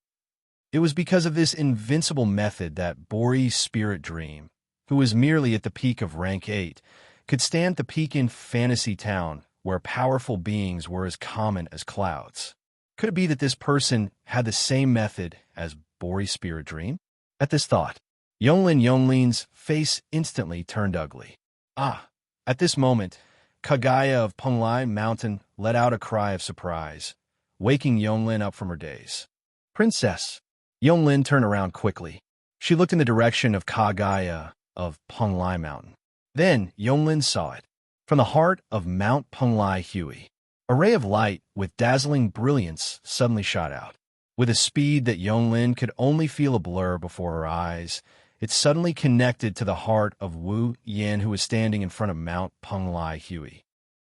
Speaker 1: It was because of this invincible method that Bori Spirit Dream, who was merely at the peak of rank 8, could stand at the peak in Fantasy Town, where powerful beings were as common as clouds. Could it be that this person had the same method as Bori Spirit Dream? At this thought, Yongling's face instantly turned ugly. At this moment, Kagaya of Penglai Mountain let out a cry of surprise, waking Yonglin up from her daze. Princess! Yonglin turned around quickly. She looked in the direction of Kagaya of Penglai Mountain. Then Yonglin saw it. From the heart of Mount Penglai Hui, a ray of light with dazzling brilliance suddenly shot out. With a speed that Yonglin could only feel a blur before her eyes, it suddenly connected to the heart of Wu Yin, who was standing in front of Mount Penglai Hui.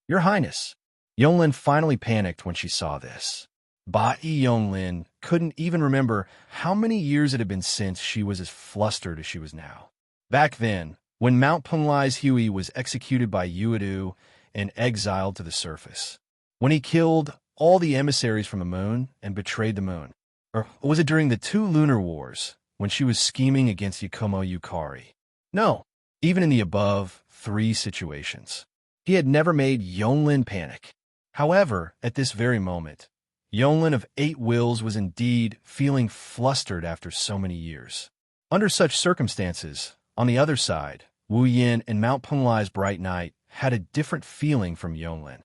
Speaker 1: Your Highness! Yonglin finally panicked when she saw this. Bai Yonglin couldn't even remember how many years it had been since she was as flustered as she was now. Back then, when Mount Penglai's Hui was executed by Yuadu and exiled to the surface. When he killed all the emissaries from the moon and betrayed the moon. Or was it during the 2 lunar wars, when she was scheming against Yakumo Yukari? No, even in the above 3 situations. He had never made Yonglin panic. However, at this very moment, Yonglin of 8 wills was indeed feeling flustered after so many years. Under such circumstances, on the other side, Wu Yin and Mount Penglai's Bright Night had a different feeling from Yonglin.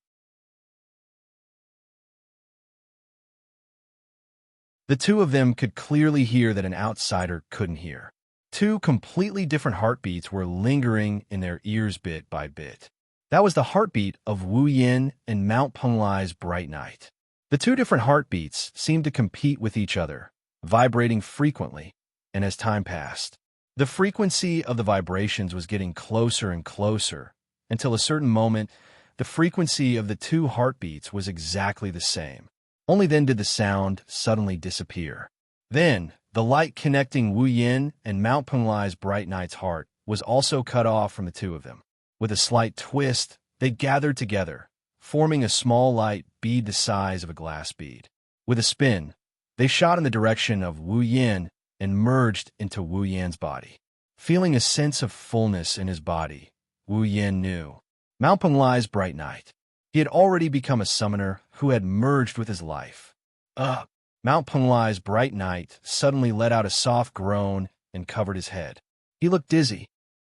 Speaker 1: The 2 of them could clearly hear that an outsider couldn't hear. 2 completely different heartbeats were lingering in their ears bit by bit. That was the heartbeat of Wu Yin and Mount Penglai's Bright Night. The 2 different heartbeats seemed to compete with each other, vibrating frequently, and as time passed, the frequency of the vibrations was getting closer and closer, until a certain moment, the frequency of the 2 heartbeats was exactly the same. Only then did the sound suddenly disappear. Then, the light connecting Wu Yin and Mount Penglai's Bright Night's heart was also cut off from the 2 of them. With a slight twist, they gathered together, forming a small light bead the size of a glass bead. With a spin, they shot in the direction of Wu Yin and merged into Wu Yan's body. Feeling a sense of fullness in his body, Wu Yin knew. Mount Penglai's Bright Night. He had already become a summoner who had merged with his life. Mount Penglai's Bright Night suddenly let out a soft groan and covered his head. He looked dizzy.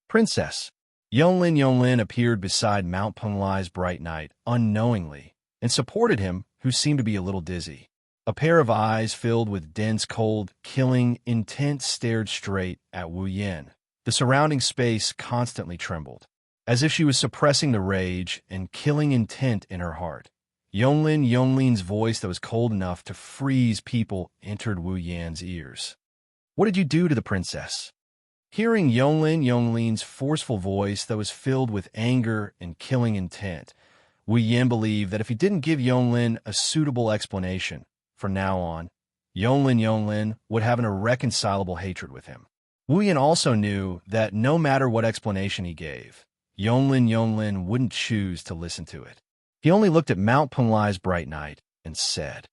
Speaker 1: Princess! Yonglin appeared beside Mount Penglai's Bright Night unknowingly and supported him, who seemed to be a little dizzy. A pair of eyes filled with dense, cold, killing intent stared straight at Wu Yin. The surrounding space constantly trembled, as if she was suppressing the rage and killing intent in her heart. Yongling's voice that was cold enough to freeze people entered Wu Yan's ears. What did you do to the princess? Hearing Yongling's forceful voice that was filled with anger and killing intent, Wu Yan believed that if he didn't give Yonglin a suitable explanation, from now on, Yonglin would have an irreconcilable hatred with him. Wu Yan also knew that no matter what explanation he gave, Yonglin wouldn't choose to listen to it. He only looked at Mount Penglai's Bright Night and said,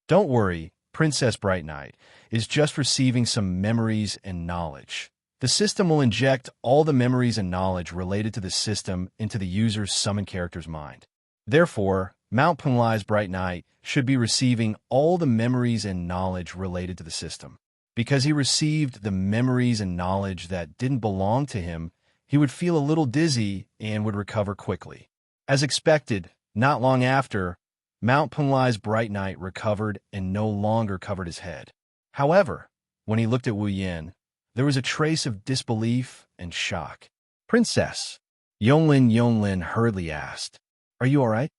Speaker 1: Don't worry, Princess Bright Night is just receiving some memories and knowledge. The system will inject all the memories and knowledge related to the system into the user's summon character's mind. Therefore, Mount Penglai's Bright Night should be receiving all the memories and knowledge related to the system. Because he received the memories and knowledge that didn't belong to him, he would feel a little dizzy and would recover quickly. As expected, not long after, Mount Penglai's bright night recovered and no longer covered his head. However, when he looked at Wu Yin, there was a trace of disbelief and shock. "Princess," Yonglin hurriedly asked, "are you all right?"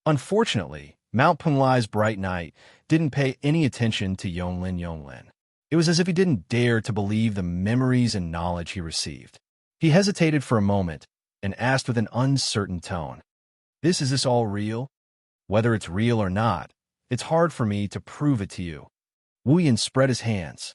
Speaker 1: Unfortunately, Mount Penglai's bright night didn't pay any attention to Yonglin. It was as if he didn't dare to believe the memories and knowledge he received. He hesitated for a moment and asked with an uncertain tone, Is this all real? Whether it's real or not, it's hard for me to prove it to you." Wu Yin spread his hands.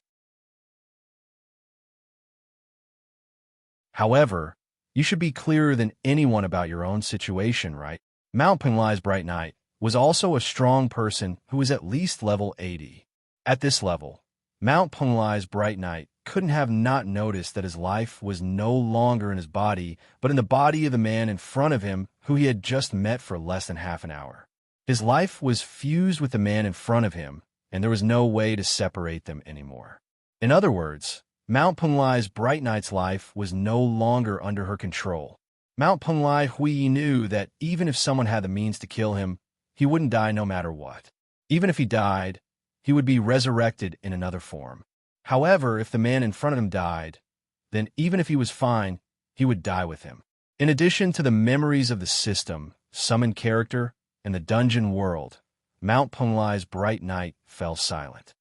Speaker 1: "However, you should be clearer than anyone about your own situation, right?" Mount Penglai's bright night was also a strong person who was at least level 80. At this level, Mount Penglai's bright night couldn't have not noticed that his life was no longer in his body, but in the body of the man in front of him who he had just met for less than half an hour. His life was fused with the man in front of him, and there was no way to separate them anymore. In other words, Mount Penglai's bright night's life was no longer under her control. Mount Penglai Hui knew that even if someone had the means to kill him, he wouldn't die no matter what. Even if he died, he would be resurrected in another form. However, if the man in front of him died, then even if he was fine, he would die with him. In addition to the memories of the system, summoned character, and the dungeon world, Mount Penglai's bright night fell silent.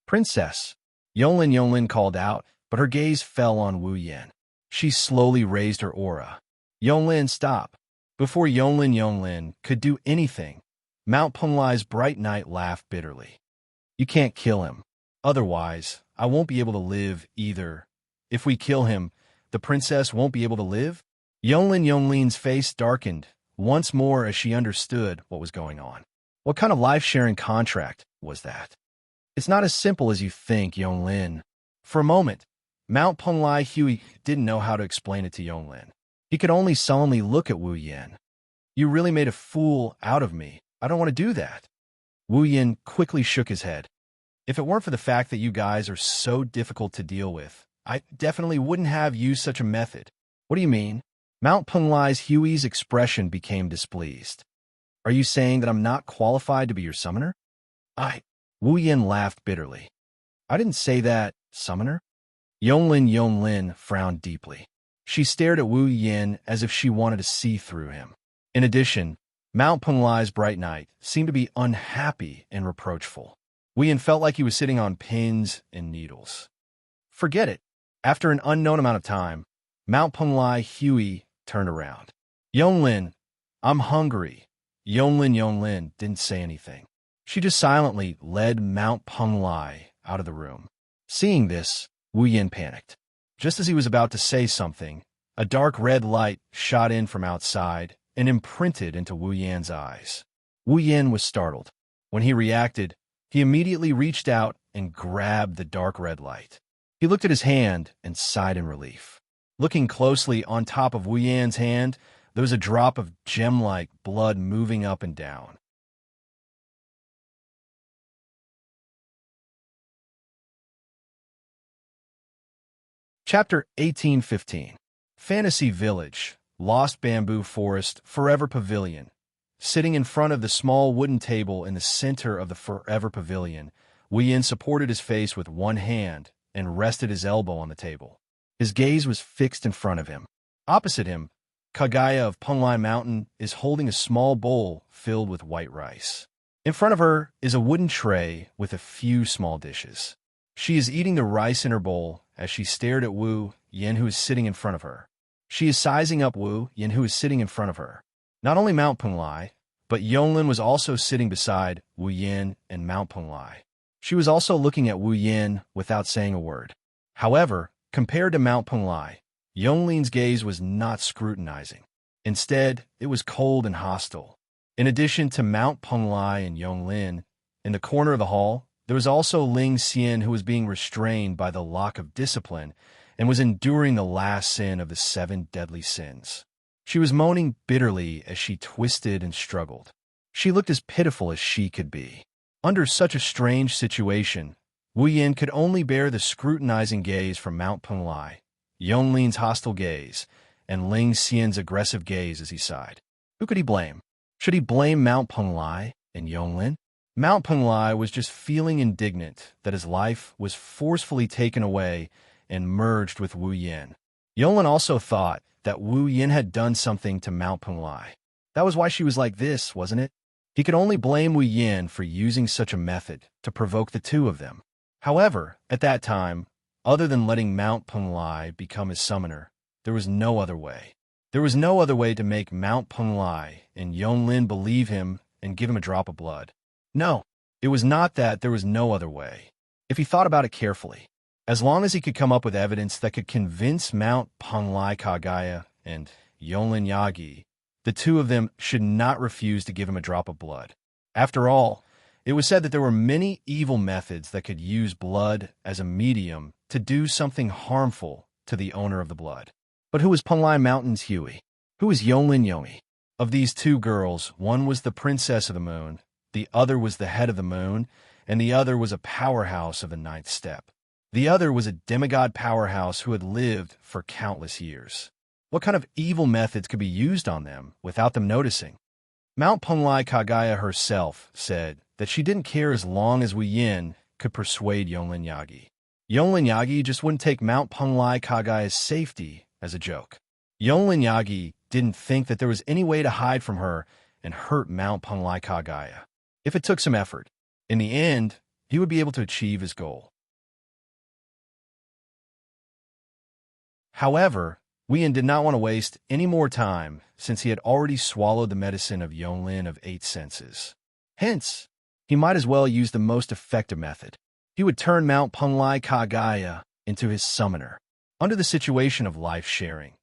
Speaker 1: "Princess," Yonglin called out, but her gaze fell on Wu Yin. She slowly raised her aura. "Yonglin, stop." Before Yonglin could do anything, Mount Penglai's bright night laughed bitterly. "You can't kill him. Otherwise, I won't be able to live either. If we kill him, the princess won't be able to live?" Yonglin's face darkened once more as she understood what was going on. What kind of life-sharing contract was that? "It's not as simple as you think, Yonglin." For a moment, Mount Penglai Hui didn't know how to explain it to Yonglin. He could only sullenly look at Wu Yin. "You really made a fool out of me. I don't want to do that." Wu Yin quickly shook his head. "If it weren't for the fact that you guys are so difficult to deal with, I definitely wouldn't have used such a method." "What do you mean?" Mount Penglai's Hui's expression became displeased. "Are you saying that I'm not qualified to be your summoner?" Wu Yin laughed bitterly. "I didn't say that, summoner." Yonglin frowned deeply. She stared at Wu Yin as if she wanted to see through him. In addition, Mount Penglai's bright night seemed to be unhappy and reproachful. Wu Yin felt like he was sitting on pins and needles. Forget it. After an unknown amount of time, Mount Penglai Hui turned around. "Yonglin, I'm hungry." Yonglin didn't say anything. She just silently led Mount Penglai out of the room. Seeing this, Wu Yin panicked. Just as he was about to say something, a dark red light shot in from outside and imprinted into Wu Yin's eyes. Wu Yin was startled. When he reacted, he immediately reached out and grabbed the dark red light. He looked at his hand and sighed in relief. Looking closely on top of Wu Yin's hand, there was a drop of gem-like blood moving up and down. Chapter 1815. Fantasy Village, Lost Bamboo Forest, Forever Pavilion. Sitting in front of the small wooden table in the center of the Forever Pavilion, Wu Yin supported his face with one hand and rested his elbow on the table. His gaze was fixed in front of him. Opposite him, Kagaya of Penglai Mountain is holding a small bowl filled with white rice. In front of her is a wooden tray with a few small dishes. She is eating the rice in her bowl as she stared at Wu Yin, who is sitting in front of her. She is sizing up Wu Yin, who is sitting in front of her. Not only Mount Penglai, but Yonglin was also sitting beside Wu Yin and Mount Penglai. She was also looking at Wu Yin without saying a word. However, compared to Mount Penglai, Yonglin's gaze was not scrutinizing. Instead, it was cold and hostile. In addition to Mount Penglai and Yonglin, in the corner of the hall, there was also Ling Xian, who was being restrained by the lock of discipline and was enduring the last sin of the 7 deadly sins. She was moaning bitterly as she twisted and struggled. She looked as pitiful as she could be. Under such a strange situation, Wu Yin could only bear the scrutinizing gaze from Mount Penglai, Yonglin's hostile gaze, and Ling Xian's aggressive gaze as he sighed. Who could he blame? Should he blame Mount Penglai, and Yonglin? Mount Penglai was just feeling indignant that his life was forcefully taken away and merged with Wu Yin. Yonglin also thought that Wu Yin had done something to Mount Penglai. That was why she was like this, wasn't it? He could only blame Wu Yin for using such a method to provoke the two of them. However, at that time, other than letting Mount Penglai become his summoner, there was no other way. There was no other way to make Mount Penglai and Yonglin believe him and give him a drop of blood. No, it was not that there was no other way. If he thought about it carefully, as long as he could come up with evidence that could convince Mount Penglai Kagaya and Yonglin Yagi, the two of them should not refuse to give him a drop of blood. After all, it was said that there were many evil methods that could use blood as a medium to do something harmful to the owner of the blood. But who was Penglai Mountain's Huey? Who was Yonglin Yomi? Of these two girls, one was the princess of the moon, the other was the head of the moon, and the other was a powerhouse of the ninth step. The other was a demigod powerhouse who had lived for countless years. What kind of evil methods could be used on them without them noticing? Mount Penglai Kagaya herself said that she didn't care as long as Wu Yin could persuade Yonglin Yagi. Yonglin Yagi just wouldn't take Mount Penglai Kagaya's safety as a joke. Yonglin Yagi didn't think that there was any way to hide from her and hurt Mount Penglai Kagaya. If it took some effort, in the end, he would be able to achieve his goal. However, Wu Yin did not want to waste any more time since he had already swallowed the medicine of Yonglin of 8 senses. Hence, he might as well use the most effective method. He would turn Mount Penglai Kagaya into his summoner. Under the situation of life sharing,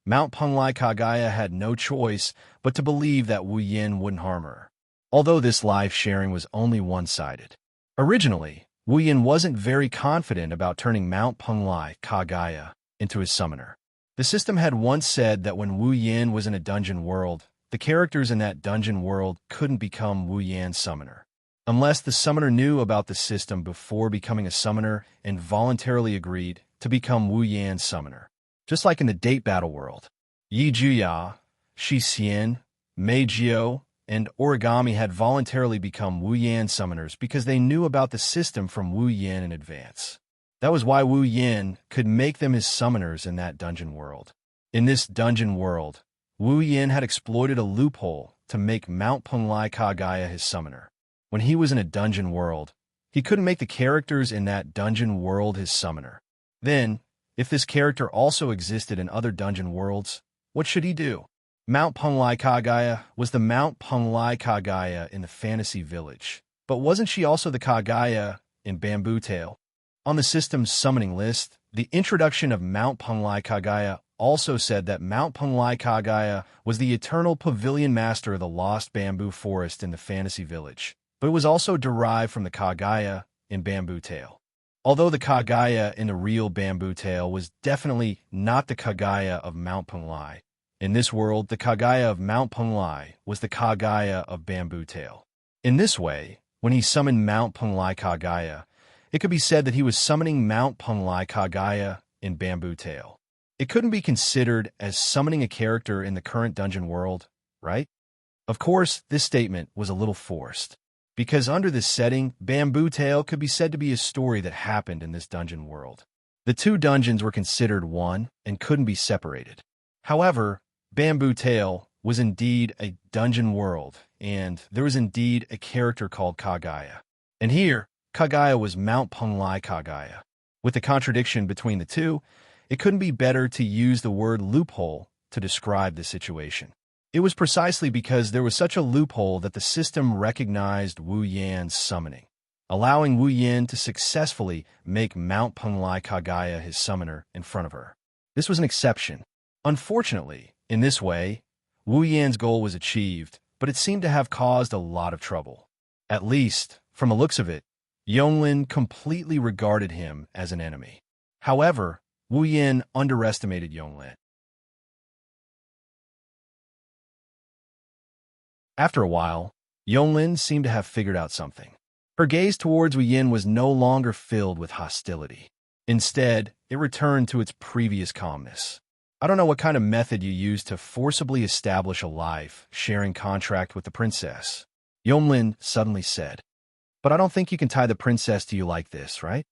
Speaker 1: Mount Penglai Kagaya had no choice but to believe that Wu Yin wouldn't harm her, although this life sharing was only one-sided. Originally, Wu Yin wasn't very confident about turning Mount Penglai Kagaya into his summoner. The system had once said that when Wu Yin was in a dungeon world, the characters in that dungeon world couldn't become Wu Yan's summoner, unless the summoner knew about the system before becoming a summoner and voluntarily agreed to become Wu Yan's summoner. Just like in the date battle world, Yi Juya, Shi Xian, Mei Jiao, and Origami had voluntarily become Wu Yan summoners because they knew about the system from Wu Yin in advance. That was why Wu Yin could make them his summoners in that dungeon world. In this dungeon world, Wu Yin had exploited a loophole to make Mount Penglai Kagaya his summoner. When he was in a dungeon world, he couldn't make the characters in that dungeon world his summoner. Then, if this character also existed in other dungeon worlds, what should he do? Mount Penglai Kagaya was the Mount Penglai Kagaya in the fantasy village. But wasn't she also the Kagaya in Bamboo Tale? On the system's summoning list, the introduction of Mount Penglai Kagaya also said that Mount Penglai Kagaya was the eternal pavilion master of the lost bamboo forest in the fantasy village, but it was also derived from the Kagaya in Bamboo Tale. Although the Kagaya in the real Bamboo Tale was definitely not the Kagaya of Mount Penglai, in this world, the Kagaya of Mount Penglai was the Kagaya of Bamboo Tale. In this way, when he summoned Mount Penglai Kagaya, it could be said that he was summoning Mount Penglai Kagaya in Bamboo Tale. It couldn't be considered as summoning a character in the current dungeon world, right? Of course, this statement was a little forced, because under this setting, Bamboo Tale could be said to be a story that happened in this dungeon world. The two dungeons were considered one and couldn't be separated. However, Bamboo Tale was indeed a dungeon world, and there was indeed a character called Kagaya. And here, Kagaya was Mount Penglai Kagaya. With the contradiction between the two, it couldn't be better to use the word loophole to describe the situation. It was precisely because there was such a loophole that the system recognized Wu Yan's summoning, allowing Wu Yan to successfully make Mount Penglai Kagaya his summoner in front of her. This was an exception. Unfortunately, in this way, Wu Yan's goal was achieved, but it seemed to have caused a lot of trouble. At least, from the looks of it, Yonglin completely regarded him as an enemy. However, Wu Yin underestimated Yonglin. After a while, Yonglin seemed to have figured out something. Her gaze towards Wu Yin was no longer filled with hostility. Instead, it returned to its previous calmness. I don't know what kind of method you used to forcibly establish a life-sharing contract with the princess, Yonglin suddenly said. But I don't think you can tie the princess to you like this, right?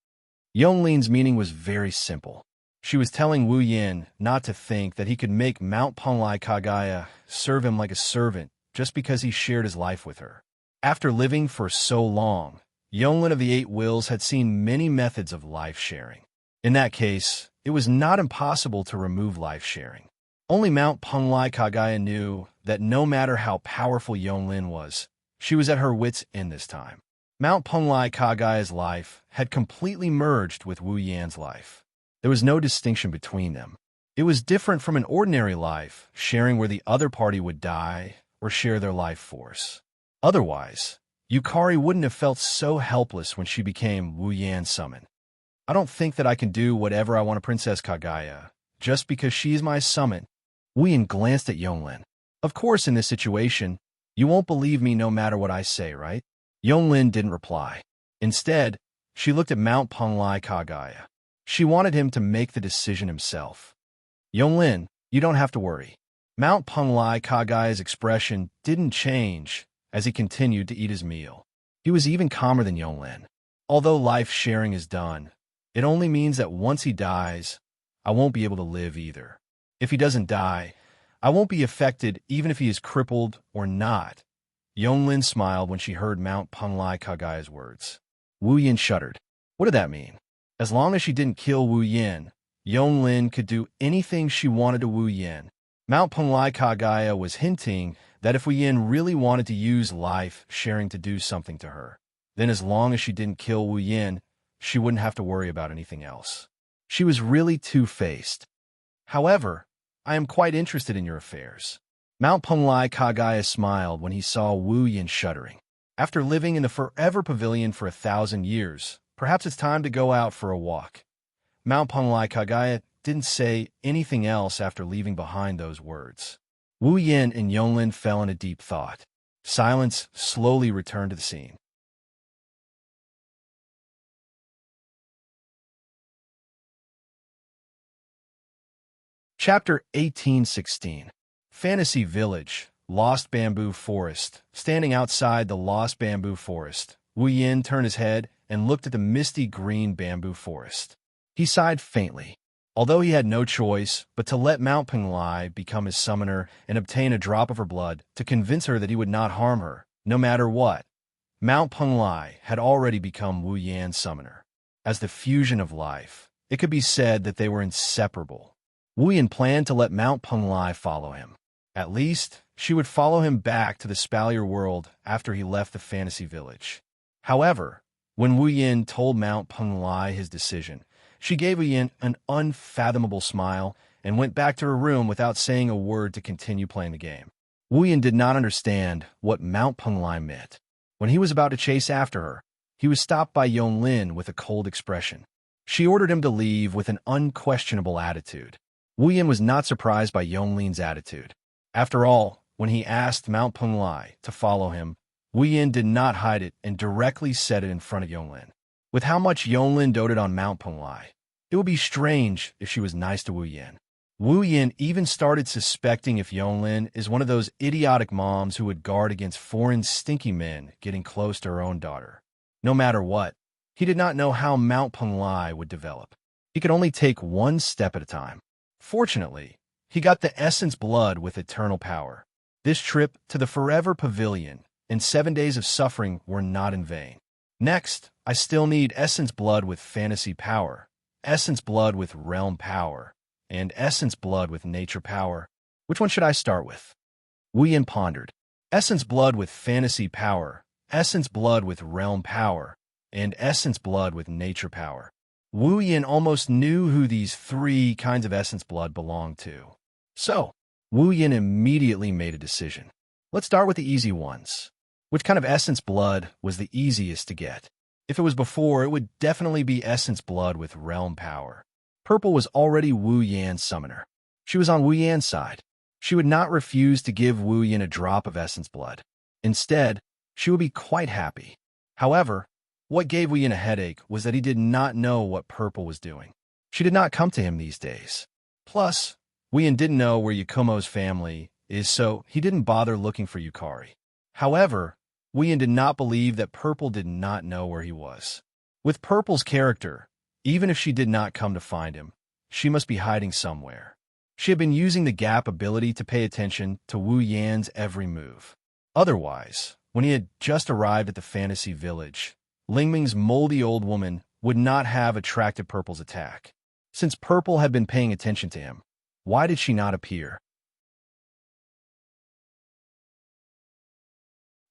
Speaker 1: Yonglin's meaning was very simple. She was telling Wu Yin not to think that he could make Mount Penglai Kagaya serve him like a servant just because he shared his life with her. After living for so long, Yonglin of the Eight Wills had seen many methods of life sharing. In that case, it was not impossible to remove life sharing. Only Mount Penglai Kagaya knew that no matter how powerful Yonglin was, she was at her wits' end this time. Mount Penglai Kagaya's life had completely merged with Wu Yan's life. There was no distinction between them. It was different from an ordinary life, sharing where the other party would die or share their life force. Otherwise, Yukari wouldn't have felt so helpless when she became Wu Yan's summon. I don't think that I can do whatever I want to Princess Kagaya, just because she is my summon. Wu Yan glanced at Yonglin. Of course, in this situation, you won't believe me no matter what I say, right? Yonglin didn't reply. Instead, she looked at Mount Penglai Kagaya. She wanted him to make the decision himself. Yonglin, you don't have to worry. Mount Penglai Kagaya's expression didn't change as he continued to eat his meal. He was even calmer than Yonglin. Although life sharing is done, it only means that once he dies, I won't be able to live either. If he doesn't die, I won't be affected even if he is crippled or not. Yonglin smiled when she heard Mount Penglai Kagaya's words. Wu Yin shuddered. What did that mean? As long as she didn't kill Wu Yin, Yonglin could do anything she wanted to Wu Yin. Mount Penglai Kagaya was hinting that if Wu Yin really wanted to use life sharing to do something to her, then as long as she didn't kill Wu Yin, she wouldn't have to worry about anything else. She was really two-faced. However, I am quite interested in your affairs. Mount Penglai Kagaya smiled when he saw Wu Yin shuddering. After living in the Forever Pavilion for 1,000 years, perhaps it's time to go out for a walk. Mount Penglai Kagaya didn't say anything else after leaving behind those words. Wu Yin and Yonglin fell into deep thought. Silence slowly returned to the scene. Chapter 1816. Fantasy Village, Lost Bamboo Forest. Standing outside the Lost Bamboo Forest, Wu Yin turned his head and looked at the misty green bamboo forest. He sighed faintly. Although he had no choice but to let Mount Penglai become his summoner and obtain a drop of her blood to convince her that he would not harm her, no matter what, Mount Penglai had already become Wu Yan's summoner. As the fusion of life, it could be said that they were inseparable. Wu Yan planned to let Mount Penglai follow him. At least, she would follow him back to the Spalier world after he left the fantasy village. However, when Wu Yan told Mount Penglai his decision, she gave Wu Yan an unfathomable smile and went back to her room without saying a word to continue playing the game. Wu Yan did not understand what Mount Penglai meant. When he was about to chase after her, he was stopped by Yonglin with a cold expression. She ordered him to leave with an unquestionable attitude. Wu Yan was not surprised by Yonglin's attitude. After all, when he asked Mount Penglai to follow him, Wu Yan did not hide it and directly said it in front of Yonglin. With how much Yonglin doted on Mount Penglai, it would be strange if she was nice to Wu Yan. Wu Yan even started suspecting if Yonglin is one of those idiotic moms who would guard against foreign stinky men getting close to her own daughter. No matter what, he did not know how Mount Penglai would develop. He could only take one step at a time. Fortunately, he got the Essence Blood with eternal power. This trip to the Forever Pavilion and 7 days of suffering were not in vain. Next, I still need Essence Blood with Fantasy Power, Essence Blood with Realm Power, and Essence Blood with Nature Power. Which one should I start with? Wu Yan pondered. Essence Blood with Fantasy Power, Essence Blood with Realm Power, and Essence Blood with Nature Power. Wu Yan almost knew who these three kinds of Essence Blood belonged to. So, Wu Yan immediately made a decision. Let's start with the easy ones. Which kind of Essence Blood was the easiest to get? If it was before, it would definitely be Essence Blood with Realm Power. Purple was already Wu Yan's summoner. She was on Wu Yan's side. She would not refuse to give Wu Yan a drop of Essence Blood. Instead, she would be quite happy. However, what gave Wu Yan a headache was that he did not know what Purple was doing. She did not come to him these days. Plus, Wu Yan didn't know where Yakumo's family is, so he didn't bother looking for Yukari. However, Wu Yin did not believe that Purple did not know where he was. With Purple's character, even if she did not come to find him, she must be hiding somewhere. She had been using the gap ability to pay attention to Wu Yan's every move. Otherwise, when he had just arrived at the fantasy village, Lingming's moldy old woman would not have attracted Purple's attack. Since Purple had been paying attention to him, why did she not appear?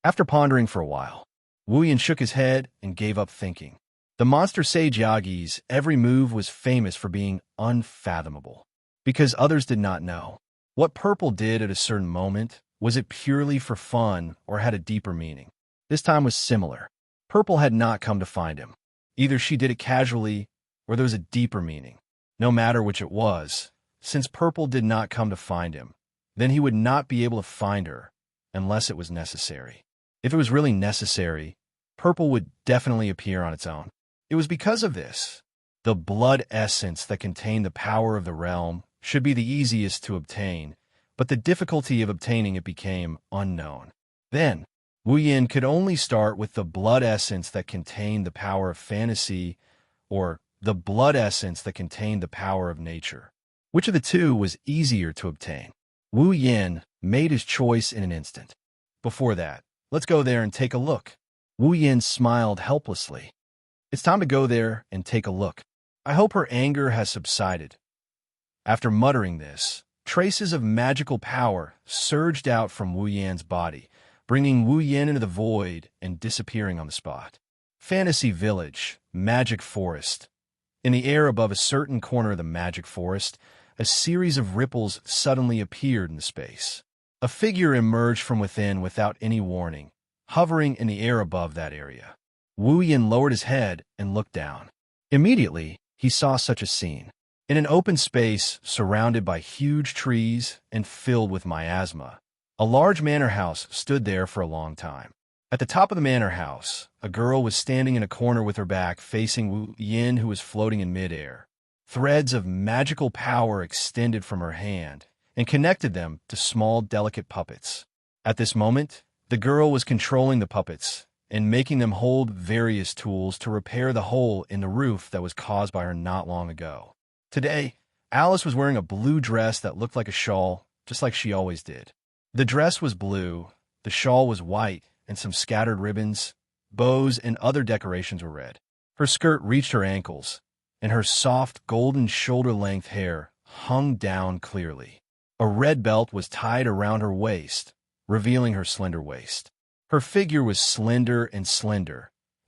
Speaker 1: After pondering for a while, Wu Yan shook his head and gave up thinking. The monster sage Yagi's every move was famous for being unfathomable, because others did not know. What Purple did at a certain moment, was it purely for fun or had a deeper meaning? This time was similar. Purple had not come to find him. Either she did it casually, or there was a deeper meaning. No matter which it was, since Purple did not come to find him, then he would not be able to find her, unless it was necessary. If it was really necessary, Purple would definitely appear on its own. It was because of this. The blood essence that contained the power of the realm should be the easiest to obtain, but the difficulty of obtaining it became unknown. Then, Wu Yin could only start with the blood essence that contained the power of fantasy, or the blood essence that contained the power of nature. Which of the two was easier to obtain? Wu Yin made his choice in an instant. Before that, let's go there and take a look. Wu Yin smiled helplessly. It's time to go there and take a look. I hope her anger has subsided. After muttering this, traces of magical power surged out from Wu Yan's body, bringing Wu Yan into the void and disappearing on the spot. Fantasy Village, Magic Forest. In the air above a certain corner of the magic forest, a series of ripples suddenly appeared in the space. A figure emerged from within without any warning, hovering in the air above that area. Wu Yan lowered his head and looked down. Immediately, he saw such a scene. In an open space surrounded by huge trees and filled with miasma, a large manor house stood there for a long time. At the top of the manor house, a girl was standing in a corner with her back facing Wu Yan, who was floating in midair. Threads of magical power extended from her hand and connected them to small, delicate puppets. At this moment, the girl was controlling the puppets and making them hold various tools to repair the hole in the roof that was caused by her not long ago. Today, Alice was wearing a blue dress that looked like a shawl, just like she always did. The dress was blue, the shawl was white, and some scattered ribbons, bows, and other decorations were red. Her skirt reached her ankles, and her soft, golden shoulder-length hair hung down clearly. A red belt was tied around her waist, revealing her slender waist. Her figure was slender,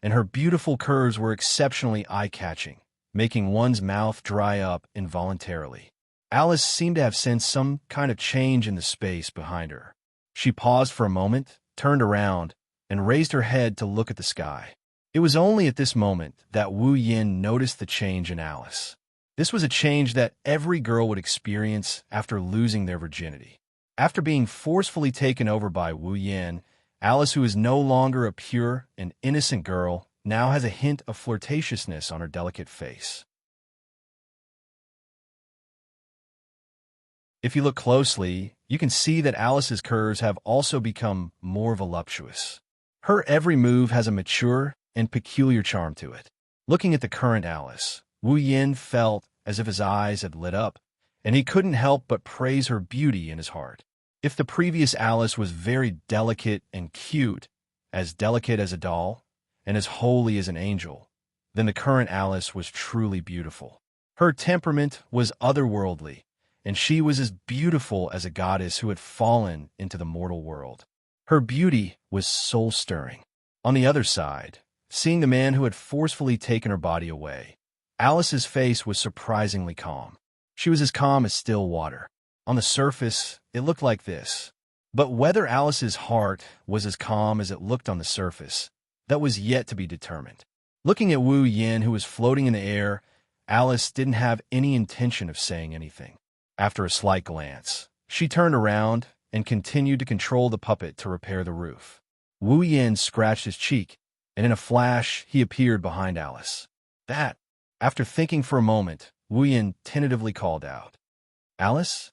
Speaker 1: and her beautiful curves were exceptionally eye-catching, making one's mouth dry up involuntarily. Alice seemed to have sensed some kind of change in the space behind her. She paused for a moment, turned around, and raised her head to look at the sky. It was only at this moment that Wu Yin noticed the change in Alice. This was a change that every girl would experience after losing their virginity. After being forcefully taken over by Wu Yin, Alice, who is no longer a pure and innocent girl, now has a hint of flirtatiousness on her delicate face. If you look closely, you can see that Alice's curves have also become more voluptuous. Her every move has a mature and peculiar charm to it. Looking at the current Alice, Wu Yin felt as if his eyes had lit up, and he couldn't help but praise her beauty in his heart. If the previous Alice was very delicate and cute, as delicate as a doll, and as holy as an angel, then the current Alice was truly beautiful. Her temperament was otherworldly, and she was as beautiful as a goddess who had fallen into the mortal world. Her beauty was soul-stirring. On the other side, seeing the man who had forcefully taken her body away, Alice's face was surprisingly calm. She was as calm as still water. On the surface, it looked like this. But whether Alice's heart was as calm as it looked on the surface, that was yet to be determined. Looking at Wu Yin, who was floating in the air, Alice didn't have any intention of saying anything. After a slight glance, she turned around and continued to control the puppet to repair the roof. Wu Yin scratched his cheek, and in a flash, he appeared behind Alice. That, after thinking for a moment, Wu Yin tentatively called out, "Alice?"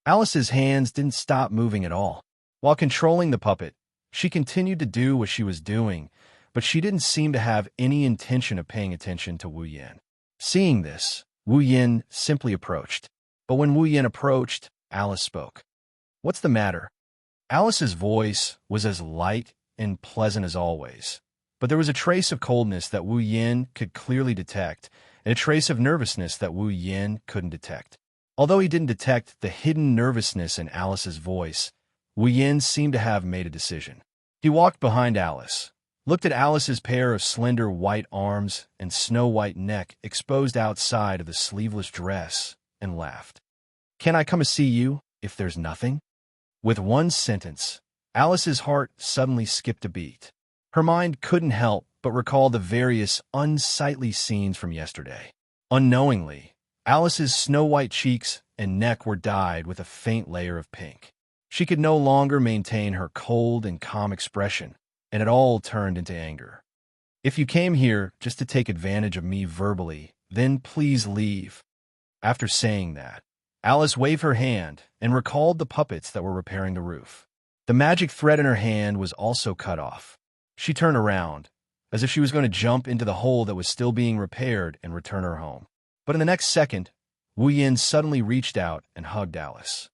Speaker 1: Alice's hands didn't stop moving at all. While controlling the puppet, She continued to do what she was doing, but she didn't seem to have any intention of paying attention to Wu Yin. Seeing this, Wu Yin simply approached. But when Wu Yin approached, Alice spoke. "What's the matter?" Alice's voice was as light and pleasant as always, but there was a trace of coldness that Wu Yin could clearly detect, and a trace of nervousness that Wu Yin couldn't detect. Although he didn't detect the hidden nervousness in Alice's voice, Wu Yin seemed to have made a decision. He walked behind Alice, looked at Alice's pair of slender white arms and snow-white neck exposed outside of the sleeveless dress, and laughed. "Can I come to see you if there's nothing?" With one sentence, Alice's heart suddenly skipped a beat. Her mind couldn't help but recall the various unsightly scenes from yesterday. Unknowingly, Alice's snow-white cheeks and neck were dyed with a faint layer of pink. She could no longer maintain her cold and calm expression, and it all turned into anger. "If you came here just to take advantage of me verbally, then please leave." After saying that, Alice waved her hand and recalled the puppets that were repairing the roof. The magic thread in her hand was also cut off. She turned around, as if she was going to jump into the hole that was still being repaired and return her home. But in the next second, Wu Yin suddenly reached out and hugged Alice.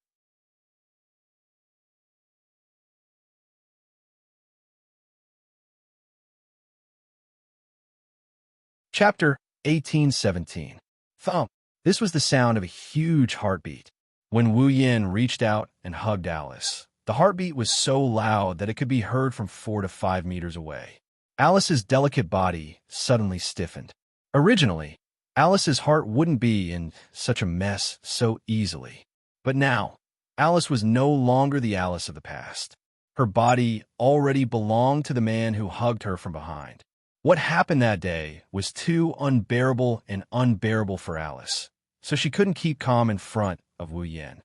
Speaker 1: Chapter 1817. Thump. This was the sound of a huge heartbeat. When Wu Yin reached out and hugged Alice, the heartbeat was so loud that it could be heard from 4 to 5 meters away. Alice's delicate body suddenly stiffened. Originally, Alice's heart wouldn't be in such a mess so easily. But now, Alice was no longer the Alice of the past. Her body already belonged to the man who hugged her from behind. What happened that day was too unbearable and unbearable for Alice, so she couldn't keep calm in front of Wu Yin.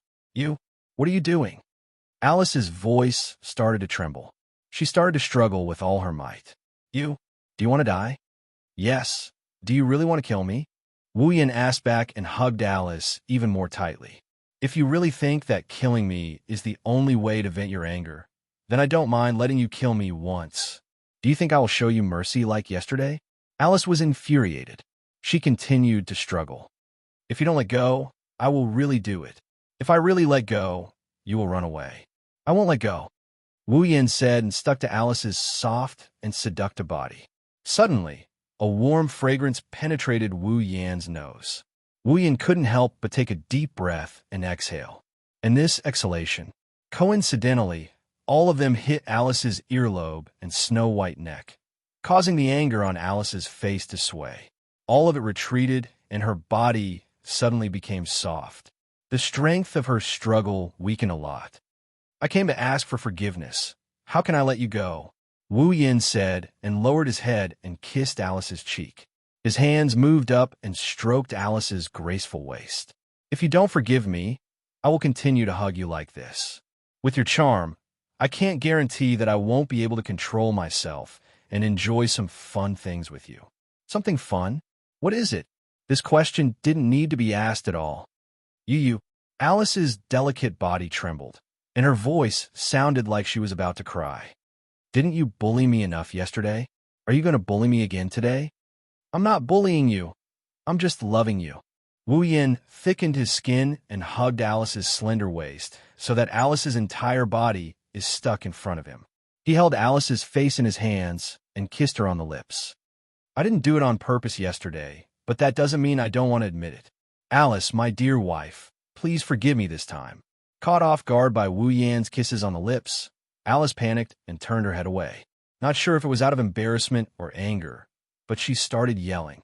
Speaker 1: What are you doing?" Alice's voice started to tremble. She started to struggle with all her might. Do you want to die?" "Yes. Do you really want to kill me?" Wu Yin asked back and hugged Alice even more tightly. "If you really think that killing me is the only way to vent your anger, then I don't mind letting you kill me once. Do you think I will show you mercy like yesterday?" Alice was infuriated. She continued to struggle. "If you don't let go, I will really do it. If I really let go, you will run away." "I won't let go," Wu Yin said and stuck to Alice's soft and seductive body. Suddenly, a warm fragrance penetrated Wu Yin's nose. Wu Yin couldn't help but take a deep breath and exhale. And this exhalation, coincidentally, all of them hit Alice's earlobe and snow-white neck, causing the anger on Alice's face to sway. All of it retreated, and her body suddenly became soft. The strength of her struggle weakened a lot. "I came to ask for forgiveness. How can I let you go?" Wu Yin said and lowered his head and kissed Alice's cheek. His hands moved up and stroked Alice's graceful waist. "If you don't forgive me, I will continue to hug you like this. With your charm, I can't guarantee that I won't be able to control myself and enjoy some fun things with you." "Something fun? What is it?" This question didn't need to be asked at all. You. Alice's delicate body trembled, and her voice sounded like she was about to cry. "Didn't you bully me enough yesterday? Are you going to bully me again today?" "I'm not bullying you. I'm just loving you." Wu Yin thickened his skin and hugged Alice's slender waist so that Alice's entire body is stuck in front of him. He held Alice's face in his hands and kissed her on the lips. "I didn't do it on purpose yesterday, but that doesn't mean I don't want to admit it. Alice, my dear wife, please forgive me this time." Caught off guard by Wu Yan's kisses on the lips, Alice panicked and turned her head away. Not sure if it was out of embarrassment or anger, but she started yelling.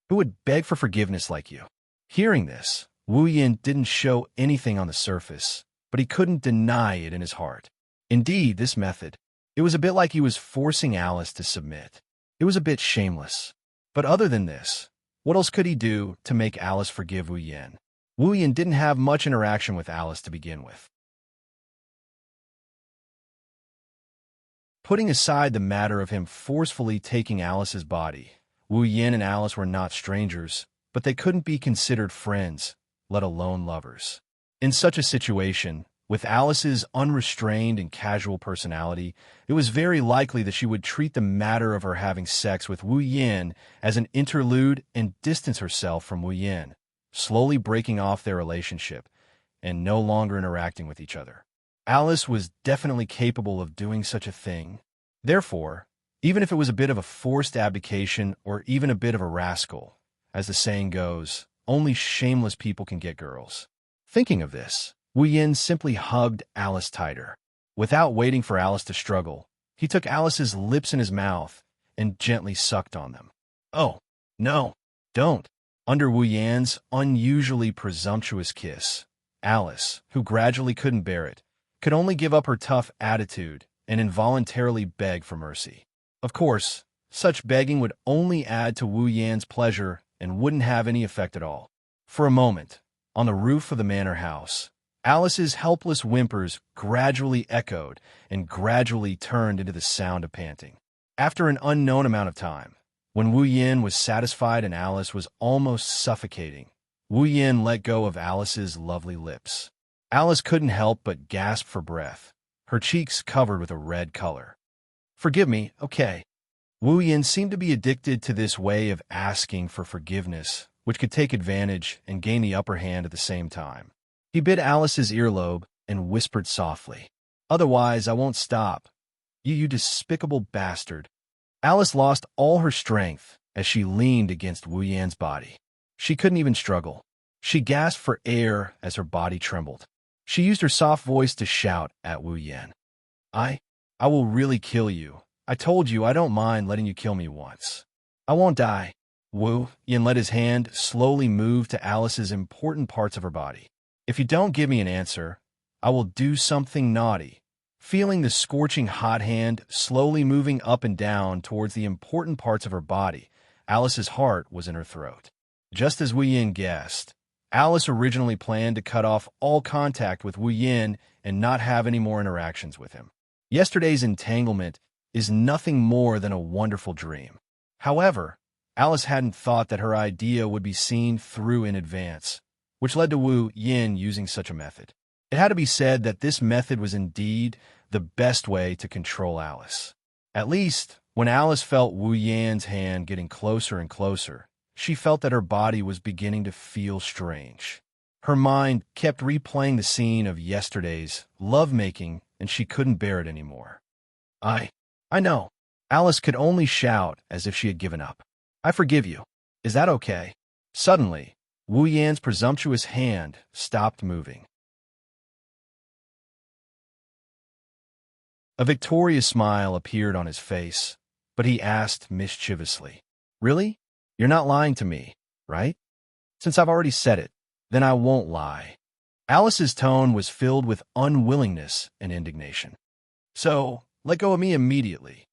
Speaker 1: "Who would beg for forgiveness like you?" Hearing this, Wu Yin didn't show anything on the surface, but he couldn't deny it in his heart. Indeed, this method, it was a bit like he was forcing Alice to submit. It was a bit shameless. But other than this, what else could he do to make Alice forgive Wu Yin? Wu Yin didn't have much interaction with Alice to begin with. Putting aside the matter of him forcefully taking Alice's body, Wu Yin and Alice were not strangers, but they couldn't be considered friends, let alone lovers. In such a situation, With Alice's unrestrained and casual personality, it was very likely that she would treat the matter of her having sex with Wu Yin as an interlude and distance herself from Wu Yin, slowly breaking off their relationship and no longer interacting with each other. Alice was definitely capable of doing such a thing. Therefore, even if it was a bit of a forced abdication or even a bit of a rascal, as the saying goes, only shameless people can get girls. Thinking of this, Wu Yin simply hugged Alice tighter. Without waiting for Alice to struggle, he took Alice's lips in his mouth and gently sucked on them. Oh, no, don't. Under Wu Yan's unusually presumptuous kiss, Alice, who gradually couldn't bear it, could only give up her tough attitude and involuntarily beg for mercy. Of course, such begging would only add to Wu Yan's pleasure and wouldn't have any effect at all. For a moment, on the roof of the manor house, Alice's helpless whimpers gradually echoed and gradually turned into the sound of panting. After an unknown amount of time, when Wu Yin was satisfied and Alice was almost suffocating, Wu Yin let go of Alice's lovely lips. Alice couldn't help but gasp for breath, her cheeks covered with a red color. Forgive me, okay. Wu Yin seemed to be addicted to this way of asking for forgiveness, which could take advantage and gain the upper hand at the same time. He bit Alice's earlobe and whispered softly, "Otherwise, I won't stop. You despicable bastard." Alice lost all her strength as she leaned against Wu Yan's body. She couldn't even struggle. She gasped for air as her body trembled. She used her soft voice to shout at Wu Yan. I will really kill you. I told you I don't mind letting you kill me once. I won't die." Wu Yan let his hand slowly move to Alice's important parts of her body. "If you don't give me an answer, I will do something naughty." Feeling the scorching hot hand slowly moving up and down towards the important parts of her body, Alice's heart was in her throat. Just as Wu Yin guessed, Alice originally planned to cut off all contact with Wu Yin and not have any more interactions with him. Yesterday's entanglement is nothing more than a wonderful dream. However, Alice hadn't thought that her idea would be seen through in advance, which led to Wu Yin using such a method. It had to be said that this method was indeed the best way to control Alice. At least, when Alice felt Wu Yan's hand getting closer and closer, she felt that her body was beginning to feel strange. Her mind kept replaying the scene of yesterday's lovemaking, and she couldn't bear it anymore. I know. Alice could only shout as if she had given up. "I forgive you. Is that okay?" Suddenly, Wu Yan's presumptuous hand stopped moving. A victorious smile appeared on his face, but he asked mischievously, "Really? You're not lying to me, right? Since I've already said it, then I won't lie." Alice's tone was filled with unwillingness and indignation. "So, let go of me immediately."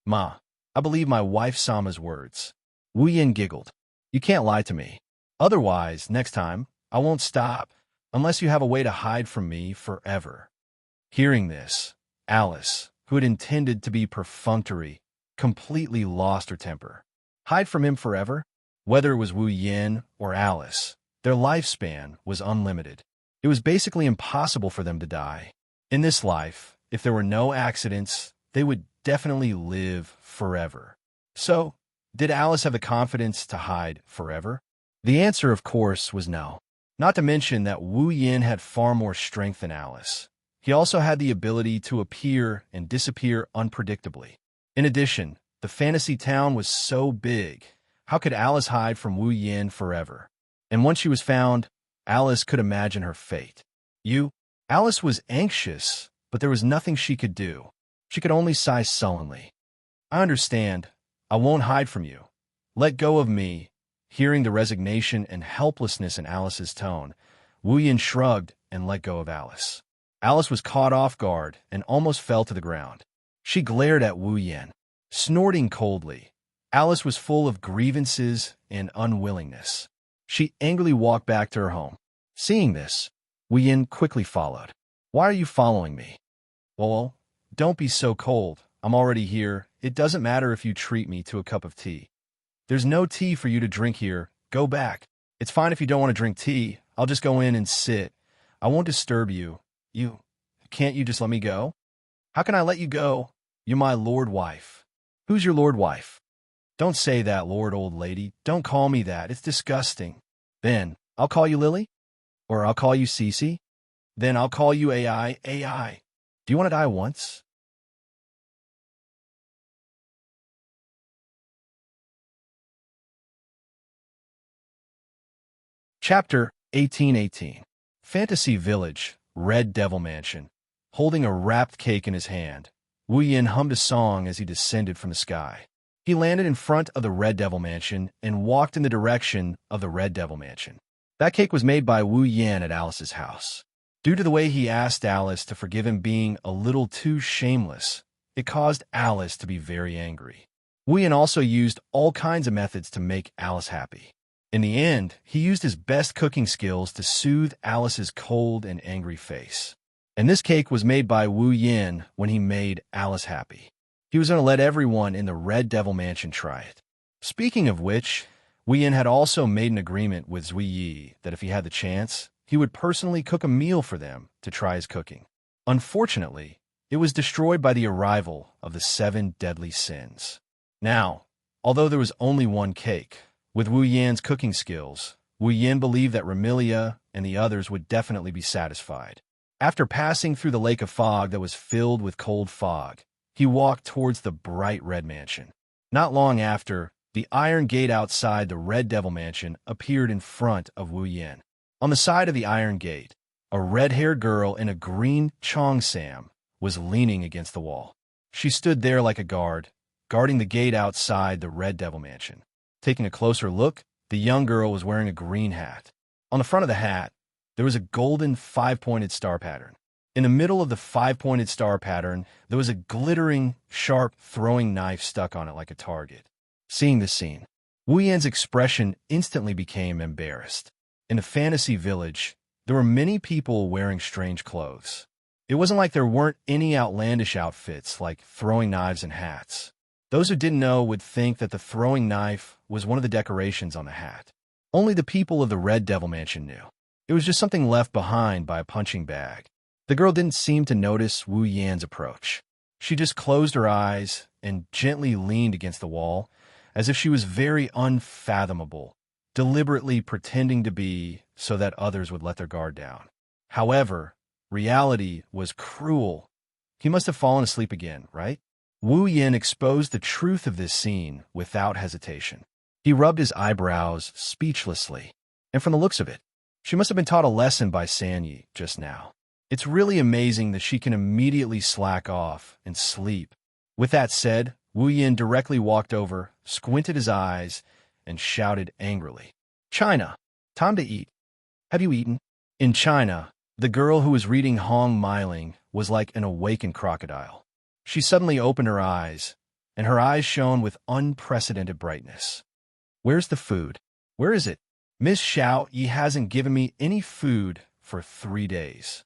Speaker 1: "Ma, I believe my wife Sama's words." Wu Yin giggled. "You can't lie to me. Otherwise, next time, I won't stop, unless you have a way to hide from me forever." Hearing this, Alice, who had intended to be perfunctory, completely lost her temper. Hide from him forever? Whether it was Wu Yin or Alice, their lifespan was unlimited. It was basically impossible for them to die. In this life, if there were no accidents, they would definitely live forever. So, did Alice have the confidence to hide forever? The answer, of course, was no. Not to mention that Wu Yin had far more strength than Alice. He also had the ability to appear and disappear unpredictably. In addition, the fantasy town was so big. How could Alice hide from Wu Yin forever? And once she was found, Alice could imagine her fate. Alice was anxious, but there was nothing she could do. She could only sigh sullenly. "I understand. I won't hide from you. Let go of me." Hearing the resignation and helplessness in Alice's tone, Wu Yin shrugged and let go of Alice. Alice was caught off guard and almost fell to the ground. She glared at Wu Yin, snorting coldly. Alice was full of grievances and unwillingness. She angrily walked back to her home. Seeing this, Wu Yin quickly followed. "Why are you following me?" "Well, don't be so cold. I'm already here. It doesn't matter if you treat me to a cup of tea. There's no tea for you to drink here. Go back. It's fine if you don't want to drink tea. I'll just go in and sit. I won't disturb you. can't you just let me go? How can I let you go? You're my lord wife. Who's your lord wife? Don't say that, lord old lady. Don't call me that. It's disgusting. Then, I'll call you Lily? Or I'll call you Cece? Then I'll call you AI, AI. Do you want to die once? Chapter 1818. Fantasy Village, Red Devil Mansion. Holding a wrapped cake in his hand, Wu Yin hummed a song as he descended from the sky. He landed in front of the Red Devil Mansion and walked in the direction of the Red Devil Mansion. That cake was made by Wu Yin at Alice's house. Due to the way he asked Alice to forgive him being a little too shameless, it caused Alice to be very angry. Wu Yin also used all kinds of methods to make Alice happy. In the end, he used his best cooking skills to soothe Alice's cold and angry face. And this cake was made by Wu Yin when he made Alice happy. He was going to let everyone in the Red Devil Mansion try it. Speaking of which, Wu Yin had also made an agreement with Zui Yi that if he had the chance, he would personally cook a meal for them to try his cooking. Unfortunately, it was destroyed by the arrival of the 7 deadly sins. Now, although there was only one cake, with Wu Yin's cooking skills, Wu Yin believed that Remilia and the others would definitely be satisfied. After passing through the lake of fog that was filled with cold fog, he walked towards the bright red mansion. Not long after, the iron gate outside the Red Devil Mansion appeared in front of Wu Yin. On the side of the iron gate, a red-haired girl in a green cheongsam was leaning against the wall. She stood there like a guard, guarding the gate outside the Red Devil Mansion. Taking a closer look, the young girl was wearing a green hat. On the front of the hat, there was a golden 5-pointed star pattern. In the middle of the 5-pointed star pattern, there was a glittering, sharp throwing knife stuck on it like a target. Seeing this scene, Wu Yan's expression instantly became embarrassed. In the fantasy village, there were many people wearing strange clothes. It wasn't like there weren't any outlandish outfits like throwing knives and hats. Those who didn't know would think that the throwing knife was one of the decorations on the hat. Only the people of the Red Devil Mansion knew. It was just something left behind by a punching bag. The girl didn't seem to notice Wu Yan's approach. She just closed her eyes and gently leaned against the wall, as if she was very unfathomable, deliberately pretending to be so that others would let their guard down. However, reality was cruel. He must have fallen asleep again, right? Wu Yin exposed the truth of this scene without hesitation. He rubbed his eyebrows speechlessly, and from the looks of it, she must have been taught a lesson by Sanyi just now. It's really amazing that she can immediately slack off and sleep. With that said, Wu Yin directly walked over, squinted his eyes, and shouted angrily, "China, time to eat. Have you eaten?" In China, the girl who was reading Hong Meiling was like an awakened crocodile. She suddenly opened her eyes, and her eyes shone with unprecedented brightness. "Where's the food? Where is it? Miss Xiao Yi hasn't given me any food for 3 days."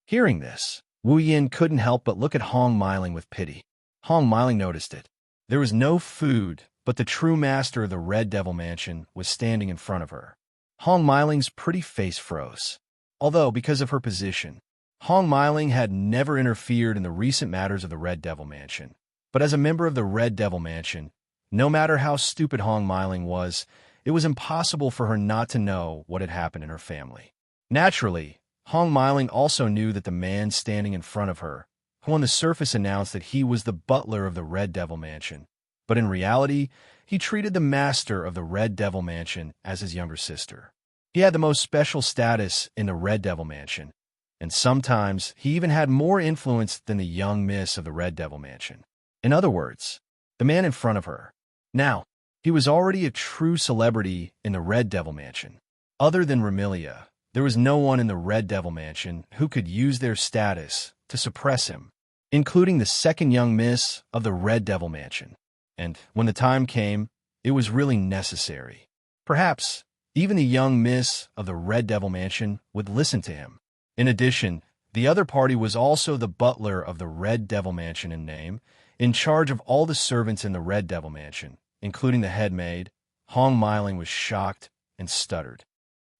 Speaker 1: Hearing this, Wu Yin couldn't help but look at Hong Meiling with pity. Hong Meiling noticed it. There was no food, but the true master of the Red Devil Mansion was standing in front of her. Hong Meiling's pretty face froze. Although, because of her position, Hong Meiling had never interfered in the recent matters of the Red Devil Mansion. But as a member of the Red Devil Mansion, no matter how stupid Hong Meiling was, it was impossible for her not to know what had happened in her family. Naturally, Hong Meiling also knew that the man standing in front of her, who on the surface announced that he was the butler of the Red Devil Mansion, but in reality, he treated the master of the Red Devil Mansion as his younger sister. He had the most special status in the Red Devil Mansion, and sometimes he even had more influence than the young miss of the Red Devil Mansion. In other words, the man in front of her. Now, he was already a true celebrity in the Red Devil Mansion. Other than Remilia, there was no one in the Red Devil Mansion who could use their status to suppress him, including the second young miss of the Red Devil Mansion. And when the time came, it was really necessary. Perhaps even the young miss of the Red Devil Mansion would listen to him. In addition, the other party was also the butler of the Red Devil Mansion in name, in charge of all the servants in the Red Devil Mansion, including the head maid. Hong Meiling was shocked and stuttered.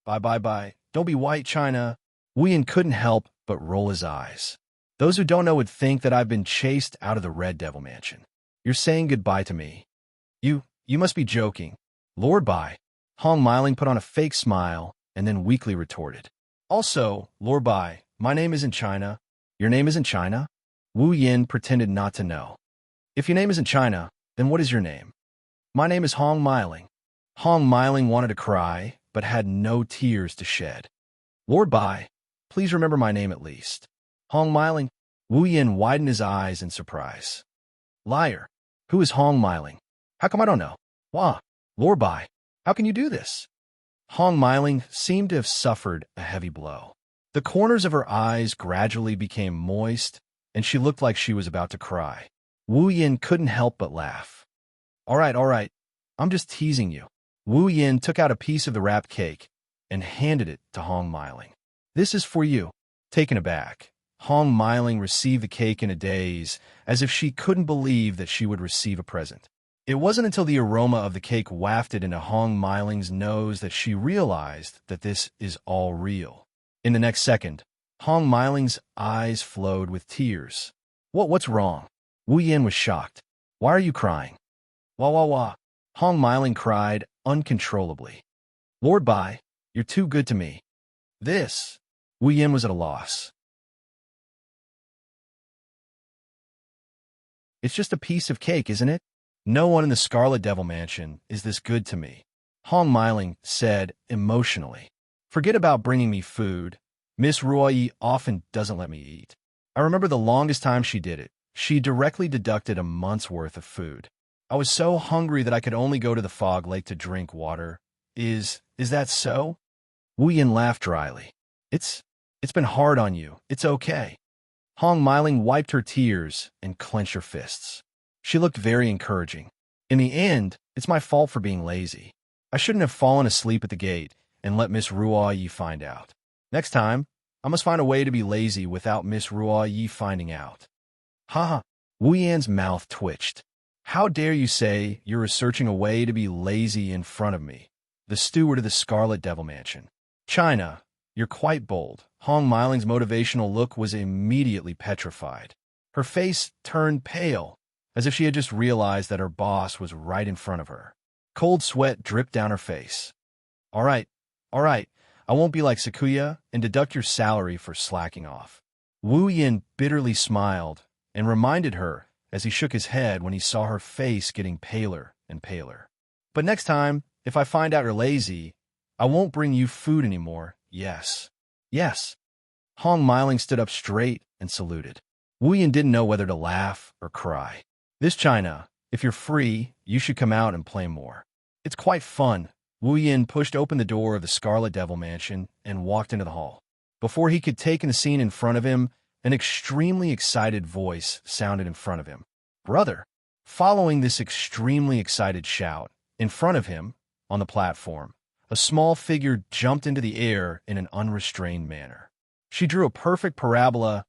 Speaker 1: Bye bye bye. Don't be white, China. Wuyan couldn't help but roll his eyes. Those who don't know would think that I've been chased out of the Red Devil Mansion. You're saying goodbye to me. You must be joking. Lord Bai. Hong Miling put on a fake smile and then weakly retorted. Also, Lord Bai, my name isn't China. Your name isn't China? Wu Yin pretended not to know. If your name isn't China, then what is your name? My name is Hong Miling. Hong Miling wanted to cry, but had no tears to shed. Lord Bai, please remember my name at least. Hong Miling. Wu Yin widened his eyes in surprise. Liar. Who is Hong Miling? How come I don't know? Wah. Lord Bai, how can you do this? Hong Miling seemed to have suffered a heavy blow. The corners of her eyes gradually became moist, and she looked like she was about to cry. Wu Yin couldn't help but laugh. All right, I'm just teasing you. Wu Yin took out a piece of the wrapped cake and handed it to Hong Miling. This is for you. Taken aback, Hong Miling received the cake in a daze, as if she couldn't believe that she would receive a present. It wasn't until the aroma of the cake wafted into Hong Miling's nose that she realized that this is all real. In the next second, Hong Miling's eyes flowed with tears. What's wrong? Wu Yin was shocked. Why are you crying? Wah wah wah. Hong Miling cried uncontrollably. Lord Bai, you're too good to me. This. Wu Yin was at a loss. It's just a piece of cake, isn't it? No one in the Scarlet Devil Mansion is this good to me, Hong Miling said emotionally. Forget about bringing me food. Miss Ruoyi often doesn't let me eat. I remember the longest time she did it. She directly deducted a month's worth of food. I was so hungry that I could only go to the fog lake to drink water. Is that so? Wu Yin laughed dryly. It's been hard on you. It's okay. Hong Miling wiped her tears and clenched her fists. She looked very encouraging. In the end, it's my fault for being lazy. I shouldn't have fallen asleep at the gate and let Miss Ruoyi find out. Next time, I must find a way to be lazy without Miss Ruoyi finding out. Ha! Wu Yan's mouth twitched. How dare you say you're researching a way to be lazy in front of me, the steward of the Scarlet Devil Mansion? China, you're quite bold. Hong Miling's motivational look was immediately petrified. Her face turned pale, as if she had just realized that her boss was right in front of her. Cold sweat dripped down her face. All right, I won't be like Sakuya and deduct your salary for slacking off. Wu Yin bitterly smiled and reminded her as he shook his head when he saw her face getting paler and paler. But next time, if I find out you're lazy, I won't bring you food anymore. Yes. Hong Miling stood up straight and saluted. Wu Yin didn't know whether to laugh or cry. This China, if you're free, you should come out and play more. It's quite fun. Wu Yin pushed open the door of the Scarlet Devil Mansion and walked into the hall. Before he could take in the scene in front of him, an extremely excited voice sounded in front of him. Brother! Following this extremely excited shout, in front of him, on the platform, a small figure jumped into the air in an unrestrained manner. She drew a perfect parabola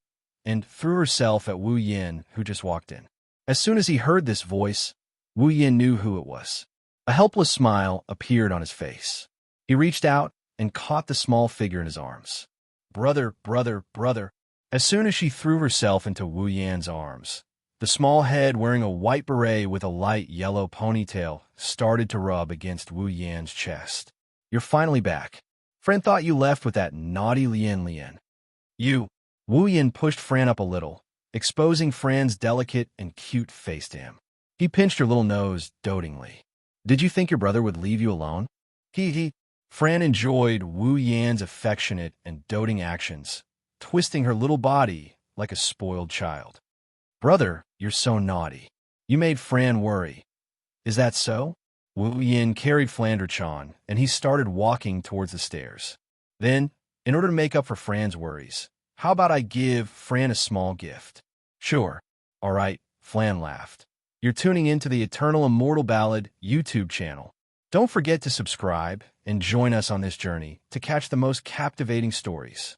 Speaker 1: and threw herself at Wu Yin, who just walked in. As soon as he heard this voice, Wu Yin knew who it was. A helpless smile appeared on his face. He reached out and caught the small figure in his arms. Brother. As soon as she threw herself into Wu Yan's arms, the small head wearing a white beret with a light yellow ponytail started to rub against Wu Yan's chest. You're finally back. Fran thought you left with that naughty Lian. Wu Yin pushed Fran up a little, exposing Fran's delicate and cute face to him. He pinched her little nose dotingly. Did you think your brother would leave you alone? Fran enjoyed Wu Yan's affectionate and doting actions, twisting her little body like a spoiled child. Brother, you're so naughty. You made Fran worry. Is that so? Wu Yin carried Flanderchan, and he started walking towards the stairs. Then, in order to make up for Fran's worries, how about I give Fran a small gift? Sure. All right, Flan laughed. You're tuning into the Eternal Immortal Ballad YouTube channel. Don't forget to subscribe and join us on this journey to catch the most captivating stories.